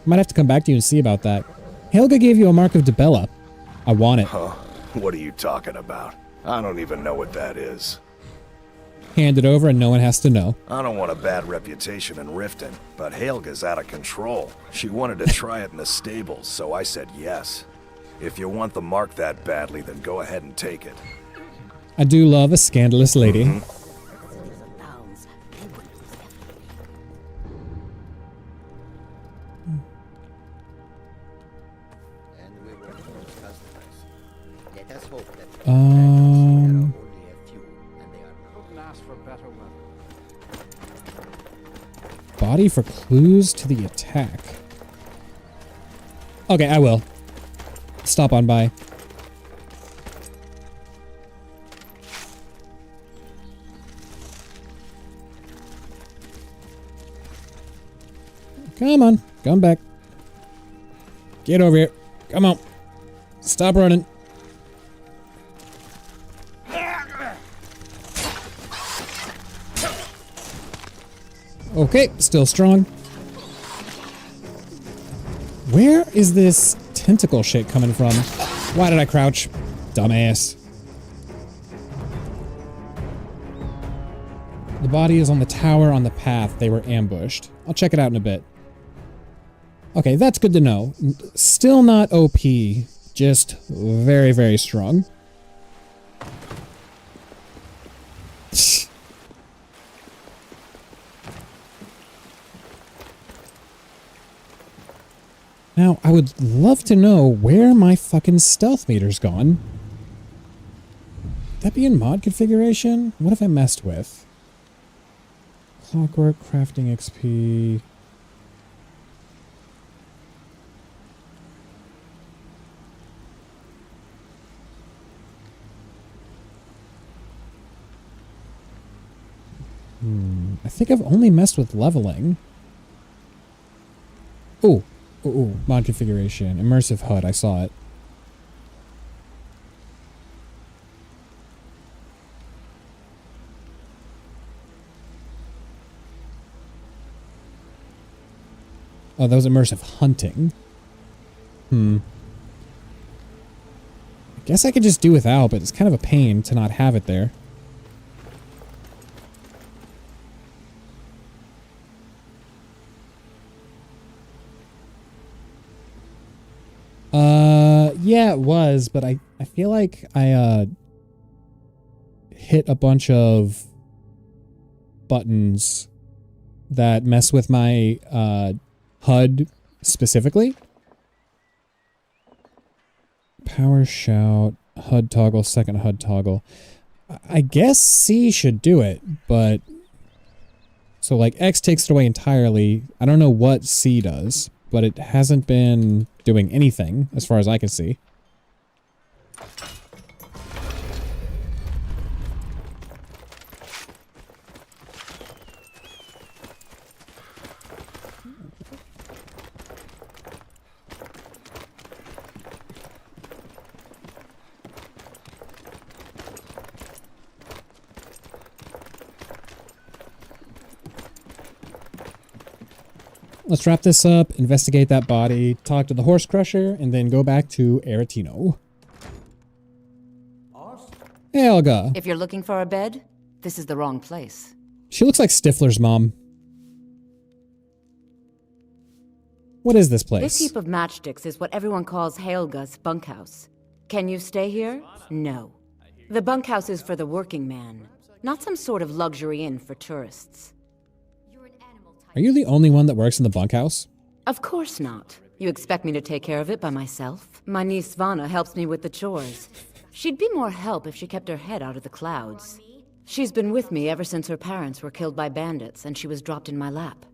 Might have to come back to you and see about that. Helga gave you a mark of Dibella. I want it. Huh? What are you talking about? I don't even know what that is. Hand it over and no one has to know. I don't want a bad reputation in Riften, but Helga's out of control. She wanted to try it in the stables, so I said yes. If you want the mark that badly, then go ahead and take it. I do love a scandalous lady. Mm-hmm. Body for clues to the attack. Okay, I will. Stop on by. Come on, come back. Get over here. Come on. Stop running. Okay, still strong. Where is this tentacle shit coming from? Why did I crouch? Dumbass. The body is on the tower on the path. They were ambushed. I'll check it out in a bit. Okay, that's good to know. Still not OP. Just very, very strong. Now, I would love to know where my fucking stealth meter's gone. Would that be in mod configuration? What have I messed with? Clockwork, crafting XP. I think I've only messed with leveling. Ooh. Ooh, mod configuration. Immersive HUD, I saw it. Oh, that was immersive hunting. I guess I could just do without, but it's kind of a pain to not have it there. Yeah, it was, but I feel like I hit a bunch of buttons that mess with my HUD specifically. Power shout, HUD toggle, second HUD toggle. I guess C should do it, but so like X takes it away entirely. I don't know what C does, but it hasn't been doing anything as far as I can see. Let's wrap this up, investigate that body, talk to the horse crusher, and then go back to Aretino. Hey, Helga. If you're looking for a bed, this is the wrong place. She looks like Stifler's mom. What is this place? This heap of matchsticks is what everyone calls Helga's bunkhouse. Can you stay here? No. The bunkhouse is for the working man, not some sort of luxury inn for tourists. Are you the only one that works in the bunkhouse? Of course not. You expect me to take care of it by myself? My niece Svana helps me with the chores. She'd be more help if she kept her head out of the clouds. She's been with me ever since her parents were killed by bandits and she was dropped in my lap.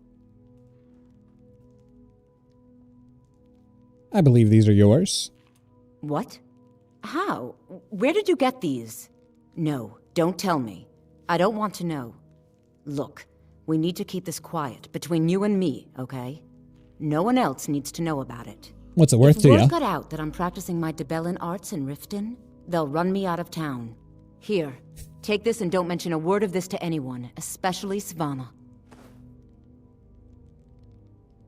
I believe these are yours. What? How? Where did you get these? No, don't tell me. I don't want to know. Look. We need to keep this quiet, between you and me, okay? No one else needs to know about it. What's it worth to you? If word got out that I'm practicing my Debellan arts in Riften, they'll run me out of town. Here, take this and don't mention a word of this to anyone, especially Svana.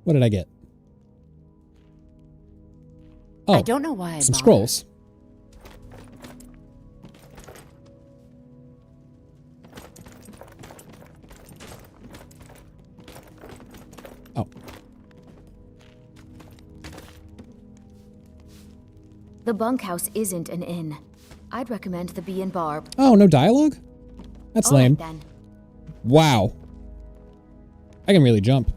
What did I get? Oh, I don't know why I some bothered. scrolls. The bunkhouse isn't an inn. I'd recommend the Bee and Barb. Oh, no dialogue? That's All right, lame. then. Wow. I can really jump.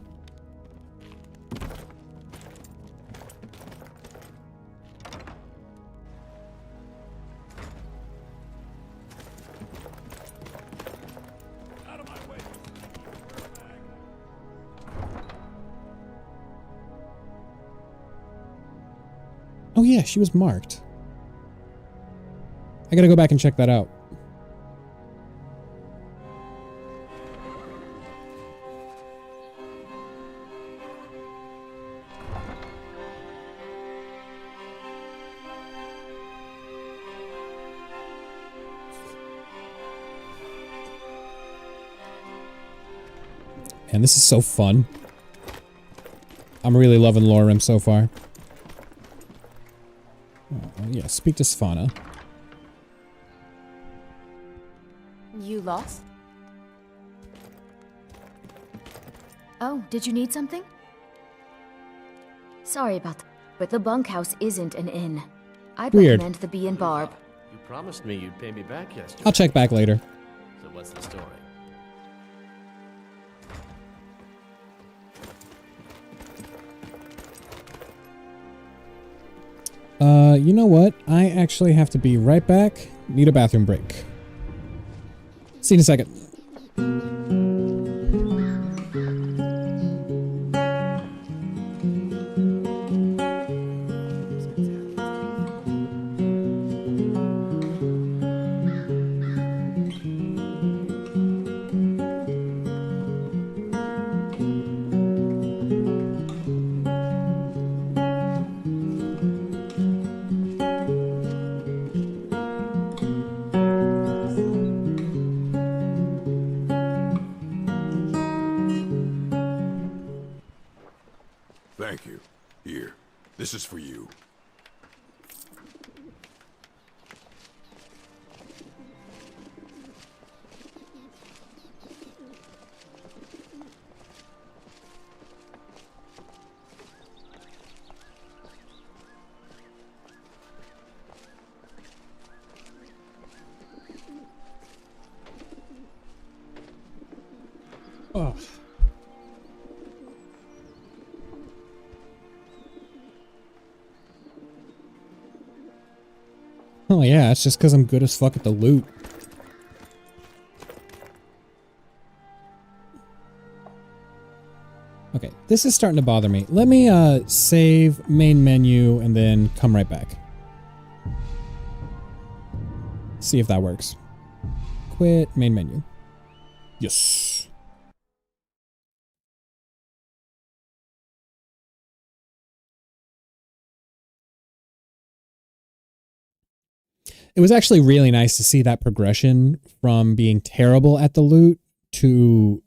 Oh yeah, she was marked. I gotta go back and check that out. And this is so fun. I'm really loving Lorem so far. Oh, yeah, speak to Svanna. You lost? Oh, did you need something? Sorry about that, but the bunkhouse isn't an inn. I'd Weird. recommend the Bee and Barb. You promised me you'd pay me back yesterday. I'll check back later. So what's the story? You know what? I actually have to be right back. Need a bathroom break. See you in a second. Thank you. Here, this is for you. Oh. Oh yeah, it's just because I'm good as fuck at the loot. Okay, this is starting to bother me. Let me save main menu and then come right back. See if that works. Quit main menu. Yes. It was actually really nice to see that progression from being terrible at the loot to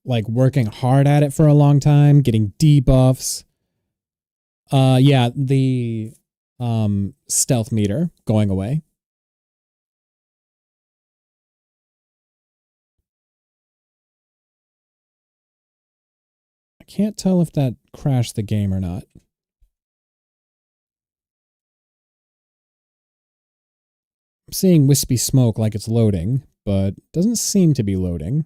like working hard at it for a long time, getting debuffs. Yeah, the stealth meter going away. I can't tell if that crashed the game or not. I'm seeing wispy smoke like it's loading, but doesn't seem to be loading.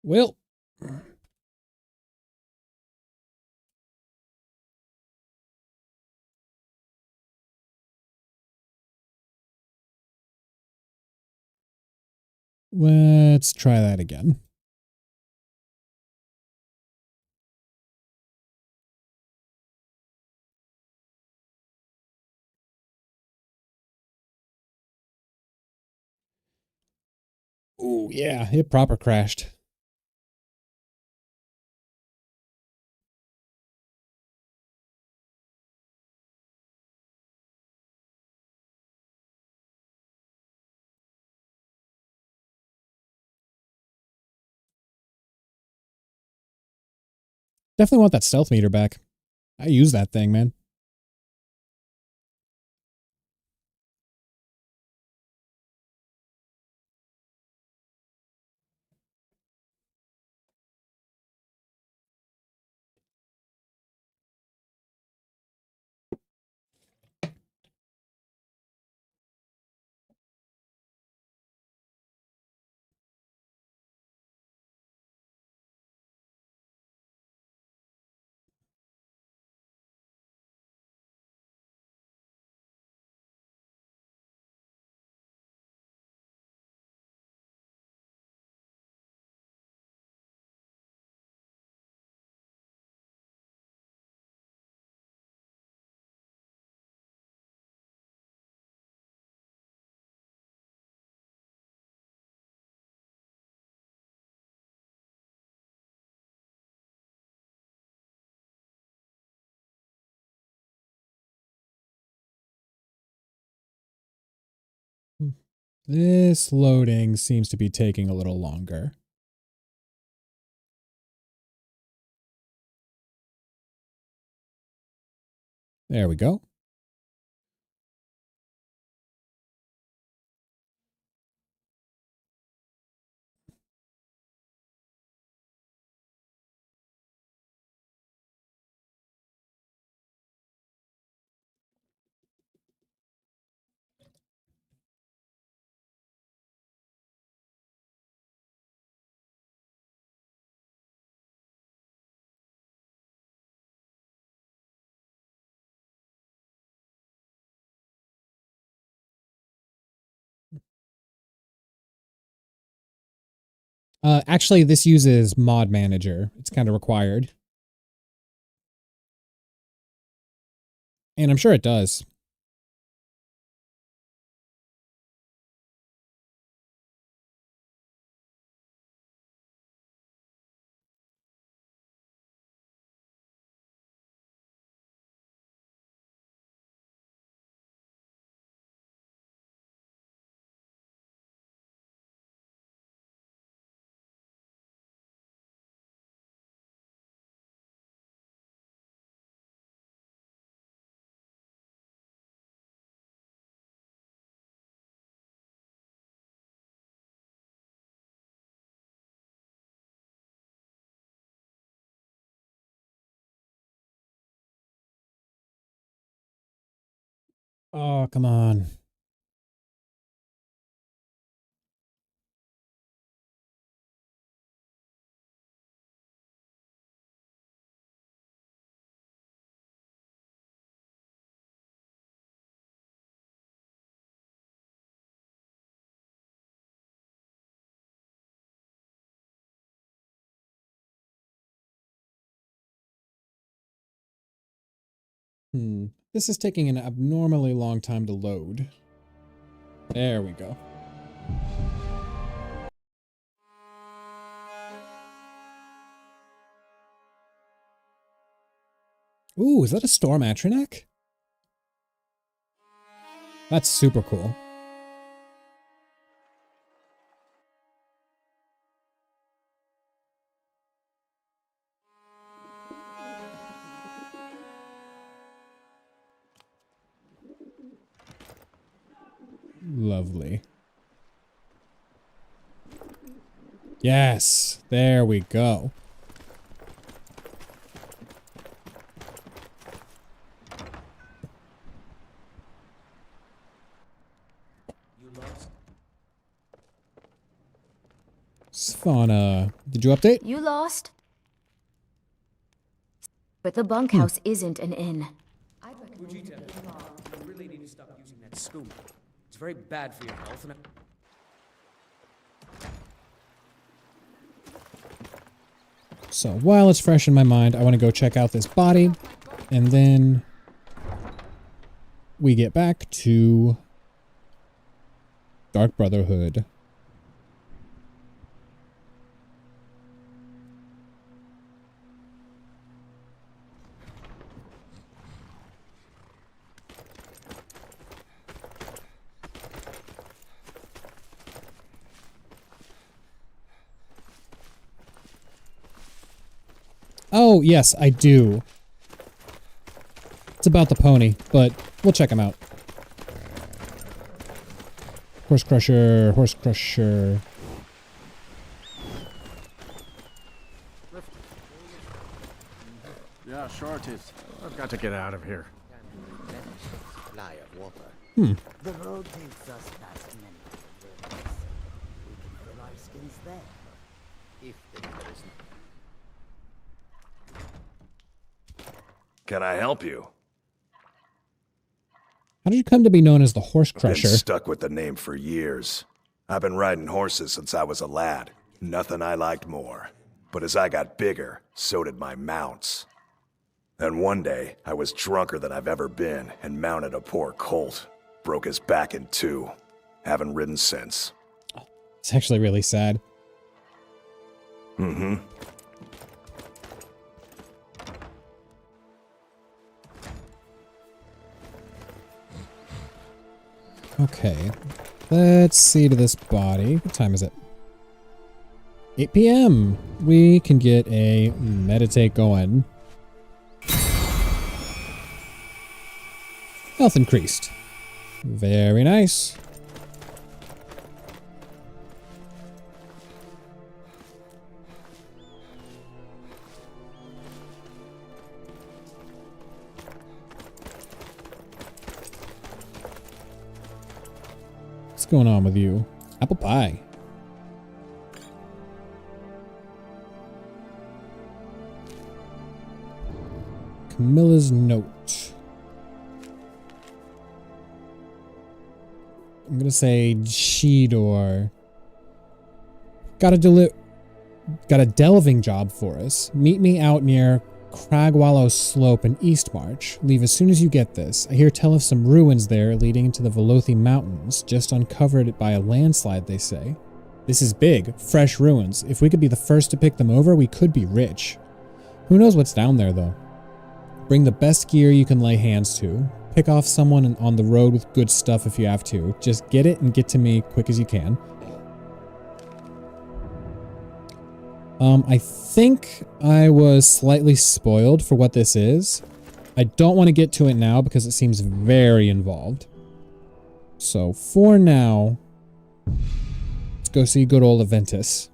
Well, let's try that again. Ooh, yeah, it proper crashed. Definitely want that stealth meter back. I use that thing, man. This loading seems to be taking a little longer. There we go. Actually, this uses Mod Manager. It's kind of required. And I'm sure it does. Oh, come on. This is taking an abnormally long time to load. There we go. Ooh, is that a Storm Atronek? That's super cool. Lovely. Yes, there we go. Fauna, did you update? You lost? But the bunkhouse isn't an inn. Fujita, you really need to stop using that schooner. It's very bad for your health, and So while it's fresh in my mind, I want to go check out this body, and then we get back to Dark Brotherhood. Oh, yes, I do. It's about the pony, but we'll check him out. Horse crusher, horse crusher. Yeah, sure it is. I've got to get out of here. Hmm. The road takes us past many wilderness. We can fill our skins there. If the river is Can I help you? How did you come to be known as the horse Been crusher? stuck with the name for years. I've been riding horses since I was a lad. Nothing I liked more. But as I got bigger, so did my mounts. And one day, I was drunker than I've ever been and mounted a poor colt. Broke his back in two. Haven't ridden since. It's actually really sad. Mm-hmm. Okay. Let's see to this body. What time is it? 8 p.m. We can get a meditate going. Health increased. Very nice. What's going on with you? Apple pie. Camilla's note. I'm gonna say Cheetor. Got a delving job for us. Meet me out near Cragwallow Slope in Eastmarch. Leave as soon as you get this. I hear tell of some ruins there leading into the Velothi Mountains, just uncovered by a landslide, they say. This is big, fresh ruins. If we could be the first to pick them over, we could be rich. Who knows what's down there, though? Bring the best gear you can lay hands to. Pick off someone on the road with good stuff if you have to. Just get it and get to me quick as you can. I think I was slightly spoiled for what this is. I don't want to get to it now because it seems very involved. So for now, let's go see good old Aventus.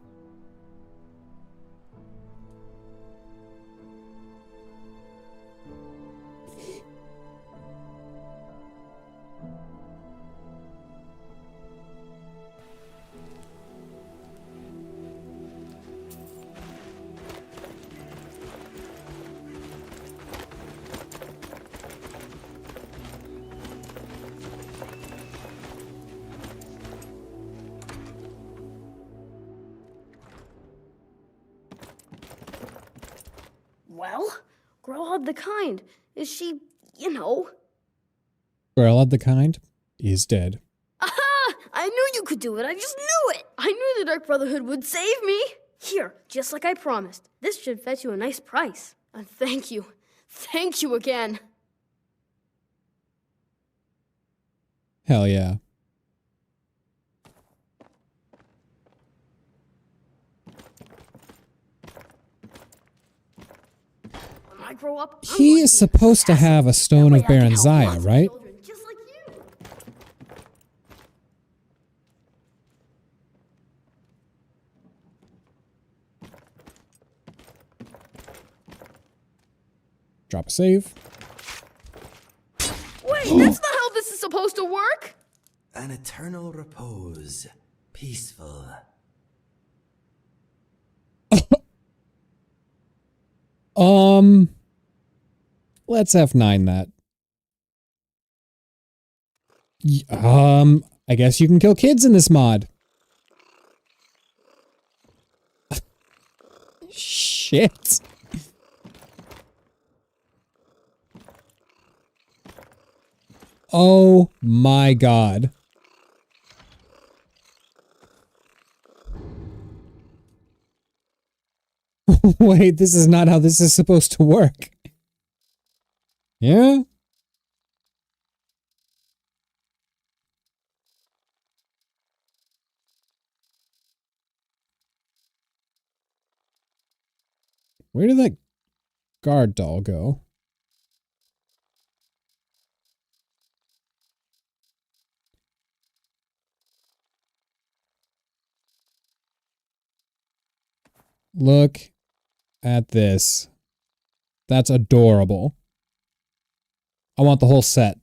Well, Growlhub the Kind. Is she, you know? Growlhub the Kind is dead. Aha! I knew you could do it. I just knew it. I knew the Dark Brotherhood would save me. Here, just like I promised. This should fetch you a nice price. And thank you. Thank you again. Hell yeah. When I grow up, He is supposed to have a Stone of Baranziah, right? just like you. Drop a save. Wait, that's not how this is supposed to work. An eternal repose. Peaceful. Let's F9 that. I guess you can kill kids in this mod. Shit. Oh my god. Wait, this is not how this is supposed to work. Yeah? Where did that guard doll go? Look at this. That's adorable. I want the whole set.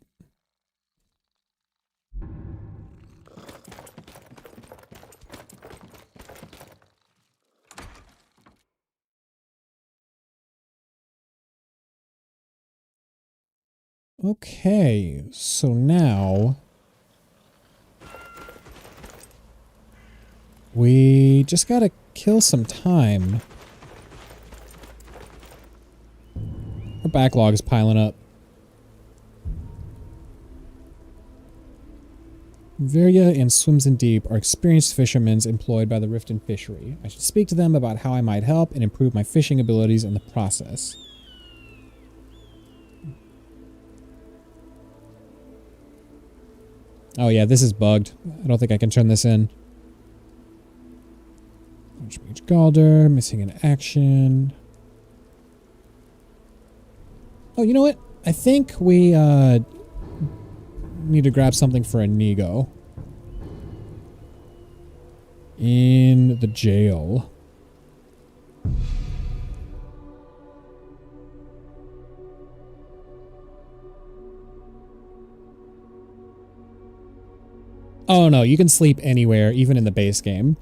Okay, so now we just gotta kill some time. Our backlog is piling up. Virya and Swimsin Deep are experienced fishermen employed by the Riften fishery. I should speak to them about how I might help and improve my fishing abilities in the process. Oh yeah, this is bugged. I don't think I can turn this in. Archmage Galder, missing in action. Oh, you know what? I think we need to grab something for Inigo. In the jail. Oh no, you can sleep anywhere, even in the base game.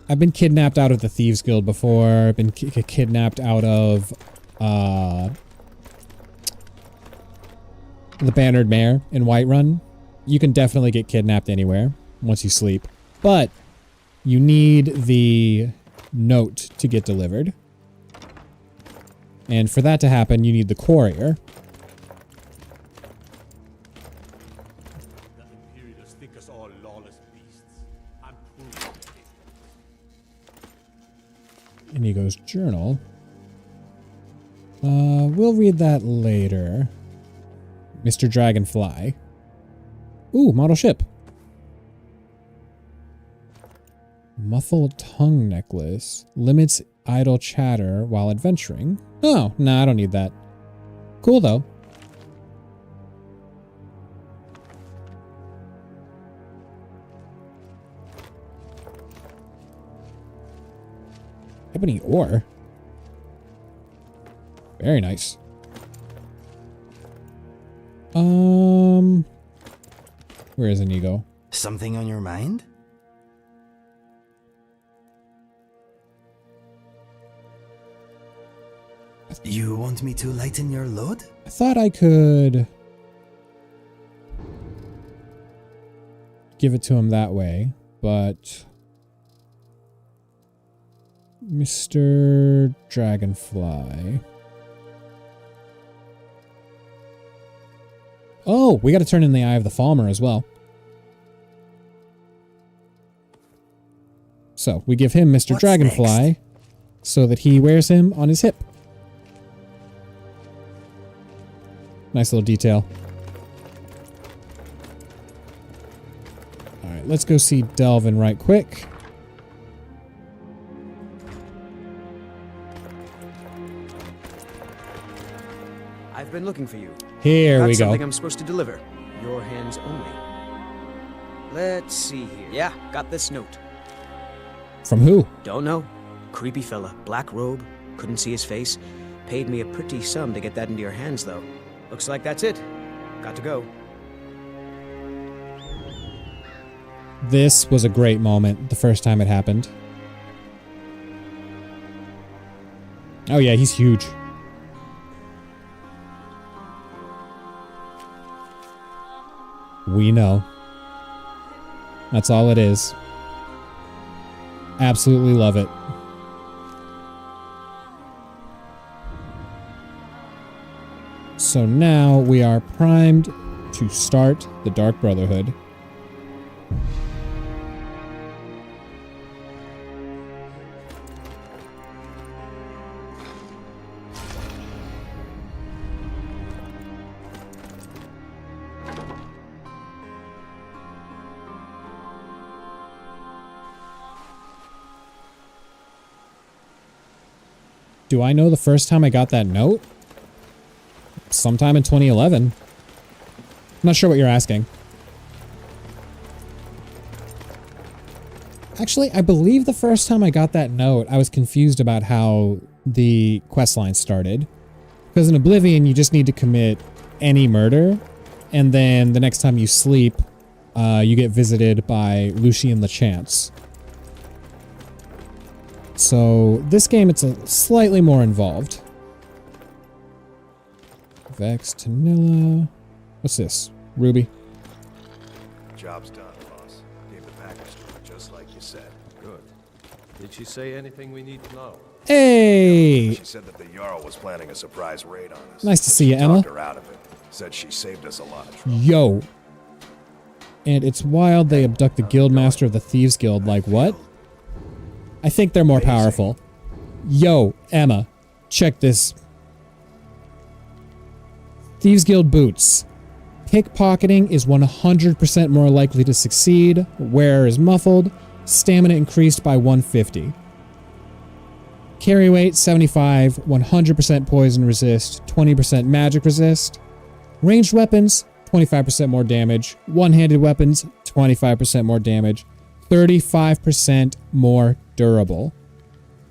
I've been kidnapped out of the Thieves Guild before. I've been kidnapped out of the Bannered Mare in Whiterun. You can definitely get kidnapped anywhere once you sleep. But you need the note to get delivered. And for that to happen, you need the courier. Inigo's journal. We'll read that later. Mr. Dragonfly. Ooh, model ship. Muffled tongue necklace. Limits idle chatter while adventuring. Oh, nah, I don't need that. Cool, though. Ebony ore. Very nice. Where is Inigo? Something on your mind? You want me to lighten your load? I thought I could give it to him that way, but Mr. Dragonfly. Oh, we got to turn in the Eye of the Falmer as well. So we give him Mr. Dragonfly next? So that he wears him on his hip. Nice little detail. All right, let's go see Delvin right quick. I've been looking for you. Here we go. Something I'm supposed to deliver. Your hands only. Let's see here. Yeah, got this note. From who? Don't know. Creepy fella. Black robe. Couldn't see his face. Paid me a pretty sum to get that into your hands, though. Looks like that's it. Got to go. This was a great moment the first time it happened. Oh yeah, he's huge. We know. That's all it is. Absolutely love it. So now we are primed to start the Dark Brotherhood. Do I know the first time I got that note? Sometime in 2011. I'm not sure what you're asking. Actually, I believe the first time I got that note, I was confused about how the questline started. Because in Oblivion, you just need to commit any murder, and then the next time you sleep, you get visited by Lucien LeChance. So this game, it's a slightly more involved. Vex, Tanilla. What's this? Ruby. Job's done, boss. Gave the package to her just like you said. Good. Did she say anything we need to know? Hey! She said that the Jarl was planning a surprise raid on us. Nice to see you, She Emma. talked her out of it. Said she saved us a lot of trouble. Yo. And it's wild they abduct the guildmaster of the Thieves Guild. Like, what? I think they're more powerful. Yo, Emma. Check this. Thieves Guild boots. Pickpocketing is 100% more likely to succeed. Wearer is muffled. Stamina increased by 150. Carry weight 75. 100% poison resist. 20% magic resist. Ranged weapons 25% more damage. One-handed weapons 25% more damage. 35% more durable.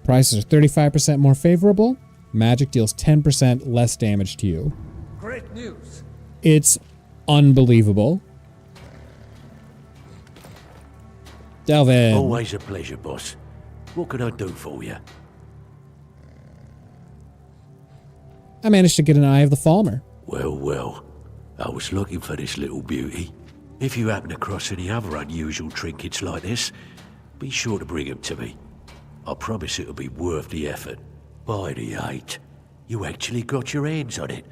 Prices are 35% more favorable. Magic deals 10% less damage to you. Great news. It's unbelievable. Delvin. Always a pleasure, boss. What can I do for you? I managed to get an Eye of the Falmer. Well, well. I was looking for this little beauty. If you happen across any other unusual trinkets like this, be sure to bring them to me. I promise it'll be worth the effort. By the 8, you actually got your hands on it.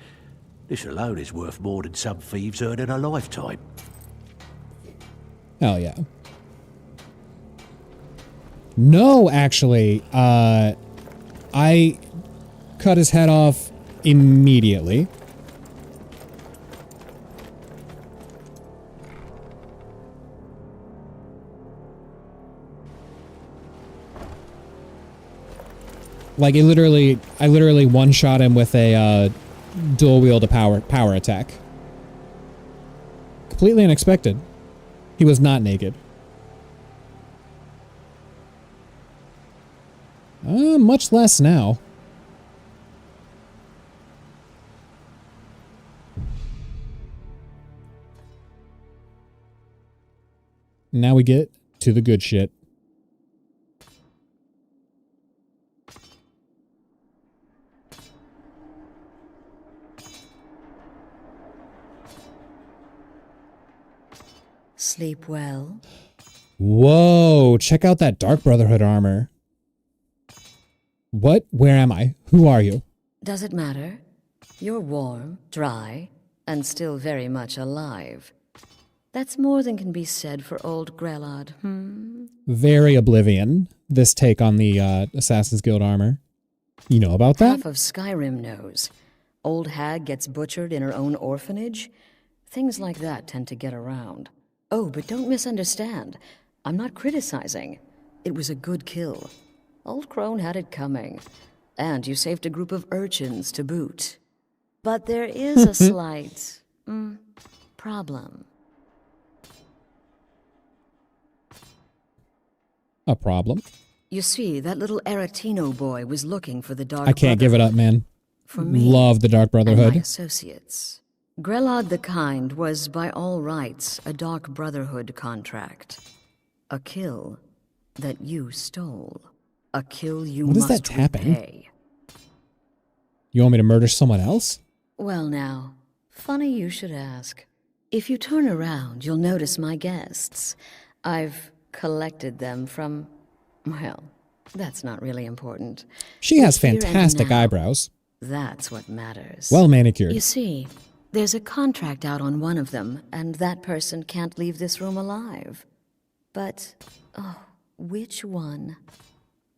This alone is worth more than some thieves earn in a lifetime. Hell yeah. No, actually, I cut his head off immediately. Like, I literally one-shot him with a dual-wield power attack. Completely unexpected. He was not naked. Much less now. Now we get to the good shit. Sleep well. Whoa, check out that Dark Brotherhood armor. What? Where am I? Who are you? Does it matter? You're warm, dry, and still very much alive. That's more than can be said for old Grelod, Very Oblivion, this take on the Assassin's Guild armor. You know about that? Half of Skyrim knows. Old hag gets butchered in her own orphanage. Things like that tend to get around. Oh, but don't misunderstand. I'm not criticizing. It was a good kill. Old Crone had it coming. And you saved a group of urchins to boot. But there is a slight problem. A problem? You see, that little Aretino boy was looking for the Dark I can't give it up, man. For me Love the Dark and Brotherhood. my associates. Grelod the Kind was, by all rights, a Dark Brotherhood contract. A kill that you stole. A kill you What is must that tapping? repay. You want me to murder someone else? Well now, funny you should ask. If you turn around, you'll notice my guests. I've collected them from... well, that's not really important. She has Here and fantastic now. eyebrows. That's what matters. Well manicured. You see, there's a contract out on one of them, and that person can't leave this room alive. But, oh, which one?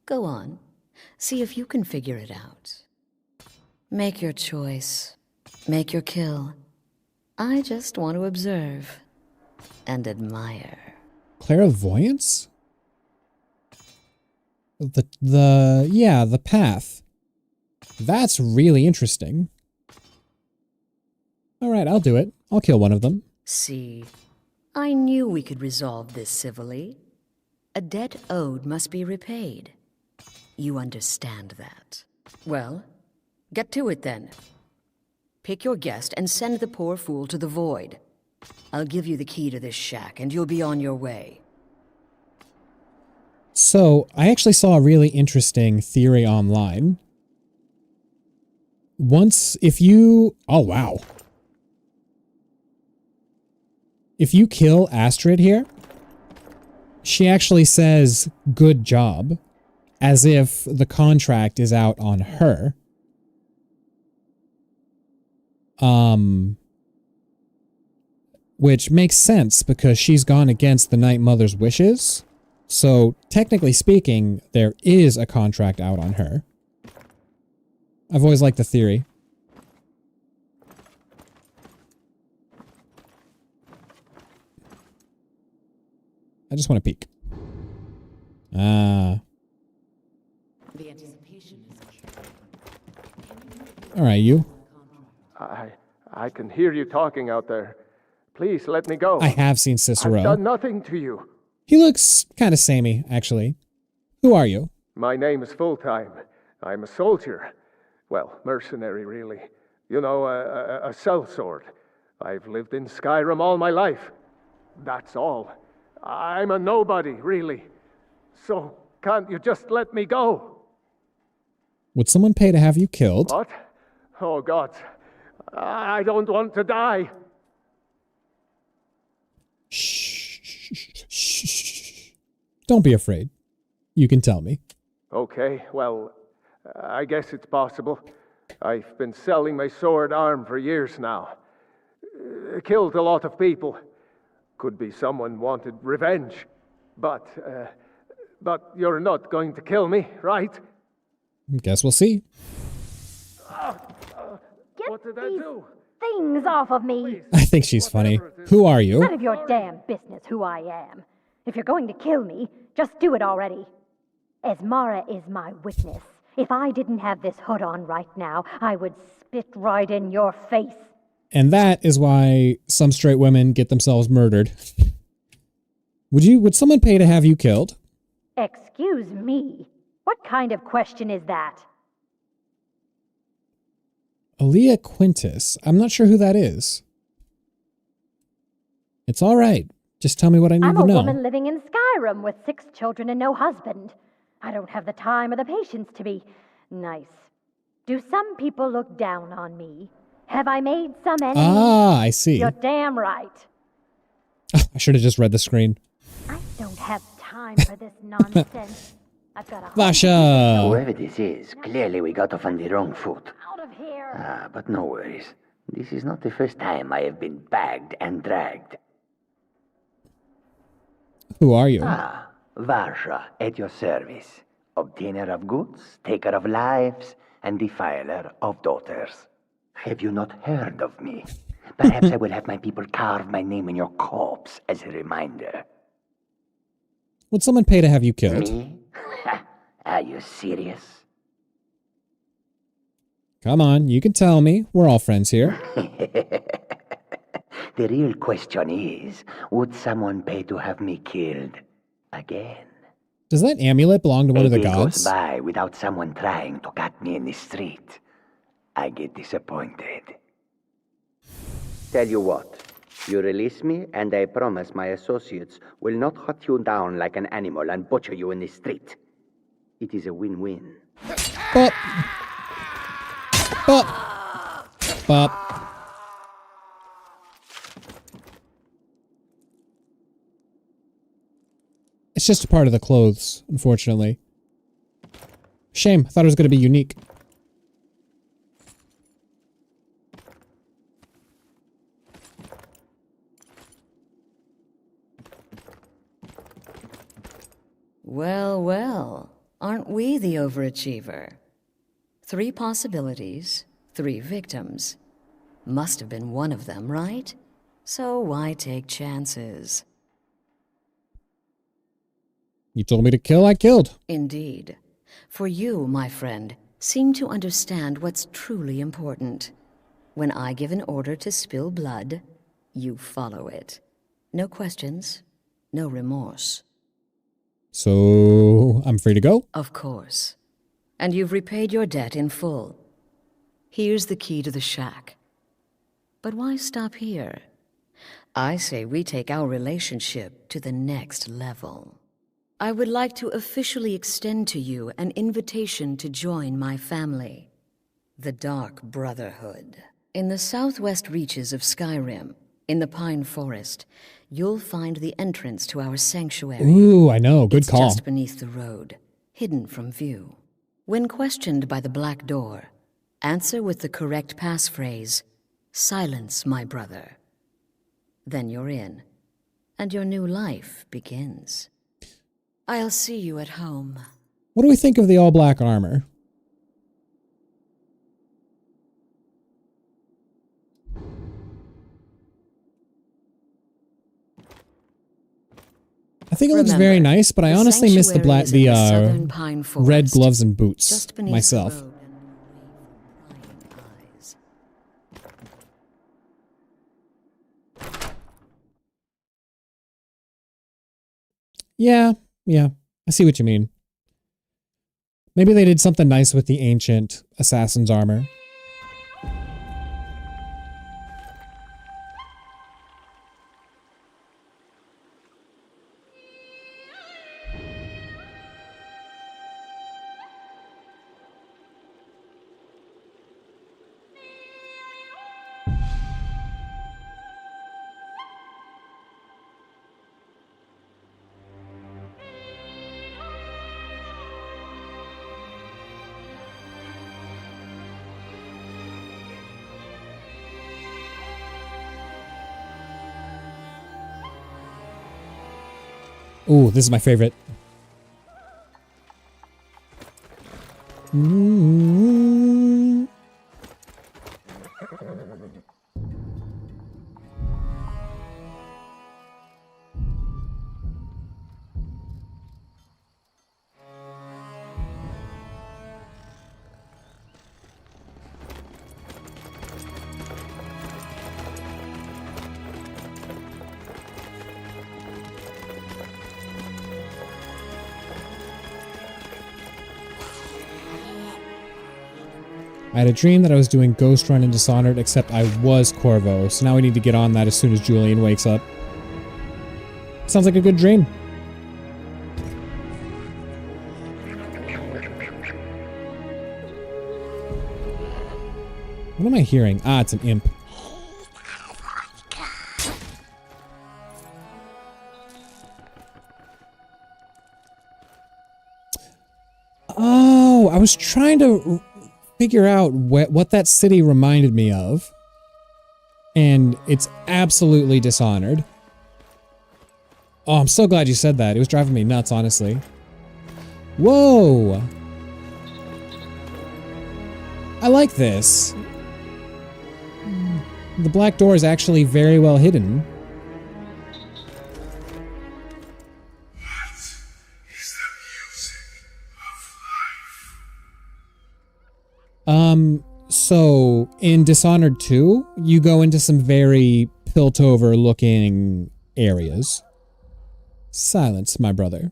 Go on. See if you can figure it out. Make your choice. Make your kill. I just want to observe and admire. Clairvoyance? The path. That's really interesting. Alright, I'll do it. I'll kill one of them. See, I knew we could resolve this civilly. A debt owed must be repaid. You understand that. Well, get to it then. Pick your guest and send the poor fool to the void. I'll give you the key to this shack and you'll be on your way. So, I actually saw a really interesting theory online. If you kill Astrid here, she actually says, good job, as if the contract is out on her. Which makes sense because she's gone against the Night Mother's wishes. So, technically speaking, there is a contract out on her. I've always liked the theory. I just want to peek. Ah. Alright, you. I can hear you talking out there. Please let me go. I have seen Cicero. I've done nothing to you. He looks kind of samey, actually. Who are you? My name is Full-Time. I'm a soldier. Well, mercenary, really. You know, a sellsword. I've lived in Skyrim all my life. That's all. I'm a nobody, really. So, can't you just let me go? Would someone pay to have you killed? What? Oh, God. I don't want to die. Shh. Don't be afraid. You can tell me. Okay, well, I guess it's possible. I've been selling my sword arm for years now. Killed a lot of people. Could be someone wanted revenge. But you're not going to kill me, right? Guess we'll see. What did I do? Things off of me. I think she's funny. Who are you? None of your damn business who I am. If you're going to kill me, just do it already. Esmara is my witness. If I didn't have this hood on right now, I would spit right in your face. And that is why some straight women get themselves murdered. Would someone pay to have you killed? Excuse me. What kind of question is that? Aaliyah Quintus. I'm not sure who that is. It's all right. Just tell me what I need to know. I'm a woman living in Skyrim with 6 children and no husband. I don't have the time or the patience to be nice. Do some people look down on me? Have I made some enemies? Ah, I see. You're damn right. I should have just read the screen. I don't have time for this nonsense. I've got a Vasha! Whoever this is, clearly we got off on the wrong foot. Out of here. But no worries. This is not the first time I have been bagged and dragged. Who are you? Varsha, at your service. Obtainer of goods, taker of lives, and defiler of daughters. Have you not heard of me? Perhaps I will have my people carve my name in your corpse as a reminder. Would someone pay to have you killed? Me? Are you serious? Come on, you can tell me. We're all friends here. The real question is, would someone pay to have me killed again? Does that amulet belong to one of the A day gods? goes by without someone trying to cut me in the street. I get disappointed. Tell you what, you release me and I promise my associates will not hunt you down like an animal and butcher you in the street. It is a win-win. Bop. Bop. Bop. It's just a part of the clothes, unfortunately. Shame. I thought it was going to be unique. Well, well, aren't we the overachiever? 3 possibilities, 3 victims. Must have been one of them, right? So why take chances? You told me to kill, I killed. Indeed. For you, my friend, seem to understand what's truly important. When I give an order to spill blood, you follow it. No questions, no remorse. So, I'm free to go? Of course. And you've repaid your debt in full. Here's the key to the shack. But why stop here? I say we take our relationship to the next level. I would like to officially extend to you an invitation to join my family, the Dark Brotherhood. In the southwest reaches of Skyrim, in the Pine Forest, you'll find the entrance to our sanctuary. Ooh, I know. Good call. It's just beneath the road, hidden from view. When questioned by the Black Door, answer with the correct passphrase, "Silence, my brother." Then you're in, and your new life begins. I'll see you at home. What do we think of the all-black armor? I think it looks very nice, but I honestly miss the red gloves and boots myself. Yeah, I see what you mean. Maybe they did something nice with the ancient assassin's armor. Ooh, this is my favorite. I had a dream that I was doing Ghost Run in Dishonored, except I was Corvo, so now we need to get on that as soon as Julian wakes up. Sounds like a good dream. What am I hearing? Ah, it's an imp. Oh, I was trying to figure out what that city reminded me of, and it's absolutely Dishonored. Oh, I'm so glad you said that. It was driving me nuts, honestly. Whoa! I like this. The black door is actually very well hidden. So in Dishonored 2, you go into some very Piltover looking areas. Silence, my brother.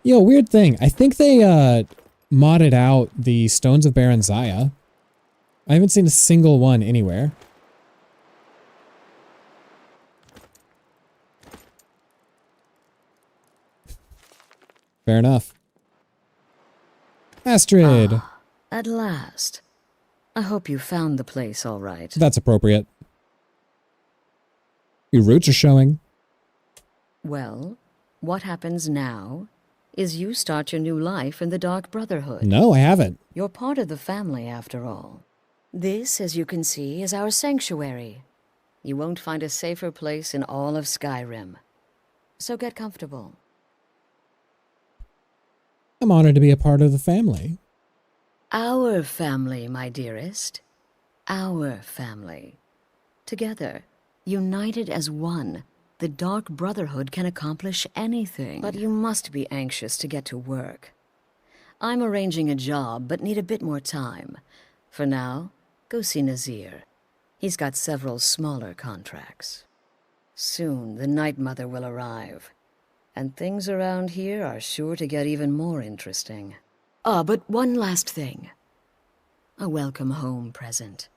Yo, weird thing. I think they modded out the Stones of Baron Zaya. I haven't seen a single one anywhere. Fair enough. Astrid! Ah, at last. I hope you found the place all right. That's appropriate. Your roots are showing. Well, what happens now is you start your new life in the Dark Brotherhood. No, I haven't. You're part of the family, after all. This, as you can see, is our sanctuary. You won't find a safer place in all of Skyrim. So get comfortable. I'm honored to be a part of the family. Our family, my dearest. Our family. Together, united as one, the Dark Brotherhood can accomplish anything. But you must be anxious to get to work. I'm arranging a job, but need a bit more time. For now, go see Nazir. He's got several smaller contracts. Soon, the Night Mother will arrive. And things around here are sure to get even more interesting. But one last thing. A welcome home present.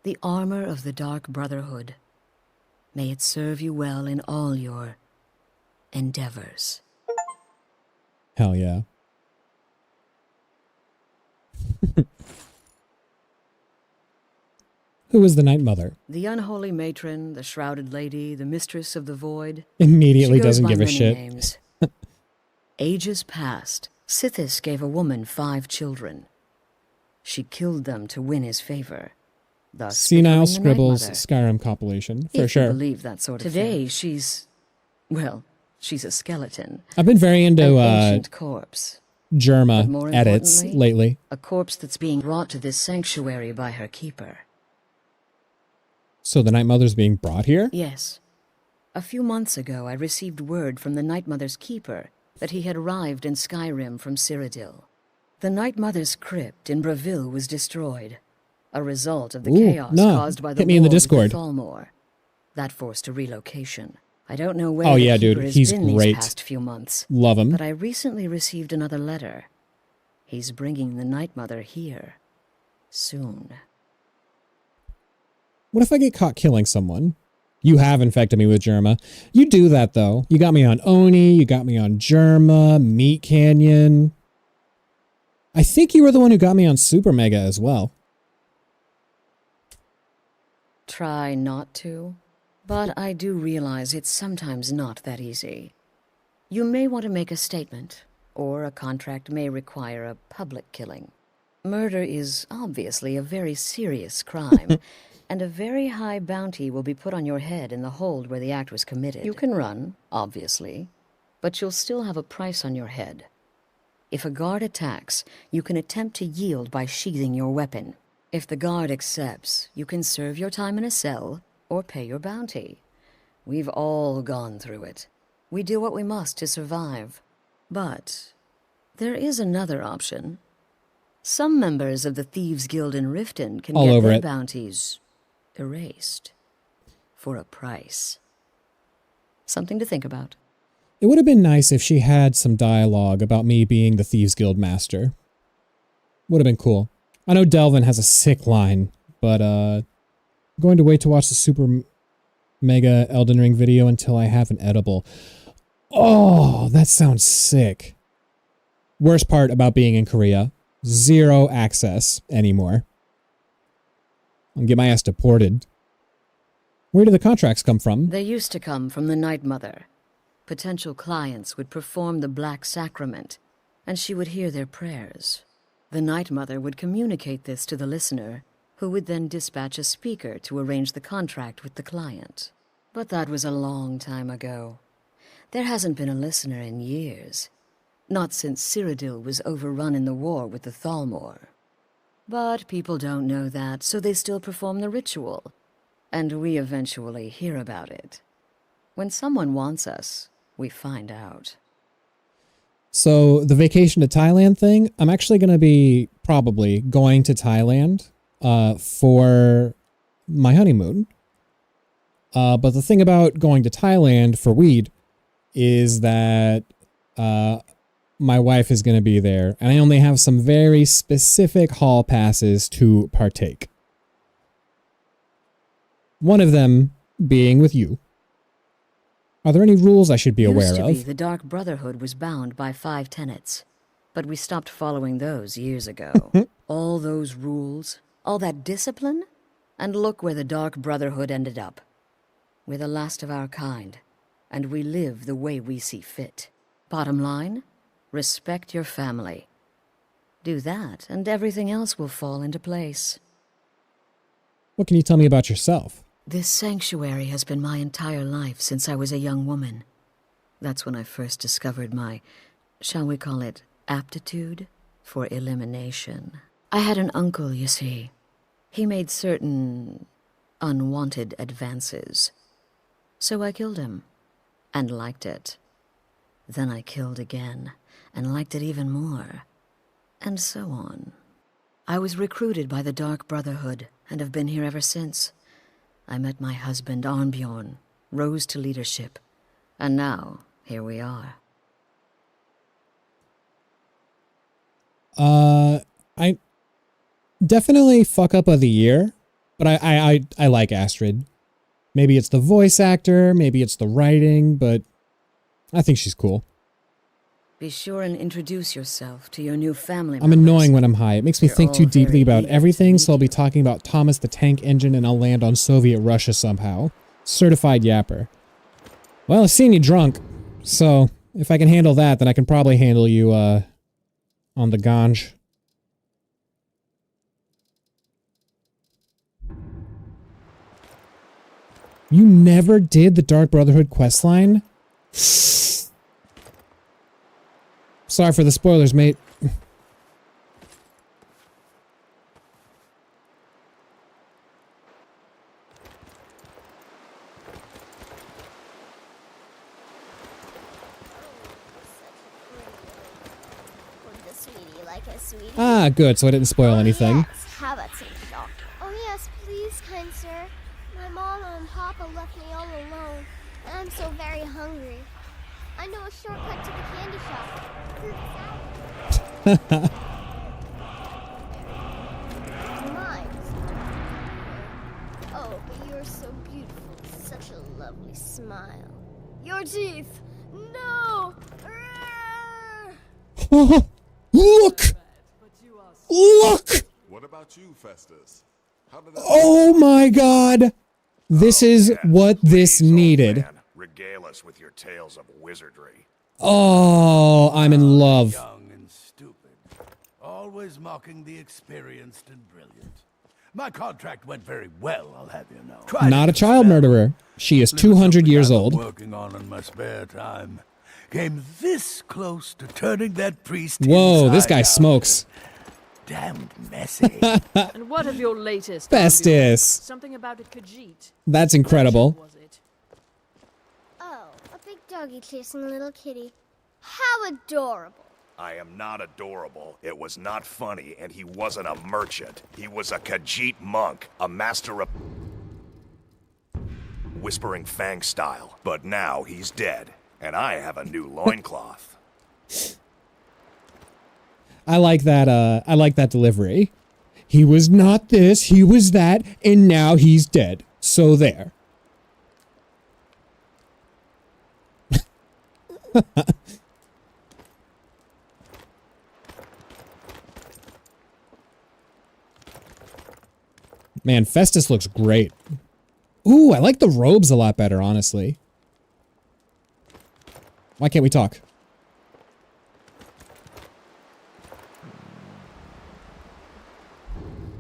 The armor of the Dark Brotherhood. May it serve you well in all your endeavors. Hell yeah. Who is the Night Mother? The unholy matron, the shrouded lady, the mistress of the void. Immediately She goes doesn't by give a many shit. names. Ages past, Sithis gave a woman 5 children. She killed them to win his favor. Thus Senile becoming the Night Scribbles Mother. Skyrim compilation, for If you sure. believe that sort of Today, she's a skeleton. I've been very into An ancient corpse. But Germa more edits importantly, lately. a corpse that's being brought to this sanctuary by her keeper. So the Night Mother's being brought here? Yes. A few months ago, I received word from the Night Mother's keeper that he had arrived in Skyrim from Cyrodiil. The Night Mother's crypt in Bravil was destroyed, a result of the chaos caused by the hit me in the war with Discord. Thalmor. That forced a relocation. I don't know where Oh the yeah, keeper dude, has he's been great. these past few months. Love him. But I recently received another letter. He's bringing the Night Mother here. Soon. What if I get caught killing someone? You have infected me with Germa. You do that, though. You got me on Oni, you got me on Germa, Meat Canyon. I think you were the one who got me on Super Mega as well. Try not to, but I do realize it's sometimes not that easy. You may want to make a statement, or a contract may require a public killing. Murder is obviously a very serious crime, and a very high bounty will be put on your head in the hold where the act was committed. You can run, obviously, but you'll still have a price on your head. If a guard attacks, you can attempt to yield by sheathing your weapon. If the guard accepts, you can serve your time in a cell or pay your bounty. We've all gone through it. We do what we must to survive. But there is another option. Some members of the Thieves' Guild in Riften can All get over their it. bounties erased for a price. Something to think about. It would have been nice if she had some dialogue about me being the Thieves Guild master. Would have been cool. I know Delvin has a sick line, but I'm going to wait to watch the Super Mega Elden Ring video until I have an edible. Oh, that sounds sick. Worst part about being in Korea, 0 access anymore. I'll get my ass deported. Where do the contracts come from? They used to come from the Night Mother. Potential clients would perform the Black Sacrament, and she would hear their prayers. The Night Mother would communicate this to the listener, who would then dispatch a speaker to arrange the contract with the client. But that was a long time ago. There hasn't been a listener in years. Not since Cyrodiil was overrun in the war with the Thalmor. But people don't know that, so they still perform the ritual. And we eventually hear about it. When someone wants us, we find out. So the vacation to Thailand thing, I'm actually going to be probably going to Thailand for my honeymoon. But the thing about going to Thailand for weed is that my wife is going to be there, and I only have some very specific hall passes to partake. One of them being with you. Are there any rules I should be aware Used to be of? the Dark Brotherhood was bound by 5 tenets, but we stopped following those years ago. All those rules, all that discipline, and look where the Dark Brotherhood ended up. We're the last of our kind, and we live the way we see fit. Bottom line, respect your family. Do that, and everything else will fall into place. What can you tell me about yourself? This sanctuary has been my entire life since I was a young woman. That's when I first discovered my, shall we call it, aptitude for elimination. I had an uncle, you see. He made certain unwanted advances. So I killed him, and liked it. Then I killed again, and liked it even more. And so on. I was recruited by the Dark Brotherhood, and have been here ever since. I met my husband, Arnbjorn, rose to leadership, and now, here we are. I definitely fuck up of the year, but I like Astrid. Maybe it's the voice actor, maybe it's the writing, but I think she's cool. Be sure and introduce yourself to your new family I'm members. annoying when I'm high. It makes me They're think too all deeply very about eager to everything, so I'll be talking about Thomas the Tank Engine and I'll land on Soviet Russia somehow. Certified yapper. Well, I've seen you drunk, so if I can handle that, then I can probably handle you, on the ganj. You never did the Dark Brotherhood questline? Sorry for the spoilers, mate. Ah, good, so I didn't spoil anything. Yes, how about some salt? Oh yes, please, kind sir. My mama and papa left me all alone, and I'm so very hungry. I know a shortcut to the candy shop. Mine. Oh, but you're so beautiful. Such a lovely smile. Your teeth. No. Look! Look! What about you, Festus? How did that Oh my god! This is what this needed. Regale us with your tales of wizardry. Oh, I'm in love. Young and stupid. Always mocking the experienced and brilliant. My contract went very well, I'll have you know. Not a child murderer. She is 200 years old. Working on in my spare time. Came this close to turning that priest Whoa, this inside guy out. smokes. Damned messy. And what of your latest? Festus. Something about a Khajiit. That's incredible. Oh, a big doggy chasing a little kitty. How adorable. I am not adorable. It was not funny, and he wasn't a merchant. He was a Khajiit monk, a master of Whispering Fang style. But now he's dead, and I have a new loincloth. I like that delivery. He was not this, he was that, and now he's dead. So there. Man, Festus looks great. Ooh, I like the robes a lot better, honestly. Why can't we talk?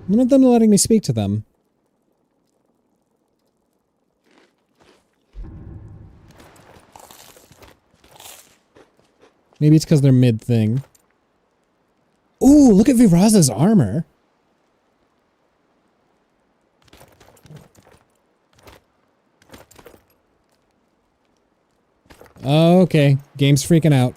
None of them are letting me speak to them. Maybe it's because they're mid-thing. Ooh, look at Viraza's armor. Okay, game's freaking out.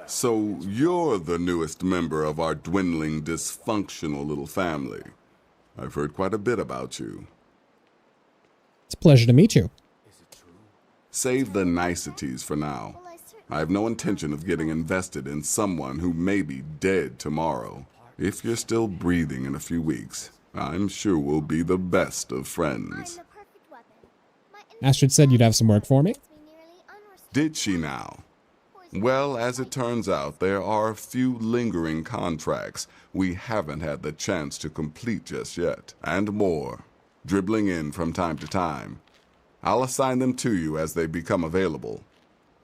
So you're the newest member of our dwindling, dysfunctional little family. I've heard quite a bit about you. It's a pleasure to meet you. Save the niceties for now. I have no intention of getting invested in someone who may be dead tomorrow. If you're still breathing in a few weeks, I'm sure we'll be the best of friends. Astrid said you'd have some work for me. Did she now? Well, as it turns out, there are a few lingering contracts we haven't had the chance to complete just yet, and more, dribbling in from time to time. I'll assign them to you as they become available,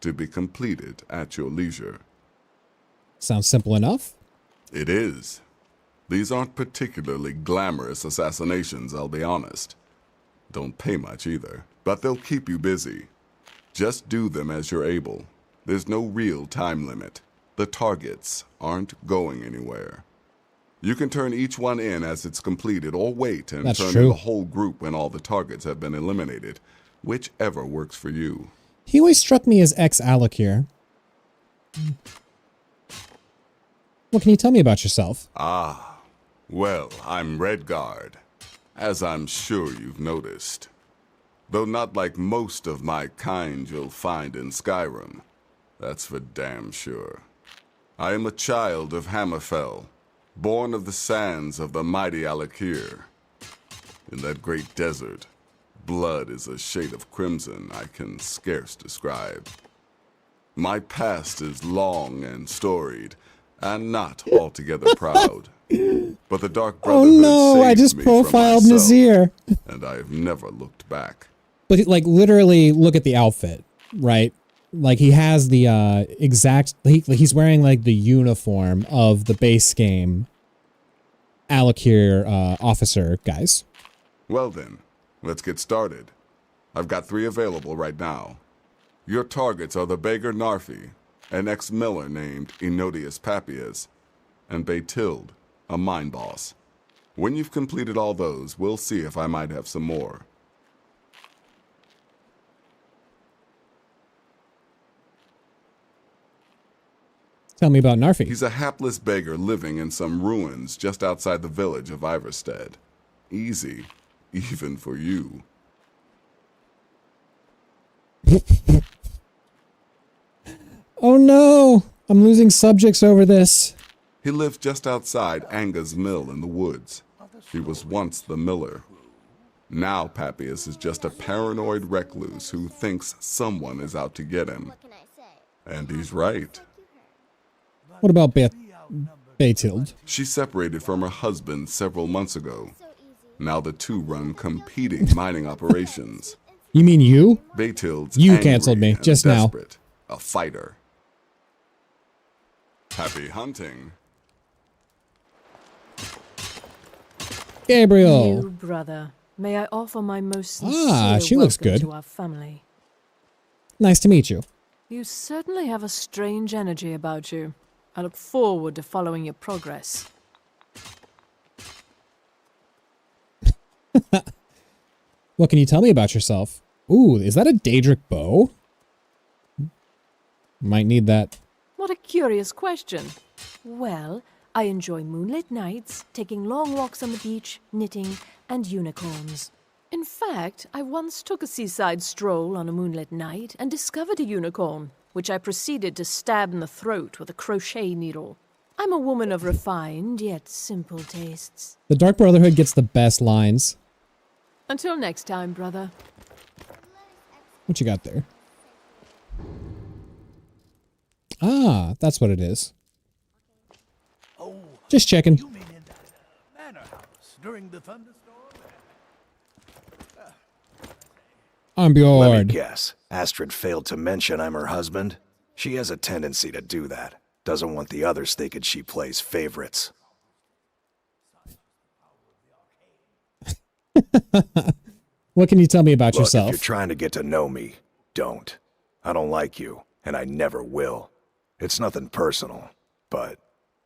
to be completed at your leisure. Sounds simple enough. It is. These aren't particularly glamorous assassinations, I'll be honest. Don't pay much either, but they'll keep you busy. Just do them as you're able. There's no real time limit. The targets aren't going anywhere. You can turn each one in as it's completed, or wait and That's turn true. in the whole group when all the targets have been eliminated. Whichever works for you. He always struck me as ex-Alakir. What can you tell me about yourself? Ah, well, I'm Redguard, as I'm sure you've noticed. Though not like most of my kind you'll find in Skyrim. That's for damn sure. I am a child of Hammerfell, born of the sands of the mighty Alakir. In that great desert, blood is a shade of crimson I can scarce describe. My past is long and storied, and not altogether proud. But the Dark Brotherhood Oh no, saved I just me from profiled myself, Nazir. and I have never looked back. But like literally look at the outfit, right? Like he has the exact he's wearing like the uniform of the base game Alakir officer guys. Well then, let's get started. I've got 3 available right now. Your targets are the beggar Narfi, an ex-miller named Enodius Papias, and Baytild, a mine boss. When you've completed all those, we'll see if I might have some more. Tell me about Narfi. He's a hapless beggar living in some ruins just outside the village of Iverstead. Easy, even for you. Oh no, I'm losing subjects over this. He lived just outside Anga's mill in the woods. He was once the miller. Now Papias is just a paranoid recluse who thinks someone is out to get him. And he's right. What about Baytild? She separated from her husband several months ago. Now the two run competing mining operations. You mean you? Baytild's You angry canceled me and just now. desperate, a fighter. Happy hunting. Gabriel. New brother, may I offer my most Ah, sincere she looks welcome good. to our family. Nice to meet you. You certainly have a strange energy about you. I look forward to following your progress. What can you tell me about yourself? Ooh, is that a Daedric bow? Might need that. What a curious question. Well, I enjoy moonlit nights, taking long walks on the beach, knitting, and unicorns. In fact, I once took a seaside stroll on a moonlit night and discovered a unicorn, which I proceeded to stab in the throat with a crochet needle. I'm a woman of refined yet simple tastes. The Dark Brotherhood gets the best lines. Until next time, brother. What you got there? Ah, that's what it is. Just checking. During the thunderstorm? I'm Let bored. me guess. Astrid failed to mention I'm her husband? She has a tendency to do that. Doesn't want the others thinking she plays favorites. What can you tell me about Look, yourself? if you're trying to get to know me, don't. I don't like you, and I never will. It's nothing personal, but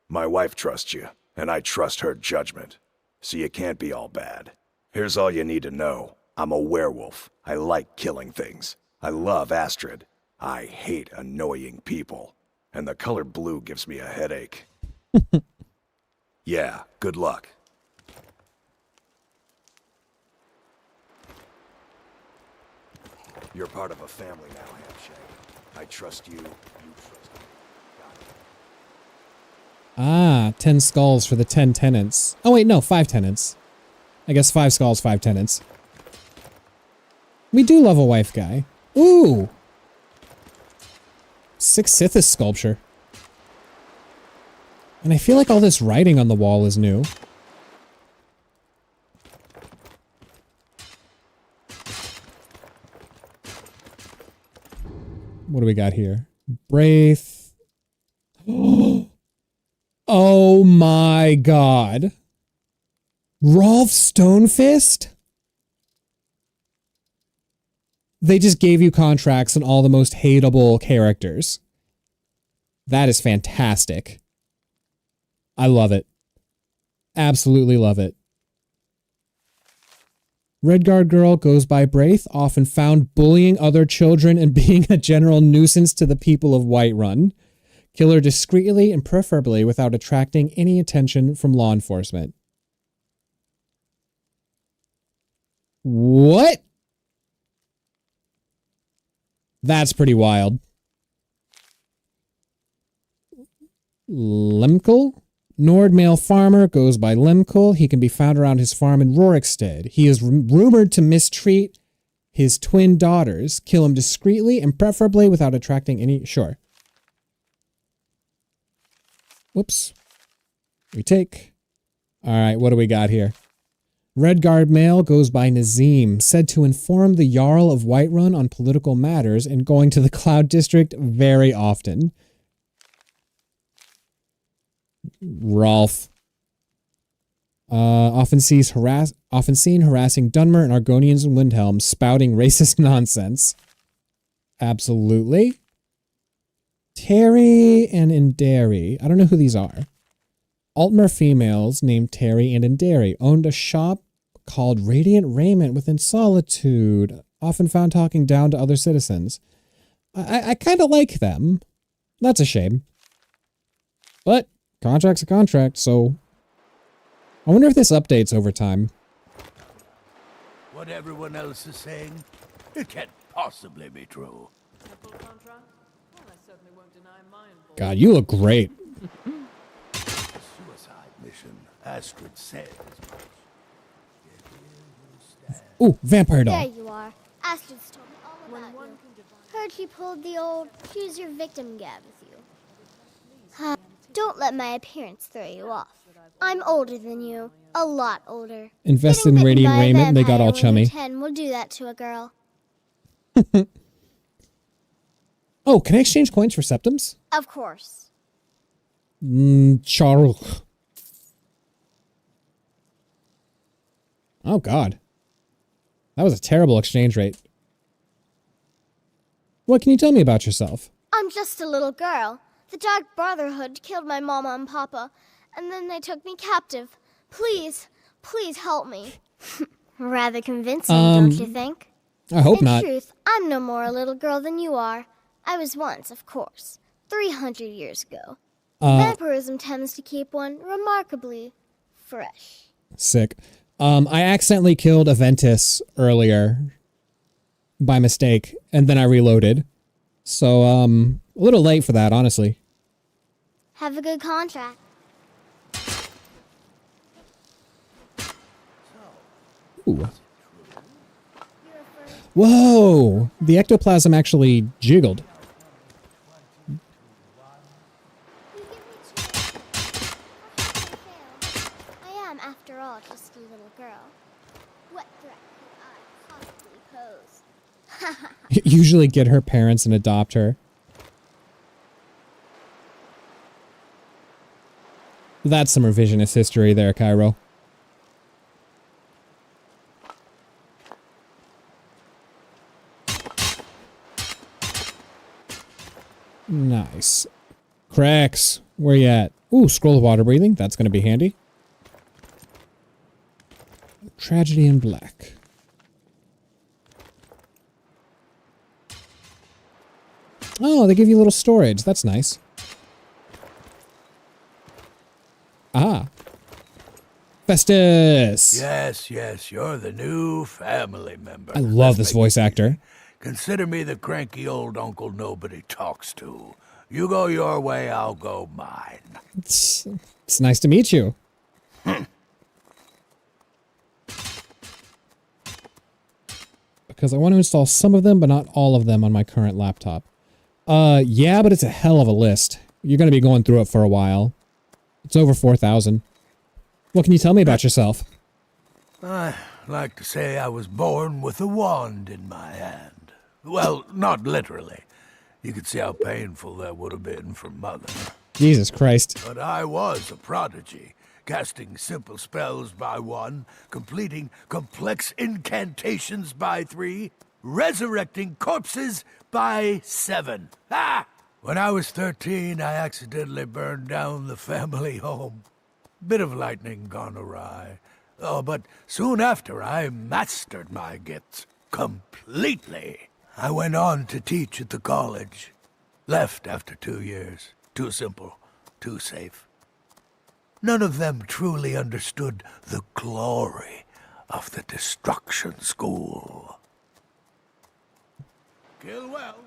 my wife trusts you, and I trust her judgment. So you can't be all bad. Here's all you need to know. I'm a werewolf. I like killing things. I love Astrid. I hate annoying people. And the color blue gives me a headache. Yeah, good luck. You're part of a family now, Handshake. I trust you, you trust me. Ah, 10 skulls for the 10 tenants. Oh wait, no, 5 tenants. I guess 5 skulls, 5 tenants. We do love a wife guy. Ooh! 6 Sithis sculpture. And I feel like all this writing on the wall is new. What do we got here? Braith. Oh my god. Rolf Stonefist? They just gave you contracts on all the most hateable characters. That is fantastic. I love it. Absolutely love it. Redguard girl goes by Braith, often found bullying other children and being a general nuisance to the people of Whiterun. Kill her discreetly and preferably without attracting any attention from law enforcement. What? That's pretty wild. Lemkel? Nord male farmer goes by Lemkel. He can be found around his farm in Rorikstead. He is rumored to mistreat his twin daughters. Kill him discreetly and preferably without attracting any... Sure. Whoops. Retake. Alright, what do we got here? Redguard male goes by Nazim, said to inform the Jarl of Whiterun on political matters and going to the Cloud District very often. Rolf. Often seen harassing Dunmer and Argonians in Windhelm, spouting racist nonsense. Absolutely. Terry and Inderi. I don't know who these are. Altmer females named Terry and Inderi owned a shop called Radiant Raiment within Solitude, often found talking down to other citizens. I kind of like them. That's a shame. But contract's a contract, so I wonder if this updates over time. What everyone else is saying, it can't possibly be true. God, you look great. Suicide mission, Astrid said as much. Ooh, vampire doll. There you are. Astrid's told me all about you. Heard she pulled the old choose your victim gab with you. Don't let my appearance throw you off. I'm older than you. A lot older. Invest in Radiant Raiment, they got all chummy. 10 will do that to a girl. Oh, can I exchange coins for septums? Of course. Charuk. Oh, God. That was a terrible exchange rate. What can you tell me about yourself? I'm just a little girl. The Dark Brotherhood killed my mama and papa, and then they took me captive. Please, please help me. Rather convincing, don't you think? I hope not. In truth, I'm no more a little girl than you are. I was once, of course, 300 years ago. Vampirism tends to keep one remarkably fresh. Sick. I accidentally killed Aventus earlier by mistake, and then I reloaded. So, a little late for that, honestly. Have a good contract. Ooh. Whoa! The ectoplasm actually jiggled. I am, after all, just a little girl. What threat could I possibly pose? Usually get her parents and adopt her. That's some revisionist history there, Cairo. Nice. Cracks. Where you at? Ooh, scroll of water breathing. That's going to be handy. Tragedy in black. Oh, they give you a little storage. That's nice. Ah. Festus! Yes, yes, you're the new family member. I love this voice actor. Consider me the cranky old uncle nobody talks to. You go your way, I'll go mine. It's nice to meet you. Because I want to install some of them, but not all of them on my current laptop. Yeah, but it's a hell of a list. You're going to be going through it for a while. It's over 4,000. What can you tell me about yourself? I like to say I was born with a wand in my hand. Well, not literally. You could see how painful that would have been for Mother. Jesus Christ. But I was a prodigy, casting simple spells by 1, completing complex incantations by 3, resurrecting corpses by 7. Ha! When I was 13, I accidentally burned down the family home. Bit of lightning gone awry. Oh, but soon after, I mastered my gifts completely. I went on to teach at the college. Left after 2 years. Too simple, too safe. None of them truly understood the glory of the Destruction School. Kill well,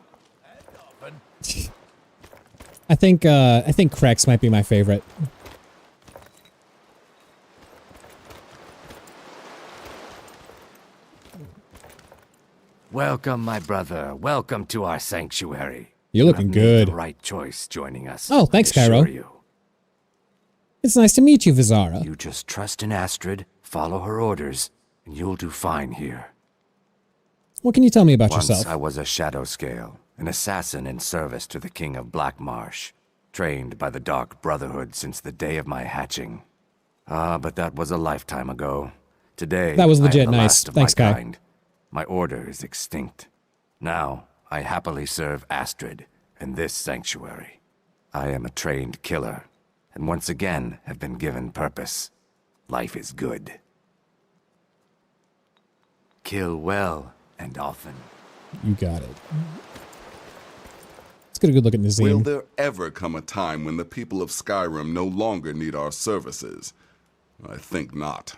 and often. I think Krex might be my favorite. Welcome, my brother. Welcome to our sanctuary. You're looking You have made good. the right choice joining us. Oh, thanks, I assure Cairo. you. It's nice to meet you, Vizara. You just trust in Astrid, follow her orders, and you'll do fine here. What can you tell me about Once yourself? I was a shadow scale, an assassin in service to the King of Blackmarsh, trained by the Dark Brotherhood since the day of my hatching. But that was a lifetime ago. Today, That was I am legit the nice. last of Thanks, my Kai. kind. My order is extinct. Now, I happily serve Astrid in this sanctuary. I am a trained killer, and once again have been given purpose. Life is good. Kill well and often. You got it. Let's get a good look at Will Nazim. there ever come a time when the people of Skyrim no longer need our services? I think not.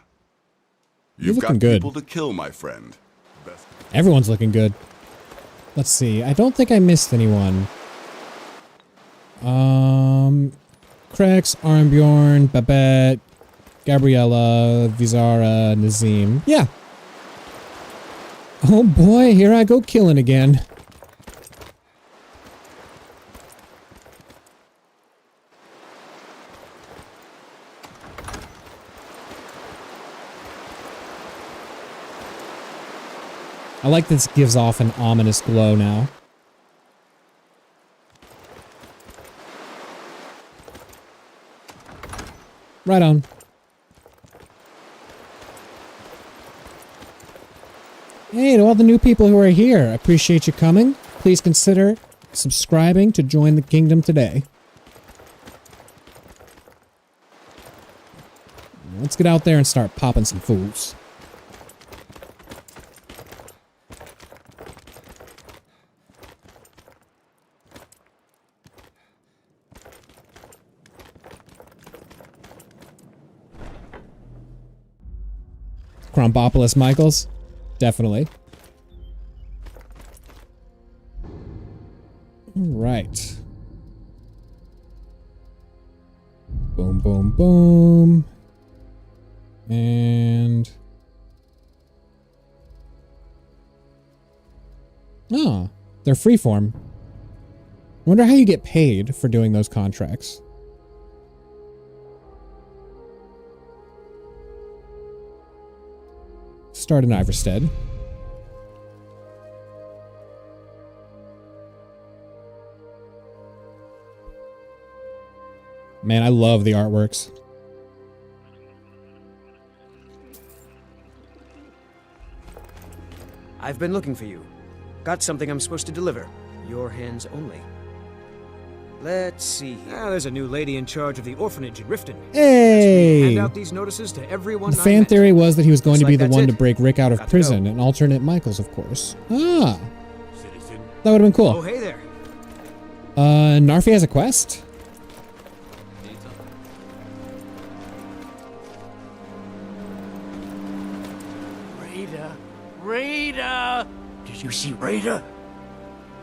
You're You've got looking good. people to kill, my friend. Best Everyone's looking good. Let's see. I don't think I missed anyone. Krex, Armbjorn, Babette, Gabriella, Vizara, Nazim. Yeah. Oh boy, here I go killing again. I like this gives off an ominous glow now. Right on. Hey, to all the new people who are here, I appreciate you coming. Please consider subscribing to join the kingdom today. Let's get out there and start popping some fools. Krombopolis Michaels? Definitely. Alright. Boom, boom, boom. And... Ah, they're freeform. Wonder how you get paid for doing those contracts. Start in Iverstead. Man, I love the artworks. I've been looking for you. Got something I'm supposed to deliver. Your hands only. Let's see. There's a new lady in charge of the orphanage in Riften. Hey! Hand out these notices to everyone. The fan theory was that he was going to be the that's one it. to break Rick out of Got to prison, go. and alternate Michaels, of course. Ah! That would have been cool. Oh, hey there. Narfi has a quest? Rita! Did you see Rita?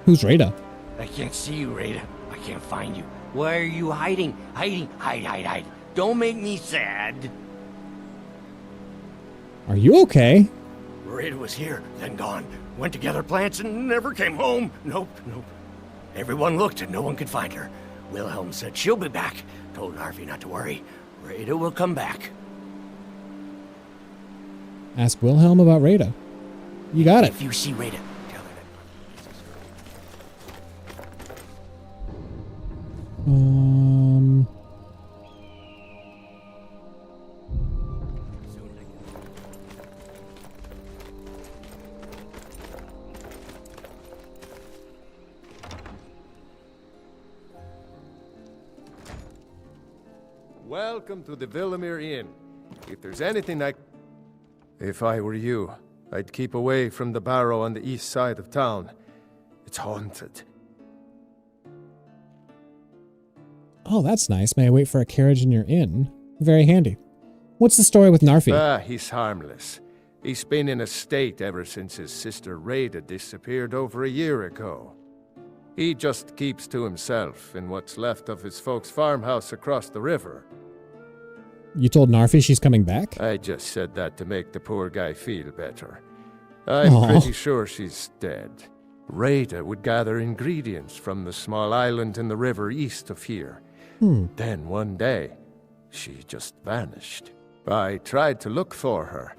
Who's Rada? I can't see you, Rita. I can't find you. Why are you hiding? Hide. Don't make me sad. Are you okay? Rita was here, then gone. Went to gather plants and never came home. Nope. Everyone looked and no one could find her. Wilhelm said she'll be back. Told Narfi not to worry. Rita will come back. Ask Wilhelm about Rada. You got it. If you see Rita, tell her that. welcome to the Villamere Inn. If there's anything If I were you, I'd keep away from the barrow on the east side of town. It's haunted. Oh, that's nice. May I wait for a carriage in your inn? Very handy. What's the story with Narfi? He's harmless. He's been in a state ever since his sister Rada disappeared over a year ago. He just keeps to himself in what's left of his folks' farmhouse across the river. You told Narfi she's coming back? I just said that to make the poor guy feel better. I'm pretty sure she's dead. Rada would gather ingredients from the small island in the river east of here. Then one day, she just vanished. I tried to look for her,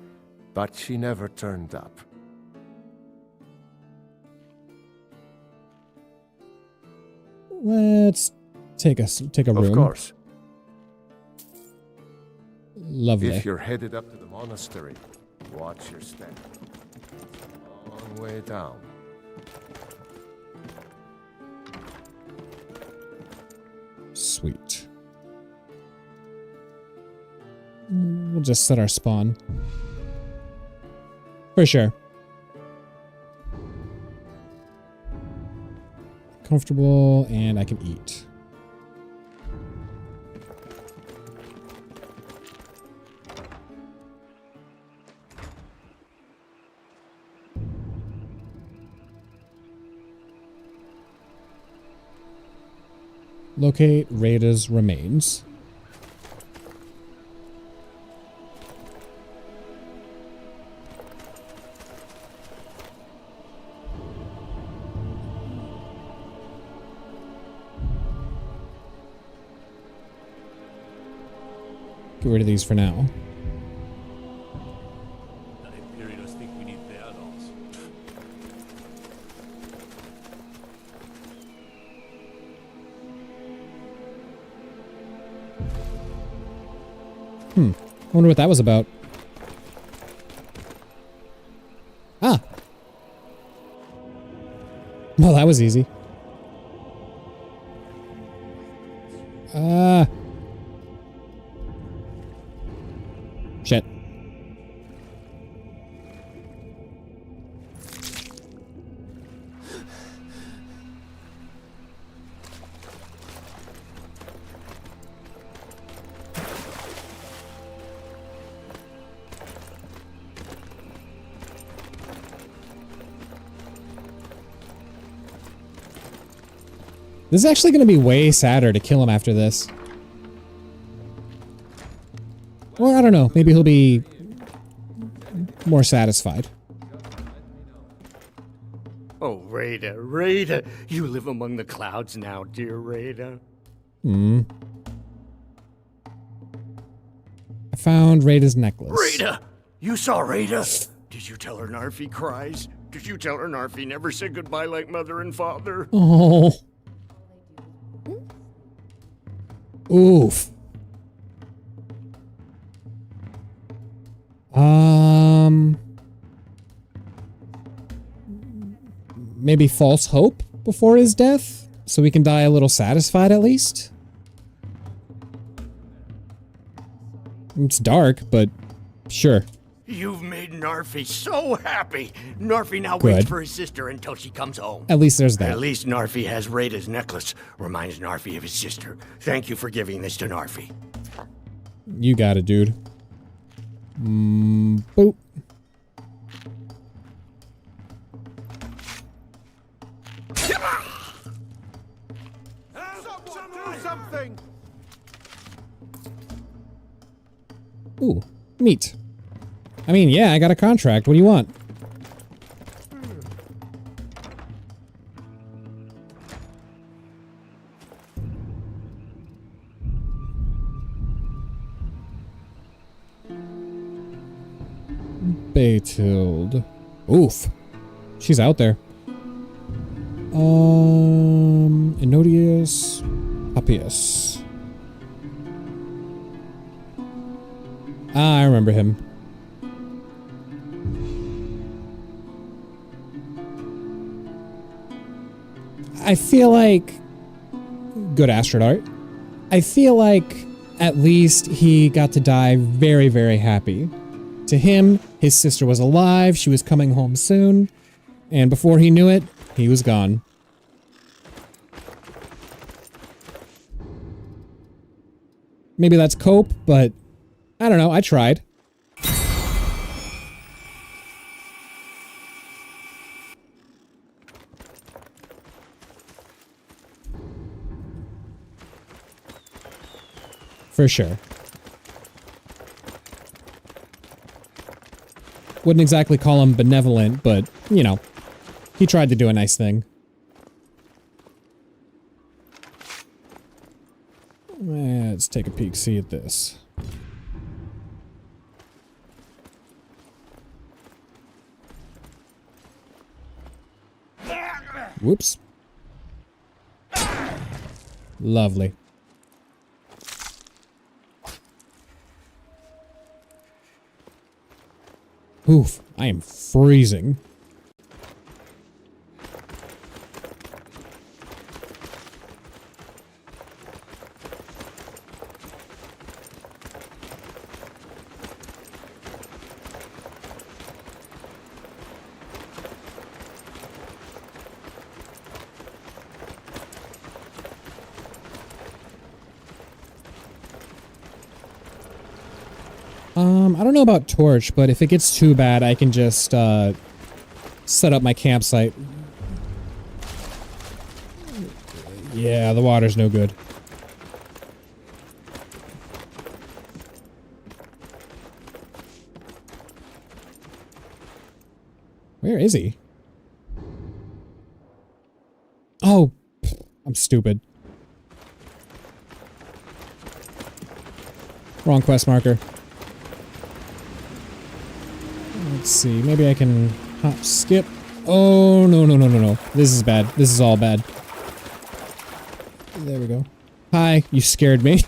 but she never turned up. Let's take a room. Of course. Lovely. If you're headed up to the monastery, watch your step. Long way down. Sweet. We'll just set our spawn. For sure. Comfortable, and I can eat. Locate Rada's remains. Get rid of these for now. I wonder what that was about. Ah! Well, that was easy. Shit. This is actually going to be way sadder to kill him after this. Or, I don't know. Maybe he'll be more satisfied. Oh, Rada, Rada. You live among the clouds now, dear Rada. I found Rada's necklace. Rada! You saw Rada? Did you tell her Narfi cries? Did you tell her Narfi never said goodbye like mother and father? Oh. Oof. Maybe false hope before his death, so we can die a little satisfied at least. It's dark, but sure. You've made Narfi so happy. Narfi now Good. waits for his sister until she comes home. At least there's that. At least Narfi has Rada's necklace. Reminds Narfi of his sister. Thank you for giving this to Narfi. You got it, dude. Boop. Something. Ooh, meat. I mean, yeah, I got a contract. What do you want? Beytild. Oof. She's out there. Enodius. Appius. Ah, I remember him. I feel like... Good Astrod art. I feel like at least he got to die very, very happy. To him, his sister was alive, she was coming home soon, and before he knew it, he was gone. Maybe that's cope, but I don't know, I tried. For sure. Wouldn't exactly call him benevolent, but, you know, he tried to do a nice thing. Let's take a peek, see at this. Whoops. Lovely. Oof, I am freezing. I don't know about torch, but if it gets too bad, I can just, set up my campsite. Yeah, the water's no good. Where is he? Oh, I'm stupid. Wrong quest marker. Let's see, maybe I can hop, skip. Oh, no, no, no, no, no. This is bad. This is all bad. There we go. Hi, you scared me.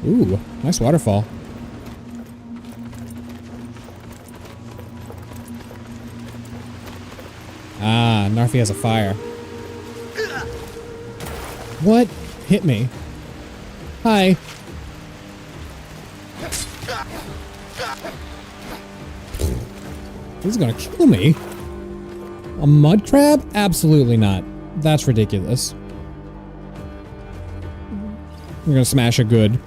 Ooh, nice waterfall. Ah, Narfi has a fire. What? Hit me. Hi. This is gonna kill me. A mud crab? Absolutely not. That's ridiculous. We're gonna smash it good.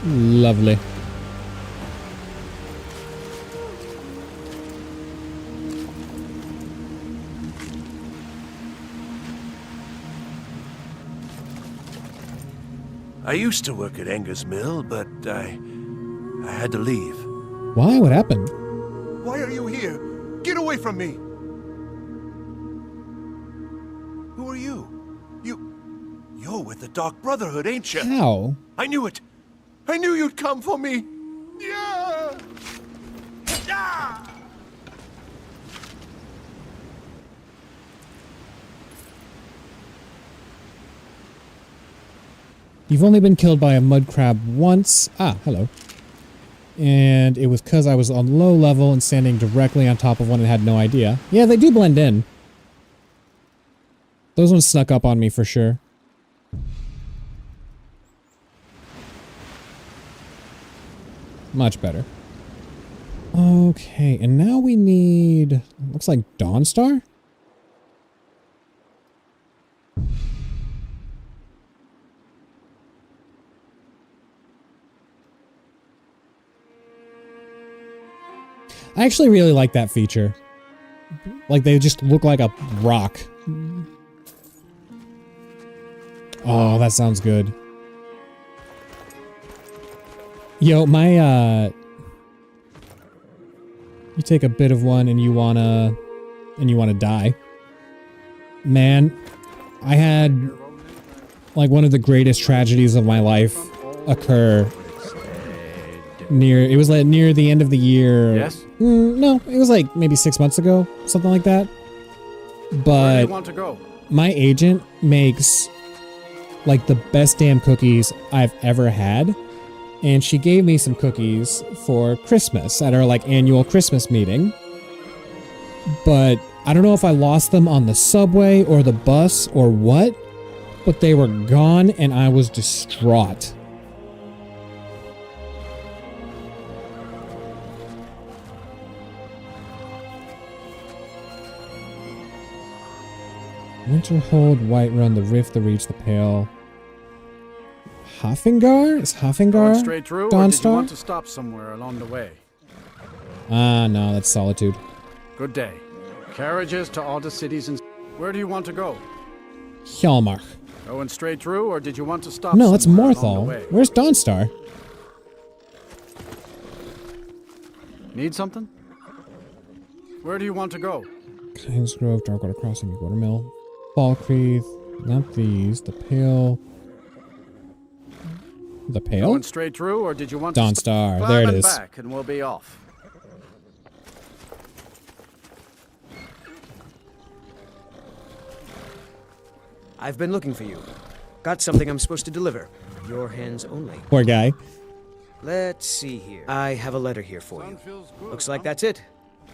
Lovely. I used to work at Enger's Mill, but I had to leave. Why? What happened? Why are you here? Get away from me! Who are you? You're with the Dark Brotherhood, ain't you? How? I knew it! I knew you'd come for me! Yeah! Ah! You've only been killed by a mud crab once. Ah, hello. And it was because I was on low level and standing directly on top of one and had no idea. Yeah, they do blend in. Those ones snuck up on me for sure. Much better. Okay, and now we need... looks like Dawnstar? I actually really like that feature. Like, they just look like a rock. Oh, that sounds good. Yo, my, you take a bit of one and you wanna die. Man, I had like one of the greatest tragedies of my life occur it was like near the end of the year. Yes? No, it was like maybe 6 months ago, something like that. Where But do you want to go? my agent makes like the best damn cookies I've ever had. And she gave me some cookies for Christmas at our like annual Christmas meeting. But I don't know if I lost them on the subway or the bus or what, but they were gone and I was distraught. Winterhold, Whiterun, the Rift, the Reach, the Pale. Hoffingar? Is Hoffingar Going straight through, or did you Dawnstar? want to stop somewhere along the way? Ah, no, that's Solitude. Good day. Carriages to all the cities and... Where do you want to go? Hjalmar. Going straight through, or did you want to stop No, that's somewhere along the Morthal. way? Where's Dawnstar? Need something? Where do you want to go? Kingsgrove, Darkwater Crossing, Watermill. Falkreath. Not these. The Pale. The Pale? Going straight through, or did you want Dawnstar. to... There it Climb is. back, and we'll be off. I've been looking for you. Got something I'm supposed to deliver. Your hands only. Poor guy. Let's see here. I have a letter here for you. Looks like that's it.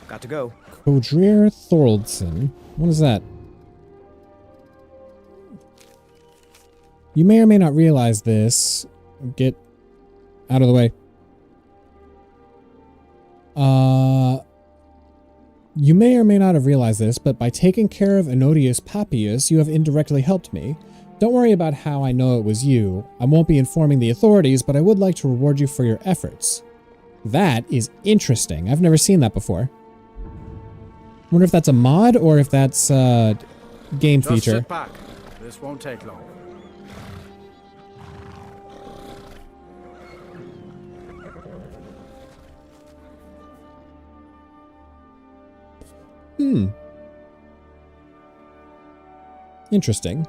Got to go. Kodrir Thorldson. What is that? You may or may not realize this. Get out of the way. You may or may not have realized this, but by taking care of Enodius Papius, you have indirectly helped me. Don't worry about how I know it was you. I won't be informing the authorities, but I would like to reward you for your efforts. That is interesting. I've never seen that before. Wonder if that's a mod or if that's a game Just feature. sit back. This won't take long. Interesting.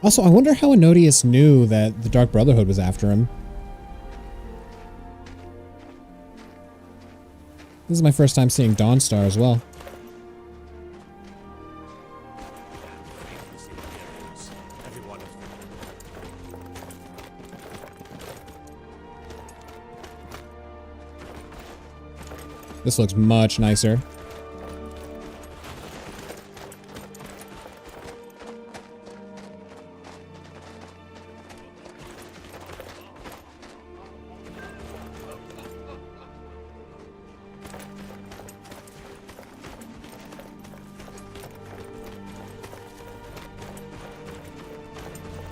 Also, I wonder how Enodius knew that the Dark Brotherhood was after him. This is my first time seeing Dawnstar as well. This looks much nicer.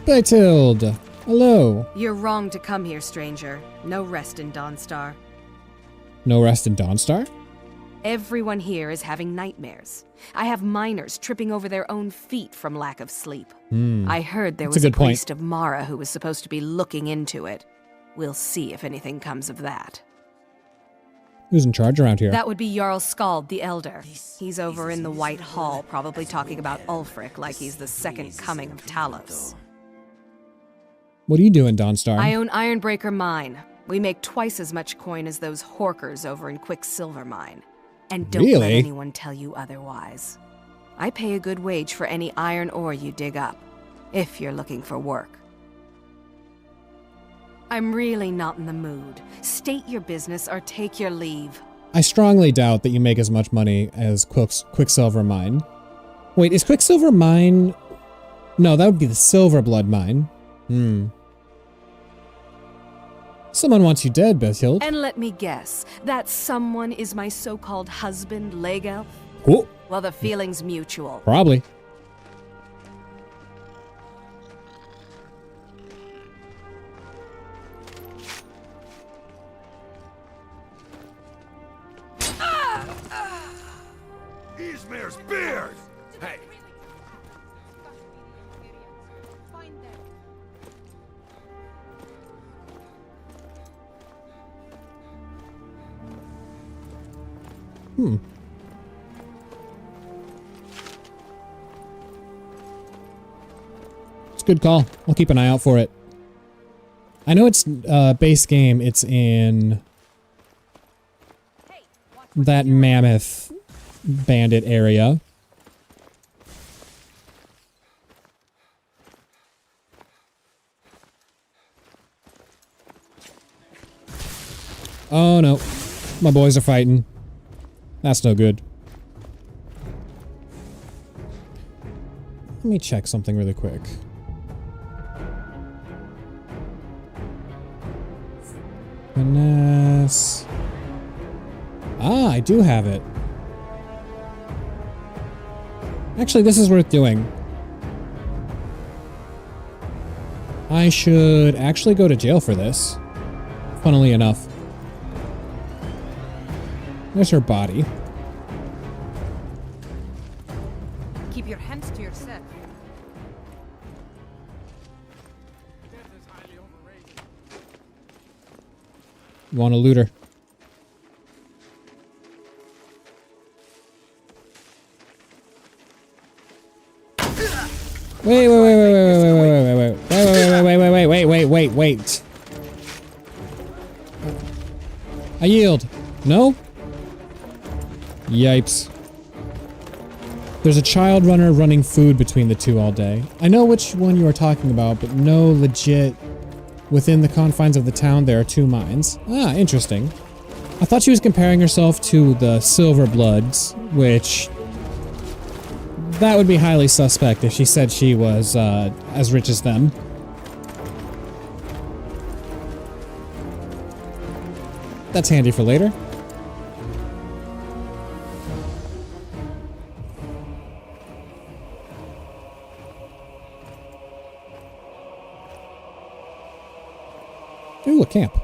Betild! Hello! You're wrong to come here, stranger. No rest in Dawnstar. No rest in Dawnstar? Everyone here is having nightmares. I have miners tripping over their own feet from lack of sleep. I heard there That's was a a good point. priest of Mara who was supposed to be looking into it. We'll see if anything comes of that. Who's in charge around here? That would be Jarl Skald the Elder. He's over in the White Hall, probably talking about Ulfric like he's the second coming of Talos. What are you doing, Dawnstar? I own Ironbreaker Mine. We make twice as much coin as those horkers over in Quicksilver Mine. And don't let Really? anyone tell you otherwise. I pay a good wage for any iron ore you dig up, if you're looking for work. I'm really not in the mood. State your business or take your leave. I strongly doubt that you make as much money as Quicksilver Mine. Wait, is Quicksilver Mine... No, that would be the Silverblood Mine. Someone wants you dead, Betild. And let me guess, that someone is my so-called husband, Legelf? Oh, Well, the feeling's mutual. probably. Izmir's beard! Hey! Good call. I'll keep an eye out for it. I know it's base game. It's in that mammoth bandit area. Oh no. My boys are fighting. That's no good. Let me check something really quick. Finesse. Ah, I do have it. Actually, this is worth doing. I should actually go to jail for this. Funnily enough. There's her body. Keep your hands to yourself. Want to loot her. Wait. I yield. No? Yipes. There's a child runner running food between the two all day. I know which one you are talking about, but no legit. Within the confines of the town, there are two mines. Ah, interesting. I thought she was comparing herself to the Silverbloods, which... that would be highly suspect if she said she was as rich as them. That's handy for later. Ooh, a camp.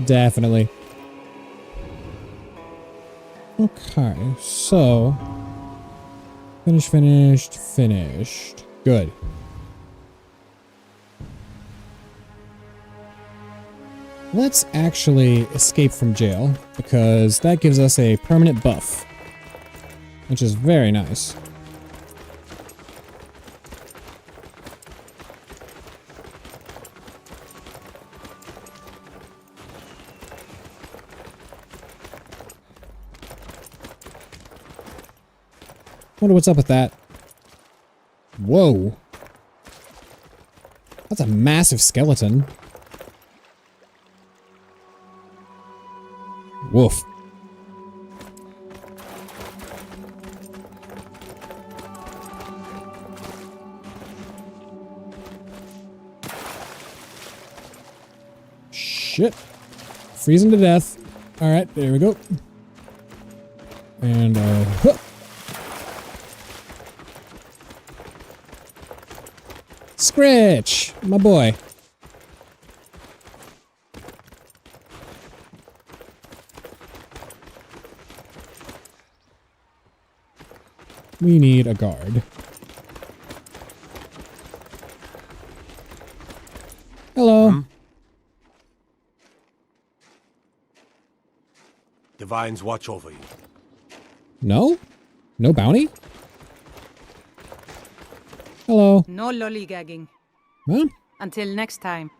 Definitely. Okay, so... Finished. Good. Let's actually escape from jail, because that gives us a permanent buff. Which is very nice. Wonder what's up with that. Whoa. That's a massive skeleton. Woof. Shit. Freezing to death. Alright, there we go. And, huh. Scritch! My boy. We need a guard. Hello. Divines watch over you. No? No bounty? Hello. No lollygagging. Well, Until next time.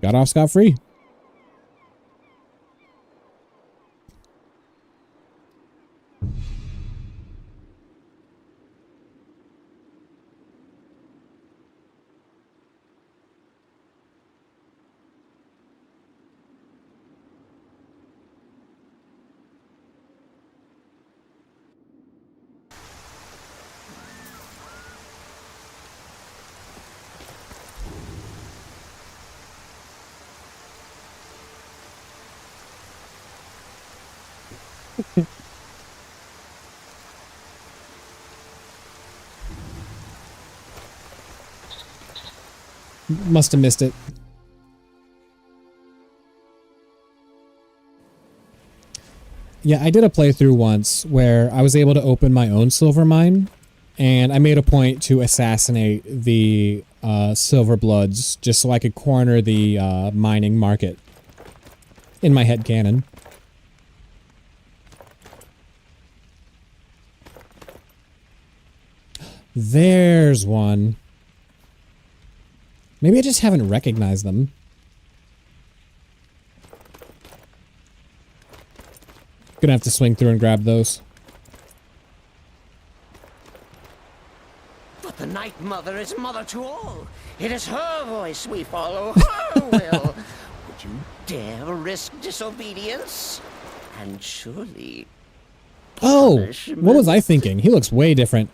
got off scot-free. Must have missed it. Yeah, I did a playthrough once where I was able to open my own silver mine, and I made a point to assassinate the silver bloods just so I could corner the mining market in my head canon. There's one. Maybe I just haven't recognized them. Gonna have to swing through and grab those. But the Night Mother is mother to all. It is her voice we follow, her will. Would you dare risk disobedience? And surely... Oh! What was I thinking? He looks way different.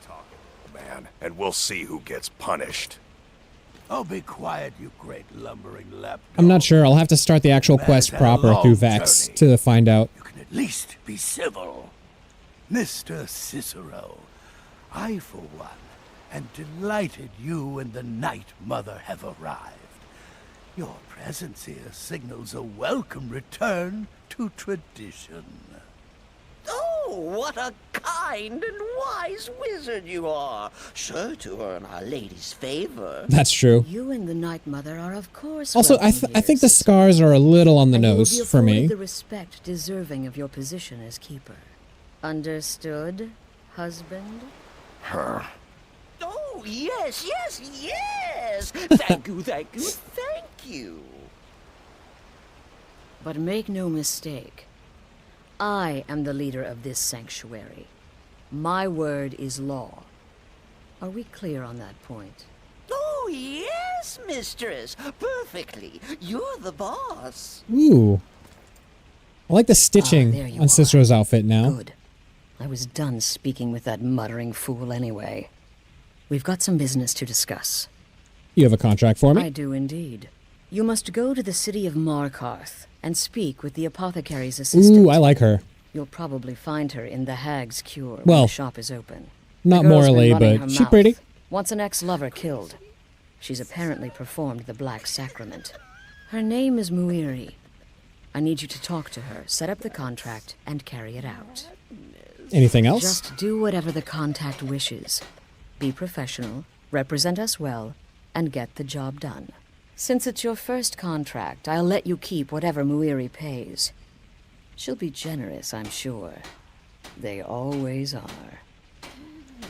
Man, and we'll see who gets punished. Oh, be quiet, you great lumbering lapdog. I'm not sure. I'll have to start the actual quest proper through Vex to find out. At least be civil. Mr. Cicero, I, for one, am delighted you and the Night Mother have arrived. Your presence here signals a welcome return to tradition. Oh, what a kind and wise wizard you are, sure to earn Our Lady's favor. That's true. You and the Night Mother are, of course. Also, I think the scars are a little on the nose for me. The respect deserving of your position as keeper. Understood, husband? Her. Oh, yes, yes, yes! Thank you, thank you, thank you. But make no mistake. I am the leader of this sanctuary. My word is law. Are we clear on that point? Oh, yes, mistress. Perfectly. You're the boss. Ooh. I like the stitching on Cicero's outfit now. Good. I was done speaking with that muttering fool anyway. We've got some business to discuss. You have a contract for me? I do indeed. You must go to the city of Markarth and speak with the apothecary's assistant. Ooh, I like her. You'll probably find her in the Hag's Cure when Well, the shop is open. Not The girl's been morally, running her but she's mouth. pretty. Wants an ex-lover killed. She's apparently performed the Black Sacrament. Her name is Muiri. I need you to talk to her, set up the contract, and carry it out. Anything else? Just do whatever the contact wishes. Be professional, represent us well, and get the job done. Since it's your first contract, I'll let you keep whatever Muiri pays. She'll be generous, I'm sure. They always are.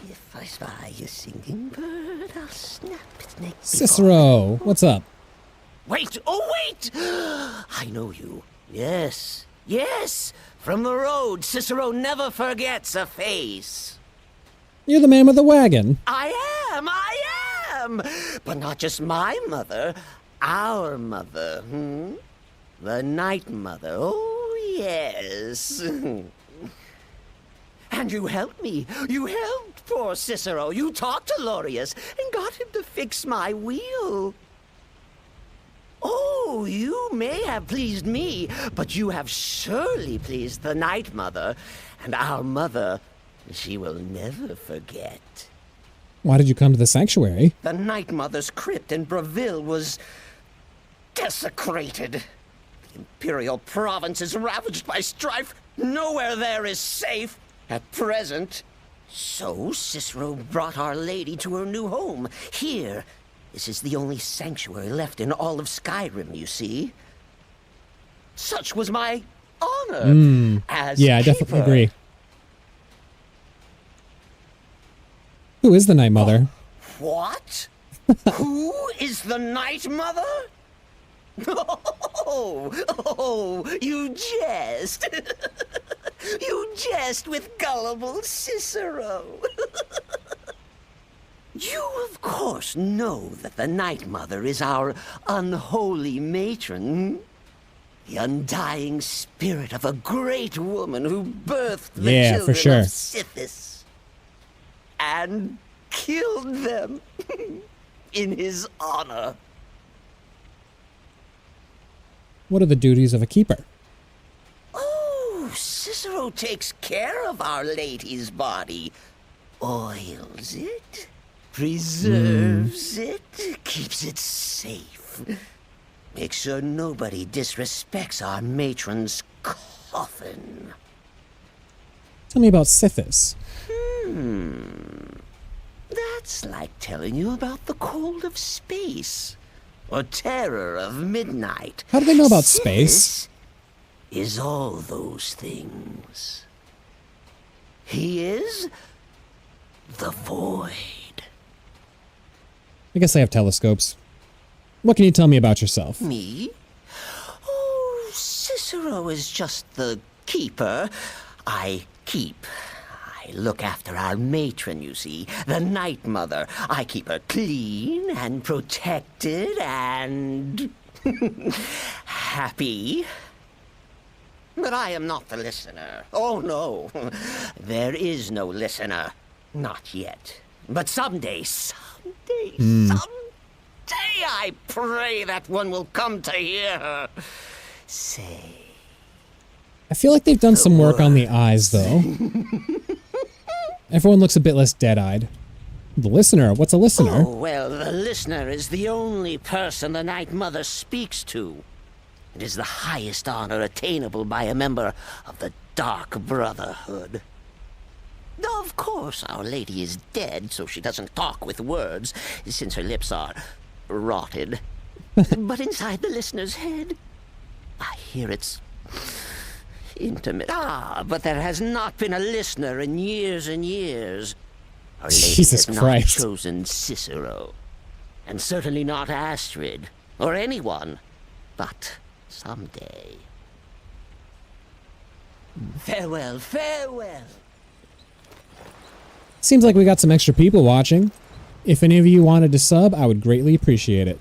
If I spy a singing bird, I'll snap its neck. Cicero, what's up? Wait, oh wait! I know you. Yes, yes! From the road, Cicero never forgets a face. You're the man with the wagon. I am! But not just my mother, our mother, The Night Mother, oh yes. And you helped me. You helped poor Cicero. You talked to Lorius and got him to fix my wheel. Oh, you may have pleased me, but you have surely pleased the Night Mother. And our mother, she will never forget. Why did you come to the sanctuary? The Night Mother's crypt in Breville was desecrated. The Imperial province is ravaged by strife. Nowhere there is safe at present. So Cicero brought Our Lady to her new home. Here, this is the only sanctuary left in all of Skyrim, you see. Such was my honor as Yeah, I keeper. definitely agree. Who is the Night Mother? What? Who is the Night Mother? Oh, you jest. You jest with gullible Cicero. You, of course, know that the Night Mother is our unholy matron. The undying spirit of a great woman who birthed the children for sure. of Sithis. And killed them in his honor. What are the duties of a keeper? Oh, Cicero takes care of Our Lady's body. Oils it, Preserves it, keeps it safe. Make sure nobody disrespects our matron's coffin. Tell me about Sithis. That's like telling you about the cold of space. Or terror of midnight. How do they know about space? Is all those things. He is the void. I guess they have telescopes. What can you tell me about yourself? Me? Oh, Cicero is just the keeper. I keep. I look after our matron, you see, the Night Mother. I keep her clean and protected and happy. But I am not the listener. Oh, no. There is no listener. Not yet. But someday, someday, I pray that one will come to hear her say. I feel like they've done some work on the eyes, though. Everyone looks a bit less dead-eyed. The listener? What's a listener? Oh, well, the listener is the only person the Night Mother speaks to. It is the highest honor attainable by a member of the Dark Brotherhood. Of course, Our Lady is dead, so she doesn't talk with words, since her lips are rotted. But inside the listener's head, I hear its intimate. But there has not been a listener in years and years. Our Lady Jesus has Christ. not chosen Cicero, and certainly not Astrid, or anyone. But someday. Farewell, farewell. Seems like we got some extra people watching. If any of you wanted to sub, I would greatly appreciate it.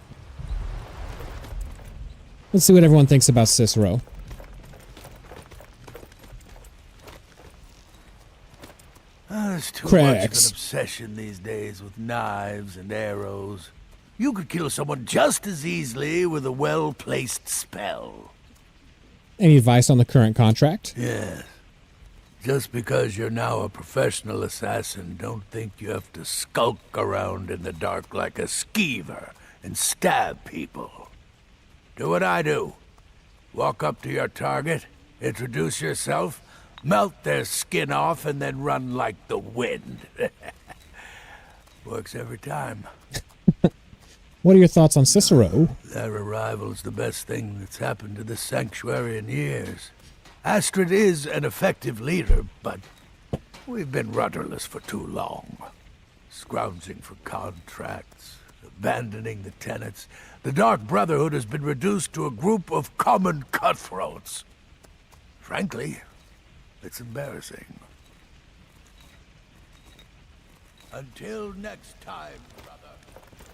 Let's see what everyone thinks about Cicero. There's too much Cracks. of an obsession these days with knives and arrows. You could kill someone just as easily with a well-placed spell. Any advice on the current contract? Yes. Just because you're now a professional assassin, don't think you have to skulk around in the dark like a skeever and stab people. Do what I do. Walk up to your target, introduce yourself, melt their skin off, and then run like the wind. Works every time. What are your thoughts on Cicero? Their arrival's the best thing that's happened to this sanctuary in years. Astrid is an effective leader, but we've been rudderless for too long. Scrounging for contracts, abandoning the tenants. The Dark Brotherhood has been reduced to a group of common cutthroats. Frankly, it's embarrassing. Until next time, brother.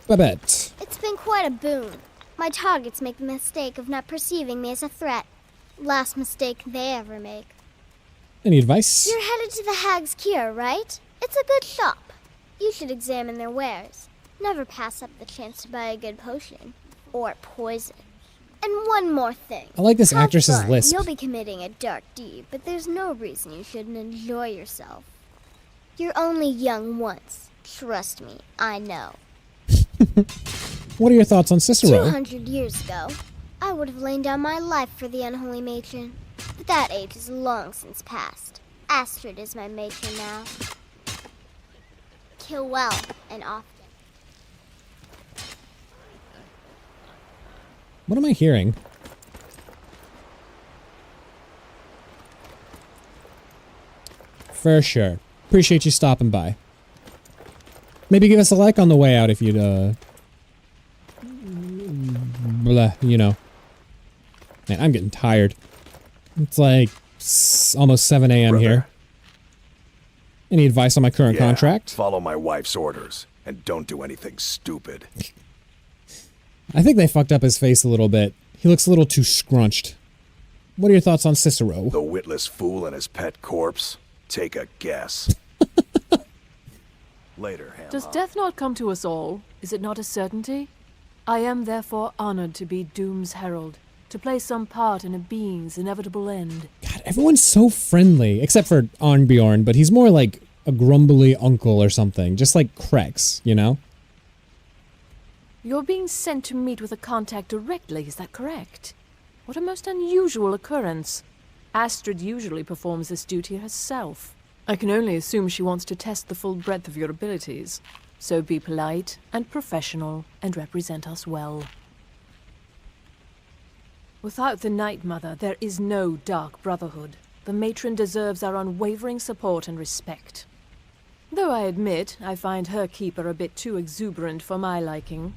Babette. It's been quite a boon. My targets make the mistake of not perceiving me as a threat. Last mistake they ever make. Any advice? You're headed to the Hag's Cure, right? It's a good shop. You should examine their wares. Never pass up the chance to buy a good potion. Or poison. And one more thing. I like this Have actress's fun. lisp. You'll be committing a dark deed, but there's no reason you shouldn't enjoy yourself. You're only young once. Trust me, I know. What are your thoughts on Cicero? 200 years ago, I would have lain down my life for the unholy matron. But that age is long since past. Astrid is my matron now. Kill well and often. What am I hearing? For sure. Appreciate you stopping by. Maybe give us a like on the way out if you'd, blah, you know. Man, I'm getting tired. It's like almost 7 a.m. here. Any advice on my current contract? Follow my wife's orders, and don't do anything stupid. I think they fucked up his face a little bit. He looks a little too scrunched. What are your thoughts on Cicero? The witless fool and his pet corpse? Take a guess. Later, Ham. Does death not come to us all? Is it not a certainty? I am therefore honored to be Doom's herald, to play some part in a being's inevitable end. God, everyone's so friendly, except for Arnbjorn, but he's more like a grumbly uncle or something. Just like Krex, you know? You're being sent to meet with a contact directly, is that correct? What a most unusual occurrence. Astrid usually performs this duty herself. I can only assume she wants to test the full breadth of your abilities. So be polite and professional and represent us well. Without the Night Mother, there is no Dark Brotherhood. The matron deserves our unwavering support and respect. Though I admit, I find her keeper a bit too exuberant for my liking.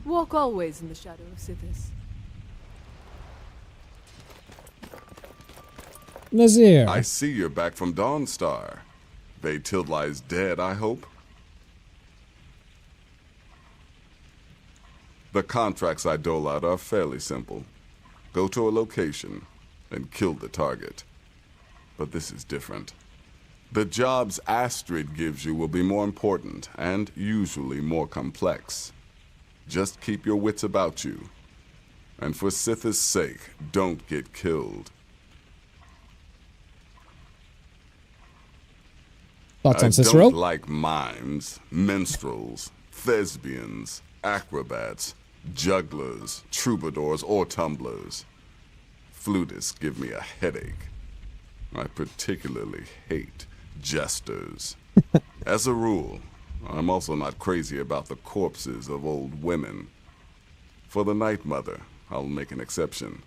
Walk always in the shadow of Sithis. Nazir. I see you're back from Dawnstar. Veytild lies dead, I hope? The contracts I dole out are fairly simple. Go to a location and kill the target. But this is different. The jobs Astrid gives you will be more important and usually more complex. Just keep your wits about you. And for Sithis' sake, don't get killed. Thoughts on I Cicero? don't like mimes, minstrels, thespians, acrobats, jugglers, troubadours, or tumblers. Flutists give me a headache. I particularly hate jesters. As a rule, I'm also not crazy about the corpses of old women. For the Night Mother, I'll make an exception.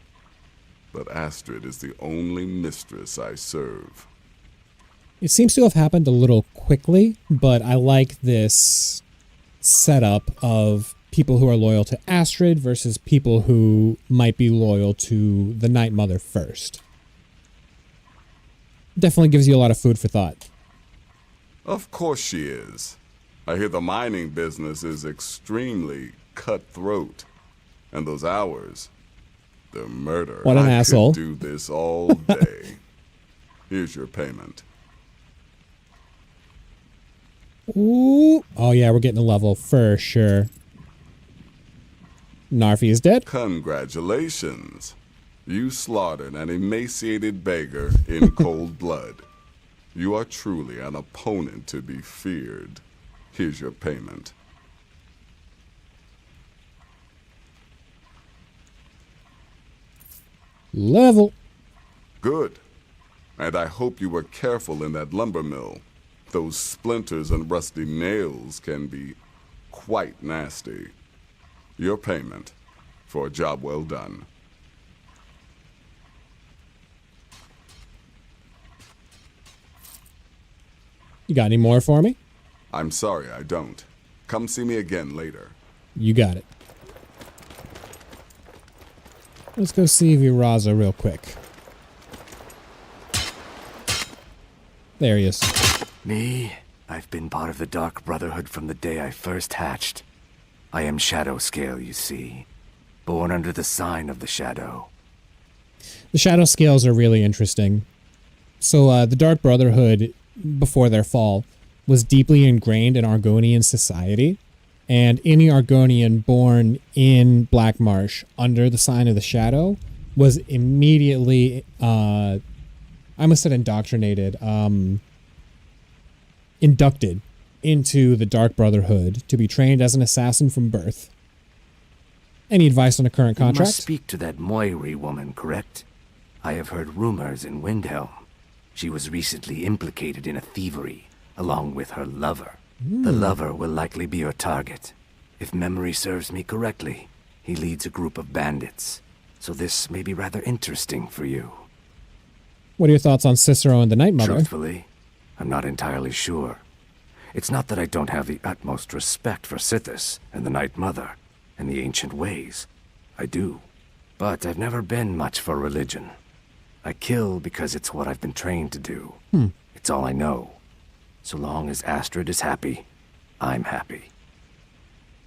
But Astrid is the only mistress I serve. It seems to have happened a little quickly, but I like this setup of people who are loyal to Astrid versus people who might be loyal to the Night Mother first. Definitely gives you a lot of food for thought. Of course she is. I hear the mining business is extremely cutthroat. And those hours, the murder. What an asshole. I could do this all day. Here's your payment. Ooh. Oh yeah, we're getting a level for sure. Narfi is dead. Congratulations. You slaughtered an emaciated beggar in cold blood. You are truly an opponent to be feared. Here's your payment. Level. Good. And I hope you were careful in that lumber mill. Those splinters and rusty nails can be quite nasty. Your payment for a job well done. You got any more for me? I'm sorry, I don't. Come see me again later. You got it. Let's go see Viraza real quick. There he is. Me? I've been part of the Dark Brotherhood from the day I first hatched. I am Shadow Scale, you see. Born under the sign of the Shadow. The Shadow Scales are really interesting. So the Dark Brotherhood, before their fall, was deeply ingrained in Argonian society. And any Argonian born in Black Marsh under the sign of the Shadow was immediately, I almost said indoctrinated, inducted into the Dark Brotherhood to be trained as an assassin from birth. Any advice on a current contract? You must speak to that Moiri woman, correct? I have heard rumors in Windhelm. She was recently implicated in a thievery, along with her lover. The lover will likely be your target. If memory serves me correctly, he leads a group of bandits. So this may be rather interesting for you. What are your thoughts on Cicero and the Night Mother? Truthfully, I'm not entirely sure. It's not that I don't have the utmost respect for Sithis and the Night Mother and the ancient ways. I do. But I've never been much for religion. I kill because it's what I've been trained to do. It's all I know. So long as Astrid is happy, I'm happy.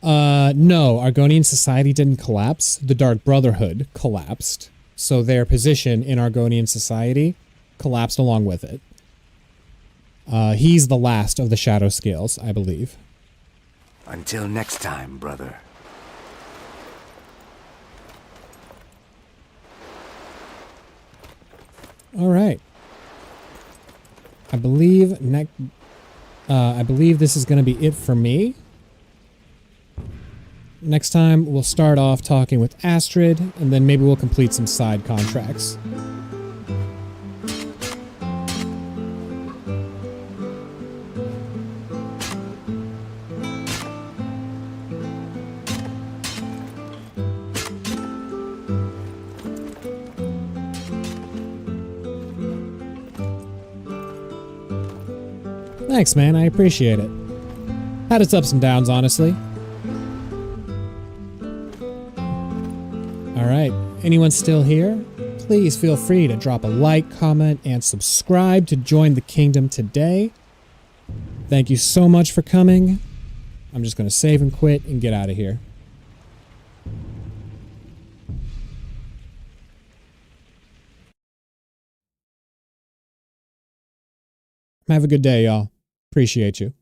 No, Argonian society didn't collapse. The Dark Brotherhood collapsed. So their position in Argonian society collapsed along with it. He's the last of the Shadow Scales, I believe. Until next time, brother. All right. I believe this is going to be it for me. Next time, we'll start off talking with Astrid, and then maybe we'll complete some side contracts. Thanks, man. I appreciate it. Had its ups and downs, honestly. Alright, anyone still here? Please feel free to drop a like, comment, and subscribe to join the kingdom today. Thank you so much for coming. I'm just going to save and quit and get out of here. Have a good day, y'all. Appreciate you.